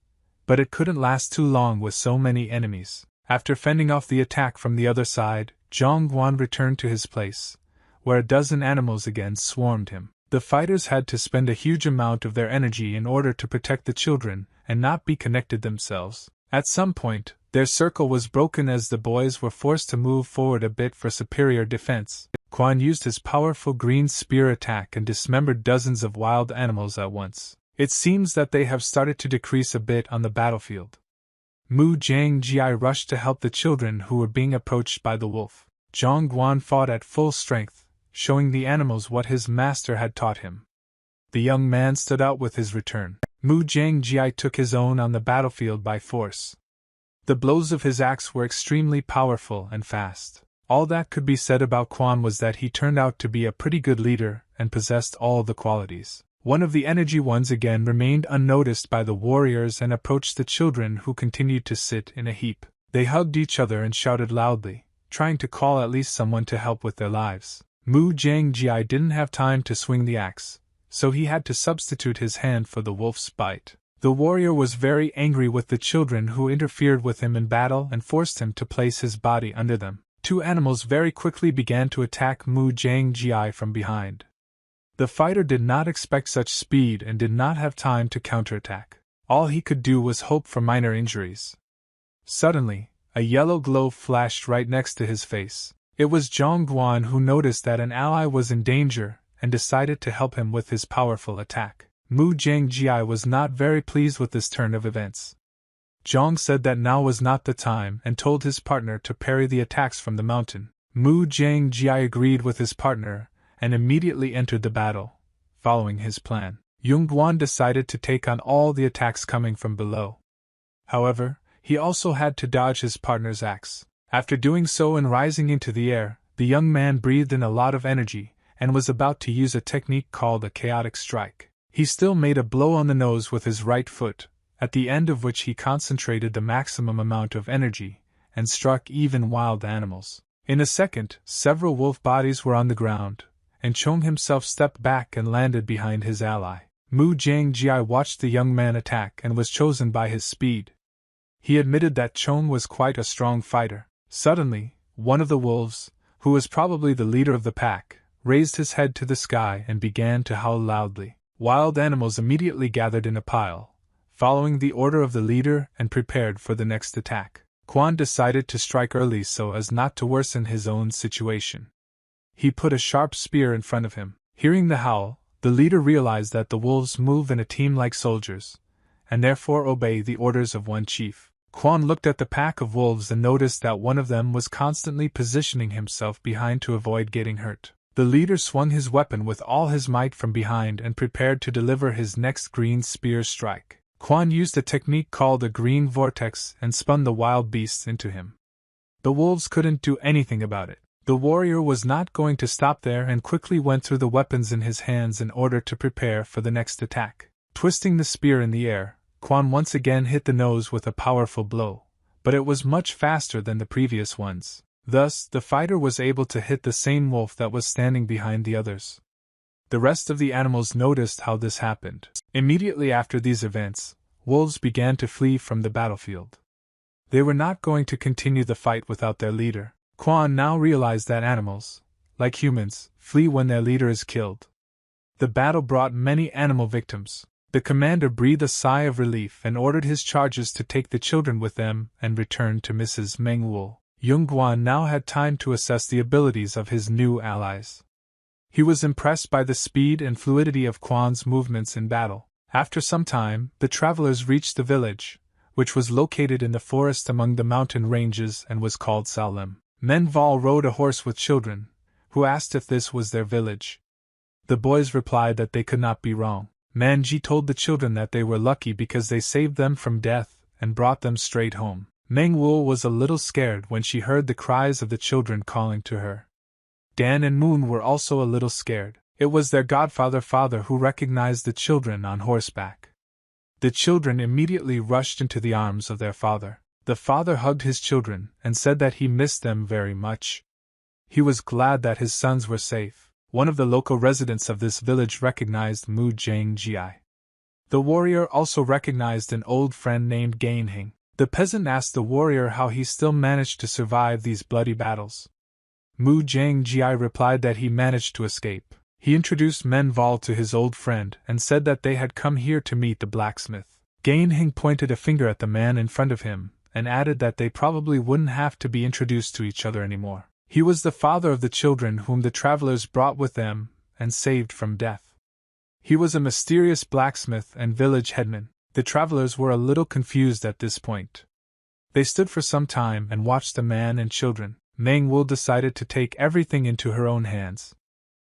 but it couldn't last too long with so many enemies. After fending off the attack from the other side, Zhongguan returned to his place, where a dozen animals again swarmed him. The fighters had to spend a huge amount of their energy in order to protect the children and not be connected themselves. At some point, their circle was broken as the boys were forced to move forward a bit for superior defense. Quan used his powerful green spear attack and dismembered dozens of wild animals at once. It seems that they have started to decrease a bit on the battlefield. Mu Zhangji rushed to help the children who were being approached by the wolf. Zhongguan fought at full strength, showing the animals what his master had taught him. The young man stood out with his return. Mu Zhangji took his own on the battlefield by force. The blows of his axe were extremely powerful and fast. All that could be said about Quan was that he turned out to be a pretty good leader and possessed all the qualities. One of the energy ones again remained unnoticed by the warriors and approached the children, who continued to sit in a heap. They hugged each other and shouted loudly, trying to call at least someone to help with their lives. Mu Zhangji didn't have time to swing the axe, so he had to substitute his hand for the wolf's bite. The warrior was very angry with the children who interfered with him in battle and forced him to place his body under them. 2 animals very quickly began to attack Mu Zhangji from behind. The fighter did not expect such speed and did not have time to counterattack. All he could do was hope for minor injuries. Suddenly, a yellow glow flashed right next to his face. It was Zhongguan who noticed that an ally was in danger and decided to help him with his powerful attack. Mu Zhangji was not very pleased with this turn of events. Zhong said that now was not the time and told his partner to parry the attacks from the mountain. Mu Zhangji agreed with his partner and immediately entered the battle, following his plan. Yungan decided to take on all the attacks coming from below. However, he also had to dodge his partner's axe. After doing so and rising into the air, the young man breathed in a lot of energy and was about to use a technique called a chaotic strike. He still made a blow on the nose with his right foot, at the end of which he concentrated the maximum amount of energy and struck even wild animals. In a second, several wolf bodies were on the ground, and Chong himself stepped back and landed behind his ally. Mu Zhangji watched the young man attack and was chosen by his speed. He admitted that Chong was quite a strong fighter. Suddenly, one of the wolves, who was probably the leader of the pack, raised his head to the sky and began to howl loudly. Wild animals immediately gathered in a pile, following the order of the leader and prepared for the next attack. Quan decided to strike early so as not to worsen his own situation. He put a sharp spear in front of him. Hearing the howl, the leader realized that the wolves move in a team like soldiers, and therefore obey the orders of one chief. Quan looked at the pack of wolves and noticed that one of them was constantly positioning himself behind to avoid getting hurt. The leader swung his weapon with all his might from behind and prepared to deliver his next green spear strike. Quan used a technique called a green vortex and spun the wild beasts into him. The wolves couldn't do anything about it. The warrior was not going to stop there and quickly went through the weapons in his hands in order to prepare for the next attack. Twisting the spear in the air, Quan once again hit the nose with a powerful blow, but it was much faster than the previous ones. Thus, the fighter was able to hit the same wolf that was standing behind the others. The rest of the animals noticed how this happened. Immediately after these events, wolves began to flee from the battlefield. They were not going to continue the fight without their leader. Quan now realized that animals, like humans, flee when their leader is killed. The battle brought many animal victims. The commander breathed a sigh of relief and ordered his charges to take the children with them and return to Mrs. Mengwu. Yungan now had time to assess the abilities of his new allies. He was impressed by the speed and fluidity of Quan's movements in battle. After some time, the travelers reached the village, which was located in the forest among the mountain ranges and was called Salim. Manhwa rode a horse with children, who asked if this was their village. The boys replied that they could not be wrong. Magi told the children that they were lucky because they saved them from death and brought them straight home. Mengwu was a little scared when she heard the cries of the children calling to her. Dan and Moon were also a little scared. It was their father who recognized the children on horseback. The children immediately rushed into the arms of their father. The father hugged his children and said that he missed them very much. He was glad that his sons were safe. One of the local residents of this village recognized Magi. The warrior also recognized an old friend named Genin. The peasant asked the warrior how he still managed to survive these bloody battles. Magi replied that he managed to escape. He introduced Manhwa to his old friend and said that they had come here to meet the blacksmith. Genin pointed a finger at the man in front of him and added that they probably wouldn't have to be introduced to each other anymore. He was the father of the children whom the travelers brought with them and saved from death. He was a mysterious blacksmith and village headman. The travelers were a little confused at this point. They stood for some time and watched the man and children. Mengwu decided to take everything into her own hands.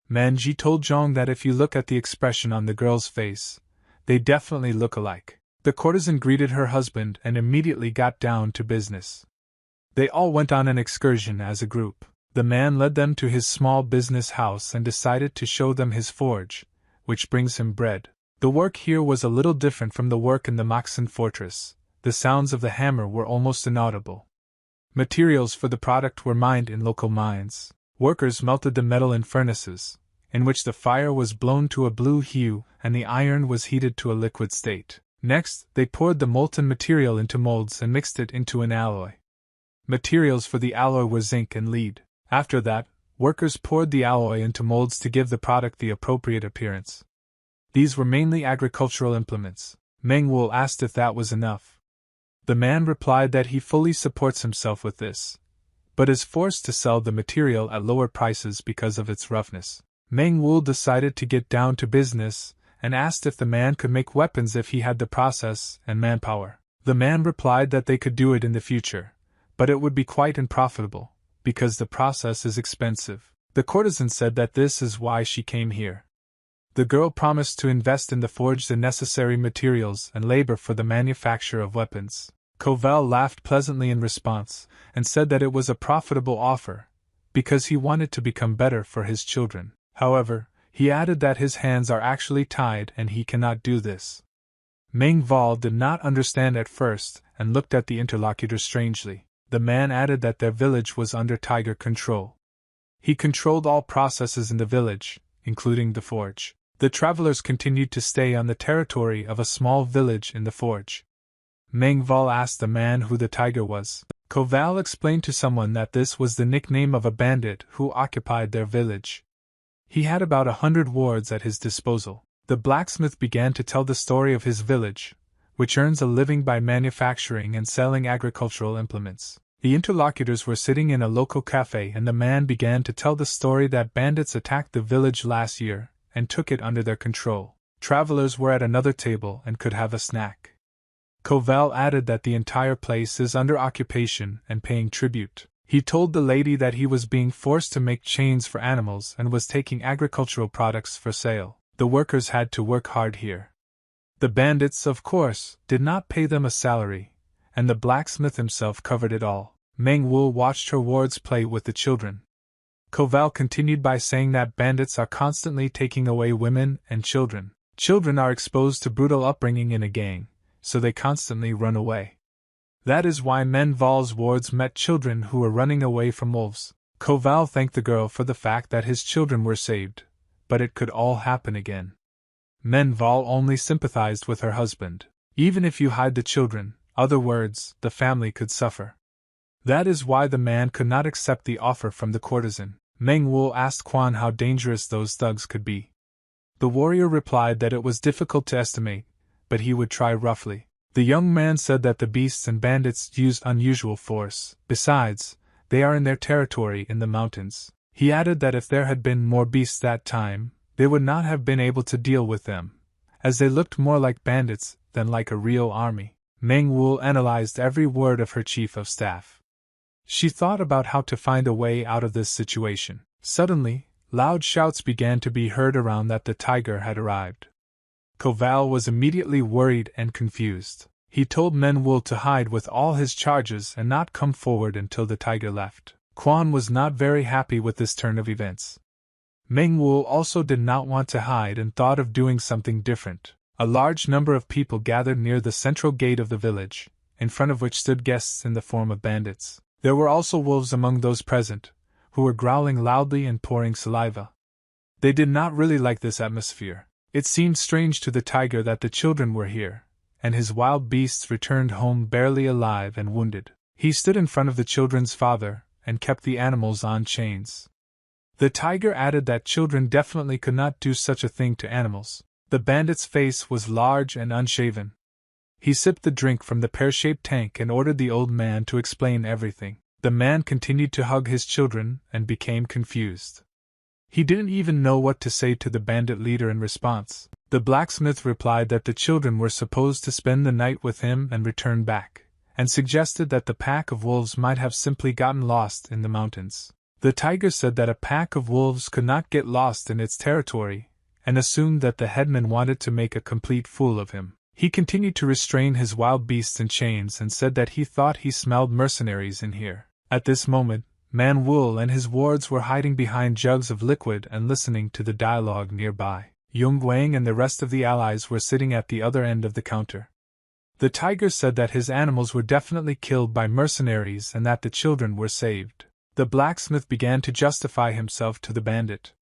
Magi told Zhong that if you look at the expression on the girl's face, they definitely look alike. The courtesan greeted her husband and immediately got down to business. They all went on an excursion as a group. The man led them to his small business house and decided to show them his forge, which brings him bread. The work here was a little different from the work in the Moxen fortress. The sounds of the hammer were almost inaudible. Materials for the product were mined in local mines. Workers melted the metal in furnaces, in which the fire was blown to a blue hue and the iron was heated to a liquid state. Next, they poured the molten material into molds and mixed it into an alloy. Materials for the alloy were zinc and lead. After that, workers poured the alloy into molds to give the product the appropriate appearance. These were mainly agricultural implements. Mengwu asked if that was enough. The man replied that he fully supports himself with this, but is forced to sell the material at lower prices because of its roughness. Mengwu decided to get down to business and asked if the man could make weapons if he had the process and manpower. The man replied that they could do it in the future, but it would be quite unprofitable, because the process is expensive. The courtesan said that this is why she came here. The girl promised to invest in the forge the necessary materials and labor for the manufacture of weapons. Covell laughed pleasantly in response, and said that it was a profitable offer, because he wanted to become better for his children. However, he added that his hands are actually tied and he cannot do this. Manhwa did not understand at first and looked at the interlocutor strangely. The man added that their village was under tiger control. He controlled all processes in the village, including the forge. The travelers continued to stay on the territory of a small village in the forge. Manhwa asked the man who the tiger was. Covell explained to someone that this was the nickname of a bandit who occupied their village. He had about 100 wards at his disposal. The blacksmith began to tell the story of his village, which earns a living by manufacturing and selling agricultural implements. The interlocutors were sitting in a local cafe, and the man began to tell the story that bandits attacked the village last year and took it under their control. Travelers were at another table and could have a snack. Covell added that the entire place is under occupation and paying tribute. He told the lady that he was being forced to make chains for animals and was taking agricultural products for sale. The workers had to work hard here. The bandits, of course, did not pay them a salary, and the blacksmith himself covered it all. Meng Wu watched her wards play with the children. Covell continued by saying that bandits are constantly taking away women and children. Children are exposed to brutal upbringing in a gang, so they constantly run away. That is why Menval's wards met children who were running away from wolves. Covell thanked the girl for the fact that his children were saved, but it could all happen again. Menval only sympathized with her husband. Even if you hide the children, other words, the family could suffer. That is why the man could not accept the offer from the courtesan. Meng Wu asked Quan how dangerous those thugs could be. The warrior replied that it was difficult to estimate, but he would try roughly. The young man said that the beasts and bandits used unusual force. Besides, they are in their territory in the mountains. He added that if there had been more beasts that time, they would not have been able to deal with them, as they looked more like bandits than like a real army. Meng Wu analyzed every word of her chief of staff. She thought about how to find a way out of this situation. Suddenly, loud shouts began to be heard around that the tiger had arrived. Covell was immediately worried and confused. He told Meng Wu to hide with all his charges and not come forward until the tiger left. Quan was not very happy with this turn of events. Meng Wu also did not want to hide and thought of doing something different. A large number of people gathered near the central gate of the village, in front of which stood guests in the form of bandits. There were also wolves among those present, who were growling loudly and pouring saliva. They did not really like this atmosphere. It seemed strange to the tiger that the children were here, and his wild beasts returned home barely alive and wounded. He stood in front of the children's father, and kept the animals on chains. The tiger added that children definitely could not do such a thing to animals. The bandit's face was large and unshaven. He sipped the drink from the pear-shaped tank and ordered the old man to explain everything. The man continued to hug his children and became confused. He didn't even know what to say to the bandit leader in response. The blacksmith replied that the children were supposed to spend the night with him and return back, and suggested that the pack of wolves might have simply gotten lost in the mountains. The tiger said that a pack of wolves could not get lost in its territory, and assumed that the headman wanted to make a complete fool of him. He continued to restrain his wild beasts in chains and said that he thought he smelled mercenaries in here. At this moment, Man Wu and his wards were hiding behind jugs of liquid and listening to the dialogue nearby. Yungan and the rest of the allies were sitting at the other end of the counter. The tiger said that his animals were definitely killed by mercenaries and that the children were saved. The blacksmith began to justify himself to the bandit.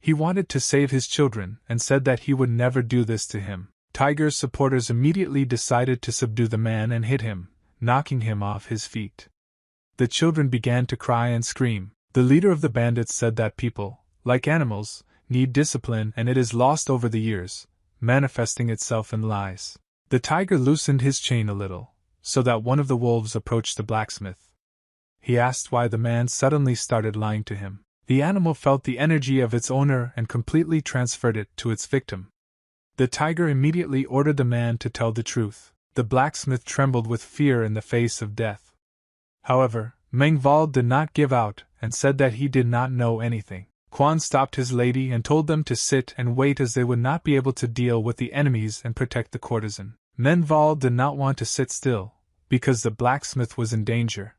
He wanted to save his children and said that he would never do this to him. Tiger's supporters immediately decided to subdue the man and hit him, knocking him off his feet. The children began to cry and scream. The leader of the bandits said that people, like animals, need discipline and it is lost over the years, manifesting itself in lies. The tiger loosened his chain a little, so that one of the wolves approached the blacksmith. He asked why the man suddenly started lying to him. The animal felt the energy of its owner and completely transferred it to its victim. The tiger immediately ordered the man to tell the truth. The blacksmith trembled with fear in the face of death. However, Mengval did not give out and said that he did not know anything. Quan stopped his lady and told them to sit and wait as they would not be able to deal with the enemies and protect the courtesan. Mengval did not want to sit still, because the blacksmith was in danger.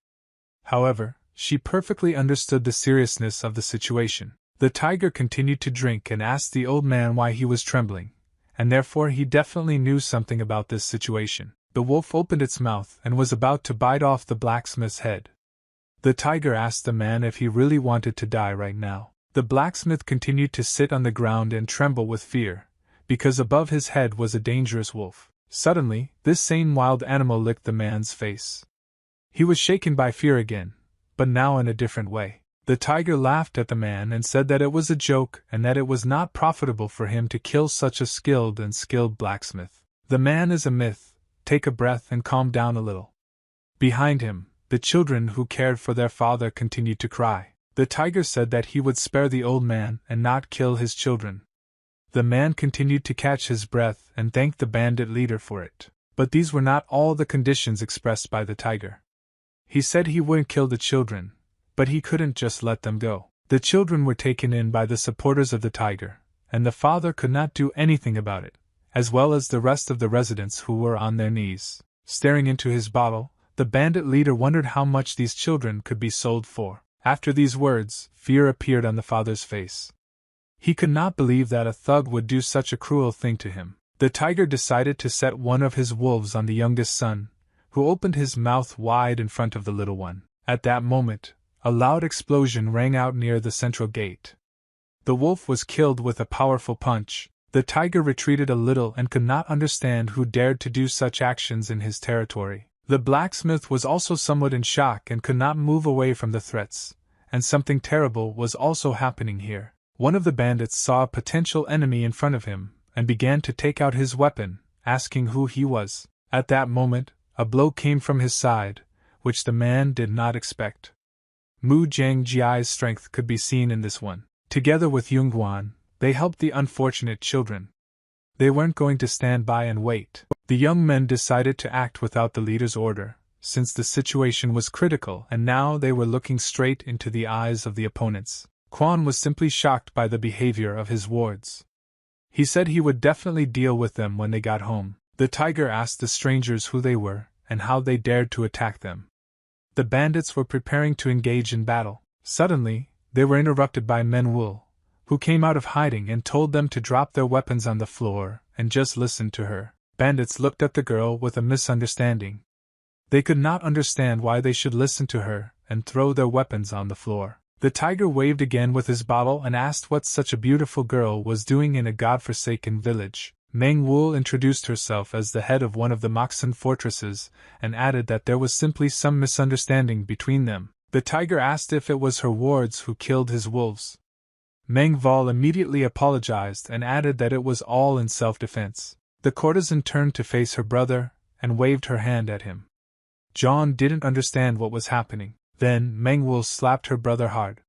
However, she perfectly understood the seriousness of the situation. The tiger continued to drink and asked the old man why he was trembling, and therefore he definitely knew something about this situation. The wolf opened its mouth and was about to bite off the blacksmith's head. The tiger asked the man if he really wanted to die right now. The blacksmith continued to sit on the ground and tremble with fear, because above his head was a dangerous wolf. Suddenly, this same wild animal licked the man's face. He was shaken by fear again, but now in a different way. The tiger laughed at the man and said that it was a joke and that it was not profitable for him to kill such a skilled blacksmith. The man is a myth, take a breath and calm down a little. Behind him, the children who cared for their father continued to cry. The tiger said that he would spare the old man and not kill his children. The man continued to catch his breath and thanked the bandit leader for it. But these were not all the conditions expressed by the tiger. He said he wouldn't kill the children, but he couldn't just let them go. The children were taken in by the supporters of the tiger, and the father could not do anything about it, as well as the rest of the residents who were on their knees, staring into his bottle. The bandit leader wondered how much these children could be sold for. After these words, fear appeared on the father's face. He could not believe that a thug would do such a cruel thing to him. The tiger decided to set one of his wolves on the youngest son, who opened his mouth wide in front of the little one. At that moment, a loud explosion rang out near the central gate. The wolf was killed with a powerful punch. The tiger retreated a little and could not understand who dared to do such actions in his territory. The blacksmith was also somewhat in shock and could not move away from the threats, and something terrible was also happening here. One of the bandits saw a potential enemy in front of him, and began to take out his weapon, asking who he was. At that moment, a blow came from his side, which the man did not expect. Jiai's strength could be seen in this one. Together with Yungan, they helped the unfortunate children. They weren't going to stand by and wait. The young men decided to act without the leader's order, since the situation was critical and now they were looking straight into the eyes of the opponents. Quan was simply shocked by the behavior of his wards. He said he would definitely deal with them when they got home. The tiger asked the strangers who they were and how they dared to attack them. The bandits were preparing to engage in battle. Suddenly, they were interrupted by Manhwa, who came out of hiding and told them to drop their weapons on the floor and just listen to her. Bandits looked at the girl with a misunderstanding. They could not understand why they should listen to her and throw their weapons on the floor. The tiger waved again with his bottle and asked what such a beautiful girl was doing in a godforsaken village. Manhwa introduced herself as the head of one of the Moxen fortresses and added that there was simply some misunderstanding between them. The tiger asked if it was her wards who killed his wolves. Manhwa immediately apologized and added that it was all in self-defense. The courtesan turned to face her brother and waved her hand at him. John didn't understand what was happening. Then Manhwa slapped her brother hard.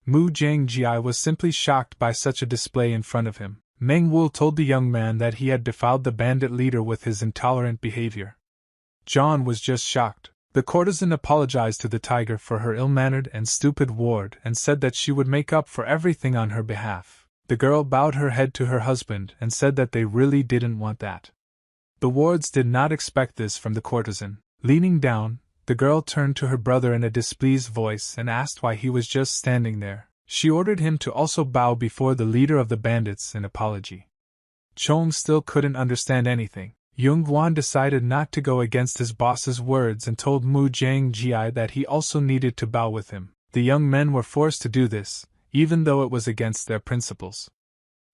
Magi was simply shocked by such a display in front of him. Manhwa told the young man that he had defiled the bandit leader with his intolerant behavior. John was just shocked. The courtesan apologized to the tiger for her ill-mannered and stupid ward and said that she would make up for everything on her behalf. The girl bowed her head to her husband and said that they really didn't want that. The wards did not expect this from the courtesan. Leaning down, the girl turned to her brother in a displeased voice and asked why he was just standing there. She ordered him to also bow before the leader of the bandits in apology. Chong still couldn't understand anything. Yungan decided not to go against his boss's words and told Magi that he also needed to bow with him. The young men were forced to do this, even though it was against their principles.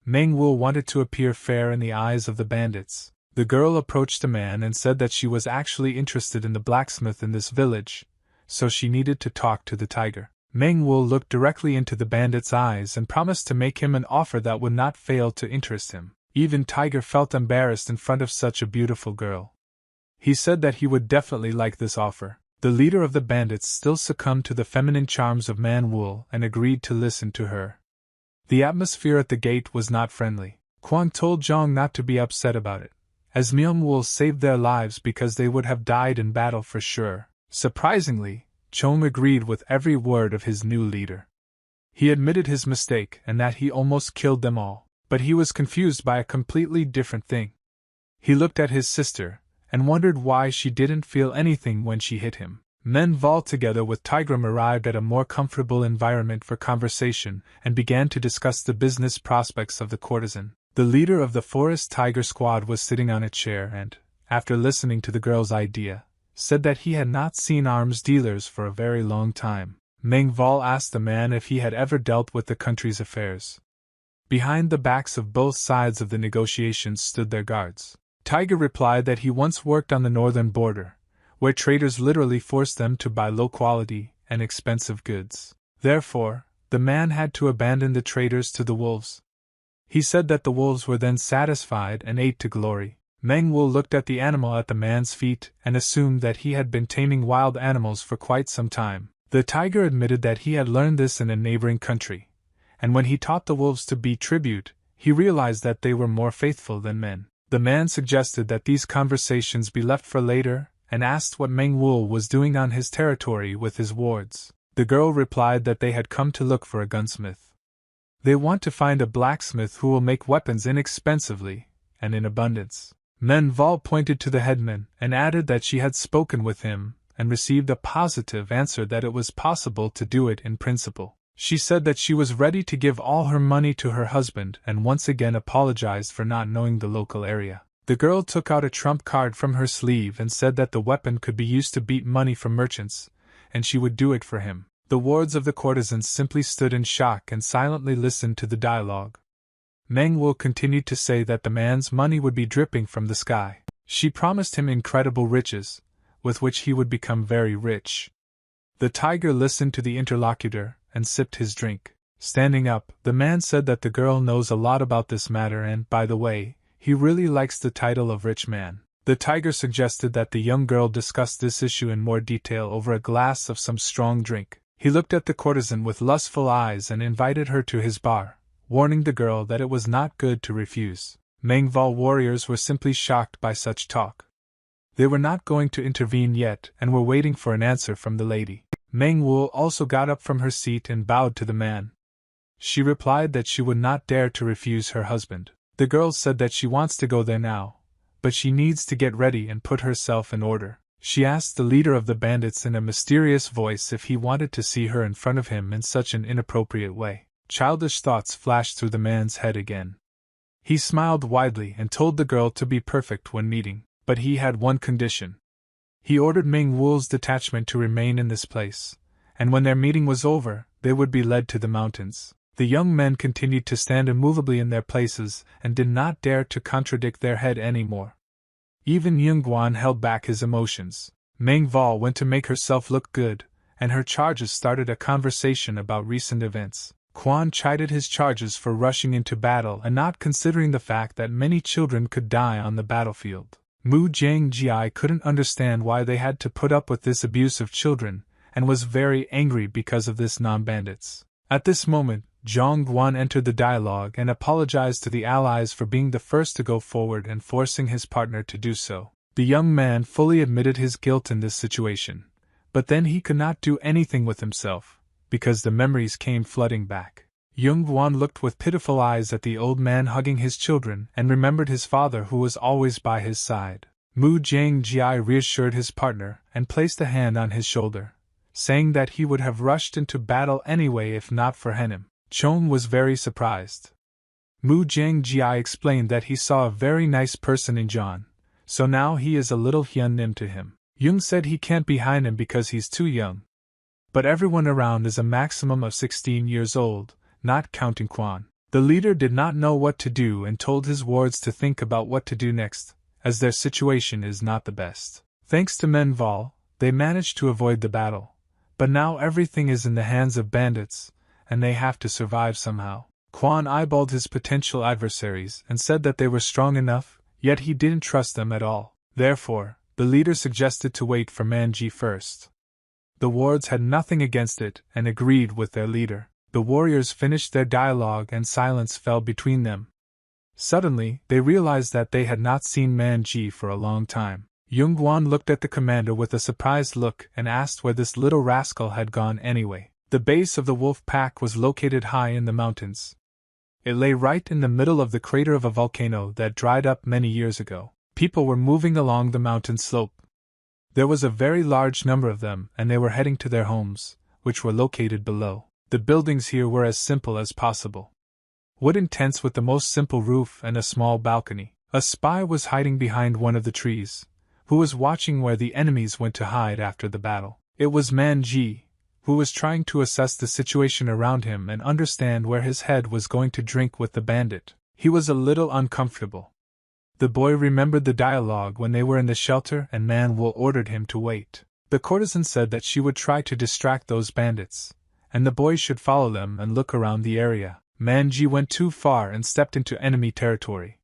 Manhwa wanted to appear fair in the eyes of the bandits. The girl approached the man and said that she was actually interested in the blacksmith in this village, so she needed to talk to the tiger. Manhwa looked directly into the bandit's eyes and promised to make him an offer that would not fail to interest him. Even Tiger felt embarrassed in front of such a beautiful girl. He said that he would definitely like this offer. The leader of the bandits still succumbed to the feminine charms of Manhwa and agreed to listen to her. The atmosphere at the gate was not friendly. Kwang told Zhang not to be upset about it, as Manhwa saved their lives because they would have died in battle for sure. Surprisingly, Chong agreed with every word of his new leader. He admitted his mistake and that he almost killed them all, but he was confused by a completely different thing. He looked at his sister and wondered why she didn't feel anything when she hit him. Manhwa together with Tigram arrived at a more comfortable environment for conversation and began to discuss the business prospects of the courtesan. The leader of the forest tiger squad was sitting on a chair and, after listening to the girl's idea, said that he had not seen arms dealers for a very long time. Manhwa asked the man if he had ever dealt with the country's affairs. Behind the backs of both sides of the negotiations stood their guards. Tiger replied that he once worked on the northern border, where traders literally forced them to buy low-quality and expensive goods. Therefore, the man had to abandon the traitors to the wolves. He said that the wolves were then satisfied and ate to glory. Manhwa looked at the animal at the man's feet and assumed that he had been taming wild animals for quite some time. The tiger admitted that he had learned this in a neighboring country, and when he taught the wolves to be tribute, he realized that they were more faithful than men. The man suggested that these conversations be left for later and asked what Manhwa was doing on his territory with his wards. The girl replied that they had come to look for a gunsmith. They want to find a blacksmith who will make weapons inexpensively and in abundance. Manhwa pointed to the headman and added that she had spoken with him and received a positive answer that it was possible to do it in principle. She said that she was ready to give all her money to her husband and once again apologized for not knowing the local area. The girl took out a trump card from her sleeve and said that the weapon could be used to beat money from merchants, and she would do it for him. The wards of the courtesans simply stood in shock and silently listened to the dialogue. Manhwa continued to say that the man's money would be dripping from the sky. She promised him incredible riches, with which he would become very rich. The tiger listened to the interlocutor and sipped his drink. Standing up, the man said that the girl knows a lot about this matter and, by the way, he really likes the title of rich man. The tiger suggested that the young girl discuss this issue in more detail over a glass of some strong drink. He looked at the courtesan with lustful eyes and invited her to his bar, warning the girl that it was not good to refuse. Manhwa warriors were simply shocked by such talk. They were not going to intervene yet and were waiting for an answer from the lady. Manhwa also got up from her seat and bowed to the man. She replied that she would not dare to refuse her husband. The girl said that she wants to go there now, but she needs to get ready and put herself in order. She asked the leader of the bandits in a mysterious voice if he wanted to see her in front of him in such an inappropriate way. Childish thoughts flashed through the man's head again. He smiled widely and told the girl to be perfect when meeting, but he had one condition. He ordered Manhwa's detachment to remain in this place, and when their meeting was over, they would be led to the mountains. The young men continued to stand immovably in their places and did not dare to contradict their head any more. Even Yungan held back his emotions. Manhwa went to make herself look good, and her charges started a conversation about recent events. Quan chided his charges for rushing into battle and not considering the fact that many children could die on the battlefield. Magi couldn't understand why they had to put up with this abuse of children, and was very angry because of this non-bandits. At this moment, Zhongguan entered the dialogue and apologized to the allies for being the first to go forward and forcing his partner to do so. The young man fully admitted his guilt in this situation, but then he could not do anything with himself, because the memories came flooding back. Yungan looked with pitiful eyes at the old man hugging his children and remembered his father who was always by his side. Magi reassured his partner and placed a hand on his shoulder, saying that he would have rushed into battle anyway if not for Henim. Chong was very surprised. Magi explained that he saw a very nice person in John, so now he is a little Hyun-nim to him. Jung said he can't be Hyun-nim because he's too young. But everyone around is a maximum of 16 years old, not counting Quan. The leader did not know what to do and told his wards to think about what to do next, as their situation is not the best. Thanks to Manhwa, they managed to avoid the battle, but now everything is in the hands of bandits, and they have to survive somehow. Quan eyeballed his potential adversaries and said that they were strong enough, yet he didn't trust them at all. Therefore, the leader suggested to wait for Magi first. The wards had nothing against it and agreed with their leader. The warriors finished their dialogue and silence fell between them. Suddenly, they realized that they had not seen Magi for a long time. Yungan looked at the commander with a surprised look and asked where this little rascal had gone anyway. The base of the wolf pack was located high in the mountains. It lay right in the middle of the crater of a volcano that dried up many years ago. People were moving along the mountain slope. There was a very large number of them, and they were heading to their homes, which were located below. The buildings here were as simple as possible. Wooden tents with the most simple roof and a small balcony. A spy was hiding behind one of the trees, who was watching where the enemies went to hide after the battle. It was Magi, who was trying to assess the situation around him and understand where his head was going to drink with the bandit. He was a little uncomfortable. The boy remembered the dialogue when they were in the shelter and Manhwa ordered him to wait. The courtesan said that she would try to distract those bandits, and the boys should follow them and look around the area. Magi went too far and stepped into enemy territory.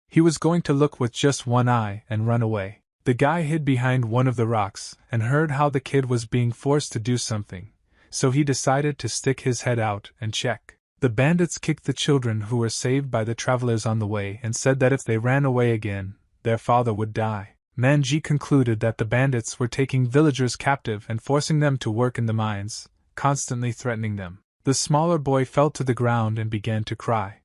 He was going to look with just one eye and run away. The guy hid behind one of the rocks and heard how the kid was being forced to do something, so he decided to stick his head out and check. The bandits kicked the children who were saved by the travelers on the way and said that if they ran away again, their father would die. Magi concluded that the bandits were taking villagers captive and forcing them to work in the mines, constantly threatening them. The smaller boy fell to the ground and began to cry.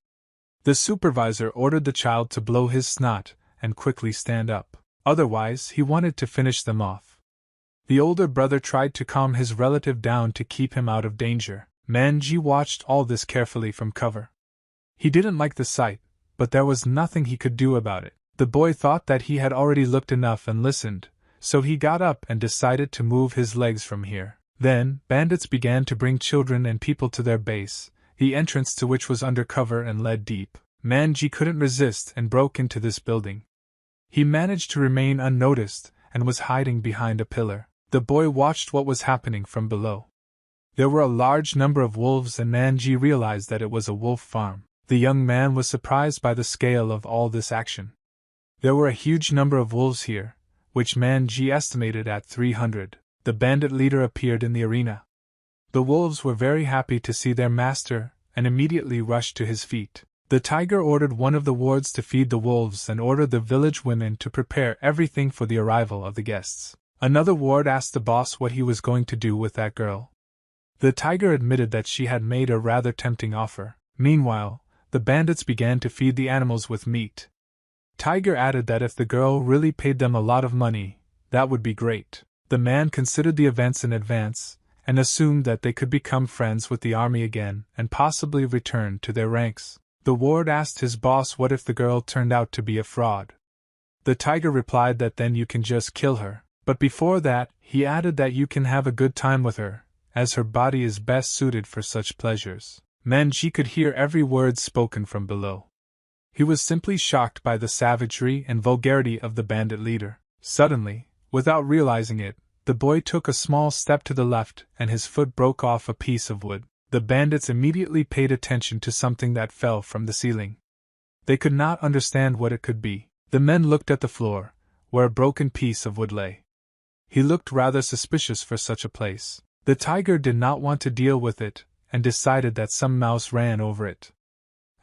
The supervisor ordered the child to blow his snot and quickly stand up. Otherwise, he wanted to finish them off. The older brother tried to calm his relative down to keep him out of danger. Magi watched all this carefully from cover. He didn't like the sight, but there was nothing he could do about it. The boy thought that he had already looked enough and listened, so he got up and decided to move his legs from here. Then, bandits began to bring children and people to their base, the entrance to which was undercover and led deep. Magi couldn't resist and broke into this building. He managed to remain unnoticed and was hiding behind a pillar. The boy watched what was happening from below. There were a large number of wolves and Magi realized that it was a wolf farm. The young man was surprised by the scale of all this action. There were a huge number of wolves here, which Magi estimated at 300. The bandit leader appeared in the arena. The wolves were very happy to see their master and immediately rushed to his feet. The tiger ordered one of the wards to feed the wolves and ordered the village women to prepare everything for the arrival of the guests. Another ward asked the boss what he was going to do with that girl. The tiger admitted that she had made a rather tempting offer. Meanwhile, the bandits began to feed the animals with meat. Tiger added that if the girl really paid them a lot of money, that would be great. The man considered the events in advance, and assumed that they could become friends with the army again and possibly return to their ranks. The ward asked his boss what if the girl turned out to be a fraud. The tiger replied that then you can just kill her, but before that, he added that you can have a good time with her, as her body is best suited for such pleasures. Magi could hear every word spoken from below. He was simply shocked by the savagery and vulgarity of the bandit leader. Suddenly, without realizing it, the boy took a small step to the left and his foot broke off a piece of wood. The bandits immediately paid attention to something that fell from the ceiling. They could not understand what it could be. The men looked at the floor, where a broken piece of wood lay. He looked rather suspicious for such a place. The tiger did not want to deal with it, and decided that some mouse ran over it.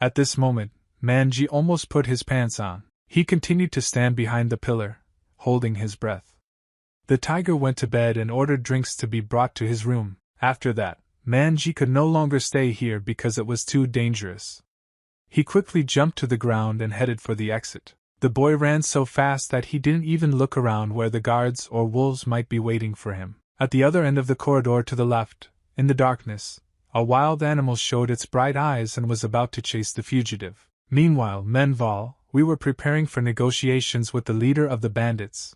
At this moment, Magi almost put his pants on. He continued to stand behind the pillar, holding his breath. The tiger went to bed and ordered drinks to be brought to his room. After that, Magi could no longer stay here because it was too dangerous. He quickly jumped to the ground and headed for the exit. The boy ran so fast that he didn't even look around where the guards or wolves might be waiting for him. At the other end of the corridor to the left, in the darkness, a wild animal showed its bright eyes and was about to chase the fugitive. Meanwhile, Manhwa, we were preparing for negotiations with the leader of the bandits.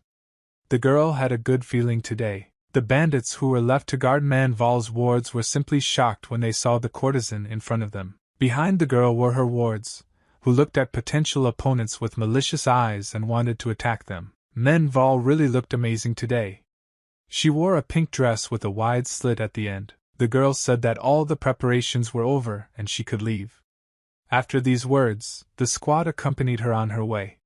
The girl had a good feeling today. The bandits who were left to guard Manhwa's wards were simply shocked when they saw the courtesan in front of them. Behind the girl were her wards, who looked at potential opponents with malicious eyes and wanted to attack them. Manhwa really looked amazing today. She wore a pink dress with a wide slit at the end. The girl said that all the preparations were over and she could leave. After these words, the squad accompanied her on her way.